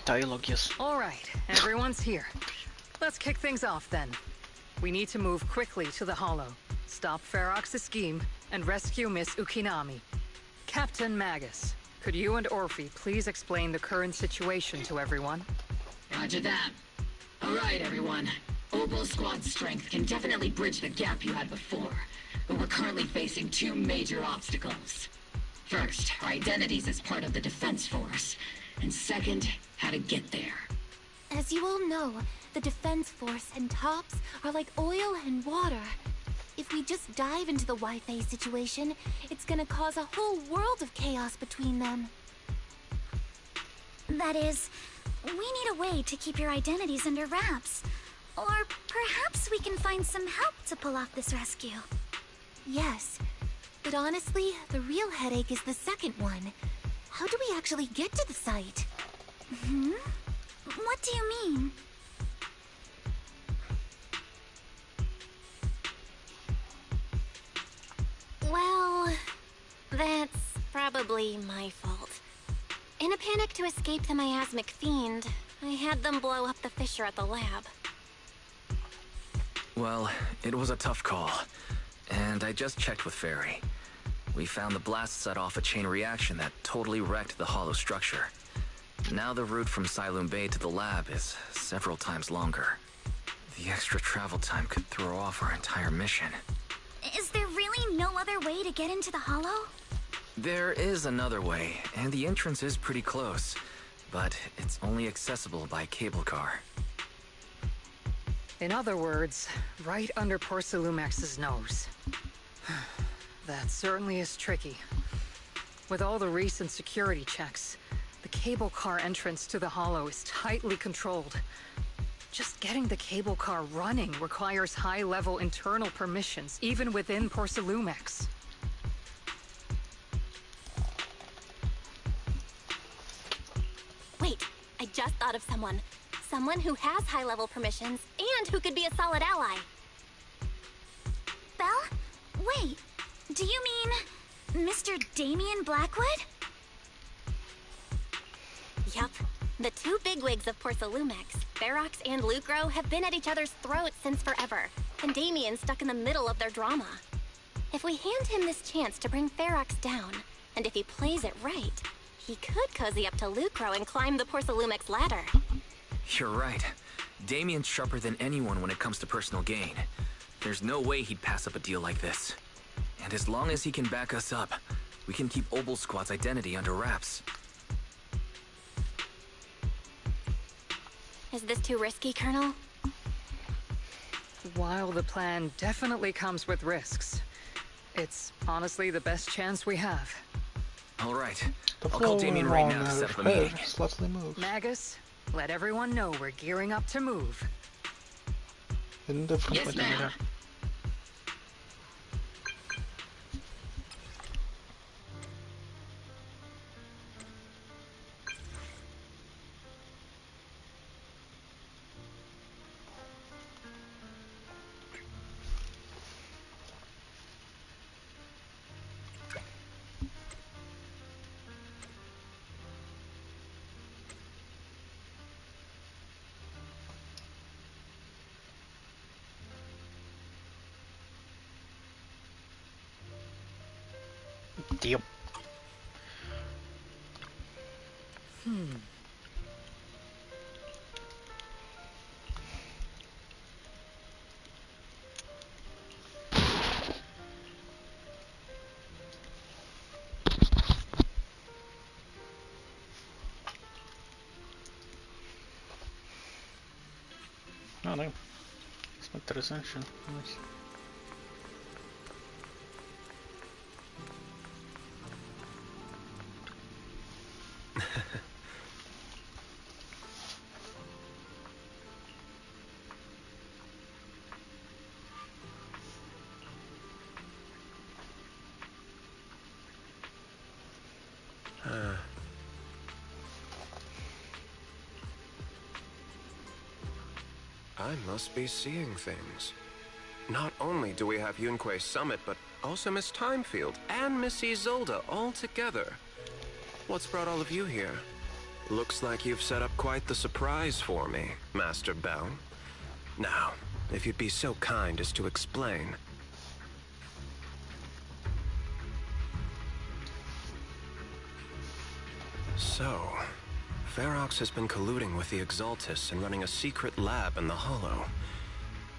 Dialogue, yes.
Alright, everyone's here. Let's kick things off then. We need to move quickly to the Hollow, stop Ferox's scheme, and rescue Miss Ukinami. Captain Magus, could you and Orphe please explain the current situation to everyone?
Roger that. Alright, everyone. Obel Squad's strength can definitely bridge the gap you had before, but we're currently facing two major obstacles. First, our identities as part of the Defense Force, and second, how to get there.
As you all know, the Defense Force and TOPS are like oil and water. If we just dive into the Wi-Fi situation, it's gonna cause a whole world of chaos between them.
That is, we need a way to keep your identities under wraps. Or perhaps we can find some help to pull off this rescue.
Yes, but honestly, the real headache is the second one. How do we actually get to the site?
What do you mean?
Well, that's probably my fault. In a panic to escape the miasmic fiend, I had them blow up the fissure at the lab.
Well, it was a tough call. And I just checked with Fairy. We found the blast set off a chain reaction that totally wrecked the hollow structure. Now the route from Siloam Bay to the lab is several times longer. The extra travel time could throw off our entire mission.
Is there really no other way to get into the Hollow?
There is another way, and the entrance is pretty close, but it's only accessible by cable car.
In other words, right under Porcelumex's nose. That certainly is tricky. With all the recent security checks, the cable car entrance to the Hollow is tightly controlled. Just getting the cable car running requires high-level internal permissions, even within Porcelumex.
Wait, I just thought of someone. Someone who has high-level permissions and who could be a solid ally.
Belle? Wait, do you mean Mr. Damien Blackwood?
Yup. The two bigwigs of Porcelumex, Ferox and Lucro, have been at each other's throats since forever, and Damien's stuck in the middle of their drama. If we hand him this chance to bring Ferox down, and if he plays it right, he could cozy up to Lucro and climb the Porcelumex ladder.
You're right. Damien's sharper than anyone when it comes to personal gain. There's no way he'd pass up a deal like this. And as long as he can back us up, we can keep Obel Squad's identity under wraps.
Is this too risky, Colonel?
While the plan definitely comes with risks, it's honestly the best chance we have.
All right. I'll call Damien right now to set up a meeting.
Let's move.
Magus, let everyone know we're gearing up to move.
Yes, ma'am.
Yep. Oh no. Смотри, значит.
I must be seeing things. Not only do we have Yunque's summit, but also Miss Timefield and Miss Isolde all together. What's brought all of you here? Looks like you've set up quite the surprise for me, Master Bell. Now, if you'd be so kind as to explain. So, Ferox has been colluding with the Exaltis and running a secret lab in the Hollow.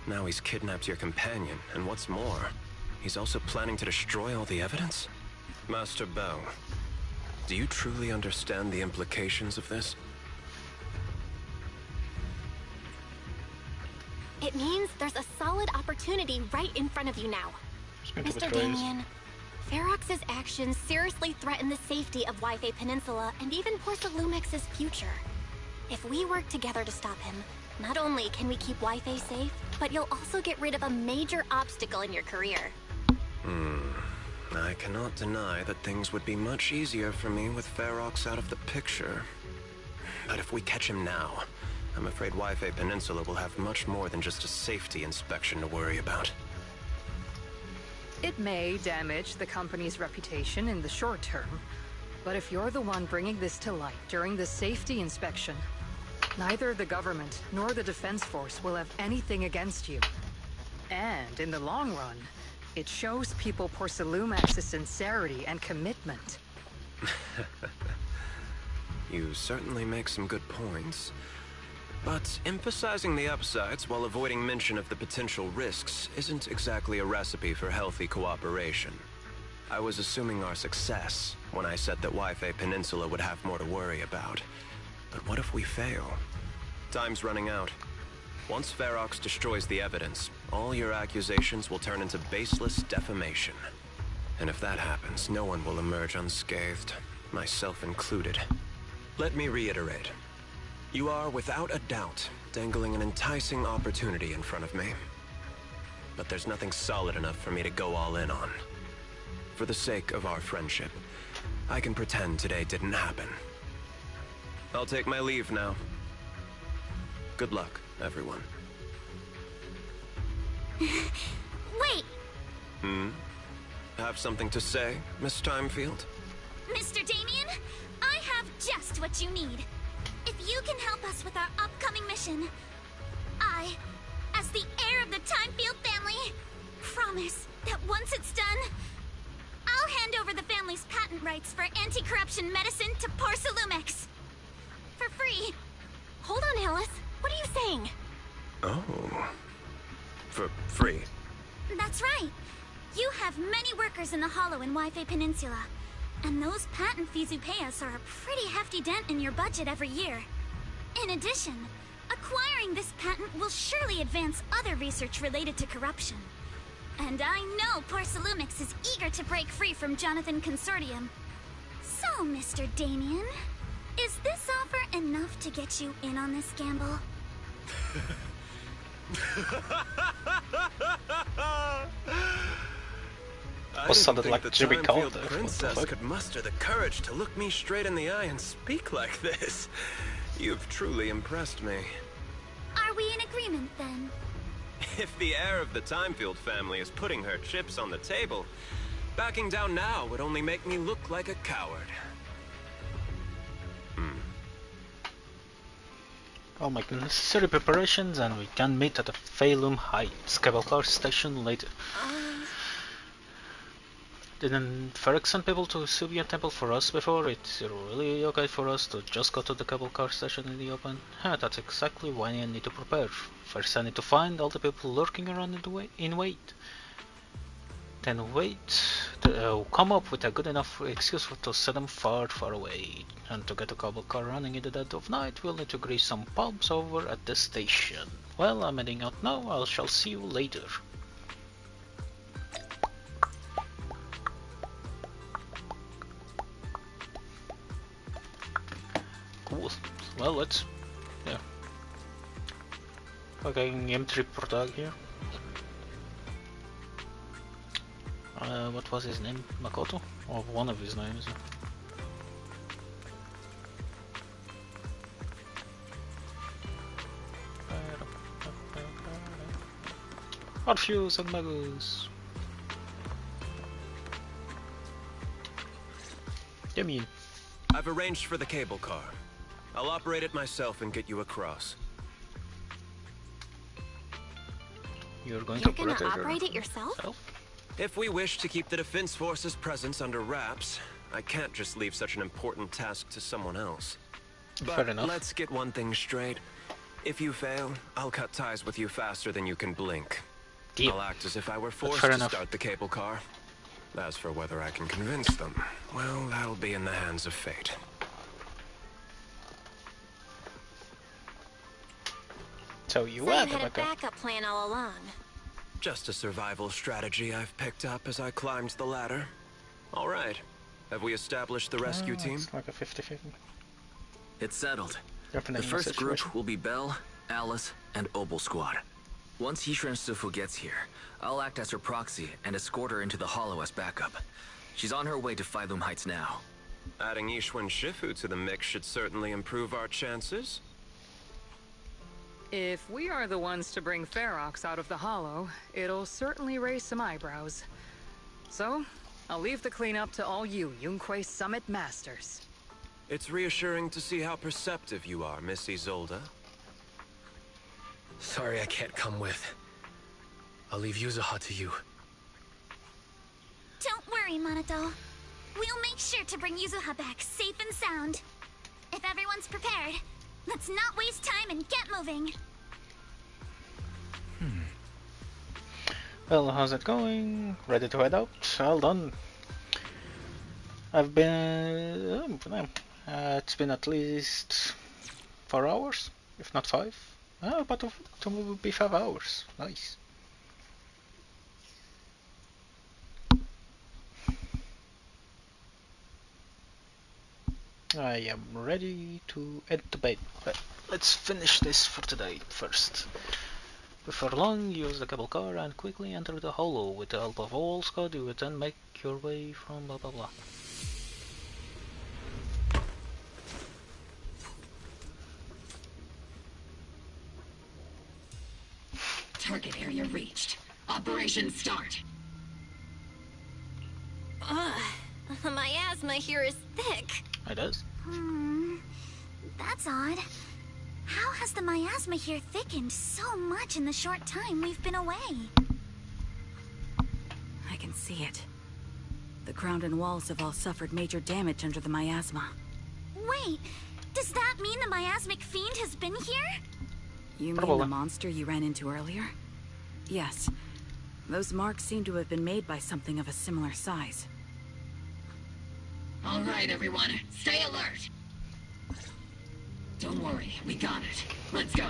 Now he's kidnapped your companion, and what's more, he's also planning to destroy all the evidence? Master Bell, do you truly understand the implications of this?
It means there's a solid opportunity right in front of you now. Mr. Damien, Ferox's actions seriously threaten the safety of Wi-Fi Peninsula and even Porcelumex's future. If we work together to stop him, not only can we keep Wi-Fi safe, but you'll also get rid of a major obstacle in your career.
I cannot deny that things would be much easier for me with Ferox out of the picture. But if we catch him now, I'm afraid Wi-Fi Peninsula will have much more than just a safety inspection to worry about.
It may damage the company's reputation in the short term, but if you're the one bringing this to light during the safety inspection, neither the government nor the Defense Force will have anything against you. And in the long run, it shows people Porcelumex's sincerity and commitment.
You certainly make some good points. But emphasizing the upsides while avoiding mention of the potential risks isn't exactly a recipe for healthy cooperation. I was assuming our success when I said that Wi-Fi Peninsula would have more to worry about. But what if we fail? Time's running out. Once Ferox destroys the evidence, all your accusations will turn into baseless defamation. And if that happens, no one will emerge unscathed, myself included. Let me reiterate. You are, without a doubt, dangling an enticing opportunity in front of me. But there's nothing solid enough for me to go all in on. For the sake of our friendship, I can pretend today didn't happen. I'll take my leave now. Good luck, everyone.
Wait!
Have something to say, Miss Timefield?
Mr. Damien, I have just what you need. If you can help us with our upcoming mission, I, as the heir of the Timefield family, promise that once it's done, I'll hand over the family's patent rights for anti-corruption medicine to Porcelumex. For free.
Hold on, Alice. What are you saying?
Oh. For free?
That's right. You have many workers in the Hollow in Wi-Fi Peninsula. And those patent fees you pay us are a pretty hefty dent in your budget every year. In addition, acquiring this patent will surely advance other research related to corruption. And I know Porcelumex is eager to break free from Jonathan Consortium. So, Mr. Damien, is this offer enough to get you in on this gamble?
I didn't think the Timefield princess could muster the courage to look me straight in the eye and speak like this. You've truly impressed me.
Are we in agreement, then?
If the heir of the Timefield family is putting her chips on the table, backing down now would only make me look like a coward.
I'll make the necessary preparations and we can meet at the Phalum Heights cable car station later. didn't Ferrex send people to Subian Temple for us before? It's really okay for us to just go to the cable car station in the open? That's exactly why I need to prepare. First I need to find all the people lurking around in wait. Then come up with a good enough excuse to set them far, far away. And to get a cable car running in the dead of night, we'll need to grease some pumps over at the station. Well, I'm heading out now. I shall see you later. Cool. Well, let's... yeah. Okay, M3 Protag here. What was his name? Makoto? Or one of his names. Orpheus and Magus. Yamin.
I've arranged for the cable car. I'll operate it myself and get you across.
You're going
to
operate
it yourself?
If we wish to keep the Defense Force's presence under wraps, I can't just leave such an important task to someone else.
Fair
But
enough.
let's get one thing straight. If you fail, I'll cut ties with you faster than you can blink.
Deal.
I'll act as if I were forced
fair
to
enough.
start the cable car. As for whether I can convince them, well, that'll be in the hands of fate.
So you
So
have
you had a
a backup.
backup plan all along.
Just a survival strategy I've picked up as I climbed the ladder. All right. Have we established the rescue team?
It's like a 50-50.
It's settled.
Definitely
The
a
first
situation.
group will be Belle, Alice, and Opal Squad. Once Hishran Sufu gets here, I'll act as her proxy and escort her into the Hollow as backup. She's on her way to Phylum Heights now.
Adding Ishwan Shifu to the mix should certainly improve our chances.
If we are the ones to bring Ferox out of the Hollow, it'll certainly raise some eyebrows. So, I'll leave the cleanup to all you Yunque Summit Masters.
It's reassuring to see how perceptive you are, Miss Isolde.
Sorry I can't come with. I'll leave Yuzuha to you.
Don't worry, Monato. We'll make sure to bring Yuzuha back safe and sound. If everyone's prepared, let's not waste time and get moving.
Well, how's it going? Ready to head out? All done. I've been... it's been at least 4 hours, if not 5. But to will be 5 hours. Nice. I am ready to head to bed, but let's finish this for today first. Before long, use the cable car and quickly enter the Hollow. With the help of all Squad, you will then make your way from blah blah blah.
Target area reached. Operation start.
My asthma here is thick.
It does.
That's odd. How has the miasma here thickened so much in the short time we've been away?
I can see it. The ground and walls have all suffered major damage under the miasma.
Wait, does that mean the miasmic fiend has been here?
You mean the monster you ran into earlier? Yes. Those marks seem to have been made by something of a similar size.
All right, everyone. Stay alert. Don't worry, we got it. Let's go.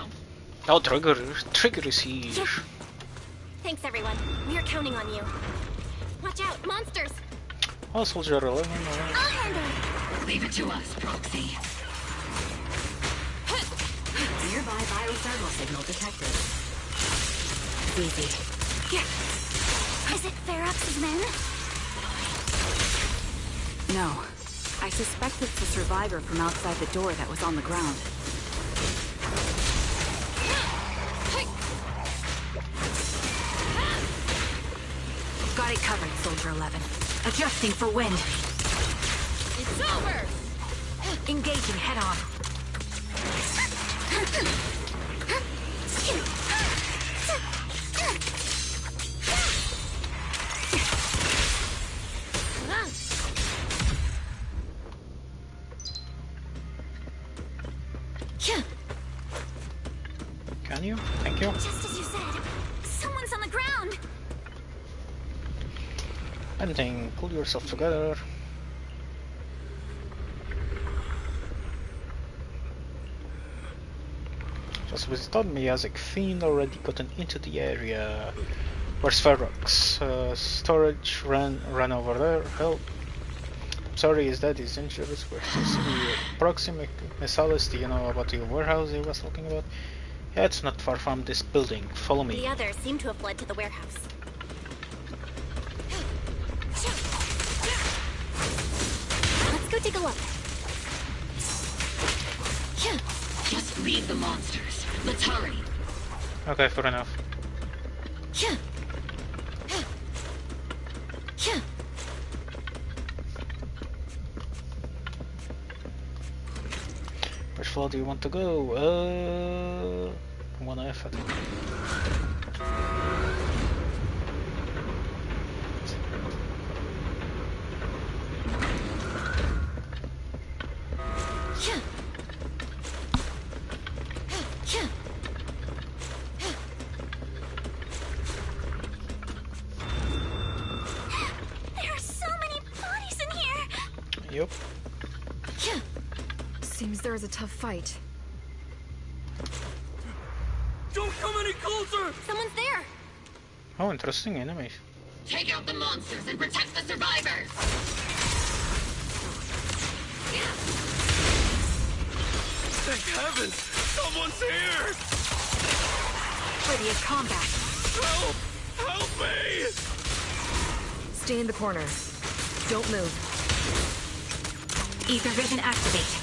Oh, Trigger is here.
Thanks, everyone. We are counting on you. Watch out, monsters!
Oh, Soldier 11.
I'll handle it.
Leave it to us, Proxy.
Nearby biothermal signal detected.
Easy.
Here. Is it Ferox's men?
No. I suspect it's the survivor from outside the door that was on the ground. Got it covered, Soldier 11. Adjusting for wind.
It's over!
Engaging head on.
Can you? Thank you.
Just as you said, someone's on the ground.
Anything, pull yourself together. Just visited Miyazaki Fiend already gotten into the area. Where's Ferox? Storage ran over there. Help. Sorry, his dad is injured. We're to the proximate Messalis. Do you know about the warehouse he was talking about? Yeah, it's not far from this building. Follow me.
The others seem to have fled to the warehouse. Let's go take a look.
Just leave the monsters. Let's hurry.
Okay, fair enough. Which floor do you want to go? 1F, I think.
There are so many bodies in here.
Yep.
Seems there was a tough fight.
Don't come any closer!
Someone's there!
Oh, interesting enemies.
Take out the monsters and protect the survivors!
Thank heavens! Someone's here!
Ready at combat.
Help! Help me!
Stay in the corner. Don't move.
Ether vision activate.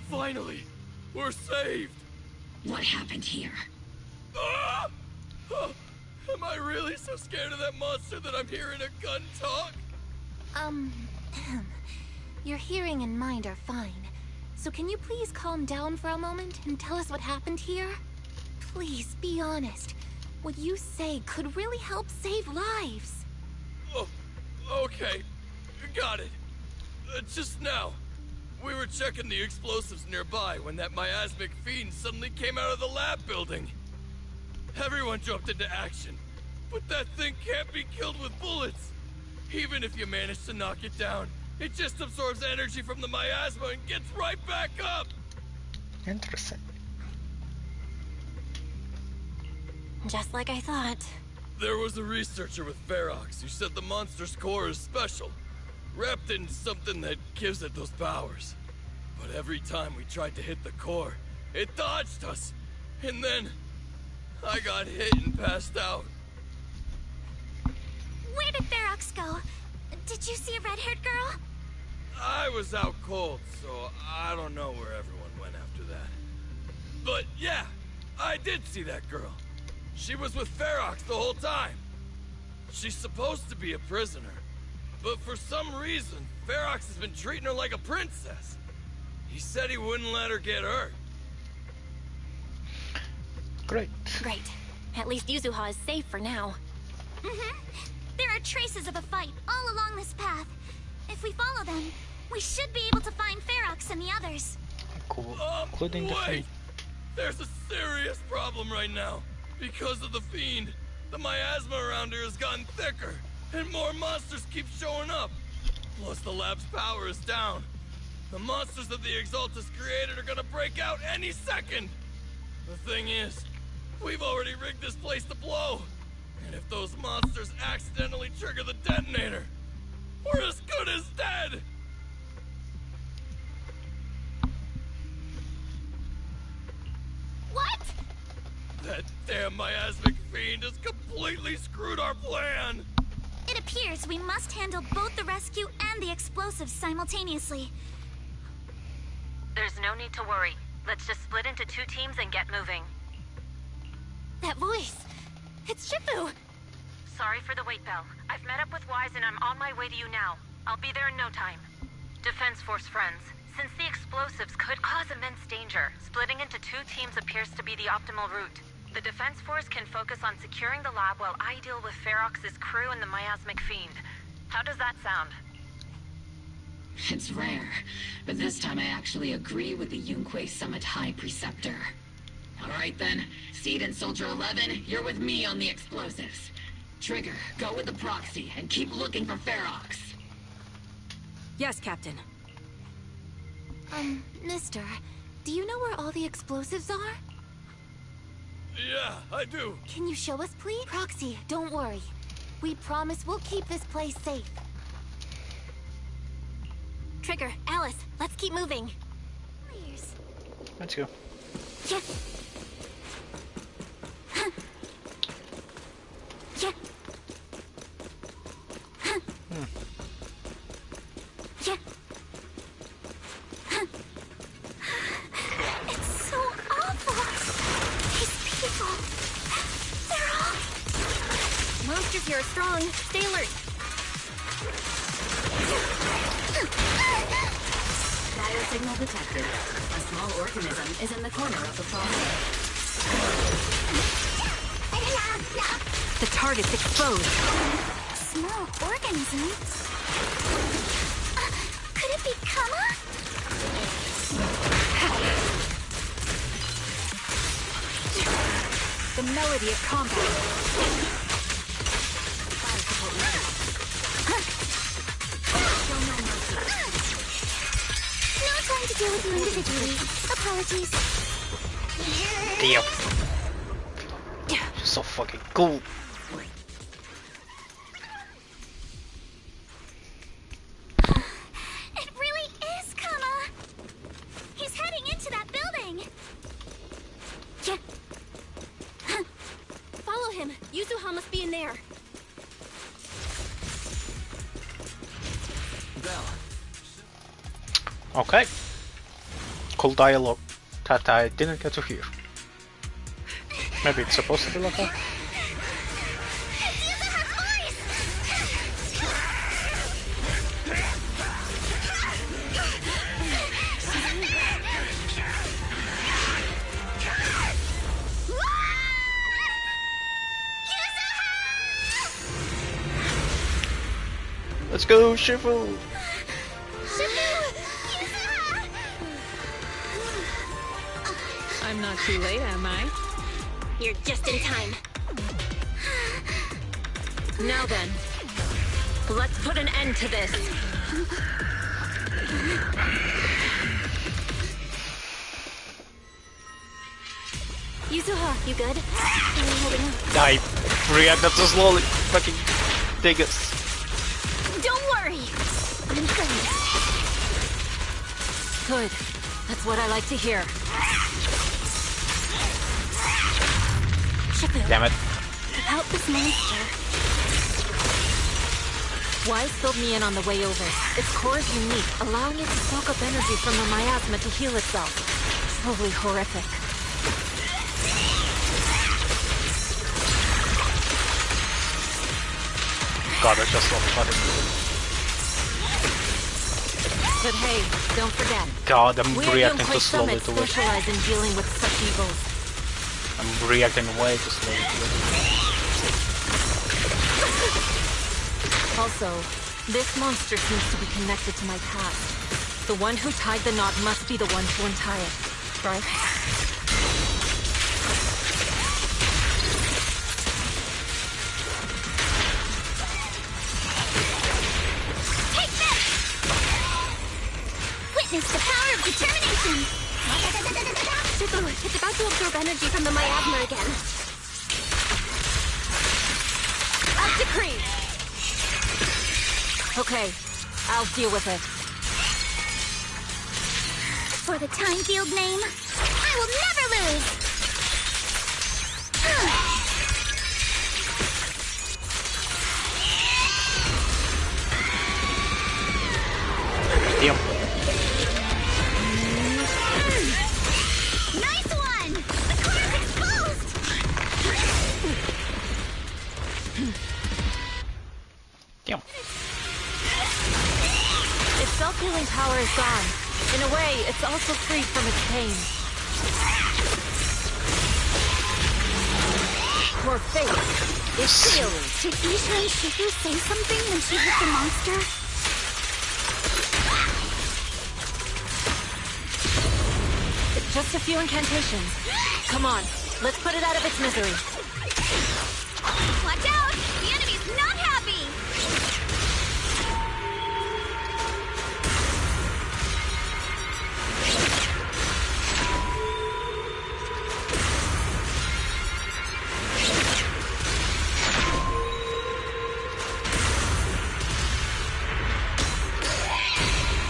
Finally! We're saved!
What happened here?
Ah! Oh, am I really so scared of that monster that I'm hearing a gun talk?
Your hearing and mind are fine. So can you please calm down for a moment and tell us what happened here? Please, be honest. What you say could really help save lives.
Oh, okay. Got it. Just now, we were checking the explosives nearby when that miasmic fiend suddenly came out of the lab building. Everyone jumped into action, but that thing can't be killed with bullets. Even if you manage to knock it down, it just absorbs energy from the miasma and gets right back up.
Interesting.
Just like I thought.
There was a researcher with Ferox who said the monster's core is special, wrapped in something that gives it those powers. But every time we tried to hit the core, it dodged us. And then I got hit and passed out.
Where did Ferox go? Did you see a red-haired girl?
I was out cold, so I don't know where everyone went after that. But yeah, I did see that girl. She was with Ferox the whole time. She's supposed to be a prisoner, but for some reason, Ferox has been treating her like a princess. He said he wouldn't let her get hurt.
Great.
Great. At least Yuzuha is safe for now.
There are traces of a fight all along this path. If we follow them, we should be able to find Ferox and the others.
Cool. Including the fiend.
There's a serious problem right now. Because of the fiend, the miasma around here has gotten thicker, and more monsters keep showing up. Plus the lab's power is down. The monsters that the Exaltus created are gonna break out any second. The thing is, we've already rigged this place to blow. And if those monsters accidentally trigger the detonator, we're as good as dead!
What?
That damn miasmic fiend has completely screwed our plan!
It appears we must handle both the rescue and the explosives simultaneously.
There's no need to worry. Let's just split into 2 teams and get moving.
That voice! It's Shifu!
Sorry for the wait, Belle. I've met up with Wise and I'm on my way to you now. I'll be there in no time. Defense Force friends, since the explosives could cause immense danger, splitting into 2 teams appears to be the optimal route. The Defense Force can focus on securing the lab while I deal with Ferox's crew and the miasmic fiend. How does that sound?
It's rare, but this time I actually agree with the Yunque Summit High Preceptor. Alright then, Seed and Soldier 11, you're with me on the explosives. Trigger, go with the proxy and keep looking for Ferox.
Yes, Captain.
Mister, do you know where all the explosives are?
Yeah, I do.
Can you show us, please? Proxy, don't worry. We promise we'll keep this place safe. Trigger, Alice, let's keep moving. Please.
Let's go.
Yeah. Huh. Yeah. Huh. Yeah. Huh. It's so awful. These people, they're all... Monsters here are strong. Stay alert.
Biosignal detected. A small organism is in the corner of the plaza.
The target's exposed.
Small organism? Could it be Kama?
The melody of combat.
No time to deal with you individually. Apologies.
Damn. You're so fucking cool.
It really is Kama. He's heading into that building.
Yeah. Huh. Follow him. Yuzuha must be in there.
Okay. Cool dialogue that I didn't get to hear. Maybe it's supposed to be like that? Let's go, Shifu!
I'm not too late, am I?
You're just in time.
Now then, let's put an end to this.
Yuzuha, you good? How are you holding up?
I reacted so slowly. Fucking dig us.
Don't worry. I'm good.
Good. That's what I like to hear.
Shifu,
Damn it.
help this monster.
Wise filled me in on the way over. Its core is unique, allowing it to soak up energy from the miasma to heal itself. Totally horrific.
God, that's just so funny.
But hey, don't forget.
God, I'm
we at
reacting too
Yunque
slowly
Summit
to it.
specialize in dealing with such evils.
I'm reacting way too slowly to it.
Also, this monster seems to be connected to my past. The one who tied the knot must be the one to untie it, right?
Take this! Witness the power of determination!
Shifu, it's about to absorb energy from the miasma again.
Up decree! Okay, I'll deal with it.
For the time field name, I will never lose!
Damn.
Nice one! The core is exposed!
Damn.
Its self-healing power is gone. In a way, it's also freed from its pain.
for fate is sealed.
Did Isha and Shifu say something when she hit the monster?
Just a few incantations. Come on, let's put it out of its misery.
Watch out! The enemy's not happy!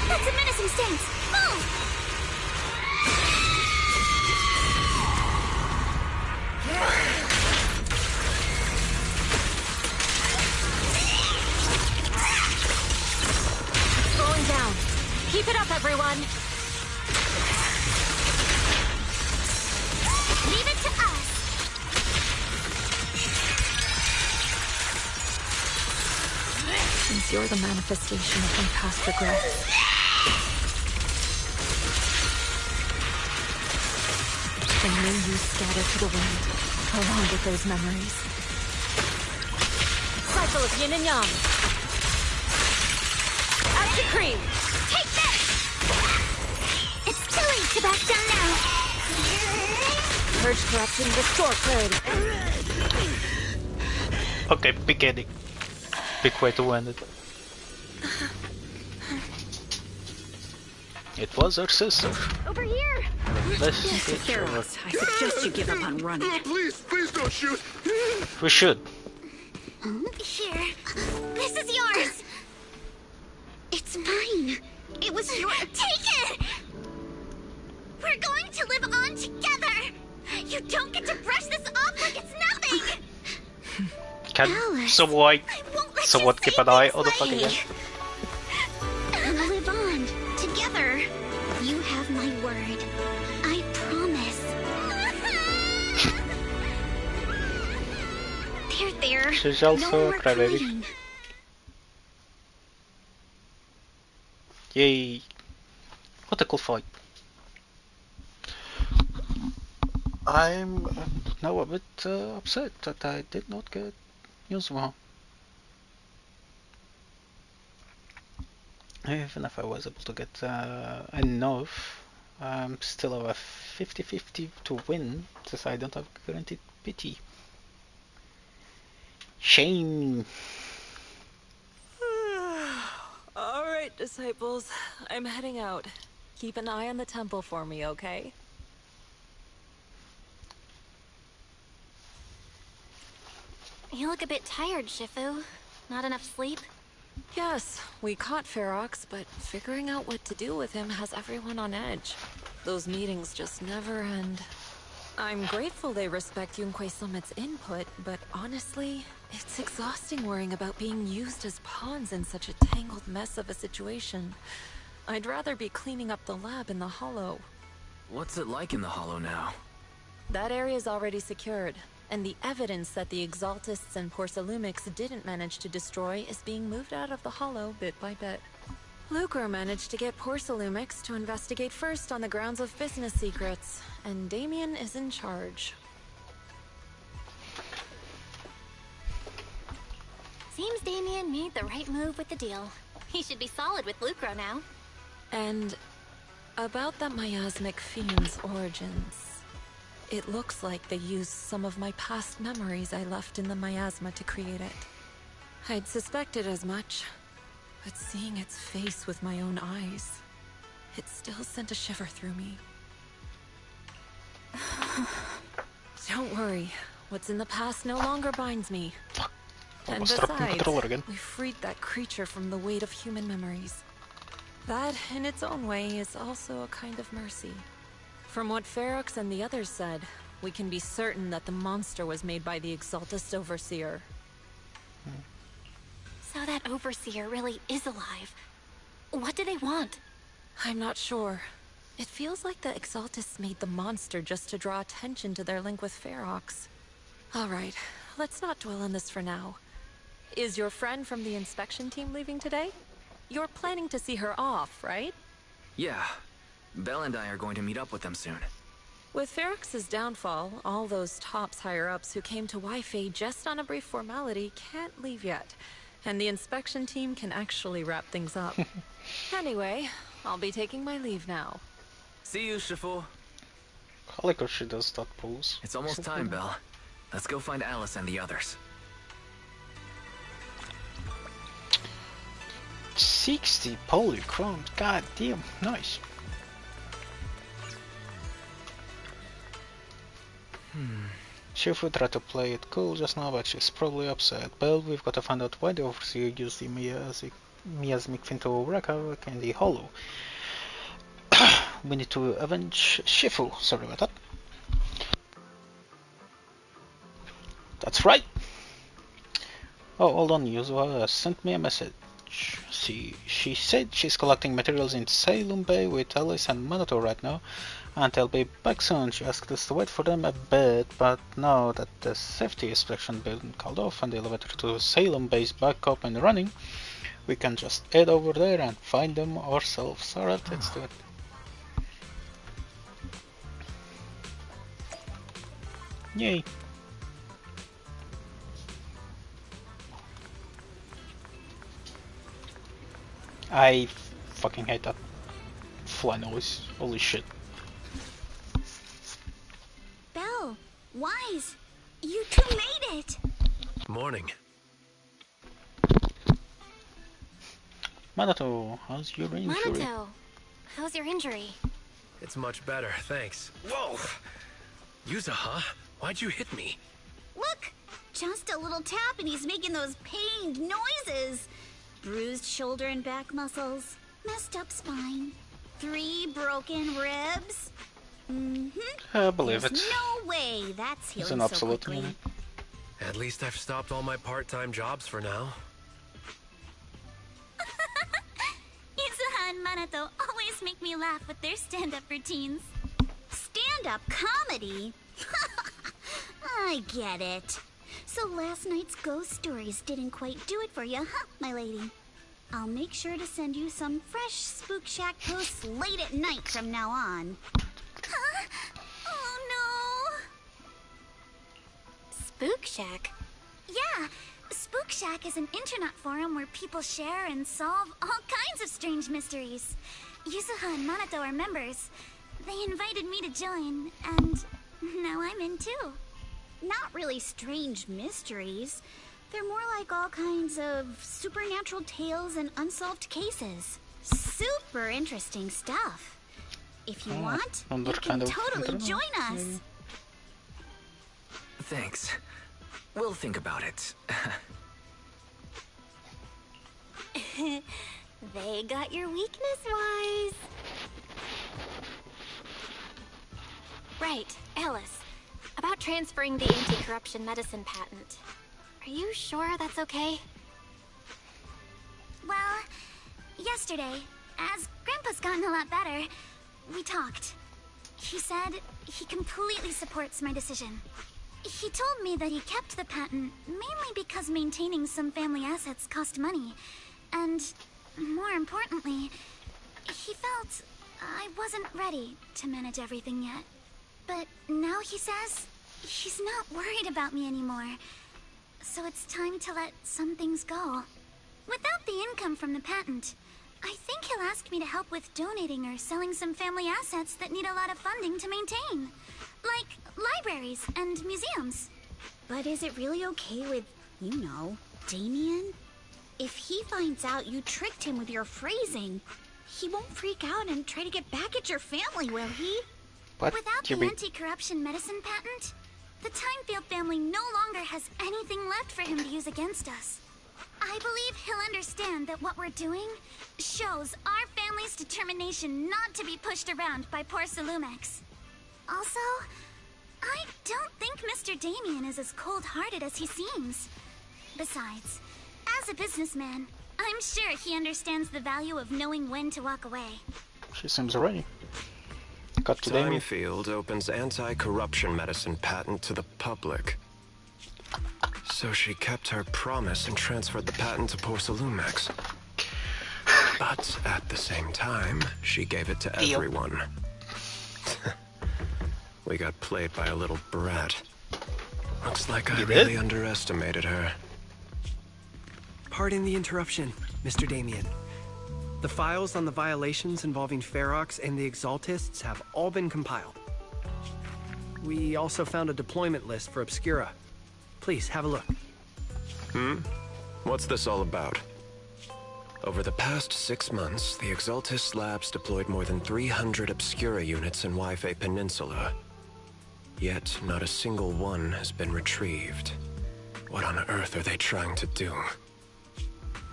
That's a menacing stance! Move!
Going down. Keep it up, everyone.
Leave it to us!
Since you're the manifestation of my past regrets, then may you scatter to the wind, along with those memories. Cycle of yin and yang. As decreed.
Take this! It's too late to back down now!
Purge corruption, restore clarity.
Okay, big ending. Big way to end it. It was her sister.
Over here!
Let's
Yes, Ferox, I suggest you give up on running.
Please don't shoot!
We should.
Here. This is yours! It's mine. It was your... Take it! We're going to live on together! You don't get to brush this off like it's nothing!
Can
Alice,
someone keep an eye on the fucking end?
We'll live on together. You have my word. I promise. There.
She's
No
also
more
a crybaby.
crying.
Yay. What a cool fight. I'm now a bit upset that I did not get Yuzuma. Even if I was able to get enough, I'm still have a 50-50 to win, since I don't have guaranteed pity. Shame.
Alright, disciples. I'm heading out. Keep an eye on the temple for me, okay?
You look a bit tired, Shifu. Not enough sleep?
Yes, we caught Ferox, but figuring out what to do with him has everyone on edge. Those meetings just never end. I'm grateful they respect Yunquei Summit's input, but honestly, it's exhausting worrying about being used as pawns in such a tangled mess of a situation. I'd rather be cleaning up the lab in the Hollow.
What's it like in the Hollow now?
That area's already secured, and the evidence that the Exaltists and Porcelumix didn't manage to destroy is being moved out of the Hollow bit by bit. Lucro managed to get Porcelumix to investigate first on the grounds of business secrets, and Damien is in charge.
Seems Damien made the right move with the deal. He should be solid with Lucro now.
And about that miasmic fiend's origins. It looks like they used some of my past memories I left in the miasma to create it. I'd suspected as much, but seeing its face with my own eyes, it still sent a shiver through me. Don't worry, what's in the past no longer binds me. And besides, we freed that creature from the weight of human memories. That, in its own way, is also a kind of mercy. From what Ferox and the others said, we can be certain that the monster was made by the Exaltist Overseer.
So that Overseer really is alive. What do they want?
I'm not sure. It feels like the Exaltists made the monster just to draw attention to their link with Ferox. Alright, let's not dwell on this for now. Is your friend from the inspection team leaving today? You're planning to see her off, right?
Yeah. Belle and I are going to meet up with them soon.
With Ferox's downfall, all those TOPS higher-ups who came to Wi-Fi just on a brief formality can't leave yet, and the inspection team can actually wrap things up. Anyway, I'll be taking my leave now.
See you, Shifu.
I like how she does that pose.
It's almost time, Belle. Let's go find Alice and the others.
60 polychrome, god damn, nice. Shifu tried to play it cool just now, but she's probably upset. Belle, we've got to find out why the Overseer used the miasmic thing to wreak havoc in the Hollow. We need to avenge Shifu. Sorry about that. That's right. Oh, hold on. Yuzuha sent me a message. She said she's collecting materials in Salem Bay with Alice and Manato right now, and they'll be back soon. She asked us to wait for them a bit, but now that the safety inspection been called off and the elevator to Salem Bay is back up and running, we can just head over there and find them ourselves. Alright, let's do it. Yay. I fucking hate that fly noise. Holy shit.
Belle, Wise, you two made it!
Morning.
Manato, how's your injury?
Manato, how's your injury?
It's much better, thanks. Whoa! Yuzuha, why'd you hit me?
Look! Just a little tap and he's making those pained noises. Bruised shoulder and back muscles, messed up spine, 3 broken ribs.
I believe
There's
it.
no way that's
It's
healing
an
so
absolute
quickly.
minute.
At least I've stopped all my part-time jobs for now.
Yuzuha and Manato always make me laugh with their stand-up routines. Stand-up comedy? I get it. So last night's ghost stories didn't quite do it for you, huh, my lady? I'll make sure to send you some fresh Spook Shack posts late at night from now on. Huh? Oh no!
Spook Shack?
Yeah, Spook Shack is an internet forum where people share and solve all kinds of strange mysteries. Yuzuha and Manato are members. They invited me to join, and now I'm in too. Not really strange mysteries. They're more like all kinds of supernatural tales and unsolved cases. Super interesting stuff. If you want, you can totally join us.
Maybe.
Thanks. We'll think about it.
They got your weakness, Wise. Right, Alice. About transferring the anti-corruption medicine patent. Are you sure that's okay?
Well, yesterday, as Grandpa's gotten a lot better, we talked. He said he completely supports my decision. He told me that he kept the patent mainly because maintaining some family assets cost money. And, more importantly, he felt I wasn't ready to manage everything yet. But now he says he's not worried about me anymore. So it's time to let some things go. Without the income from the patent, I think he'll ask me to help with donating or selling some family assets that need a lot of funding to maintain. Like libraries and museums. But is it really okay with, you know, Damien? If he finds out you tricked him with your phrasing, he won't freak out and try to get back at your family, will he?
What?
Without the anti-corruption medicine patent, the Timefield family no longer has anything left for him to use against us. I believe he'll understand that what we're doing shows our family's determination not to be pushed around by poor Salumex. Also, I don't think Mr. Damien is as cold-hearted as he seems. Besides, as a businessman, I'm sure he understands the value of knowing when to walk away.
She seems ready. Got to Damien.
Timefield opens anti-corruption medicine patent to the public. So she kept her promise and transferred the patent to poor Salumex. But at the same time, she gave it to everyone. We got played by a little brat. Looks like I
You
really
did?
underestimated her.
Pardon the interruption, Mr. Damien. The files on the violations involving Ferox and the Exaltists have all been compiled. We also found a deployment list for Obscura. Please, have a look.
What's this all about? Over the past 6 months, the Exaltist Labs deployed more than 300 Obscura units in Wi-Fi Peninsula. Yet, not a single one has been retrieved. What on earth are they trying to do?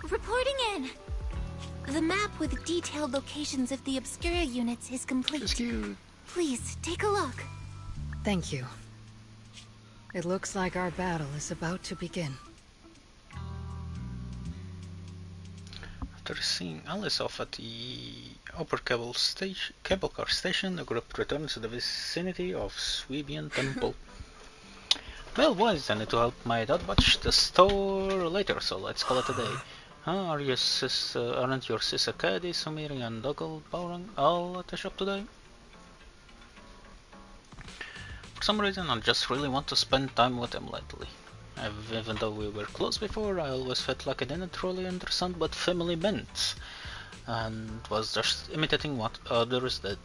Reporting in. The map with detailed locations of the Obscura units is complete. Please, take a look.
Thank you. It looks like our battle is about to begin.
After seeing Alice off at the upper cable car station, the group returns to the vicinity of Swebian Temple. Well, Wise, I need to help my dad watch the store later, so let's call it a day. Aren't your sister Caddy, Sumiri, and Dougal Bowring all at the shop today? For some reason, I just really want to spend time with them lately. Even though we were close before, I always felt like I didn't really understand what family meant, and was just imitating what others did.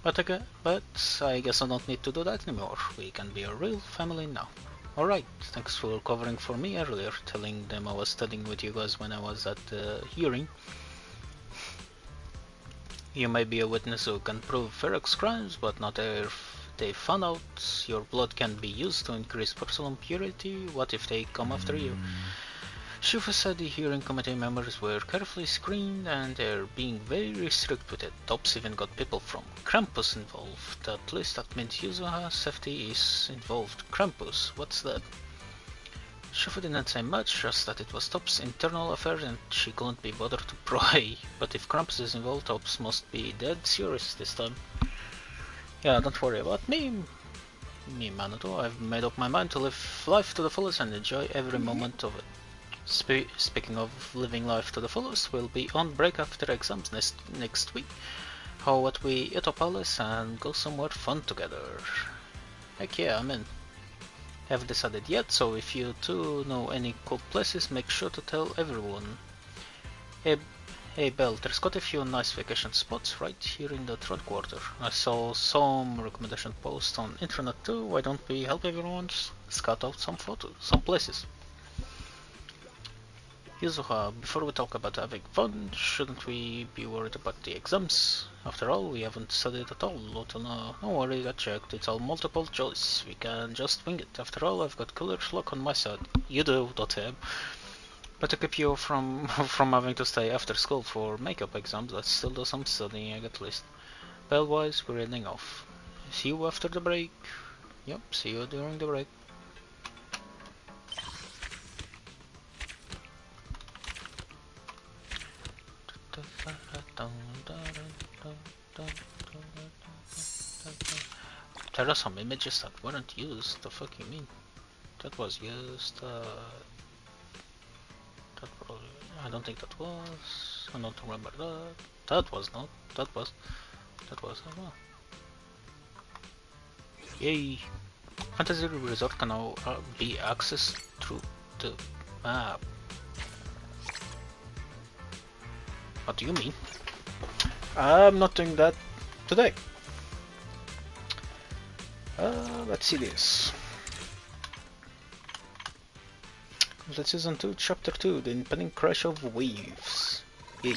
But I guess I don't need to do that anymore. We can be a real family now. Alright, thanks for covering for me earlier, telling them I was studying with you guys when I was at the hearing. You may be a witness who can prove Ferox crimes, but not if they found out your blood can be used to increase personal purity. What if they come after you? Shufa said the hearing committee members were carefully screened and they're being very strict with it. Tops even got people from Krampus involved. At least that means Yuzuha's safety is involved. Krampus, what's that? Shufa didn't say much, just that it was Top's internal affair and she couldn't be bothered to pry. But if Krampus is involved, Tops must be dead serious this time. Yeah, don't worry about me, Manitou. I've made up my mind to live life to the fullest and enjoy every moment of it. Speaking of living life to the fullest, we'll be on break after exams next week. How about we eat up Alice and go somewhere fun together? Heck yeah, I'm in. Haven't decided yet, so if you two know any cool places, make sure to tell everyone. Hey Belle, there's got a few nice vacation spots right here in the third quarter. I saw some recommendation posts on internet too. Why don't we help everyone scout out some places? Yuzuha, before we talk about having fun, shouldn't we be worried about the exams? After all, we haven't studied at all. Don't worry, I checked. It's all multiple choice. We can just wing it. After all, I've got killer's luck on my side. You do, Doteb. But to keep you from having to stay after school for makeup exams, let's still do some studying at least. Bell-wise, we're heading off. See you after the break. Yep, see you during the break. There are some images that weren't used. The fuck you mean? That was used. That probably, I don't think that was. I don't remember that. That was not. That was. Well. Yay! Fantasy Resort can now be accessed through the map. What do you mean? I'm not doing that today. Let's see this. Complete Season 2, Chapter 2, The Impending Crash of Waves. Yay.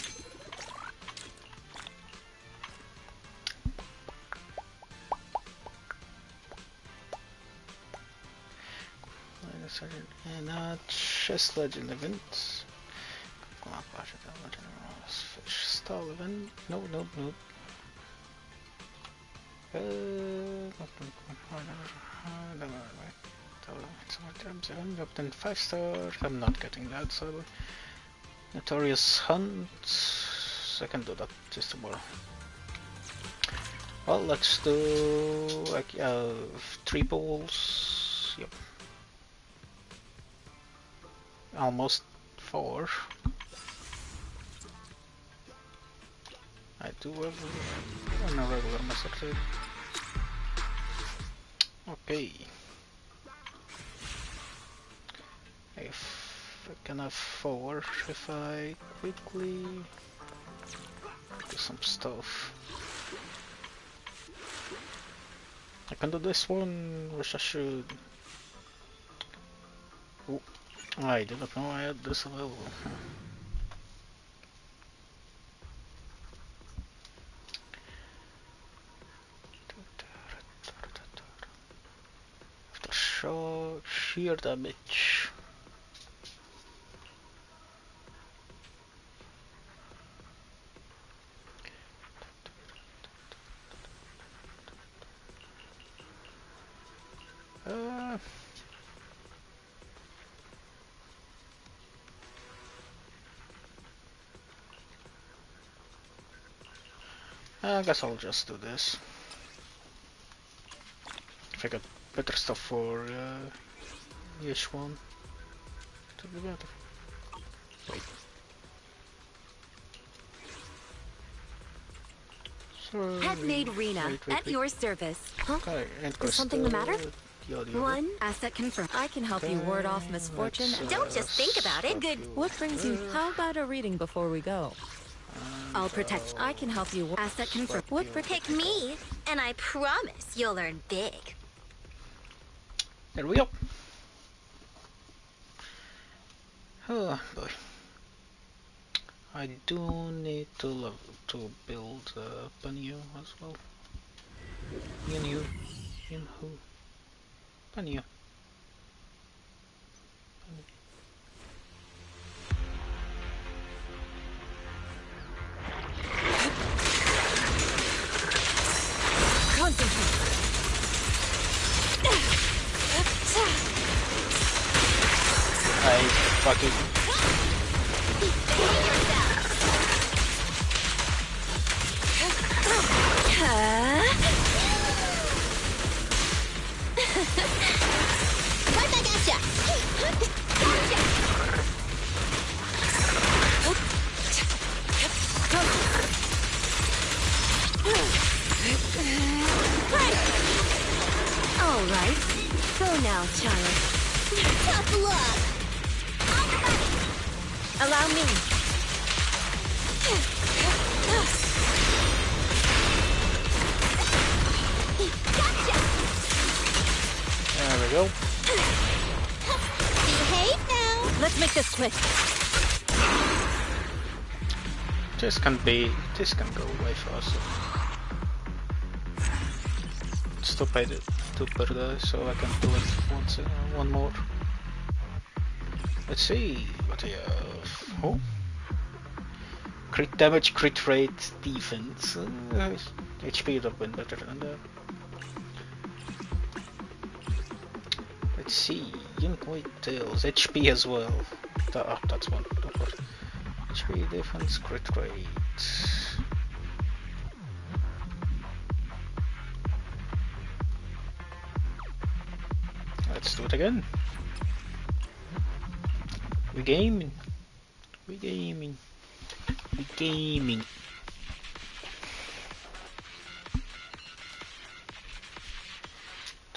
And Chess Legend event. Fish style event. No. Up then 5-star. I'm not getting that, so Notorious Hunt. I can do that just tomorrow. Well, let's do like 3 balls. Yep. Almost 4. I do have a regular master trade. Okay. If I can have 4 if I quickly do some stuff. I can do this one, which I should. Oh, I didn't know I had this available. After shot, sheer damage. I guess I'll just do this. If I got better stuff for each one, to be better. Wait.
Headmaid Rena, at your service. Huh?
Okay,
Is something the matter?
Yada.
One asset confirmed. I can help you ward off misfortune.
Don't just think about it. Good.
What brings you? How about a reading before we go?
I'll protect. I can help you. Asset confirmed. What?
Pick me, and I promise you'll earn big.
There we go. Oh boy. I do need to build Panyu as well. Panyu. In who? Panyu.
Concentrate.
I fucking.
Right back at ya!
All right. Go now, child.
Tough luck!
Allow me.
There we go.
Behave now!
Let's make this quick.
This can go way faster. Stupid so I can do it one more. Let's see what I have. Oh. Crit damage, crit rate, defense. HP would have been better than that. Let's see. Unique weight tails, HP as well. That's one. Of course. HP, defense, crit rate. Let's do it again. We gaming.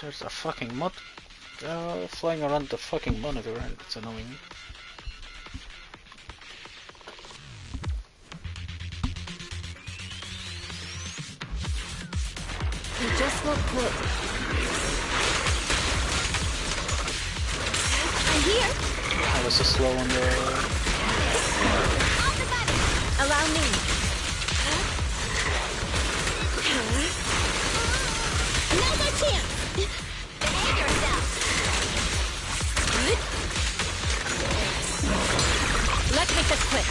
There's a fucking mod flying around the fucking monitor and it's annoying.
You just won't quit.
I'm here!
I was so slow on the...
Allow me.
Now's our chance! Behave yourself!
Let's make this quick.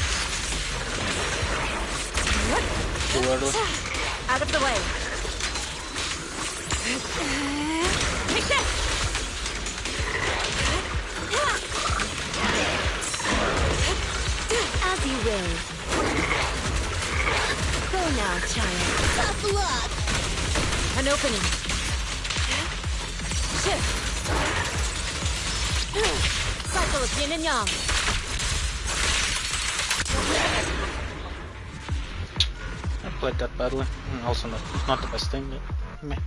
Out of the way. Take this! As you will. Go now, child.
Tough luck!
An opening. Shift. Cycle of yin and yang.
I played that badly. Also not the best thing, but meh.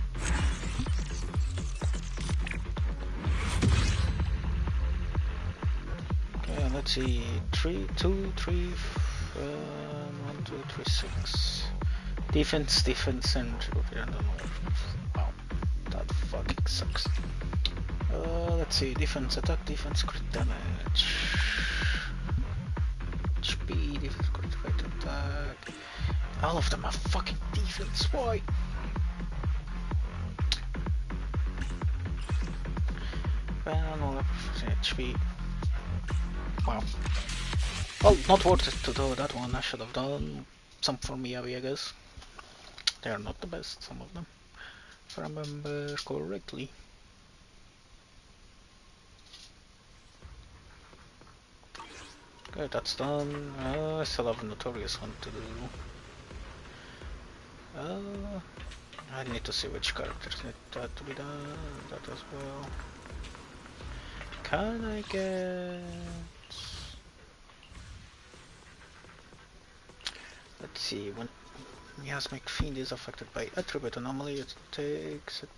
let's see, 3, 2, 3, 1, 2, 3, 6. Defense, and I don't know. Wow, that fucking sucks. Let's see, defense, attack, defense, crit damage. HP, defense, crit, attack. All of them are fucking defense, why? HP. Wow. Well, not worth it to do that one. I should have done some for Miyabi, I guess. They are not the best, some of them, if I remember correctly. Okay, that's done. I still have a Notorious one to do. I need to see which characters need that to be done. That as well. Can I get... Let's see, when Miasmic Fiend is affected by attribute anomaly, it takes it.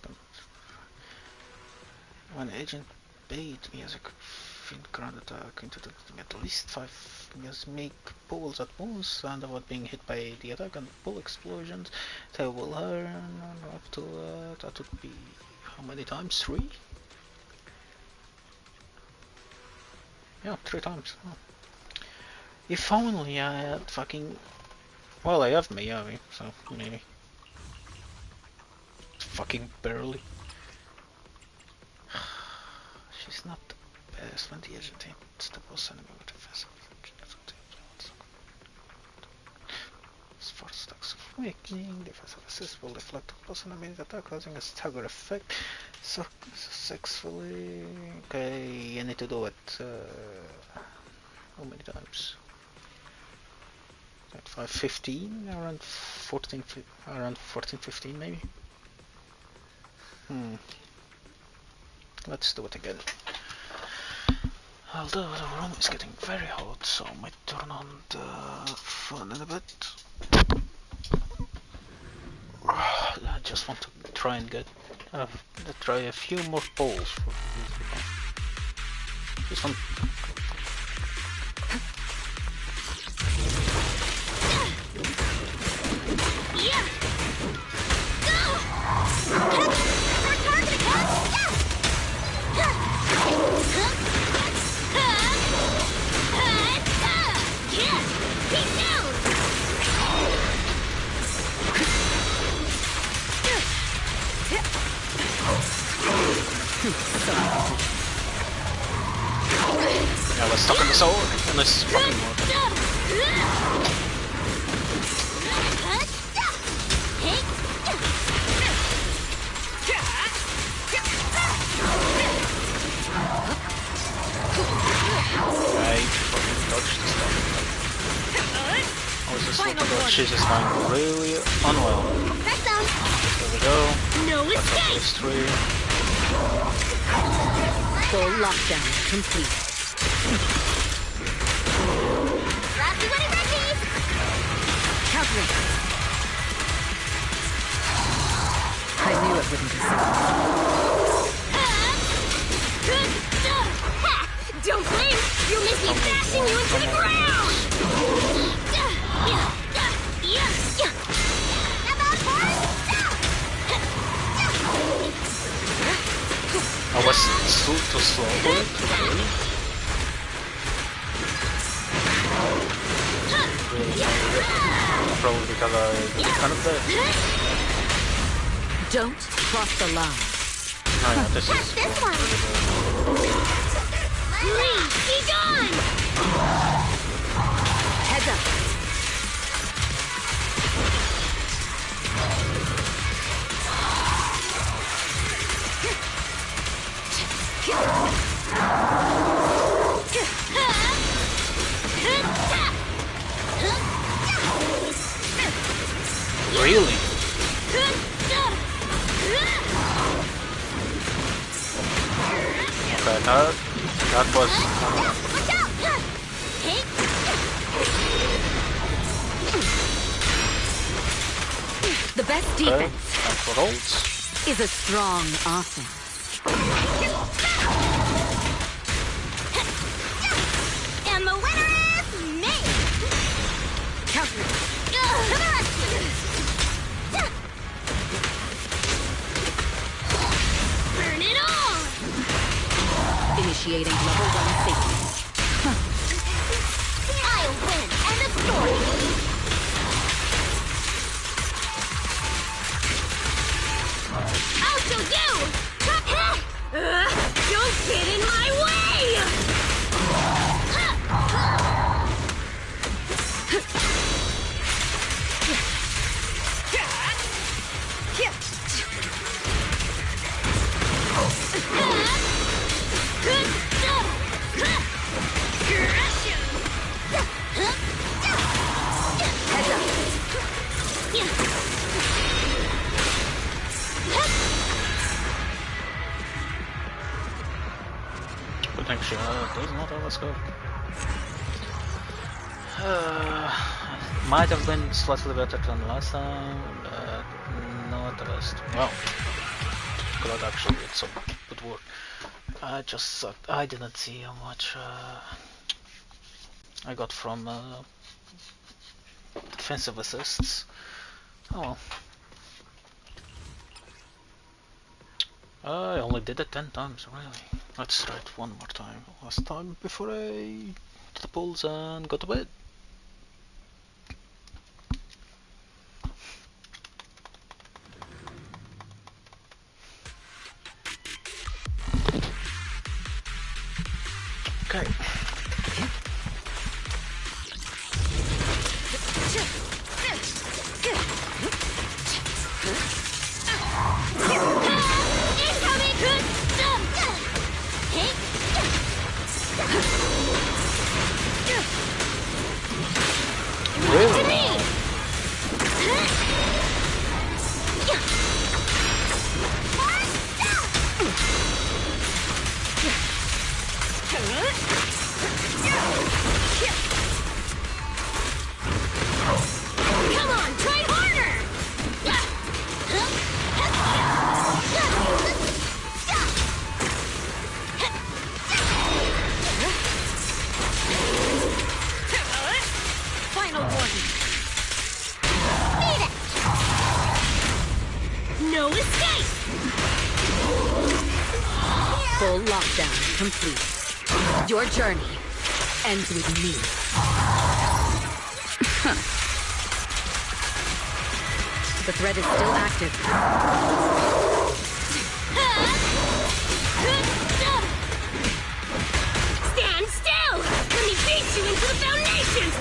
When Agent bait Miasmic Fiend ground attack into the at least 5 Miasmic pulls at once, and avoid being hit by the attack and pull explosions, they will earn up to that would be how many times? 3? Yeah, 3 times. Oh. If only I had fucking... Well, I have Miyabi, so maybe. Fucking barely. She's not the best when the agent hits the boss enemy with defensive. As far as attacks of weakening, defensive assist will deflect the boss enemy's attack, causing a stagger effect successfully. Okay, I need to do it. How many times? At 5:15, around 14, around 14:15 maybe. Let's do it again. Although the room is getting very hot, so I might turn on the fan in a bit. I just want to try and get try a few more polls for this one. Yeah, let's stuck on the sword, and this is fucking more. She's just going really unwell. There we go.
No escape.
Full lockdown complete. Covering. I knew it wouldn't be
so. Don't blame! You'll make me bashing you into the ground!
I was too slow for it, really? Probably because I kind of dead.
Don't cross the line.
Oh yeah, this is
Please, be gone!
Heads up.
Really? Okay, that was...
The best defense is a strong offense.
And
Initiating level 1 safety.
I'll win. End of story. I'll show you! Don't get in my way!
Potential does not always go. Might have been slightly better than last time, but not the best. Well, God, actually, it's some good work. I just sucked. I didn't see how much I got from defensive assists. Oh well. I only did it 10 times, really. Let's try it one more time. Last time before I did the pulls and go to bed. Okay. Really?
Come on, try harder!
Final warning.
Beat it! No escape!
Full lockdown complete. Your journey ends with me. The threat is still active.
Stand still! Let me beat you into the foundations!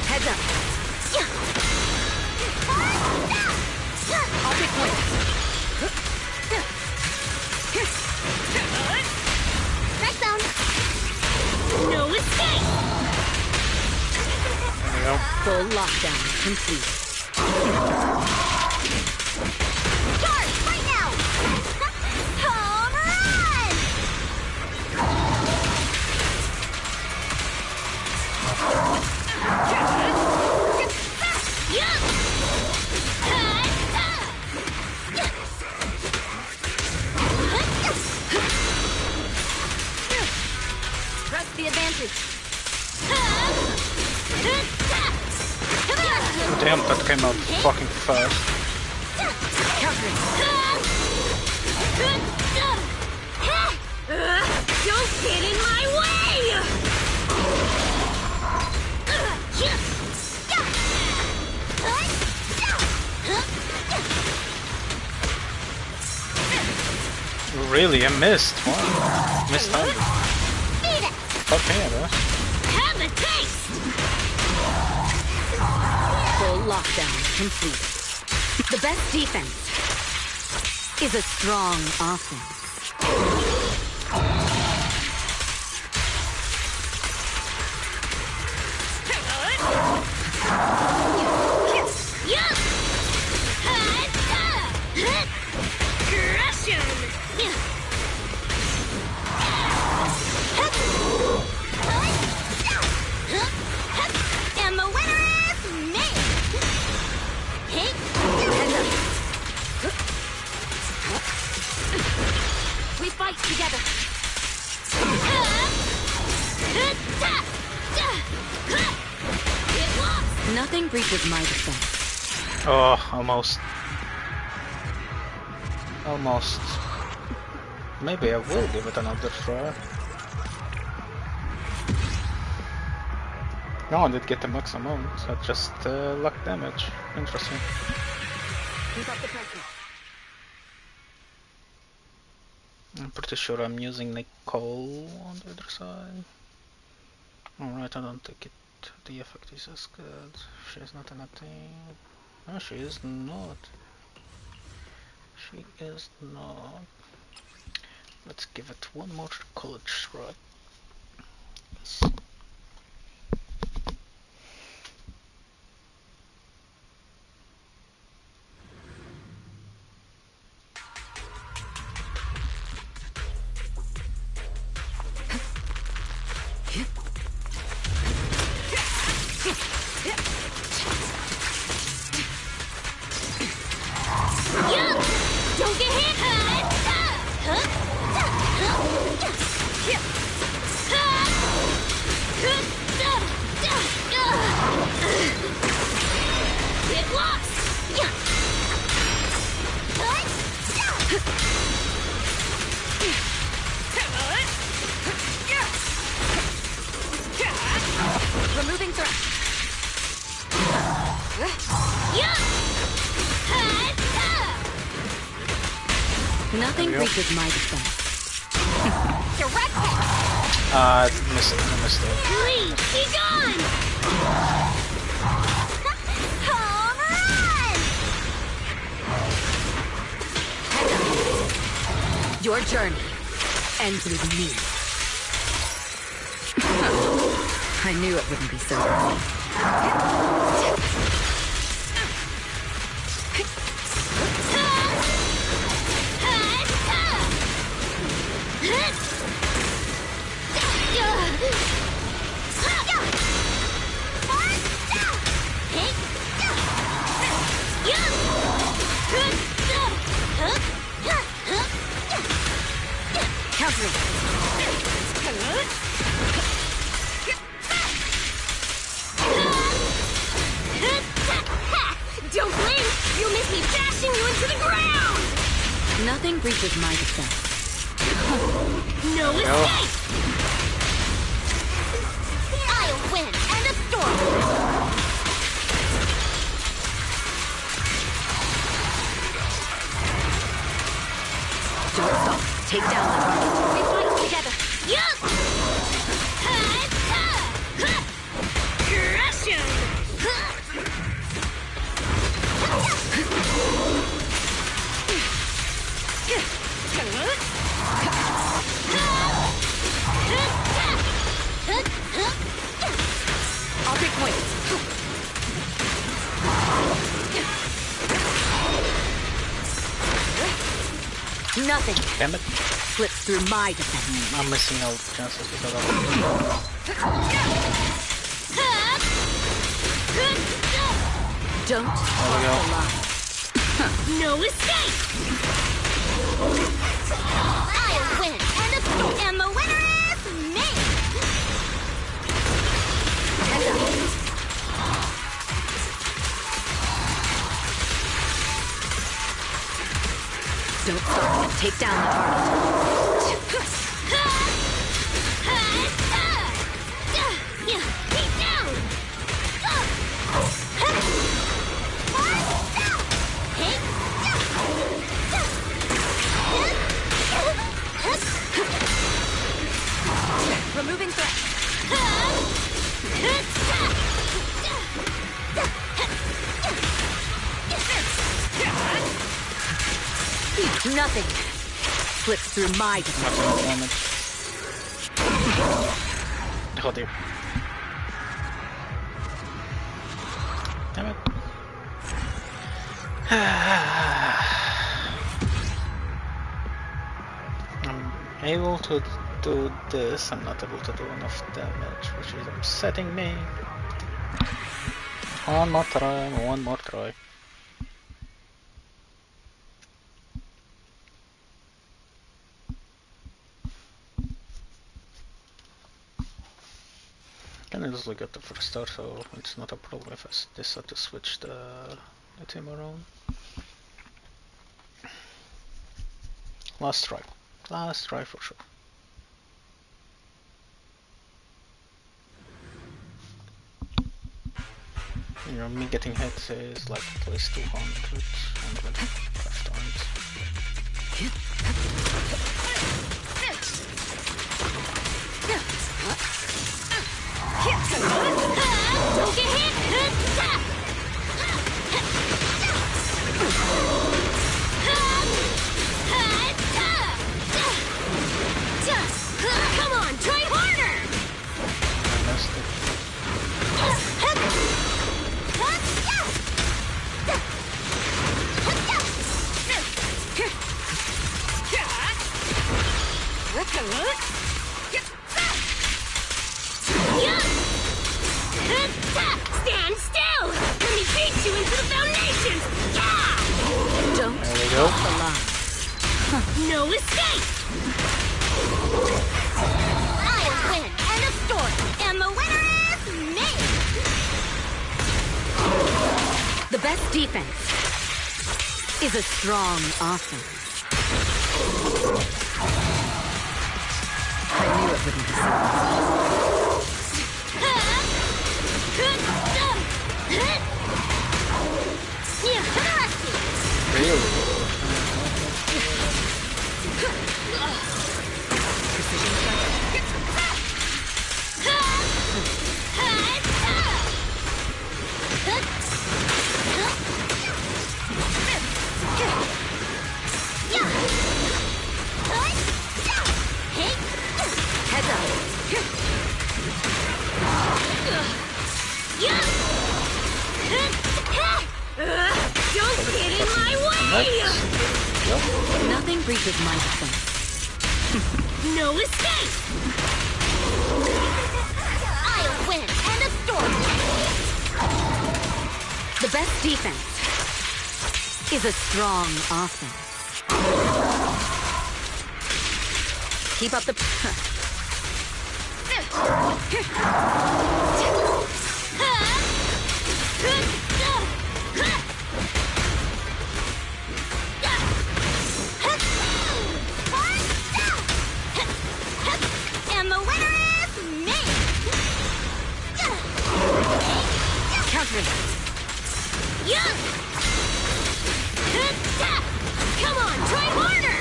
Heads up. I'll take point.
Strike zone! No escape!
There we go.
Full lockdown complete.
Charge right now! Home run!
Press the advantage.
Damn, that came out fucking fast.
Don't get in my way!
Really, I missed. Wow. Missed time.
Beat it!
Okay, bro.
Have a taste!
Full lockdown complete. The best defense is a strong offense.
Crush him! And the winner is me!
We fight Nothing breaches my defense.
Oh, almost. Almost. Maybe I will give it another try. No, I did get the max amount, so just luck damage. Interesting.
Keep up the pressure.
I'm pretty sure I'm using Nicole on the other side. Alright, I don't think the effect is as good. She's not anything. No, she is not. She is not. Let's give it one more college try. Yes.
Don't get hit! Get lost!
Removing threat. Nothing breaches my defense.
Direct hit!
I missed it.
Please, be gone! Home run!
Your journey ends with me. I knew it wouldn't be so easy. Countering.
Don't blink! You'll miss me bashing you into the ground!
Nothing breaches my defense.
No escape! I'll win! End of story!
Don't stop. Take down the target.
We fight together! Yup! Crush him!
I'll take point. Nothing.
Damn it.
Slips through my defense.
I'm missing out chances because of
Don't cross the line.
No escape! I'll win! And the winner is me!
Don't stop. Take down the target.
Keep down!
Removing threat. Nothing slips through my defense.
Oh dear. Damn it. I'm able to do this, I'm not able to do enough damage, which is upsetting me. One more try. Can easily get the first star, so it's not a problem if I decide to switch the team around. Last try for sure. You know, me getting hit is like at least 225 times.
Don't get hit! Come on, try harder! Stand still! Let me beat you into the foundations! Don't cross the line. No escape! I'll win, end of story! And the winner is me!
The best defense is a strong offense. I knew it wouldn't be so Heads up.
Don't get in my way!
Nothing breaches my defense.
No escape! I'll win, end of story!
The best defense is a strong offense. Keep up the...
And the winner is me!
Countering.
Come on, try harder!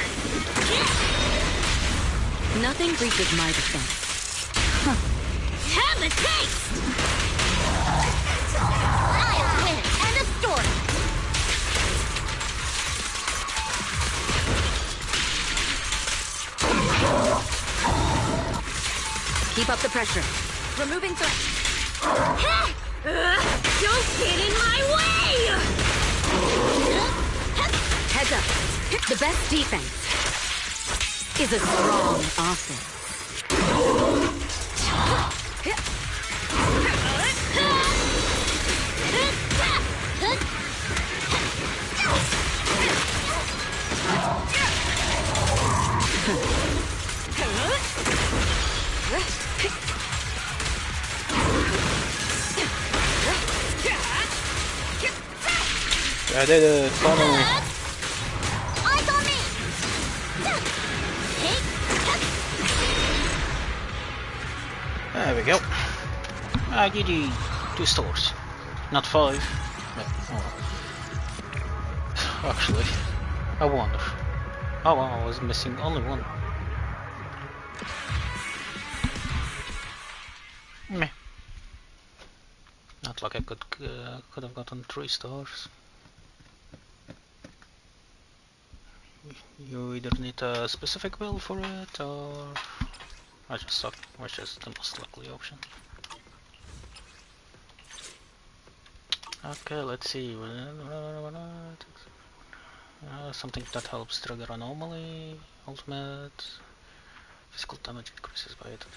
Nothing breaches my defense.
Have a taste! I'll win, end of story!
Keep up the pressure. Removing threat.
Don't get in my way!
Heads up. The best defense is a strong offense.
I did it, finally.
Eyes on me!
There we go. GG. 2 stores. Not 5. But, oh. Actually, I wonder. Oh wow, I was missing only 1. Meh. Not like I could have gotten 3 stars. You either need a specific build for it, or I just suck, which is the most likely option. Okay, let's see. Something that helps trigger anomaly, ultimate, physical damage increases by 8.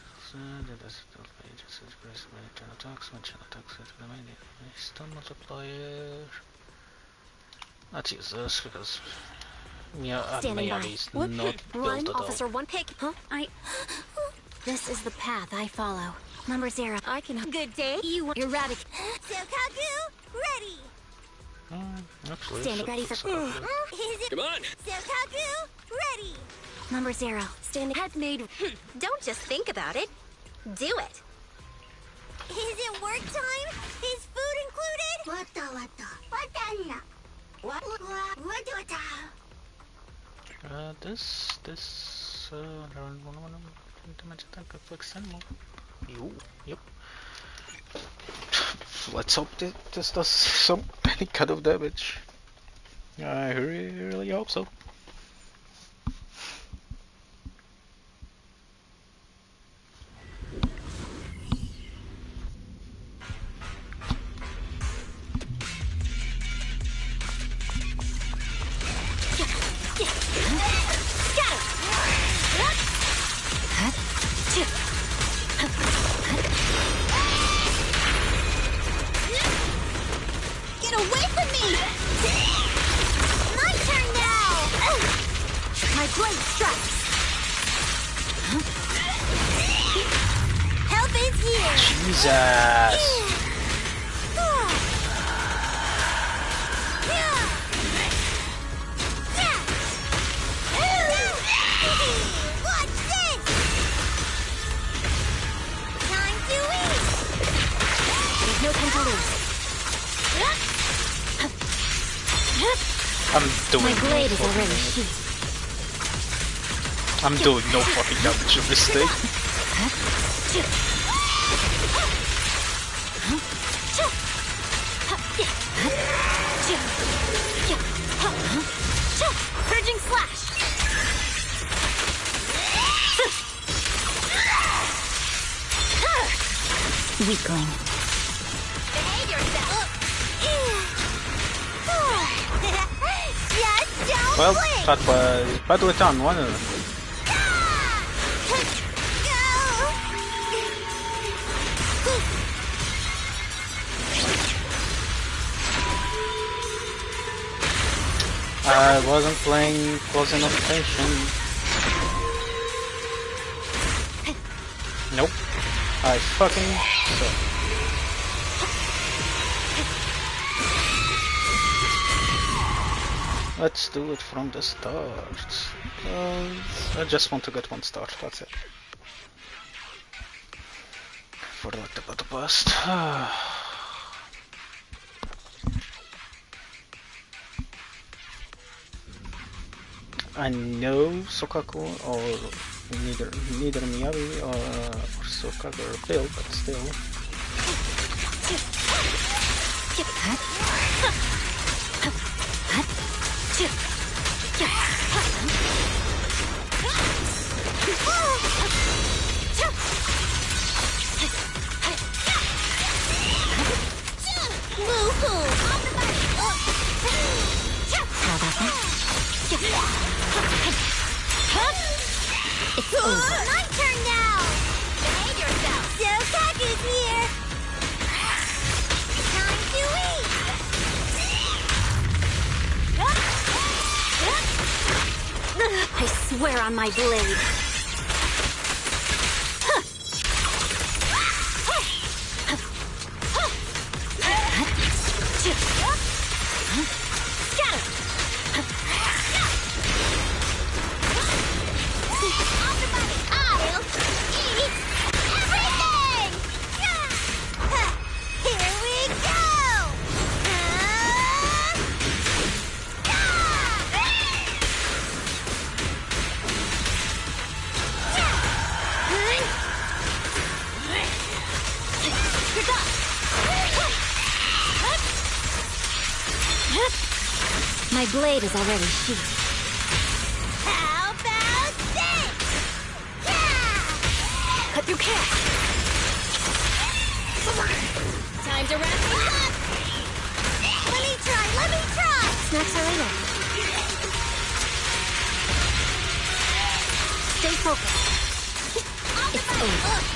Stun multiplier. Let's use this because Miyagi's not built at all.
Officer, one pick. Huh? This is the path I follow. Number 0.
I can.
Good day.
You eradicate.
Sokaku, ready.
Actually,
Standing ready for. Is it?
Come on.
Sokaku, ready. Number 0. Standing. Head made. Don't just think about it. Do it. Is it work time? Is food included?
Yep. Let's hope that this does some any kind of damage. I really hope so.
Get away from me! My turn now! My blade strikes! Help is here!
Jesus!
Watch this! Time to eat! There's no time to lose.
I'm doing
My blade
no
is already
fucking,
sheathed.
I'm doing no fucking damage on this thing.
Purging slash!
Weakling.
Behave yourself! Just don't
Well,
blink!
that was badly done, wasn't it? I wasn't playing close enough attention. Nope. I fucking suck. Let's do it from the start. I just want to get 1 star, that's it. Forgot about the past. I know Sokaku or neither Miyabi or Sokaku or Bill, but still.
It's over. My turn now! Behave yourself! Sokaku's here! Time to eat!
I swear on my blade. My blade is already sheathed.
How about this?
Cut through chaos.
Time to wrap things up! Let me try!
Snacks are later. Stay focused. It's over.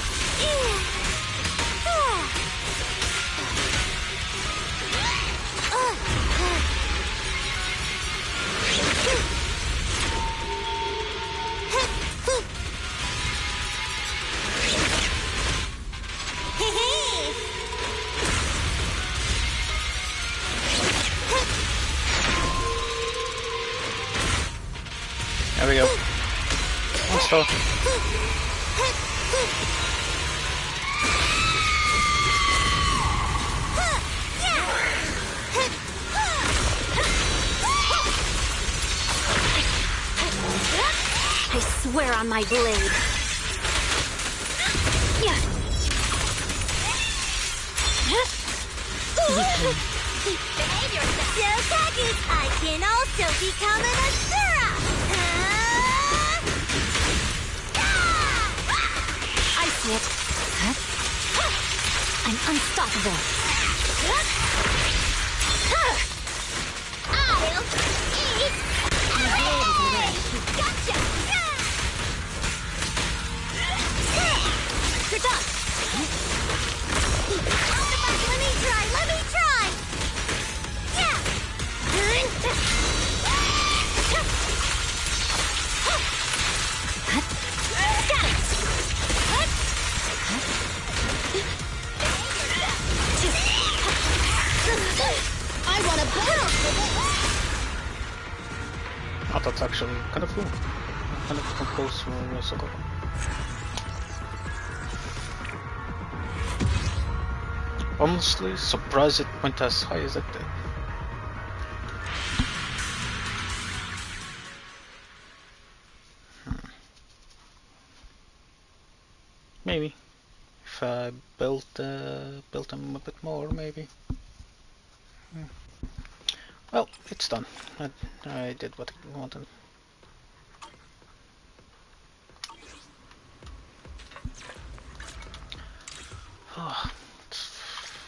start.
I swear on my blade.
Behave yourself. So tacky, I can also become an Asura.
I see it. I'm unstoppable.
I'll eat. Gotcha.
You're done.
Let me try. Yeah.
Got it.
I want a battle.
Oh, that's actually kind of cool. Kind of composed for Soko. Honestly, surprised it went as high as it did. Maybe if I built them a bit more, maybe. Well, it's done. I did what I wanted. Oh, it's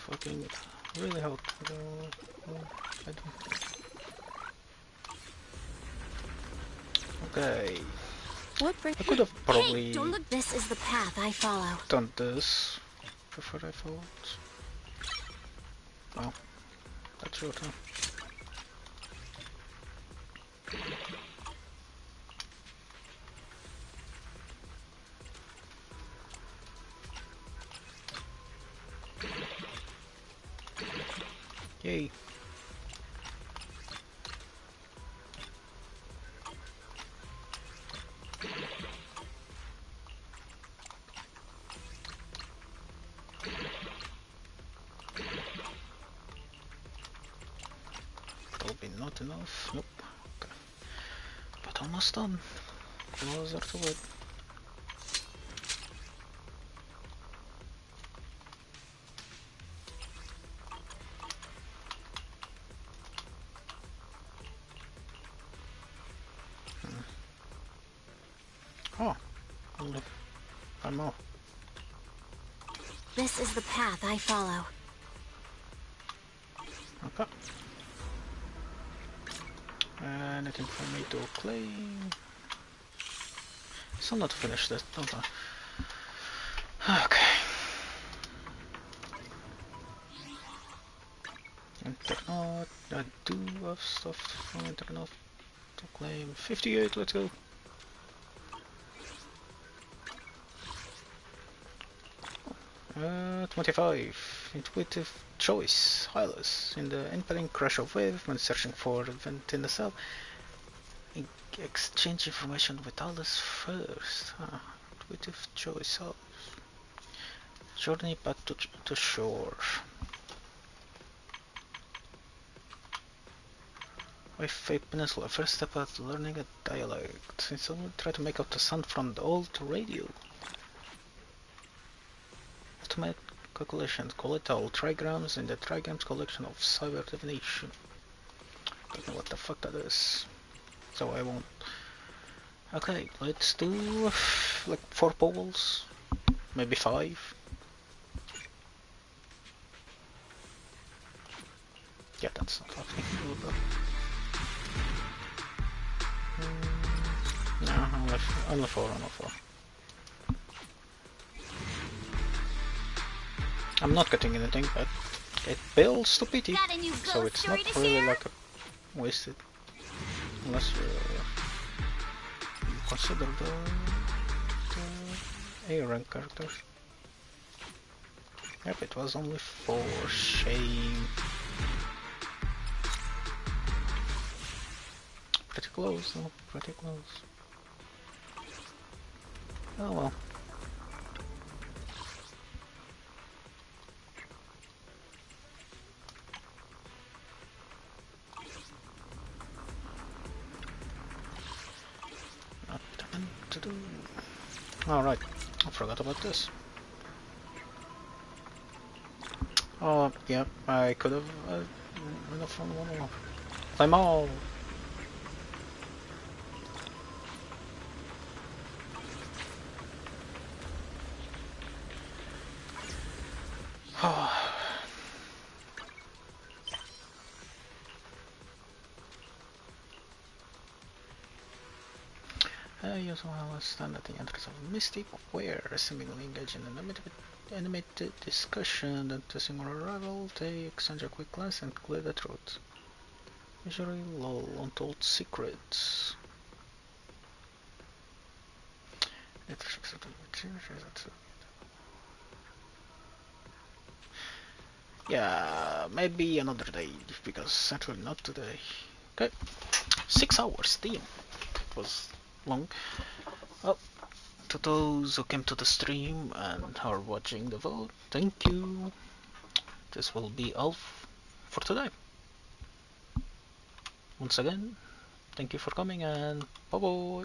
fucking really hot. Okay.
What
I could have probably
Hey, don't look. This is the path I follow.
done this before I thought. Wow, that's your turn. Yay. Probably not enough. Nope. Okay. But almost done. Closer to it. Oh, only 1 more.
This is the path I follow.
Okay. Anything for me to claim? Still not finished this, don't I? Okay. Internet, I do have stuff from Internet to claim. 58, let's go. 25. Intuitive choice. Hilus. In the impending crash of wave, when searching for a vent in the cell, exchange information with Hilus first. Intuitive choice. Journey back to shore. With a peninsula, first step at learning a dialect. Someone try to make out the sound from the old radio. Ultimate calculations, call it all trigrams in the trigrams collection of cyber divination. Don't know what the fuck that is, so I won't. Okay, let's do like 4 bowls, maybe 5. Yeah, that's not happening. No, only 4, only 4. I'm not getting anything, but it builds to pity, so it's not really like a wasted, unless you consider the A rank characters. Yep, it was only 4, shame. Pretty close though, pretty close. Oh well. Alright, I forgot about this. Oh, yeah, I could have run off on one more. Climb all! You also have a stand at the entrance of a Mystic where, seemingly engaged in an animated discussion. Then testing our arrival, they exchange a quick glance and clear the truth. Usually lull untold secrets. Yeah, maybe another day, because actually not today. Okay, 6 hours, damn. It was long. Well, to those who came to the stream and are watching the vote, thank you. This will be all for today. Once again, thank you for coming and bye bye.